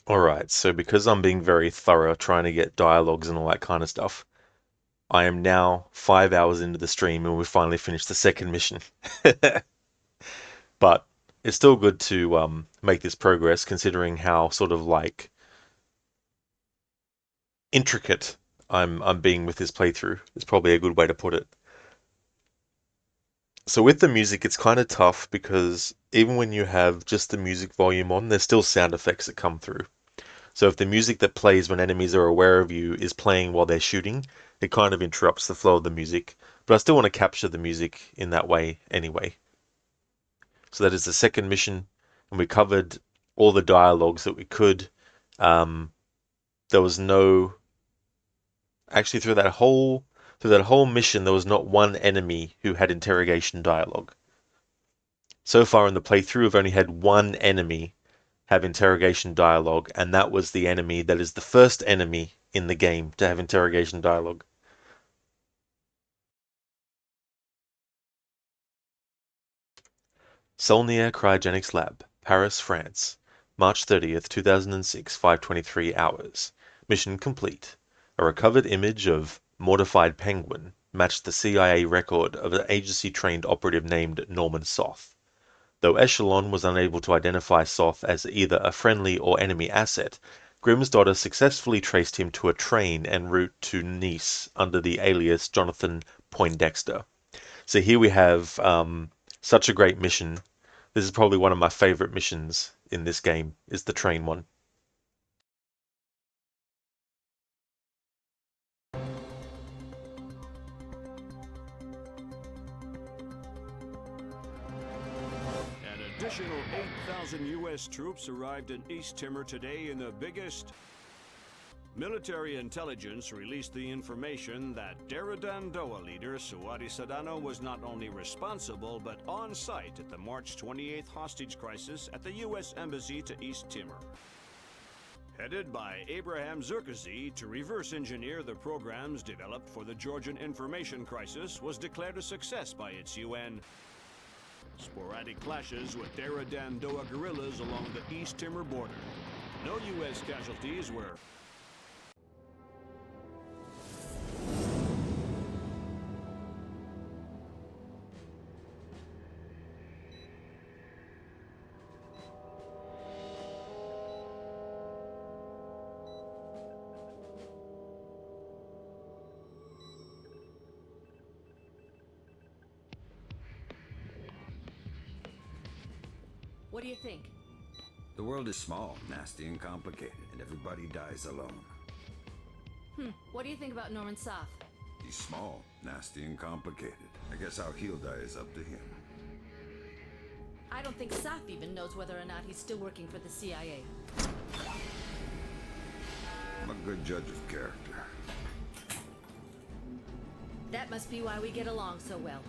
Alright, so because I'm being very thorough trying to get dialogues and all that kind of stuff, I am now 5 hours into the stream and we finally finished the second mission. But it's still good to make this progress considering how sort of like intricate I'm being with this playthrough. It's probably a good way to put it. So with the music, it's kind of tough because even when you have just the music volume on, there's still sound effects that come through. So if the music that plays when enemies are aware of you is playing while they're shooting, it kind of interrupts the flow of the music. But I still want to capture the music in that way anyway. So that is the second mission, and we covered all the dialogues that we could. There was no actually through that whole mission there was not one enemy who had interrogation dialogue. So far in the playthrough, I've only had one enemy have interrogation dialogue, and that was the enemy that is the first enemy in the game to have interrogation dialogue. Saulnier Cryogenics Lab, Paris, France, March 30th, 2006, 5:23 hours. Mission complete. A recovered image of mortified penguin matched the CIA record of an agency-trained operative named Norman Soth. Though Echelon was unable to identify Soth as either a friendly or enemy asset, Grimm's daughter successfully traced him to a train en route to Nice under the alias Jonathan Poindexter. So here we have such a great mission. This is probably one of my favorite missions in this game, is the train one. An additional 8,000 U.S. troops arrived in East Timor today in the biggest... Military intelligence released the information that Daradandoa leader Suadi Sadano was not only responsible but on site at the March 28th hostage crisis at the U.S. Embassy to East Timor. Headed by Abraham Zerkazy to reverse engineer the programs developed for the Georgian information crisis was declared a success by its UN. Sporadic clashes with Daradandoa guerrillas along the East Timor border. No U.S. casualties were... What do you think? The world is small, nasty, and complicated, and everybody dies alone. What do you think about Norman Soth? He's small, nasty, and complicated. I guess how he'll die is up to him. I don't think Soth even knows whether or not he's still working for the CIA. I'm a good judge of character. That must be why we get along so well.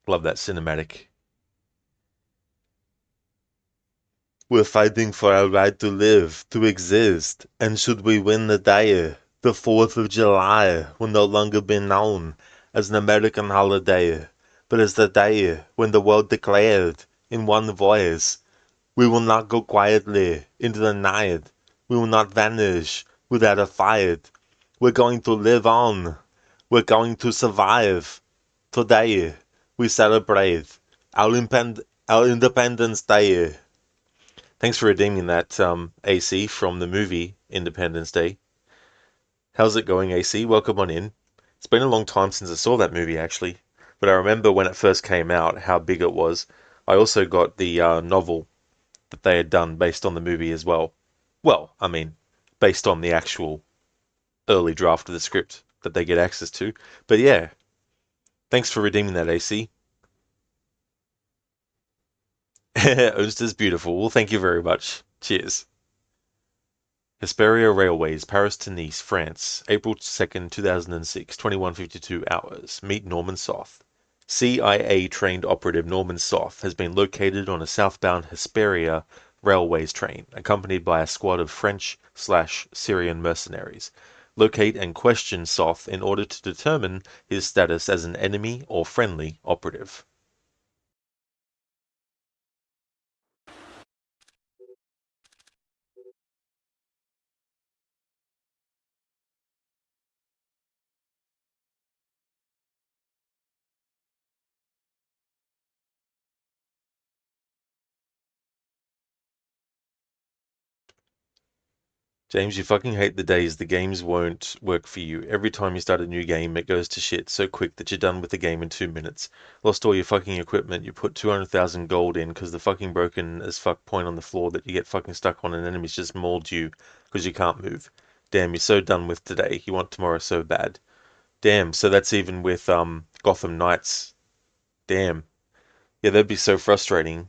Love that cinematic. We're fighting for our right to live, to exist, and should we win the day, the 4th of July will no longer be known as an American holiday, but as the day when the world declared, in one voice, we will not go quietly into the night, we will not vanish without a fight, we're going to live on, we're going to survive. Today, we celebrate our Independence Day. Thanks for redeeming that, AC, from the movie Independence Day. How's it going, AC? Welcome on in. It's been a long time since I saw that movie, actually. But I remember when it first came out, how big it was. I also got the novel that they had done based on the movie as well. Well, I mean, based on the actual early draft of the script that they get access to. But yeah, thanks for redeeming that, AC. Oyster's beautiful. Well, thank you very much. Cheers. Hesperia Railways, Paris to Nice, France, April 2nd, 2006, 21:52 hours. Meet Norman Soth. CIA-trained operative Norman Soth has been located on a southbound Hesperia Railways train, accompanied by a squad of French/Syrian mercenaries. Locate and question Soth in order to determine his status as an enemy or friendly operative. James, you fucking hate the days the games won't work for you. Every time you start a new game, it goes to shit so quick that you're done with the game in 2 minutes. Lost all your fucking equipment, you put 200,000 gold in because the fucking broken as fuck point on the floor that you get fucking stuck on and enemies just mauled you because you can't move. Damn, you're so done with today. You want tomorrow so bad. Damn, so that's even with Gotham Knights. Damn. Yeah, that'd be so frustrating.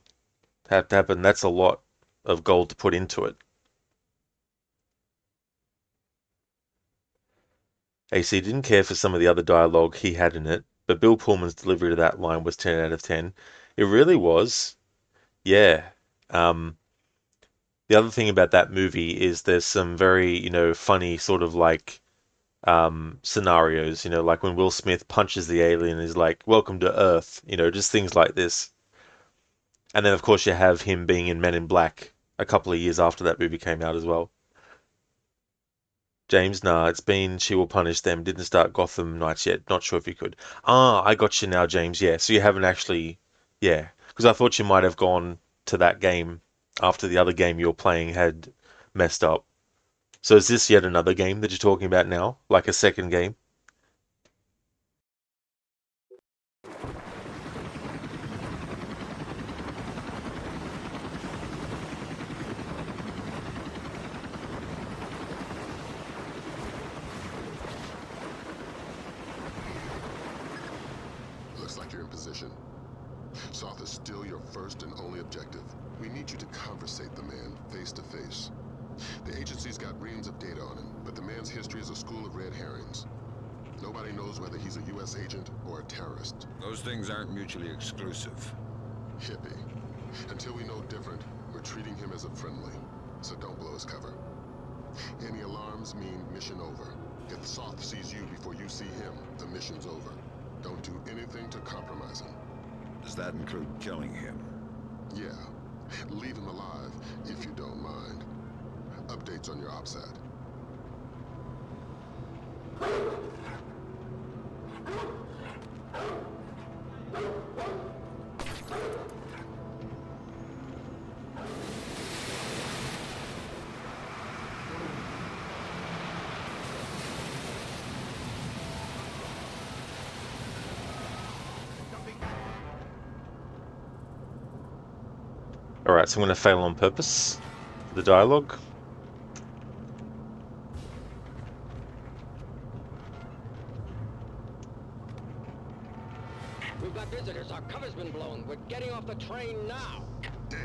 Have to happen. That's a lot of gold to put into it. AC didn't care for some of the other dialogue he had in it, but Bill Pullman's delivery to that line was 10 out of 10. It really was. Yeah. The other thing about that movie is there's some very, funny sort of like scenarios, like when Will Smith punches the alien and is like, "Welcome to Earth," just things like this. And then, of course, you have him being in Men in Black a couple of years after that movie came out as well. James, nah, it's been She Will Punish Them. Didn't start Gotham Knights yet. Not sure if you could. Ah, I got you now, James. Yeah, so you haven't actually. Yeah, because I thought you might have gone to that game after the other game you were playing had messed up. So is this yet another game that you're talking about now? Like a second game? Looks like you're in position. Soth is still your first and only objective. We need you to conversate the man face to face. The agency's got reams of data on him, but the man's history is a school of red herrings. Nobody knows whether he's a U.S. agent or a terrorist. Those things aren't mutually exclusive. Hippie. Until we know different, we're treating him as a friendly, so don't blow his cover. Any alarms mean mission over. If Soth sees you before you see him, the mission's over. Don't do anything to compromise him. Does that include killing him? Yeah. Leave him alive, if you don't mind. Updates on your OPSAT. Alright, so I'm going to fail on purpose. The dialogue. We've got visitors. Our cover's been blown. We're getting off the train now. Damn.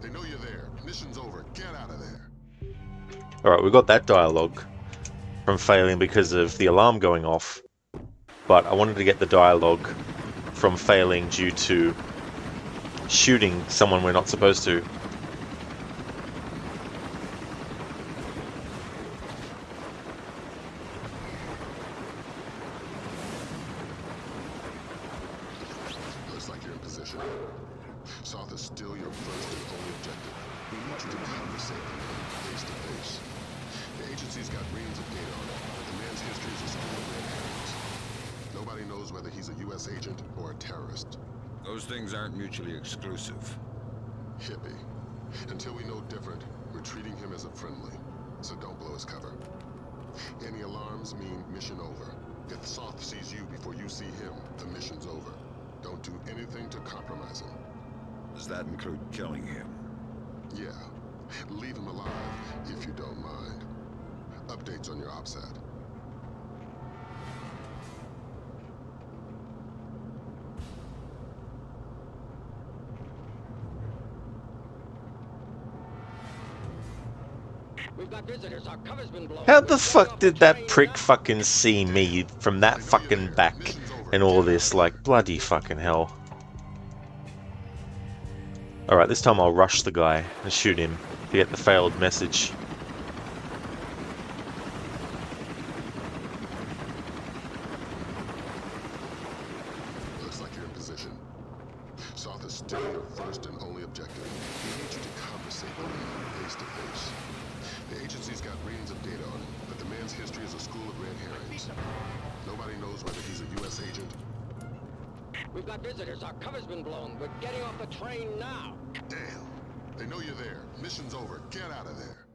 They know you're there. Mission's over. Get out of there. Alright, we got that dialogue from failing because of the alarm going off. But I wanted to get the dialogue from failing due to shooting someone we're not supposed to. Looks like you're in position. Soth is still your first and only objective. We need you to conversate with him face to face. The agency's got reams of data on him. The man's history is a school of red herrings. Nobody knows whether he's a U.S. agent or a terrorist. Those things aren't mutually exclusive. Hippie. Until we know different, we're treating him as a friendly, so don't blow his cover. Any alarms mean mission over. If Soth sees you before you see him, the mission's over. Don't do anything to compromise him. Does that include killing him? Yeah. Leave him alive, if you don't mind. Updates on your OPSAT. We've got visitors. Our cover's been blown. How the fuck did that prick fucking see me from that fucking back and all this? Like, bloody fucking hell. Alright, this time I'll rush the guy and shoot him to get the failed message. Looks like you're in position. Soth is still your first and only objective. We need you to conversate with him face to face. The agency's got reams of data on him, but the man's history is a school of red herrings. Nobody knows whether he's a U.S. agent. We've got visitors. Our cover's been blown. We're getting off the train now. Damn. They know you're there. Mission's over. Get out of there.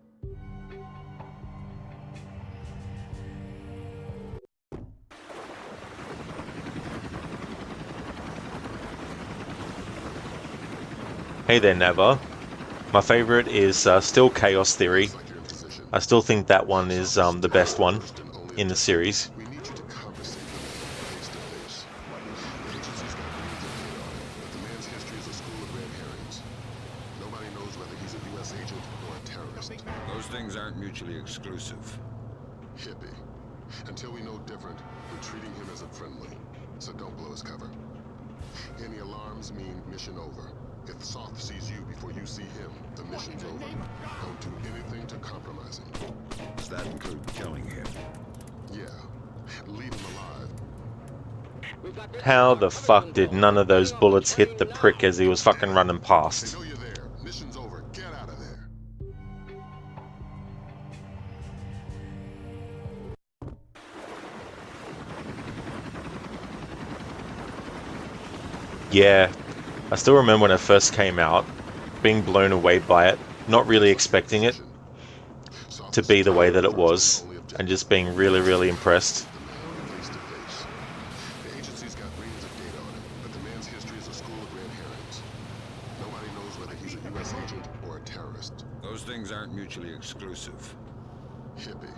Hey there, Nava. My favorite is still Chaos Theory. I still think that one is the best one in the series. We need you to conversate with him face to face. The agency's got reams of data on him, but the man's history is a school of red herrings. Nobody knows whether he's a U.S. agent or a terrorist. Those things aren't mutually exclusive. Hippie. Until we know different, we're treating him as a friendly. So don't blow his cover. Any alarms mean mission over. If Soth sees you before you see him, the mission's over. Don't do anything to compromise him. Does that include killing him? Yeah. Leave him alive. How the fuck did none of those bullets hit the prick as he was fucking running past? They know you're there. Mission's over. Get out of there. Yeah, I still remember when it first came out, being blown away by it, not really expecting it to be the way that it was, and just being really, really impressed. Face to face. The agency's got reams of data on him, but the man's history is a school of red herrings. Nobody knows whether he's a U.S. agent or a terrorist. Those things aren't mutually exclusive. Hippie.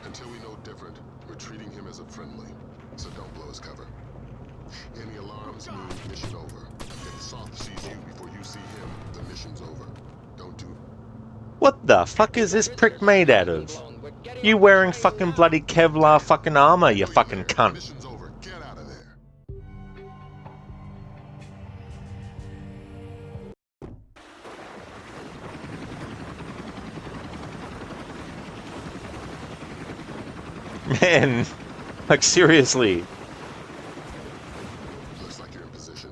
Until we know different, we're treating him as a friendly. So don't blow his cover. Any alarms mean mission over. If Soth sees you before you see him, the mission's over. Don't do... What the fuck is this prick made out of? You wearing fucking bloody Kevlar fucking armor, you fucking cunt. Mission's over. Get out of there. Man, like seriously. Looks like you're in position.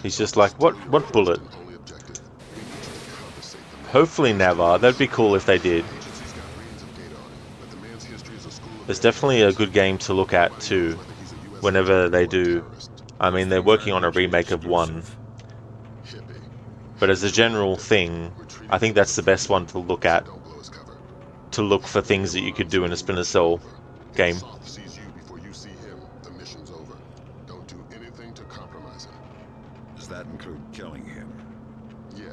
He's just like, what bullet? Only objective. We need you to compensate the man. Hopefully Navarre, that'd be cool if they did. The agency's got reams of data on him, but the man's history is a school of It's red definitely a good game to look at too, whenever they do. I mean, they're working on a remake of 1. But as a general thing, I think that's the best one to look at. To look for things that you could do in a Splinter Cell game. Soth sees you before you see him, the mission's over. Don't do anything to compromise him. Does that include killing him? Yeah.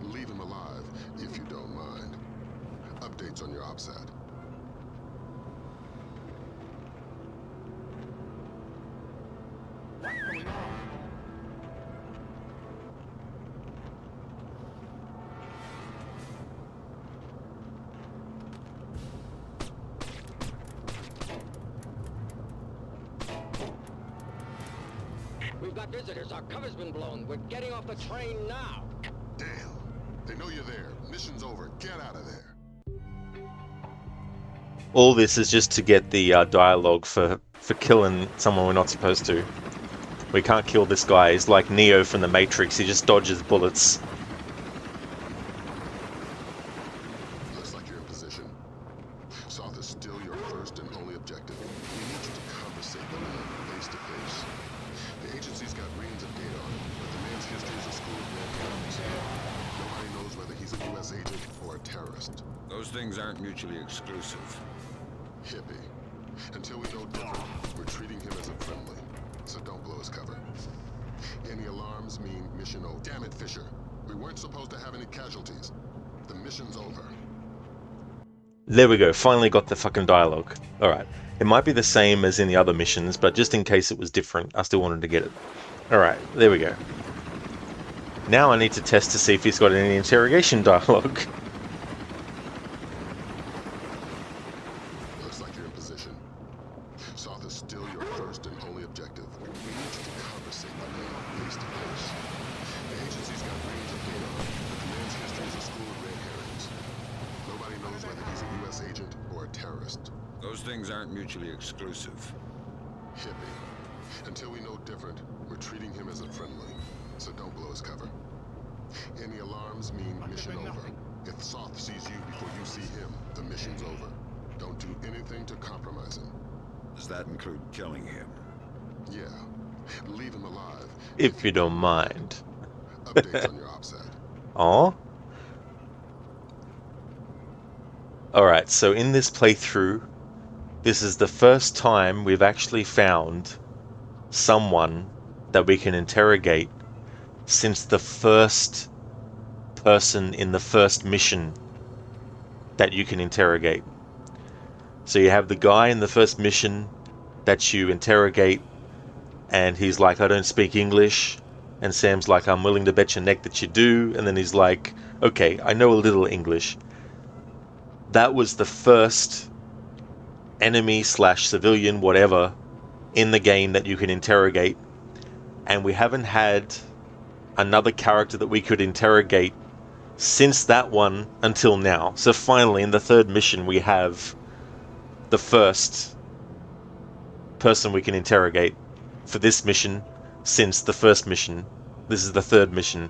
Leave him alive, if you don't mind. Updates on your OPSAT. We've got visitors. Our cover's been blown. We're getting off the train now. Damn. They know you're there. Mission's over. Get out of there. All this is just to get the dialogue for killing someone we're not supposed to. We can't kill this guy. He's like Neo from the Matrix. He just dodges bullets. Looks like you're in position. Soth is still your first and only objective. We need you to conversate the man face to face. The agency's got reams of data on him, but the man's history is a school of red herrings. Nobody knows whether he's a U.S. agent or a terrorist. Those things aren't mutually exclusive. Hippie. Until we know different, we're treating him as a friendly. So don't blow his cover. Any alarms mean mission over. Damn it, Fisher. We weren't supposed to have any casualties. The mission's over. There we go, finally got the fucking dialogue. Alright, it might be the same as in the other missions, but just in case it was different, I still wanted to get it. Alright, there we go. Now I need to test to see if he's got any interrogation dialogue. Looks like you're in position. Soth is still your first and only objective. We need you to conversate the man face to face. The agency's got reams of data on him, but the man's history is a school of red herrings. Nobody knows whether he's a U.S. agent or a terrorist. Those things aren't mutually exclusive. Hippie. Until we know different, we're treating him as a friendly. So don't blow his cover. Any alarms mean mission over. If Soth sees you before you see him, the mission's over. Don't do anything to compromise him. Does that include killing him? Yeah. Leave him alive. If you don't mind. Updates on your OPSAT. Aw. Alright, so in this playthrough, this is the first time we've actually found someone that we can interrogate since the first person in the first mission that you can interrogate. So you have the guy in the first mission that you interrogate, and he's like, I don't speak English. And Sam's like, I'm willing to bet your neck that you do. And then he's like, okay, I know a little English. That was the first enemy / civilian, whatever, in the game that you can interrogate. And we haven't had another character that we could interrogate since that one until now. So finally, in the third mission, we have the first person we can interrogate for this mission since the first mission. This is the third mission.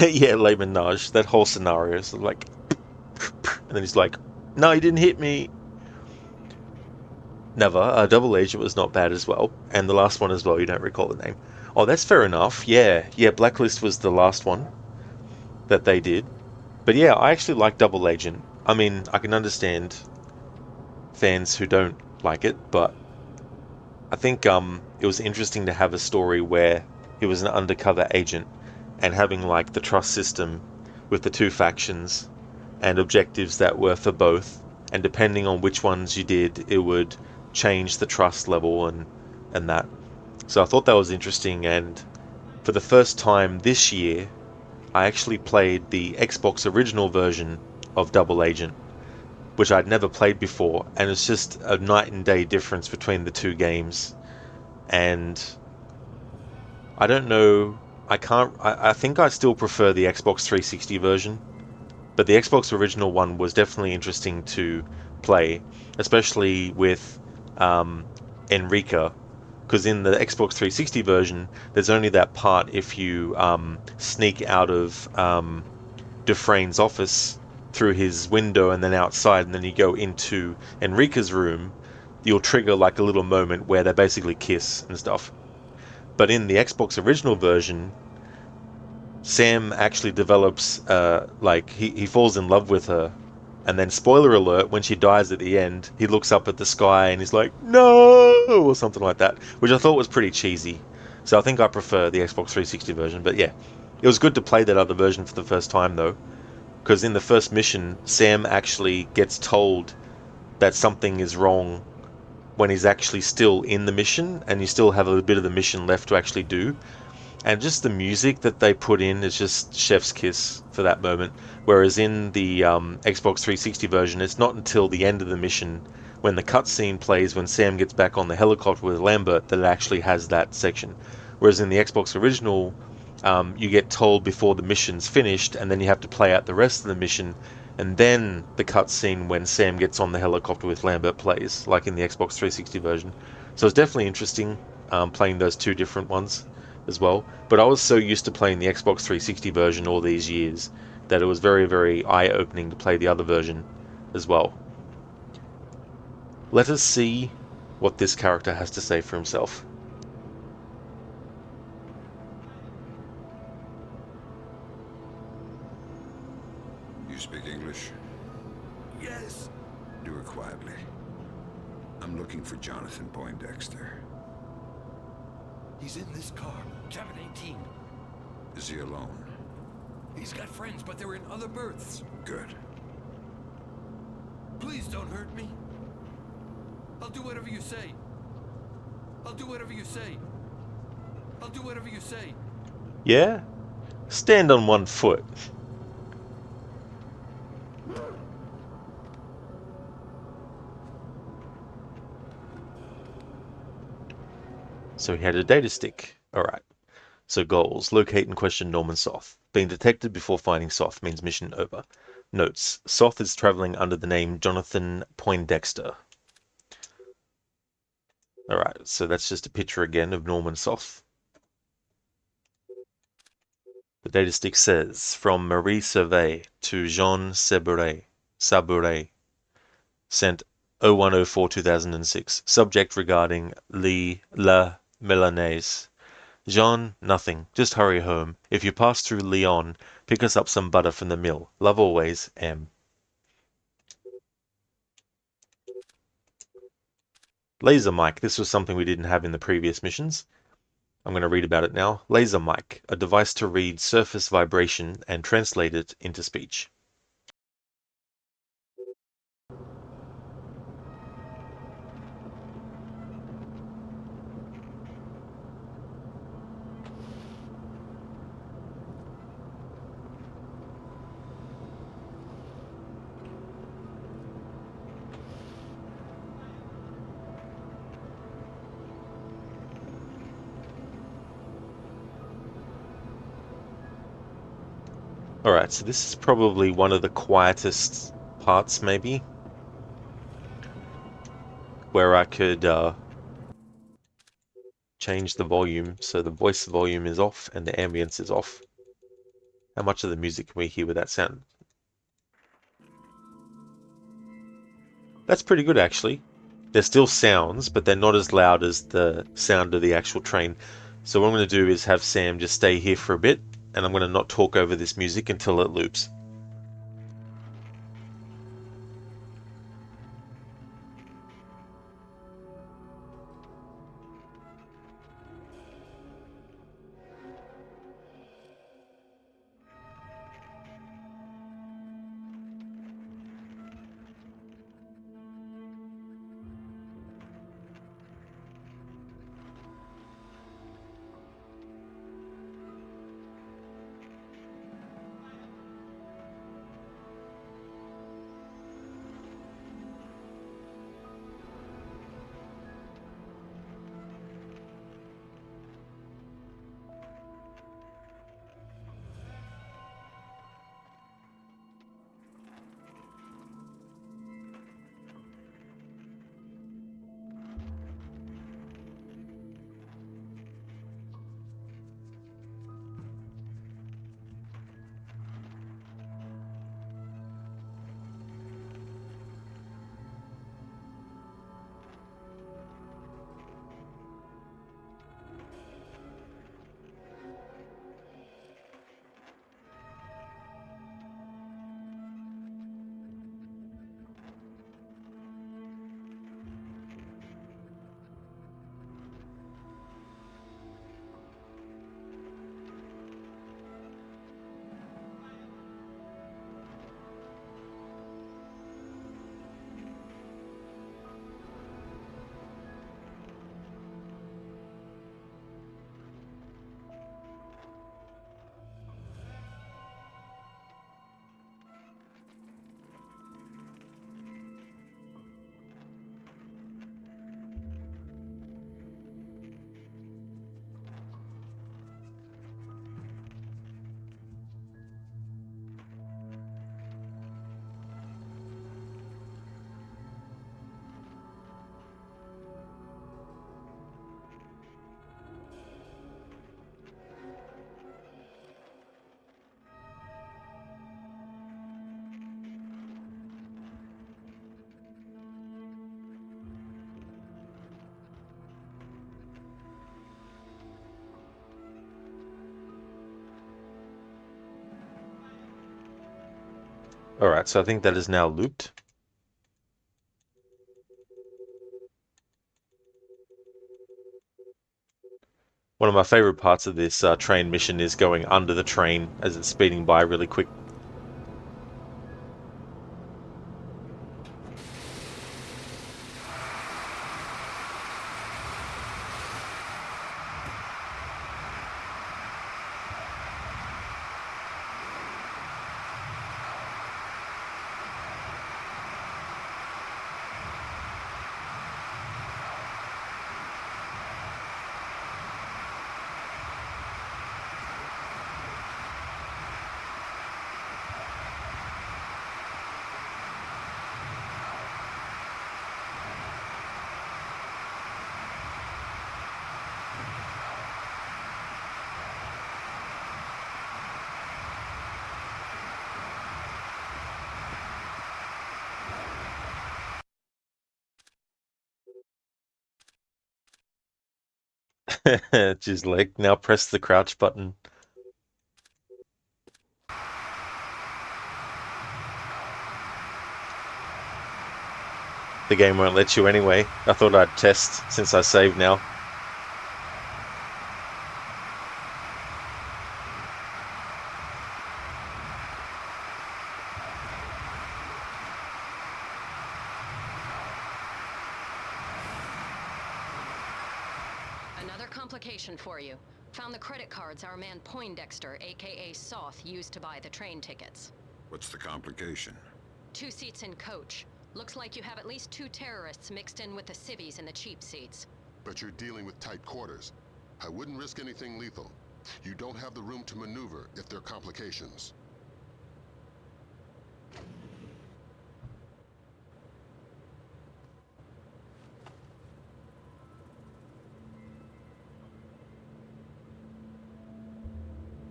Yeah, Les Minaj, that whole scenario is like, and then he's like, no, he didn't hit me. Never. Double Agent was not bad as well, and the last one as well, you don't recall the name. Oh, that's fair enough. Yeah, Blacklist was the last one that they did. But yeah, I actually like Double Agent. I mean, I can understand fans who don't like it, but I think it was interesting to have a story where he was an undercover agent and having like the trust system with the two factions and objectives that were for both, and depending on which ones you did, it would change the trust level and that. So I thought that was interesting, and for the first time this year, I actually played the Xbox original version of Double Agent, which I'd never played before, and it's just a night and day difference between the two games. And I don't know, I think I still prefer the Xbox 360 version, but the Xbox original one was definitely interesting to play, especially with Enrica, because in the Xbox 360 version, there's only that part if you sneak out of Dufresne's office through his window and then outside, and then you go into Enrica's room, you'll trigger like a little moment where they basically kiss and stuff. But in the Xbox original version, Sam actually develops, he falls in love with her. And then, spoiler alert, when she dies at the end, he looks up at the sky and he's like, no! Or something like that, which I thought was pretty cheesy. So I think I prefer the Xbox 360 version. But yeah, it was good to play that other version for the first time, though. Because in the first mission, Sam actually gets told that something is wrong when he's actually still in the mission, and you still have a bit of the mission left to actually do. And just the music that they put in is just chef's kiss for that moment. Whereas in the Xbox 360 version, it's not until the end of the mission, when the cutscene plays when Sam gets back on the helicopter with Lambert, that it actually has that section. Whereas in the Xbox original, you get told before the mission's finished, and then you have to play out the rest of the mission, and then the cutscene when Sam gets on the helicopter with Lambert plays, like in the Xbox 360 version. So it's definitely interesting playing those two different ones as well. But I was so used to playing the Xbox 360 version all these years that it was very, very eye-opening to play the other version as well. Let us see what this character has to say for himself. You speak English? Yes. Do it quietly. I'm looking for Jonathan Poindexter. He's in this car, cabin 18. Is he alone? He's got friends, but they're in other berths. Good. Please don't hurt me. I'll do whatever you say. I'll do whatever you say. I'll do whatever you say. Yeah? Stand on one foot. So he had a data stick. Alright. So goals. Locate and question Norman Soth. Being detected before finding Soth means mission over. Notes. Soth is traveling under the name Jonathan Poindexter. Alright, so that's just a picture again of Norman Soth. The data stick says, from Marie Servet to Jean Sabouret. Sent 0104-2006. Subject regarding La Milanaise. Jean, nothing. Just hurry home. If you pass through Lyon, pick us up some butter from the mill. Love always, M. Laser mic. This was something we didn't have in the previous missions. I'm I'm going to read about it now. Laser mic, a device to read surface vibration and translate it into speech. Alright, so this is probably one of the quietest parts, maybe, where I could change the volume so the voice volume is off and the ambience is off. How much of the music can we hear with that sound? That's pretty good, actually. There's still sounds, but they're not as loud as the sound of the actual train. So what I'm going to do is have Sam just stay here for a bit, and I'm going to not talk over this music until it loops. Alright, so I think that is now looped. One of my favorite parts of this train mission is going under the train as it's speeding by really quick. Just like, now press the crouch button. The game won't let you anyway. I thought I'd test since I saved now. Another complication for you. Found the credit cards our man Poindexter, aka Soth, used to buy the train tickets. What's the complication? 2 seats in coach. Looks like you have at least 2 terrorists mixed in with the civvies in the cheap seats. But you're dealing with tight quarters. I wouldn't risk anything lethal. You don't have the room to maneuver if there are complications.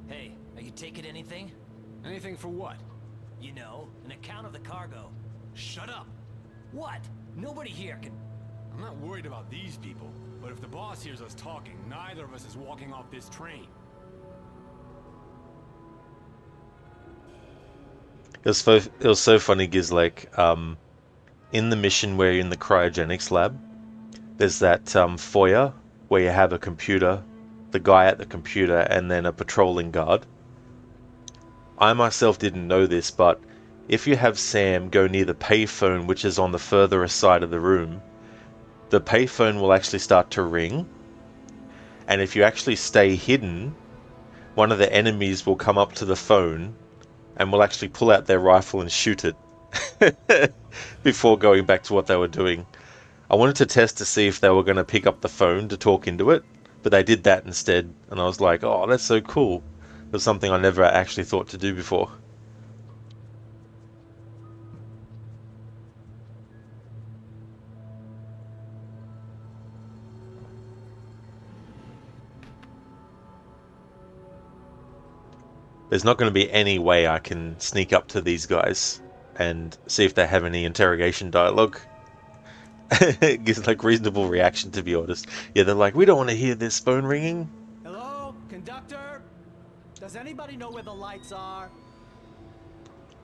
Hey, are you taking anything? Anything for what? You know, an account of the cargo. Shut up! What? Nobody here can... I'm not worried about these people, but if the boss hears us talking, neither of us is walking off this train. It was so funny, Giz, like, in the mission where you're in the cryogenics lab, there's that foyer where you have a computer, the guy at the computer, and then a patrolling guard. I myself didn't know this, but if you have Sam go near the payphone, which is on the further side of the room, the payphone will actually start to ring. And if you actually stay hidden, one of the enemies will come up to the phone and will actually pull out their rifle and shoot it before going back to what they were doing. I wanted to test to see if they were going to pick up the phone to talk into it, but they did that instead, and I was like, oh, that's so cool. It was something I never actually thought to do before. There's not going to be any way I can sneak up to these guys and see if they have any interrogation dialogue. It gives like reasonable reaction, to be honest. Yeah, they're like, we don't want to hear this phone ringing. Hello, conductor? Does anybody know where the lights are?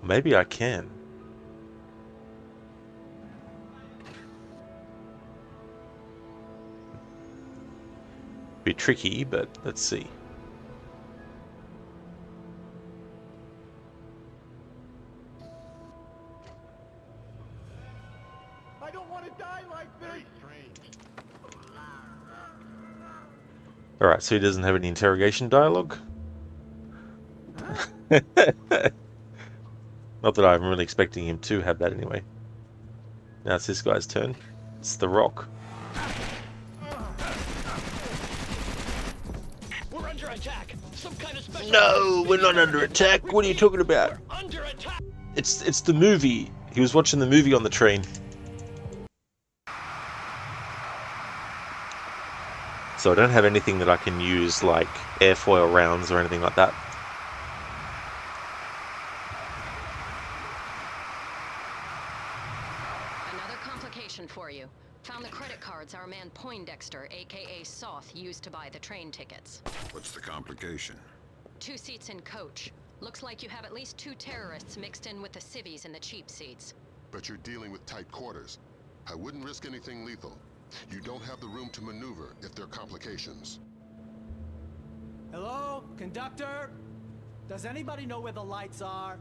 Maybe I can. Be tricky, but let's see. I don't want to die like this. Alright, so he doesn't have any interrogation dialogue? Not that I'm really expecting him to have that anyway. Now it's this guy's turn. It's The Rock. We're under attack. Some kind of special. No, we're not under attack. What are you talking about? Under attack. It's the movie. He was watching the movie on the train. So I don't have anything that I can use like airfoil rounds or anything like that. Another complication for you. Found the credit cards our man Poindexter, aka Soth, used to buy the train tickets. What's the complication? 2 seats in coach. Looks like you have at least 2 terrorists mixed in with the civvies in the cheap seats. But you're dealing with tight quarters. I wouldn't risk anything lethal. You don't have the room to maneuver if there are complications. Hello, conductor? Does anybody know where the lights are?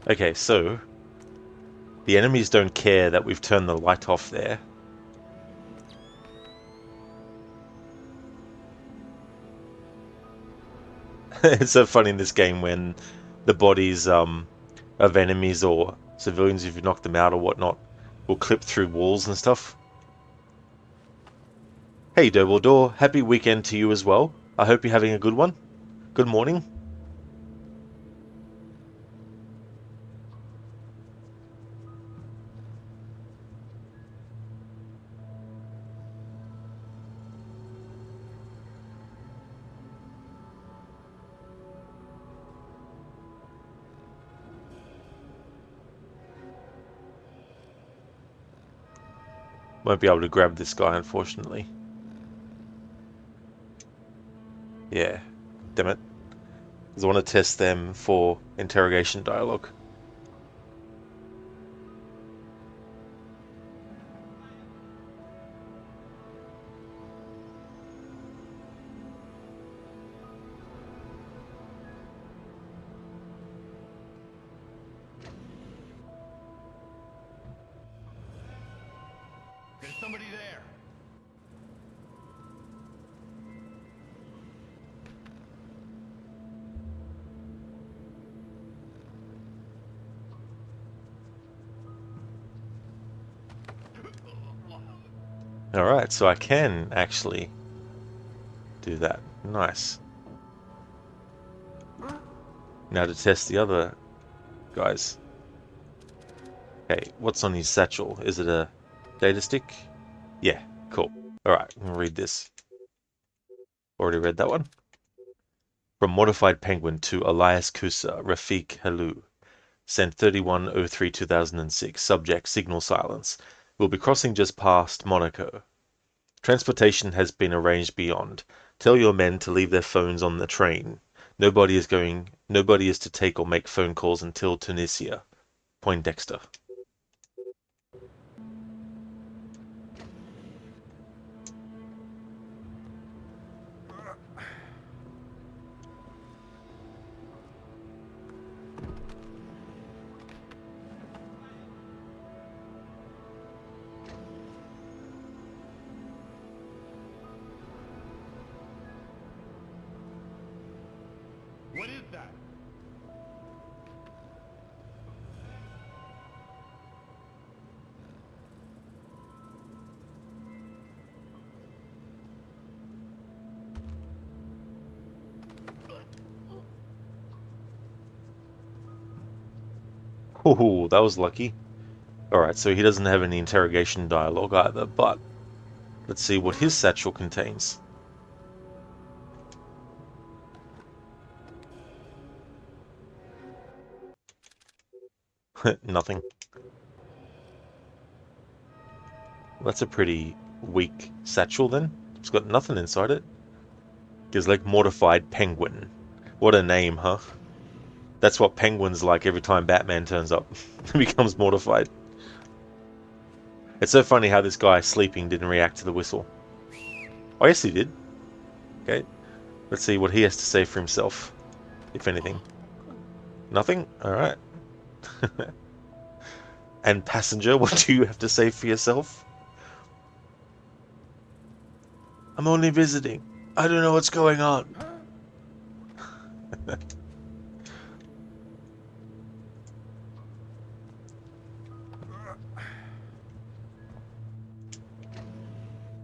Okay, so the enemies don't care that we've turned the light off there. It's so funny in this game when the bodies of enemies or civilians, if you knock them out or whatnot, will clip through walls and stuff. Hey Dumbledore, happy weekend to you as well. I hope you're having a good one. Good morning. Won't be able to grab this guy, unfortunately. Yeah. Damn it. Because I want to test them for interrogation dialogue. There's somebody there. Alright, so I can actually do that. Nice. Now to test the other guys. Okay, what's on his satchel? Is it a data stick? Yeah, cool. Alright, I'm gonna read this. Already read that one. From Modified Penguin to Elias Kusa, Rafik Halou. Sent 3103-2006. Subject, signal silence. We'll be crossing just past Monaco. Transportation has been arranged beyond. Tell your men to leave their phones on the train. Nobody is to take or make phone calls until Tunisia. Poindexter. What is that? Oh, that was lucky. Alright, so he doesn't have any interrogation dialogue either, but let's see what his satchel contains. Nothing. That's a pretty weak satchel then. It's got nothing inside it. Gives like Mortified Penguin. What a name, huh? That's what Penguin's like every time Batman turns up. He becomes mortified. It's so funny how this guy sleeping didn't react to the whistle. Oh, yes he did. Okay. Let's see what he has to say for himself, if anything. Nothing? Alright. And passenger, what do you have to say for yourself? I'm only visiting. I don't know what's going on.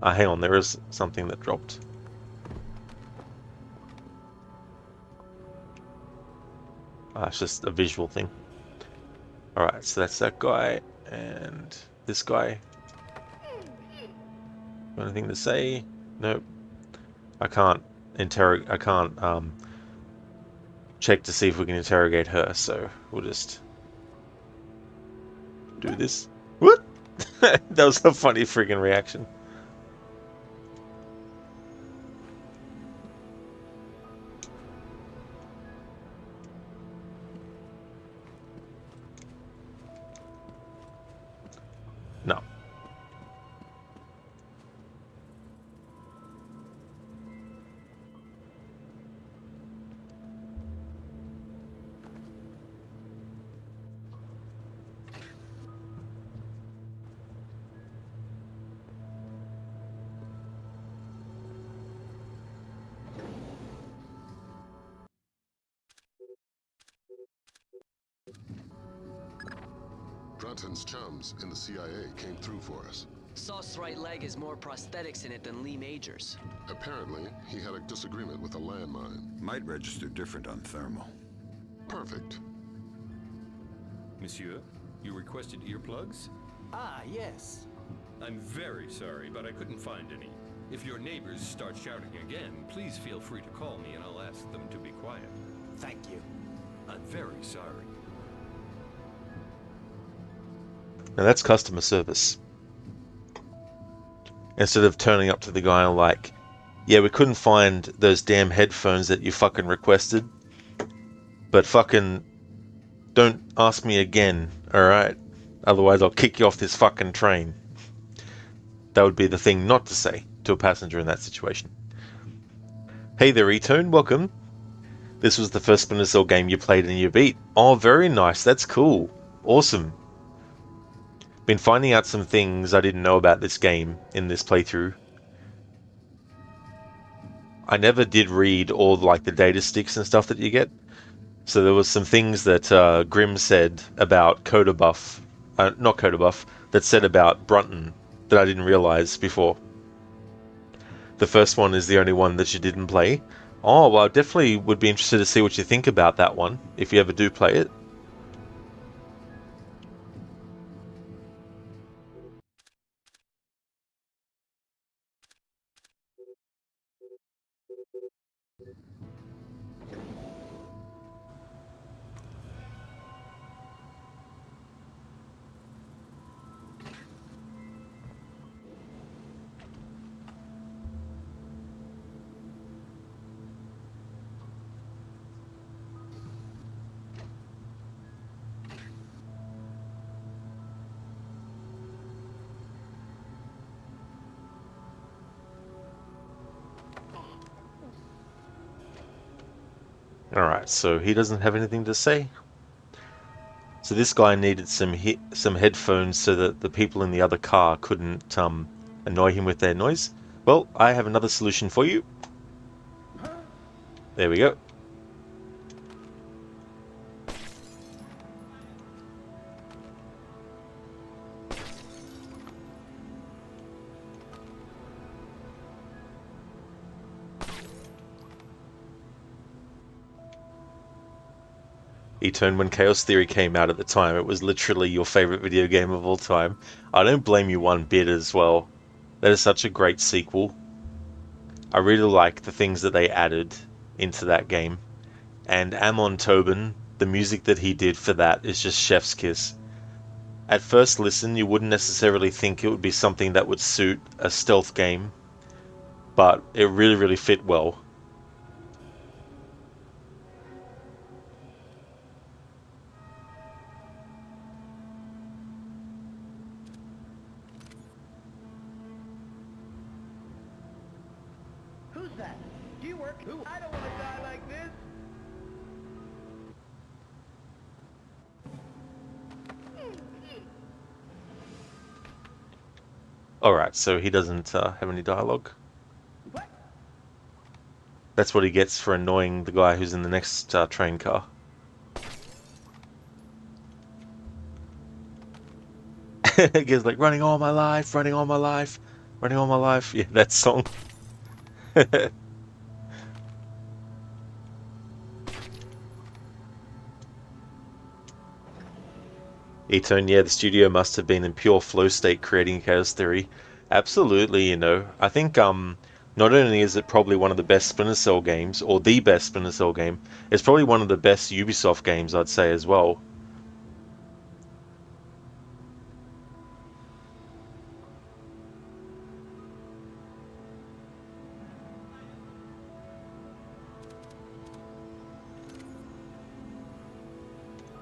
Hang on, there is something that dropped. It's just a visual thing. Alright, so that's that guy, and this guy. Anything to say? Nope. I can't check to see if we can interrogate her, so we'll just do this. What? That was a funny freaking reaction. No. Brunton's chums in the CIA came through for us. Sauce's right leg has more prosthetics in it than Lee Major's. Apparently, he had a disagreement with a landmine. Might register different on thermal. Perfect. Monsieur, you requested earplugs? Ah, yes. I'm very sorry, but I couldn't find any. If your neighbors start shouting again, please feel free to call me and I'll ask them to be quiet. Thank you. I'm very sorry. Now that's customer service. Instead of turning up to the guy like, Yeah, we couldn't find those damn headphones that you fucking requested. But fucking don't ask me again, alright? Otherwise I'll kick you off this fucking train. That would be the thing not to say to a passenger in that situation. Hey there, E-Tone, welcome. This was the first Splinter Cell game you played and you beat. Oh, very nice, that's cool. Awesome. Been finding out some things I didn't know about this game in this playthrough. I never did read all like the data sticks and stuff that you get. So there was some things that Grimm said about not Codabuff, that said about Brunton that I didn't realize before. The first one is the only one that you didn't play. Oh, well, I definitely would be interested to see what you think about that one, if you ever do play it. Alright, so he doesn't have anything to say. So this guy needed some headphones so that the people in the other car couldn't annoy him with their noise. Well, I have another solution for you. There we go. E-Tone, when Chaos Theory came out at the time, it was literally your favorite video game of all time. I don't blame you one bit as well. That is such a great sequel. I really like the things that they added into that game. And Amon Tobin, the music that he did for that is just chef's kiss. At first listen, you wouldn't necessarily think it would be something that would suit a stealth game, but it really, really fit well. Who's that? Do you work? Who? I don't want to die like this. Alright, so he doesn't have any dialogue. That's what he gets for annoying the guy who's in the next train car. He's like, running all my life, running all my life, running all my life. Yeah, that song. E-Tone, yeah, the studio must have been in pure flow state creating Chaos Theory. Absolutely, you know. I think not only is it probably one of the best Splinter Cell games, or the best Splinter Cell game, it's probably one of the best Ubisoft games, I'd say, as well.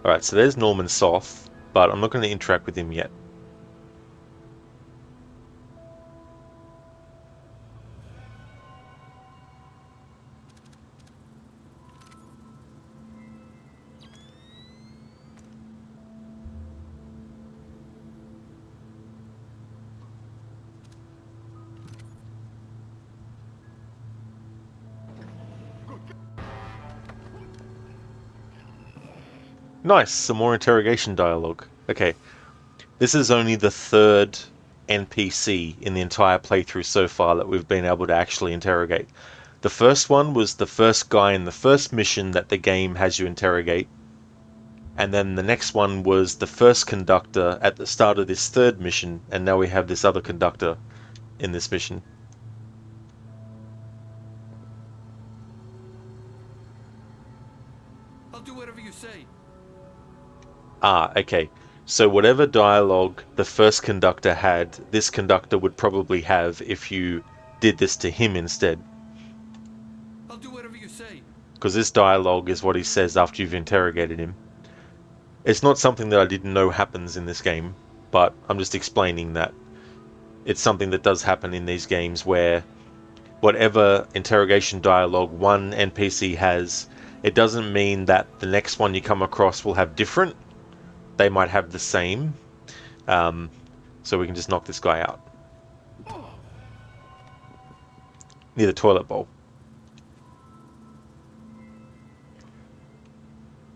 Alright, so there's Norman Soth, but I'm not going to interact with him yet. Nice, some more interrogation dialogue. Okay, this is only the third NPC in the entire playthrough so far that we've been able to actually interrogate. The first one was the first guy in the first mission that the game has you interrogate. And then the next one was the first conductor at the start of this third mission, and now we have this other conductor in this mission. I'll do whatever you say. Ah, okay. So whatever dialogue the first conductor had, this conductor would probably have if you did this to him instead. I'll do whatever you say. Because this dialogue is what he says after you've interrogated him. It's not something that I didn't know happens in this game, but I'm just explaining that it's something that does happen in these games where whatever interrogation dialogue one NPC has, it doesn't mean that the next one you come across will have different. They might have the same. So we can just knock this guy out. Near the toilet bowl.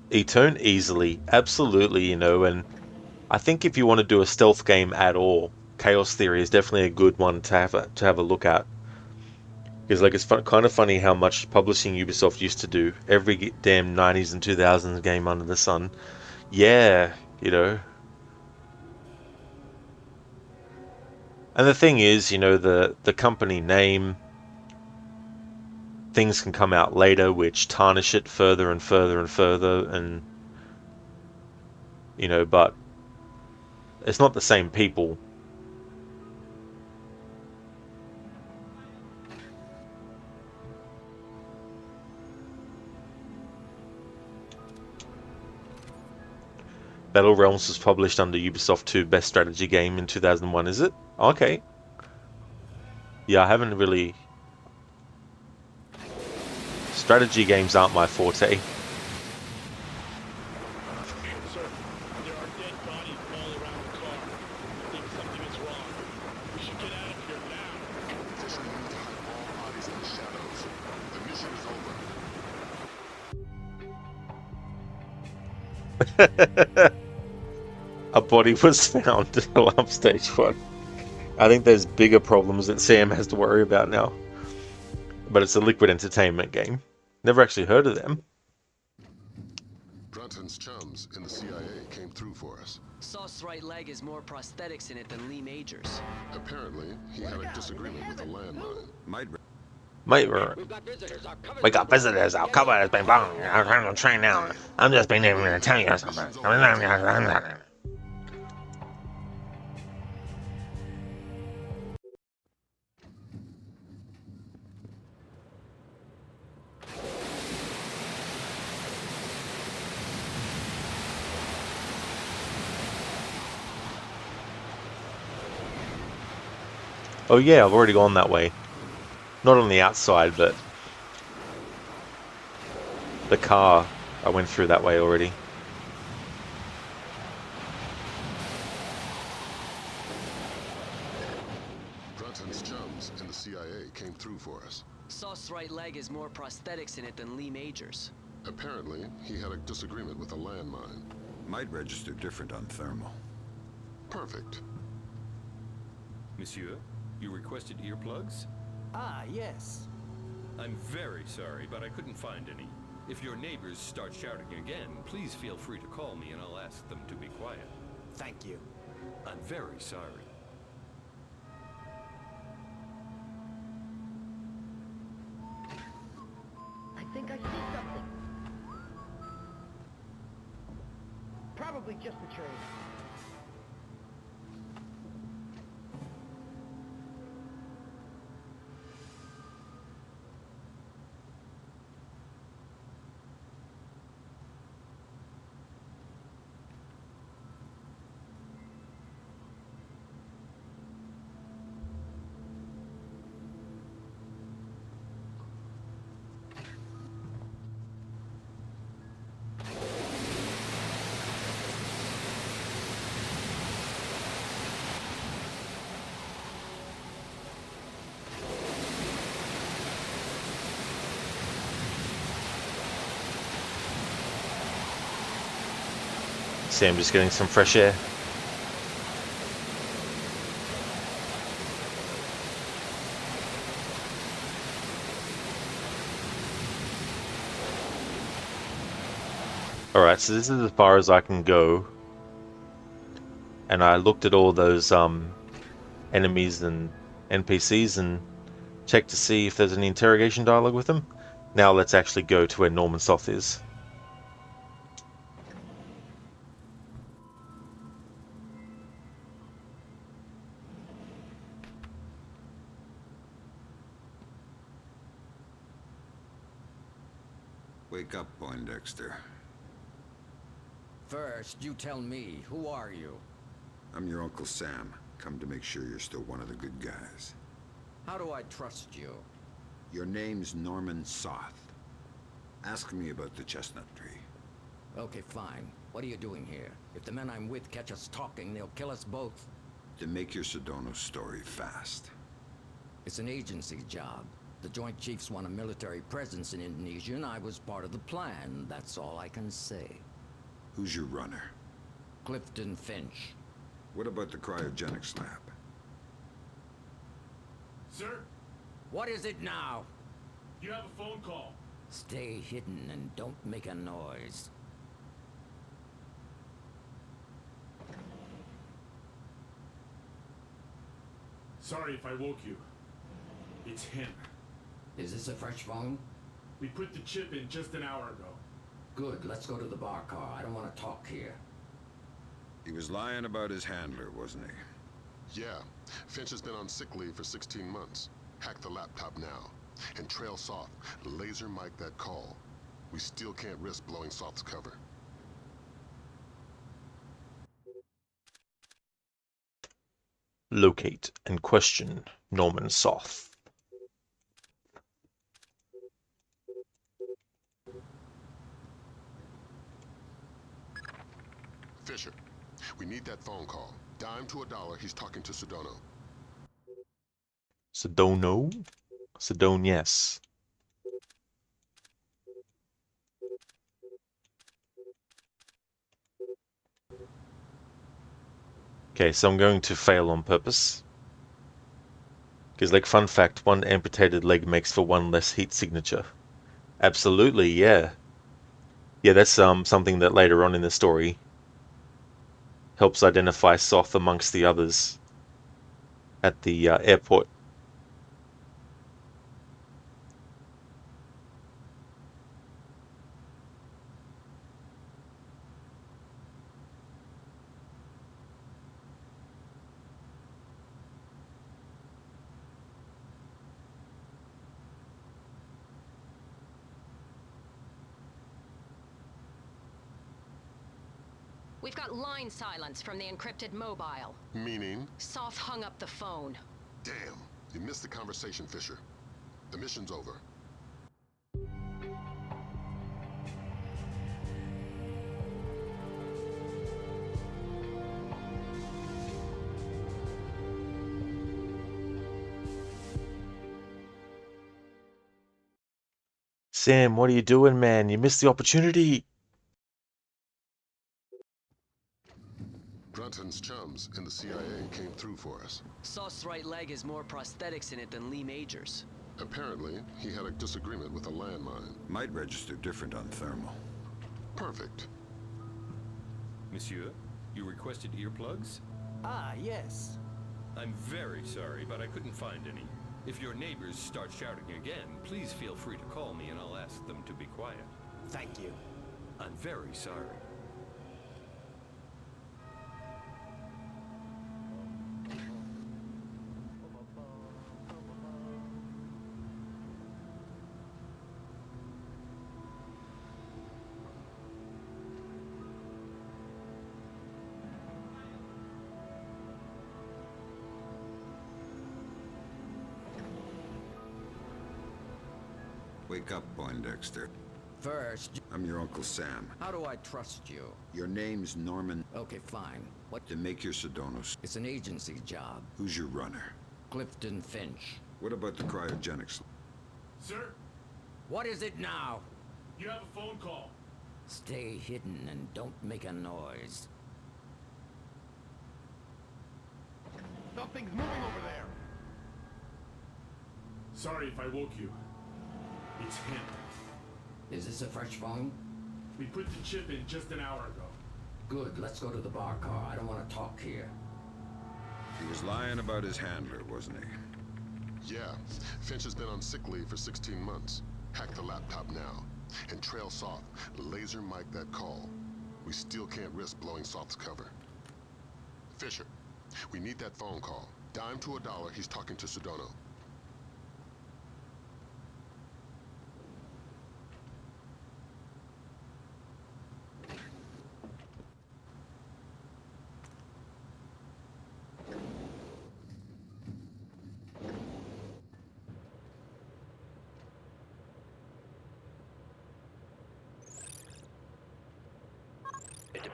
He turned easily, absolutely, you know, and I think if you want to do a stealth game at all, Chaos Theory is definitely a good one to have a look at. Because like it's kind of funny how much publishing Ubisoft used to do. Every damn 90s and 2000s game under the sun. Yeah, you know. And the thing is, you know, the company name, things can come out later which tarnish it further and further and further, and you know, but it's not the same people. Battle Realms was published under Ubisoft 2 Best Strategy Game in 2001, is it? Okay. Yeah, I haven't really... Strategy games aren't my forte. Sir, there are dead bodies all around the car. I think something is wrong. We should get out of here now. Fisher used to hide all bodies in the shadows. The mission is over. A body was found. I love stage 1. I think there's bigger problems that Sam has to worry about now. But it's a Liquid Entertainment game. Never actually heard of them. Brunton's chums in the CIA came through for us. Sauce's right leg has more prosthetics in it than Lee Majors. Apparently, he had a disagreement with a landmine. We got visitors. Our cover has been blown. I'm trying to train now. I'm just being able to tell you something. Oh yeah, I've already gone that way. Not on the outside, but the car, I went through that way already. Brunton's chums in the CIA came through for us. Sauce's right leg has more prosthetics in it than Lee Majors. Apparently, he had a disagreement with a landmine. Might register different on thermal. Perfect. Monsieur, you requested earplugs? Ah, yes. I'm very sorry, but I couldn't find any. If your neighbors start shouting again, please feel free to call me and I'll ask them to be quiet. Thank you. I'm very sorry. I think I see something. Probably just the train. Sam just getting some fresh air. Alright, so this is as far as I can go. And I looked at all those enemies and NPCs and checked to see if there's any interrogation dialogue with them. Now let's actually go to where Norman Soth is. Wake up, Poindexter. First, you tell me, who are you? I'm your Uncle Sam. Come to make sure you're still one of the good guys. How do I trust you? Your name's Norman Soth. Ask me about the chestnut tree. Okay, fine. What are you doing here? If the men I'm with catch us talking, they'll kill us both. To make your Sedona story fast. It's an agency job. The Joint Chiefs want a military presence in Indonesia, and I was part of the plan. That's all I can say. Who's your runner? Clifton Finch. What about the cryogenics lab? Sir? What is it now? You have a phone call. Stay hidden and don't make a noise. Sorry if I woke you. It's him. Is this a fresh phone? We put the chip in just an hour ago. Good, let's go to the bar car. I don't want to talk here. He was lying about his handler, wasn't he? Yeah. Finch has been on sick leave for 16 months. Hack the laptop now. And trail Soth. Laser mic that call. We still can't risk blowing Soth's cover. Locate and question Norman Soth. Fisher, we need that phone call. Dime to $1, he's talking to Sedona. Sedono? Sedone, yes. Okay, so I'm going to fail on purpose. Because, like, fun fact, one amputated leg makes for one less heat signature. Absolutely, yeah. Yeah, that's something that later on in the story helps identify Soth amongst the others at the airport. We've got line silence from the encrypted mobile. Meaning? Soth hung up the phone. Damn, you missed the conversation, Fisher. The mission's over. Sam, what are you doing, man? You missed the opportunity. Brunton's chums in the CIA came through for us. Soth's right leg has more prosthetics in it than Lee Major's. Apparently, he had a disagreement with a landmine. Might register different on thermal. Perfect. Monsieur, you requested earplugs? Ah, yes. I'm very sorry, but I couldn't find any. If your neighbors start shouting again, please feel free to call me and I'll ask them to be quiet. Thank you. I'm very sorry. Wake up, Poindexter. First, I'm your Uncle Sam. how do I trust you? Your name's Norman. Okay, fine. What? To make your Sedonos. It's an agency job. Who's your runner? Clifton Finch. What about the cryogenics? Sir? What is it now? You have a phone call. Stay hidden and don't make a noise. Something's moving over there. Sorry if I woke you. It's him. Is this a fresh phone? We put the chip in just an hour ago. Good, let's go to the bar car. I don't want to talk here. He was lying about his handler, wasn't he? Yeah. Finch has been on sick leave for 16 months. Hack the laptop now. And trail Soth. Laser mic that call. We still can't risk blowing Soth's cover. Fisher, we need that phone call. Dime to $1, he's talking to Sedona.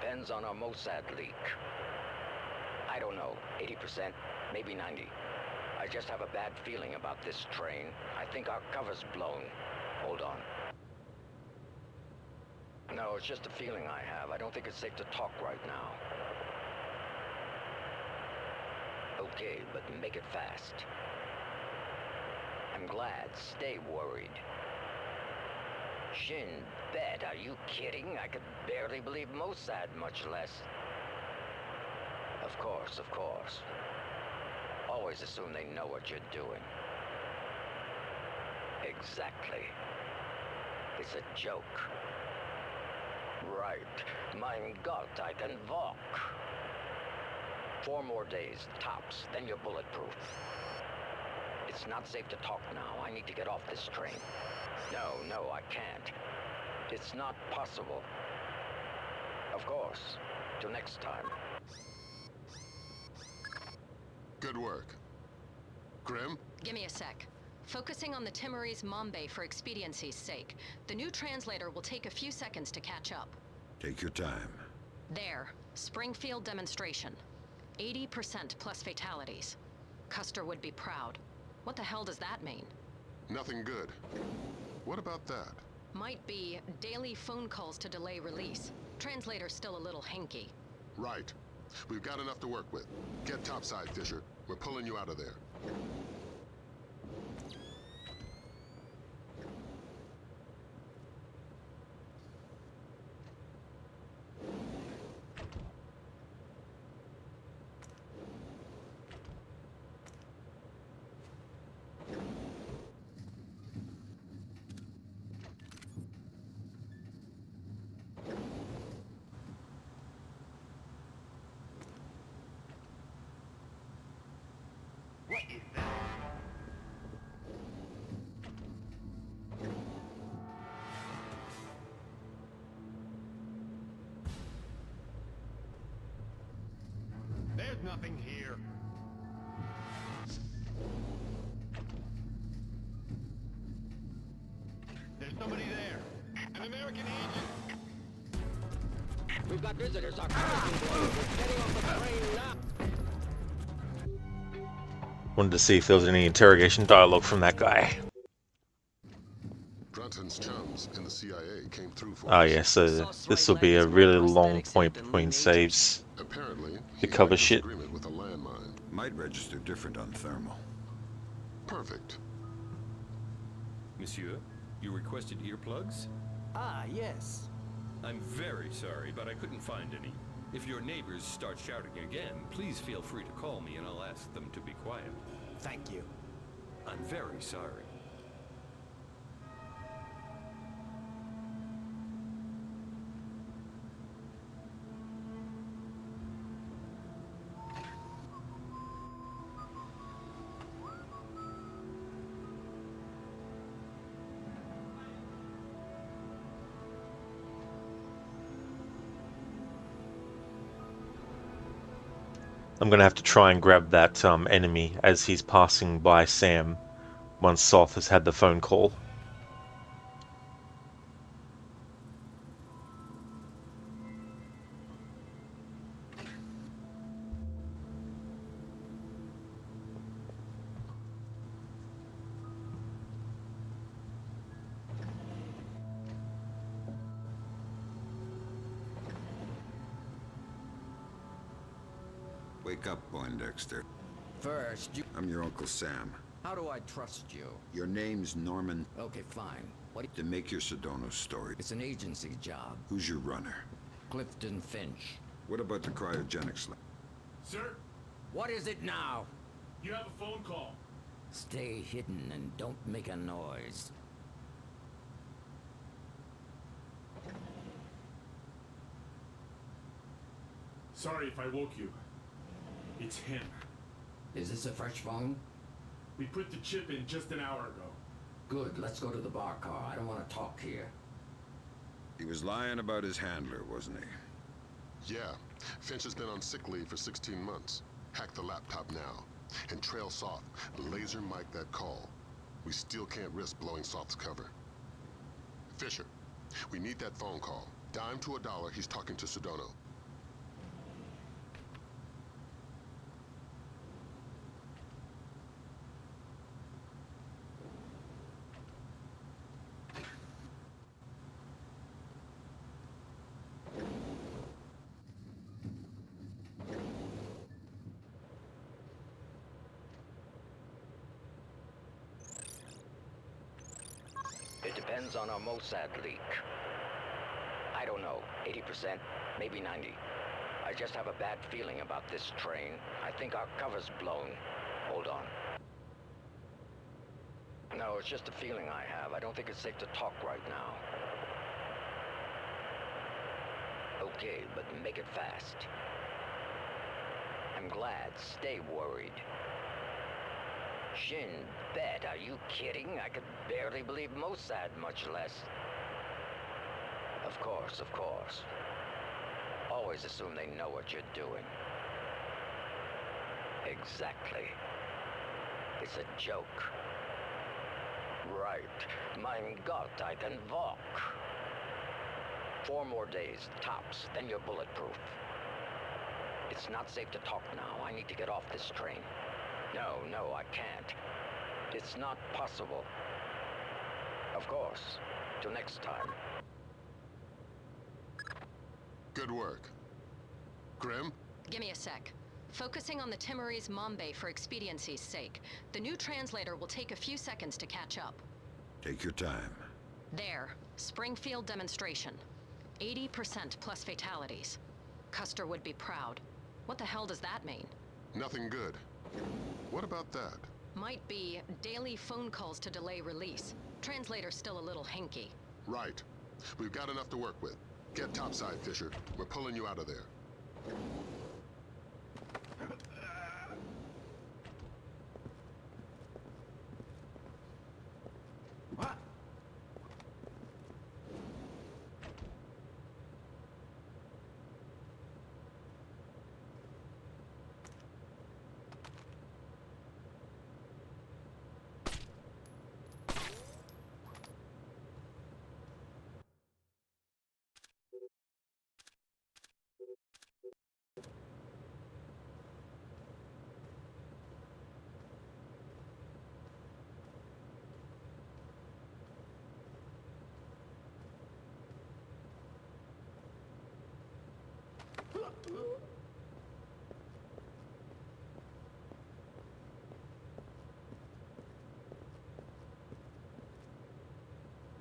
depends on a Mossad leak. I don't know, 80%, maybe 90. I just have a bad feeling about this train. I think our cover's blown. Hold on. No, it's just a feeling I have. I don't think it's safe to talk right now. Okay, but make it fast. I'm glad. Stay worried. Shin Bet, are you kidding? I could barely believe Mossad, much less. Of course, of course. Always assume they know what you're doing. Exactly. It's a joke. Right. Mein Gott, I can walk. 4 more days, tops, then you're bulletproof. It's not safe to talk now. I need to get off this train. No, I can't. It's not possible. Of course. Till next time. Good work. Grim? Give me a sec. Focusing on the Timorese Mambe for expediency's sake. The new translator will take a few seconds to catch up. Take your time. There. Springfield demonstration. 80% plus fatalities. Custer would be proud. What the hell does that mean? Nothing good. What about that? Might be daily phone calls to delay release. Translator's still a little hinky. Right. We've got enough to work with. Get topside, Fisher. We're pulling you out of there. What is that? There's nothing here. There's somebody there. An American agent. We've got visitors. Our car's been blown. We're getting off the train now. Wanted to see if there was any interrogation dialogue from that guy. Brunton's chums in the CIA came through for Oh us. yeah, so this will be a really long point between saves Apparently, to cover shit. agreement with a landmine. Might register different on thermal. Perfect. Monsieur, you requested earplugs? Ah, yes. I'm very sorry, but I couldn't find any. If your neighbors start shouting again, please feel free to call me and I'll ask them to be quiet. Thank you. I'm very sorry. I'm gonna have to try and grab that enemy as he's passing by Sam once Soth has had the phone call. Wake up, Poindexter. First, I'm your Uncle Sam. how do I trust you? Your name's Norman. Okay, fine. What? To make your Sedona story. It's an agency job. Who's your runner? Clifton Finch. What about the cryogenics lab? Sir, What is it now? you have a phone call. Stay hidden and don't make a noise. Sorry if I woke you. It's him. Is this a fresh phone? We put the chip in just an hour ago. Good, let's go to the bar car. I don't want to talk here. He was lying about his handler, wasn't he? Yeah. Finch has been on sick leave for 16 months. Hack the laptop now. And trail Soth. Laser mic that call. We still can't risk blowing Soth's cover. Fisher, we need that phone call. Dime to $1, he's talking to Sedona. depends on a Mossad leak. I don't know, 80%, maybe 90. I just have a bad feeling about this train. I think our cover's blown. Hold on. No, it's just a feeling I have. I don't think it's safe to talk right now. Okay, but make it fast. I'm glad. Stay worried. Shin Bet, are you kidding? I could barely believe Mossad, much less. Of course, of course. Always assume they know what you're doing. Exactly. It's a joke. Right. Mein Gott, I can walk. 4 more days, tops, then you're bulletproof. It's not safe to talk now. I need to get off this train. No, I can't. It's not possible. Of course. Till next time. Good work. Grim? Give me a sec. Focusing on the Timorese Mambe for expediency's sake. The new translator will take a few seconds to catch up. Take your time. There. Springfield demonstration. 80% plus fatalities. Custer would be proud. What the hell does that mean? Nothing good. What about that? Might be daily phone calls to delay release. Translator's still a little hinky. Right. We've got enough to work with. Get topside, Fisher. We're pulling you out of there.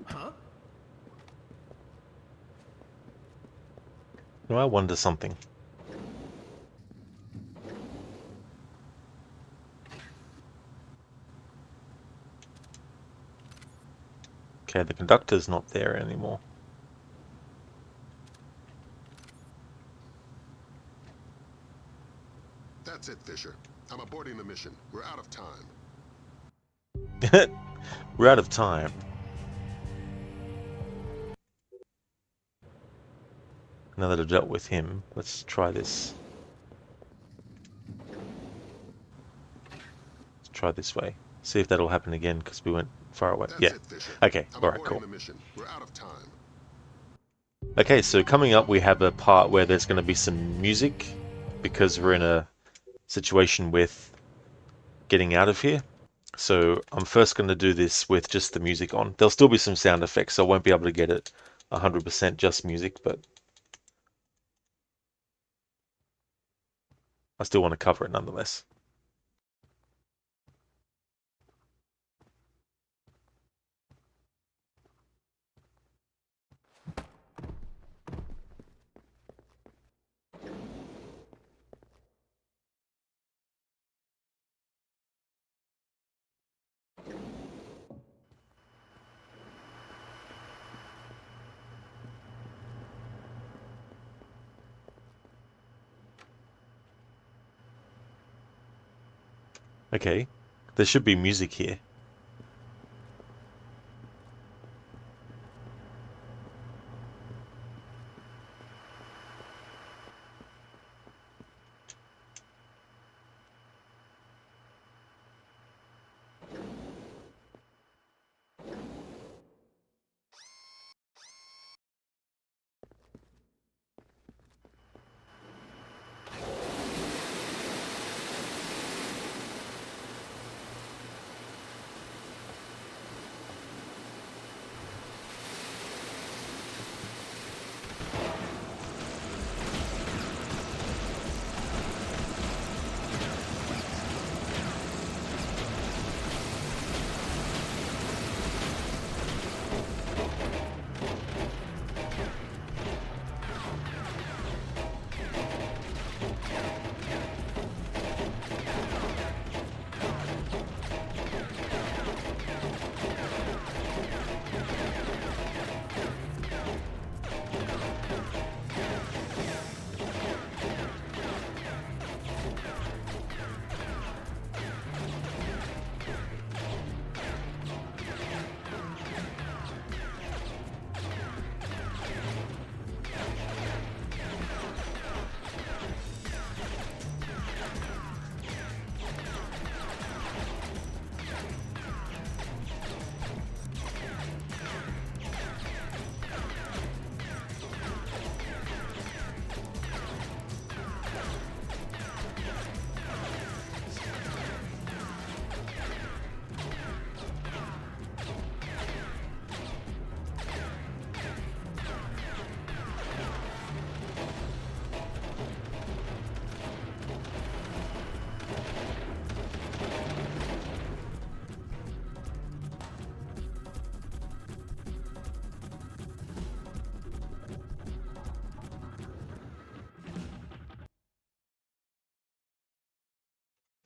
Huh? Now I wonder something. Okay, the conductor's not there anymore. That's it, Fisher. I'm aborting the mission. We're out of time. We're out of time. Now that I've dealt with him, let's try this. Let's try this way. See if that'll happen again, because we went far away. That's Yeah. it, Fisher. Okay, I'm alright, aborting cool. the mission. We're out of time. Okay, so coming up we have a part where there's going to be some music, because we're in a situation with getting out of here. So I'm first going to do this with just the music on. There'll still be some sound effects, so I won't be able to get it 100% just music, but I still want to cover it nonetheless. Okay, there should be music here.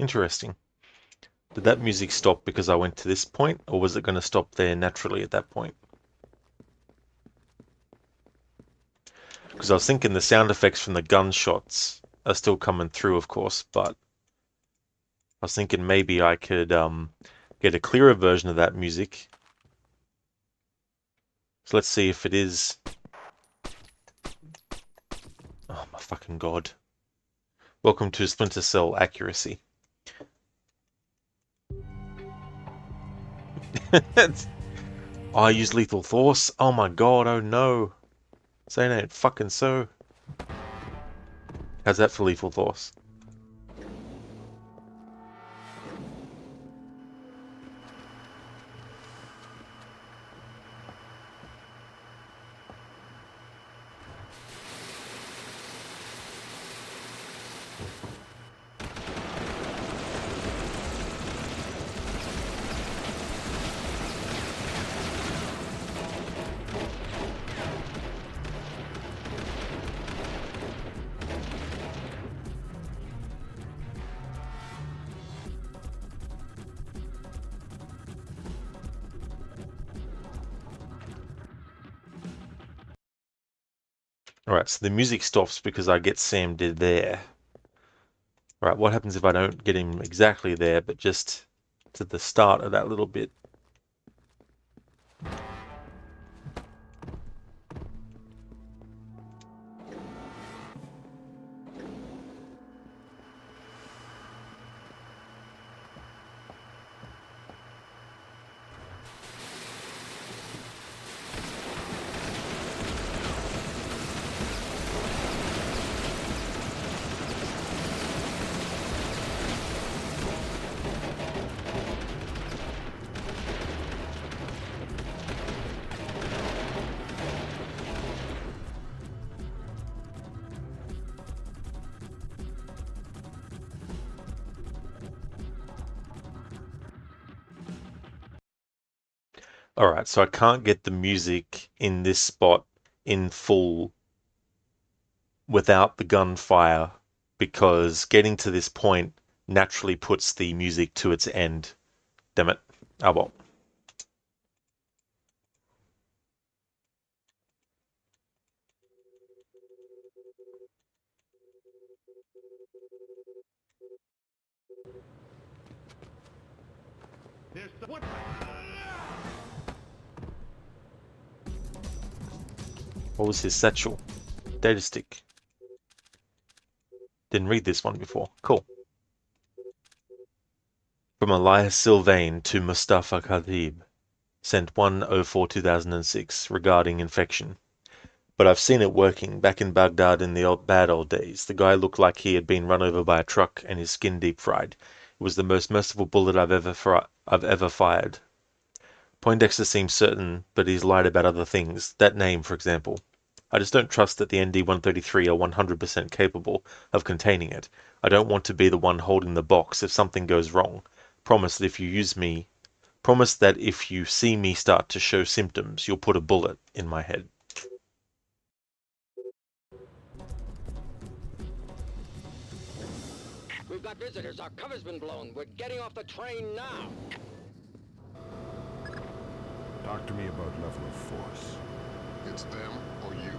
Interesting. Did that music stop because I went to this point, or was it going to stop there naturally at that point? Because I was thinking the sound effects from the gunshots are still coming through, of course, but I was thinking maybe I could get a clearer version of that music. So let's see if it is... Oh my fucking god. Welcome to Splinter Cell accuracy. Oh, I use lethal force? Oh my god, oh no. Say it ain't fucking so. How's that for lethal force? Alright, so the music stops because I get Sam dead there. Alright, what happens if I don't get him exactly there, but just to the start of that little bit? Alright, so I can't get the music in this spot in full without the gunfire because getting to this point naturally puts the music to its end. Damn it. Oh well. There's the what? What was his satchel? Data stick. Didn't read this one before. Cool. From Elias Sylvain to Mustafa Khatib. Sent 1/04/2006 regarding infection. But I've seen it working. Back in Baghdad in the bad old days, the guy looked like he had been run over by a truck and his skin deep fried. It was the most merciful bullet I've ever fired. Poindexter seems certain, but he's lied about other things. That name, for example. I just don't trust that the ND-133 are 100% capable of containing it. I don't want to be the one holding the box if something goes wrong. Promise that if you see me start to show symptoms, you'll put a bullet in my head. We've got visitors. Our cover's been blown. We're getting off the train now. Talk to me about level of force. It's them or you.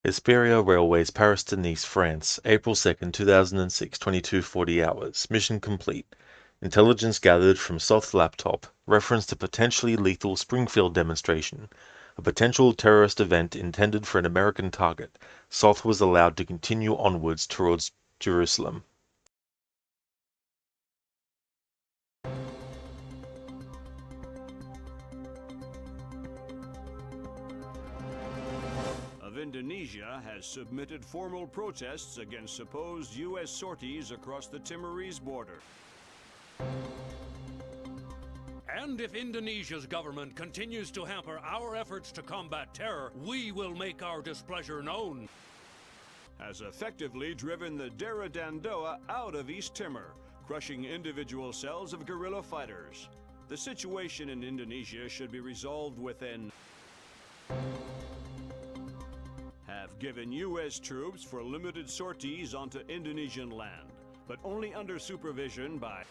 Esperia Railways, Paris to Nice, France, April 2nd, 2006, 22:40 hours. Mission complete. Intelligence gathered from Soth's laptop. Reference to potentially lethal Springfield demonstration. A potential terrorist event intended for an American target. Soth was allowed to continue onwards towards Jerusalem. Indonesia has submitted formal protests against supposed U.S. sorties across the Timorese border. And if Indonesia's government continues to hamper our efforts to combat terror, we will make our displeasure known. Has effectively driven the Dera Dandoa out of East Timor, crushing individual cells of guerrilla fighters. The situation in Indonesia should be resolved within. Have given U.S. troops for limited sorties onto Indonesian land, but only under supervision by.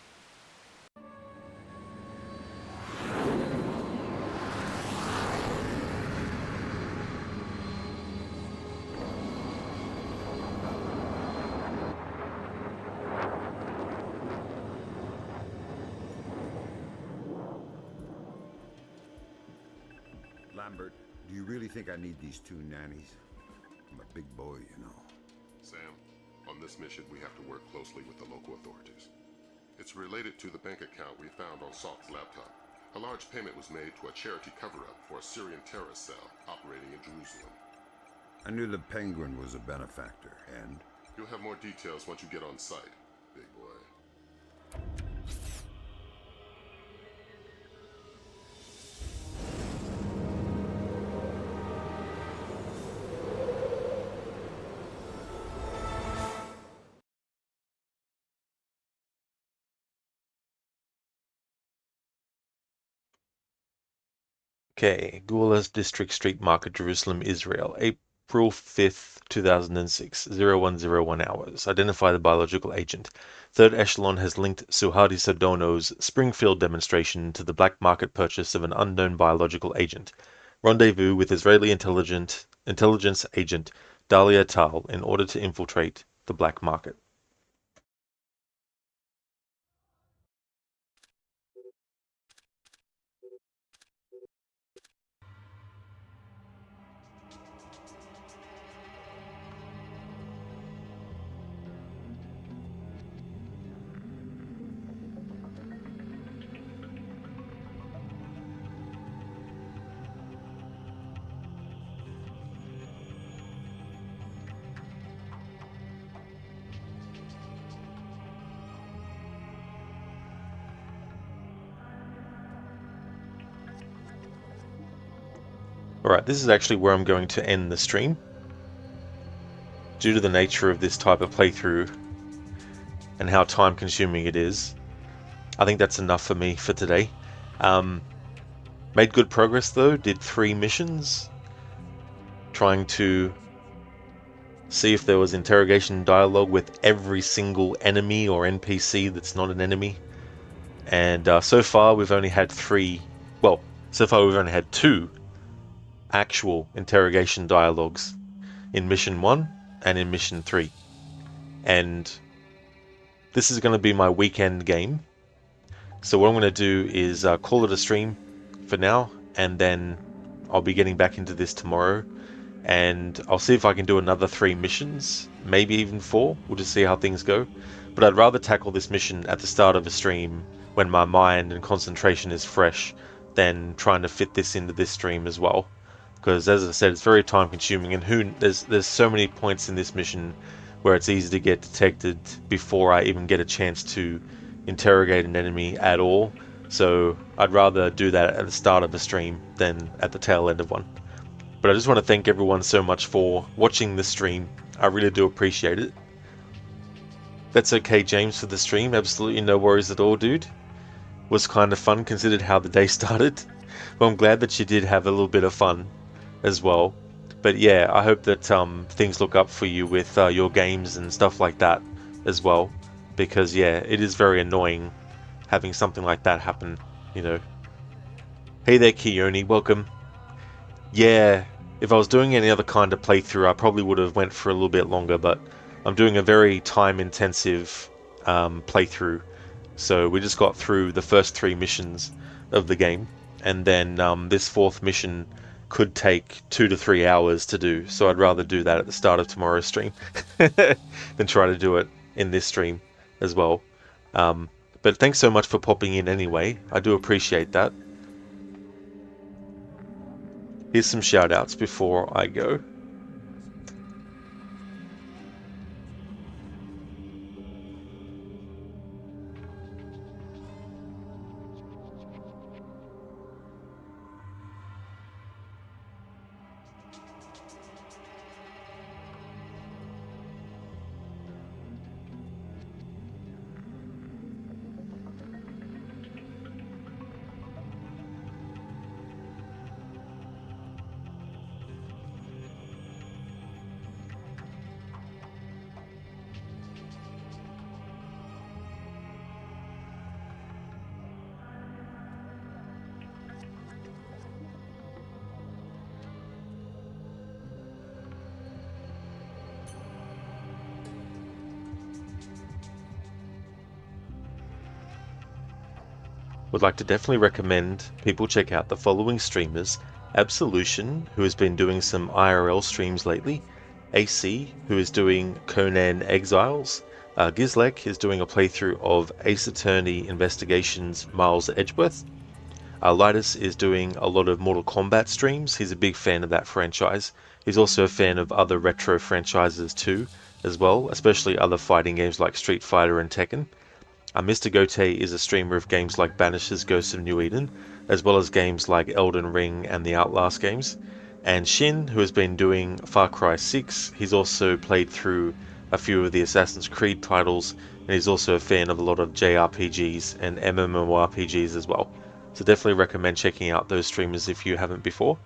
Lambert, do you really think I need these two nannies? I'm a big boy, you know. Sam, on this mission we have to work closely with the local authorities. It's related to the bank account we found on Soth's laptop. A large payment was made to a charity cover-up for a Syrian terrorist cell operating in Jerusalem. I knew the Penguin was a benefactor, and? You'll have more details once you get on site, big boy. Okay, Gulas District Street Market, Jerusalem, Israel, April 5th, 2006, 0101 hours. Identify the biological agent. Third echelon has linked Suhardi Sardono's Springfield demonstration to the black market purchase of an unknown biological agent. Rendezvous with Israeli intelligence agent Dalia Tal in order to infiltrate the black market. Alright, this is actually where I'm going to end the stream. Due to the nature of this type of playthrough and how time consuming it is, I think that's enough for me for today. Made good progress though, did 3 missions, trying to see if there was interrogation dialogue with every single enemy or NPC that's not an enemy. And so far we've only had 2 actual interrogation dialogues in mission 1 and in mission 3. And this is going to be my weekend game. So what I'm going to do is call it a stream for now, and then I'll be getting back into this tomorrow. And I'll see if I can do another 3 missions, maybe even 4. We'll just see how things go. But I'd rather tackle this mission at the start of a stream when my mind and concentration is fresh than trying to fit this into this stream as well. Because as I said, it's very time consuming, and there's so many points in this mission where it's easy to get detected before I even get a chance to interrogate an enemy at all. So I'd rather do that at the start of a stream than at the tail end of one. But I just want to thank everyone so much for watching the stream. I really do appreciate it. That's okay, James, for the stream. Absolutely no worries at all, dude. Was kind of fun considered how the day started. Well, I'm glad that you did have a little bit of fun as well. But yeah, I hope that things look up for you with your games and stuff like that as well. Because yeah, it is very annoying having something like that happen, you know. Hey there, Kioni, welcome. Yeah, if I was doing any other kind of playthrough, I probably would have went for a little bit longer, but I'm doing a very time-intensive playthrough. So we just got through the first 3 missions of the game, and then this 4th mission could take 2 to 3 hours to do, so I'd rather do that at the start of tomorrow's stream than try to do it in this stream as well. But thanks so much for popping in anyway, I do appreciate that. Here's some shout outs before I go. Would like to definitely recommend people check out the following streamers: Absolution, who has been doing some IRL streams lately, AC, who is doing Conan Exiles, Gizlek is doing a playthrough of Ace Attorney Investigations Miles Edgeworth, Lidus is doing a lot of Mortal Kombat streams. He's a big fan of that franchise. He's also a fan of other retro franchises too, as well, especially other fighting games like Street Fighter and Tekken. Mr. Gote is a streamer of games like Banishers Ghosts of New Eden, as well as games like Elden Ring and the Outlast games. And Shin, who has been doing Far Cry 6, he's also played through a few of the Assassin's Creed titles, and he's also a fan of a lot of JRPGs and MMORPGs as well. So definitely recommend checking out those streamers if you haven't before.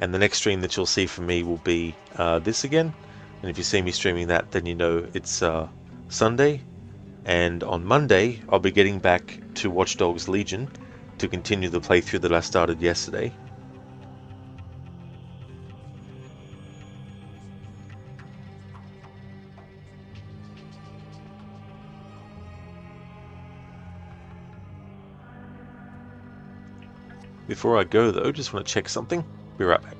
And the next stream that you'll see from me will be this again. And if you see me streaming that, then you know it's Sunday. And on Monday, I'll be getting back to Watch Dogs Legion to continue the playthrough that I started yesterday. Before I go though, just want to check something. Be right back.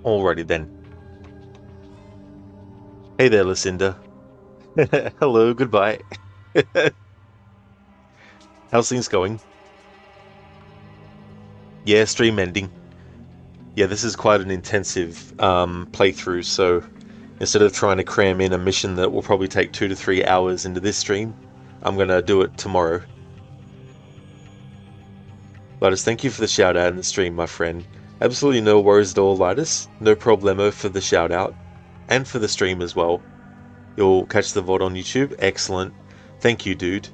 Alrighty then. Hey there, Lucinda. Hello, goodbye. How's things going? Yeah, stream ending. Yeah, this is quite an intensive playthrough, so instead of trying to cram in a mission that will probably take 2 to 3 hours into this stream, I'm going to do it tomorrow. Lidus, thank you for the shout out in the stream, my friend. Absolutely no worries at all, Lidus. No problemo for the shout out. And for the stream as well. You'll catch the VOD on YouTube. Excellent. Thank you, dude.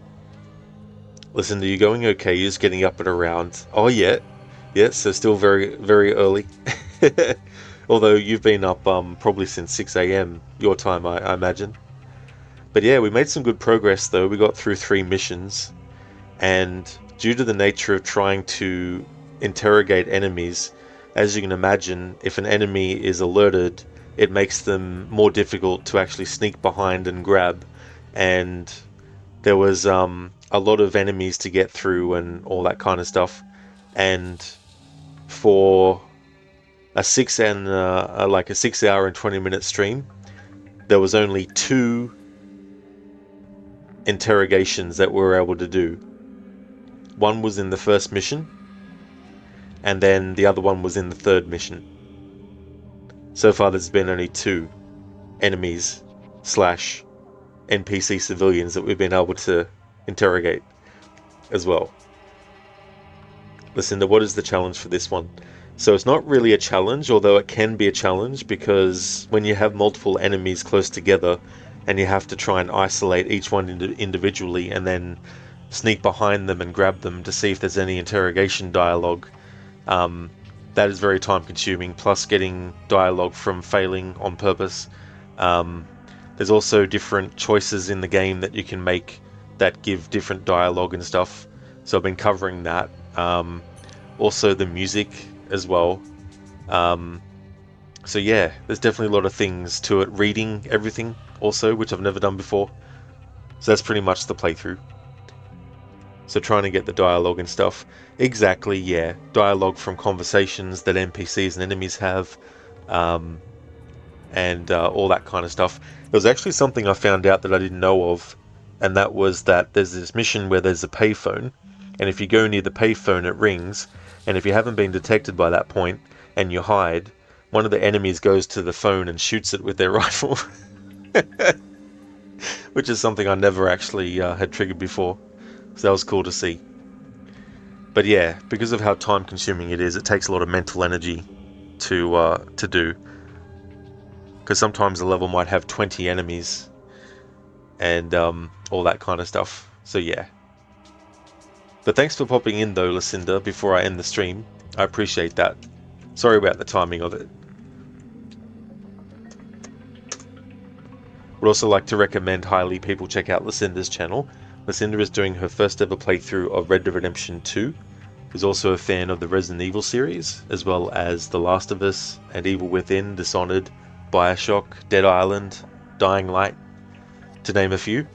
Listen, are you going okay? You're just getting up and around. Oh, yeah. Yeah, so still very, very early. Although you've been up probably since 6 AM your time, I imagine. But yeah, we made some good progress though. We got through 3 missions. And due to the nature of trying to interrogate enemies, as you can imagine, if an enemy is alerted, it makes them more difficult to actually sneak behind and grab. And there was a lot of enemies to get through and all that kind of stuff. And for a 6 hour and 20-minute stream, there was only 2 interrogations that we were able to do. One was in the first mission, and then the other one was in the third mission. So far there's been only 2 enemies / NPC civilians that we've been able to interrogate as well. Lucinda, what is the challenge for this one? So it's not really a challenge, although it can be a challenge, because when you have multiple enemies close together and you have to try and isolate each one individually and then sneak behind them and grab them to see if there's any interrogation dialogue, that is very time consuming, plus getting dialogue from failing on purpose. There's also different choices in the game that you can make that give different dialogue and stuff, so I've been covering that. Also the music as well. So yeah, there's definitely a lot of things to it. Reading everything also, which I've never done before. So that's pretty much the playthrough. So trying to get the dialogue and stuff. Exactly, yeah. Dialogue from conversations that NPCs and enemies have. And all that kind of stuff. There was actually something I found out that I didn't know of, and that was that there's this mission where there's a payphone, and if you go near the payphone it rings, and if you haven't been detected by that point and you hide, one of the enemies goes to the phone and shoots it with their rifle. Which is something I never actually had triggered before, so that was cool to see. But yeah, because of how time consuming it is, it takes a lot of mental energy to do. Because sometimes a level might have 20 enemies and all that kind of stuff. So yeah. But thanks for popping in though, Lucinda, before I end the stream. I appreciate that. Sorry about the timing of it. Would also like to recommend highly people check out Lucinda's channel. Lucinda is doing her first ever playthrough of Red Dead Redemption 2. Is also a fan of the Resident Evil series, as well as The Last of Us and Evil Within, Dishonored, Bioshock, Dead Island, Dying Light, to name a few.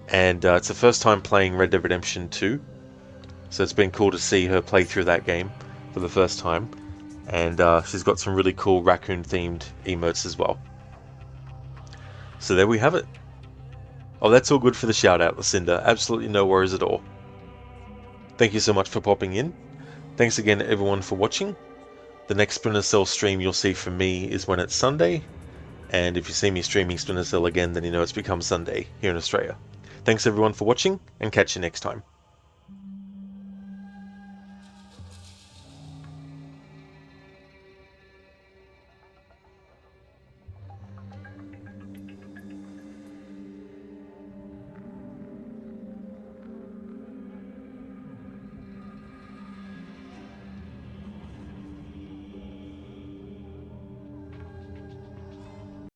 And it's the first time playing Red Dead Redemption 2, so it's been cool to see her play through that game for the first time. And she's got some really cool raccoon themed emotes as well. So there we have it. Oh, that's all good for the shout out, Lucinda. Absolutely no worries at all. Thank you so much for popping in. Thanks again everyone for watching. The next Splinter Cell stream you'll see from me is when it's Sunday, and if you see me streaming Splinter Cell again, then you know it's become Sunday here in Australia. Thanks everyone for watching, and catch you next time.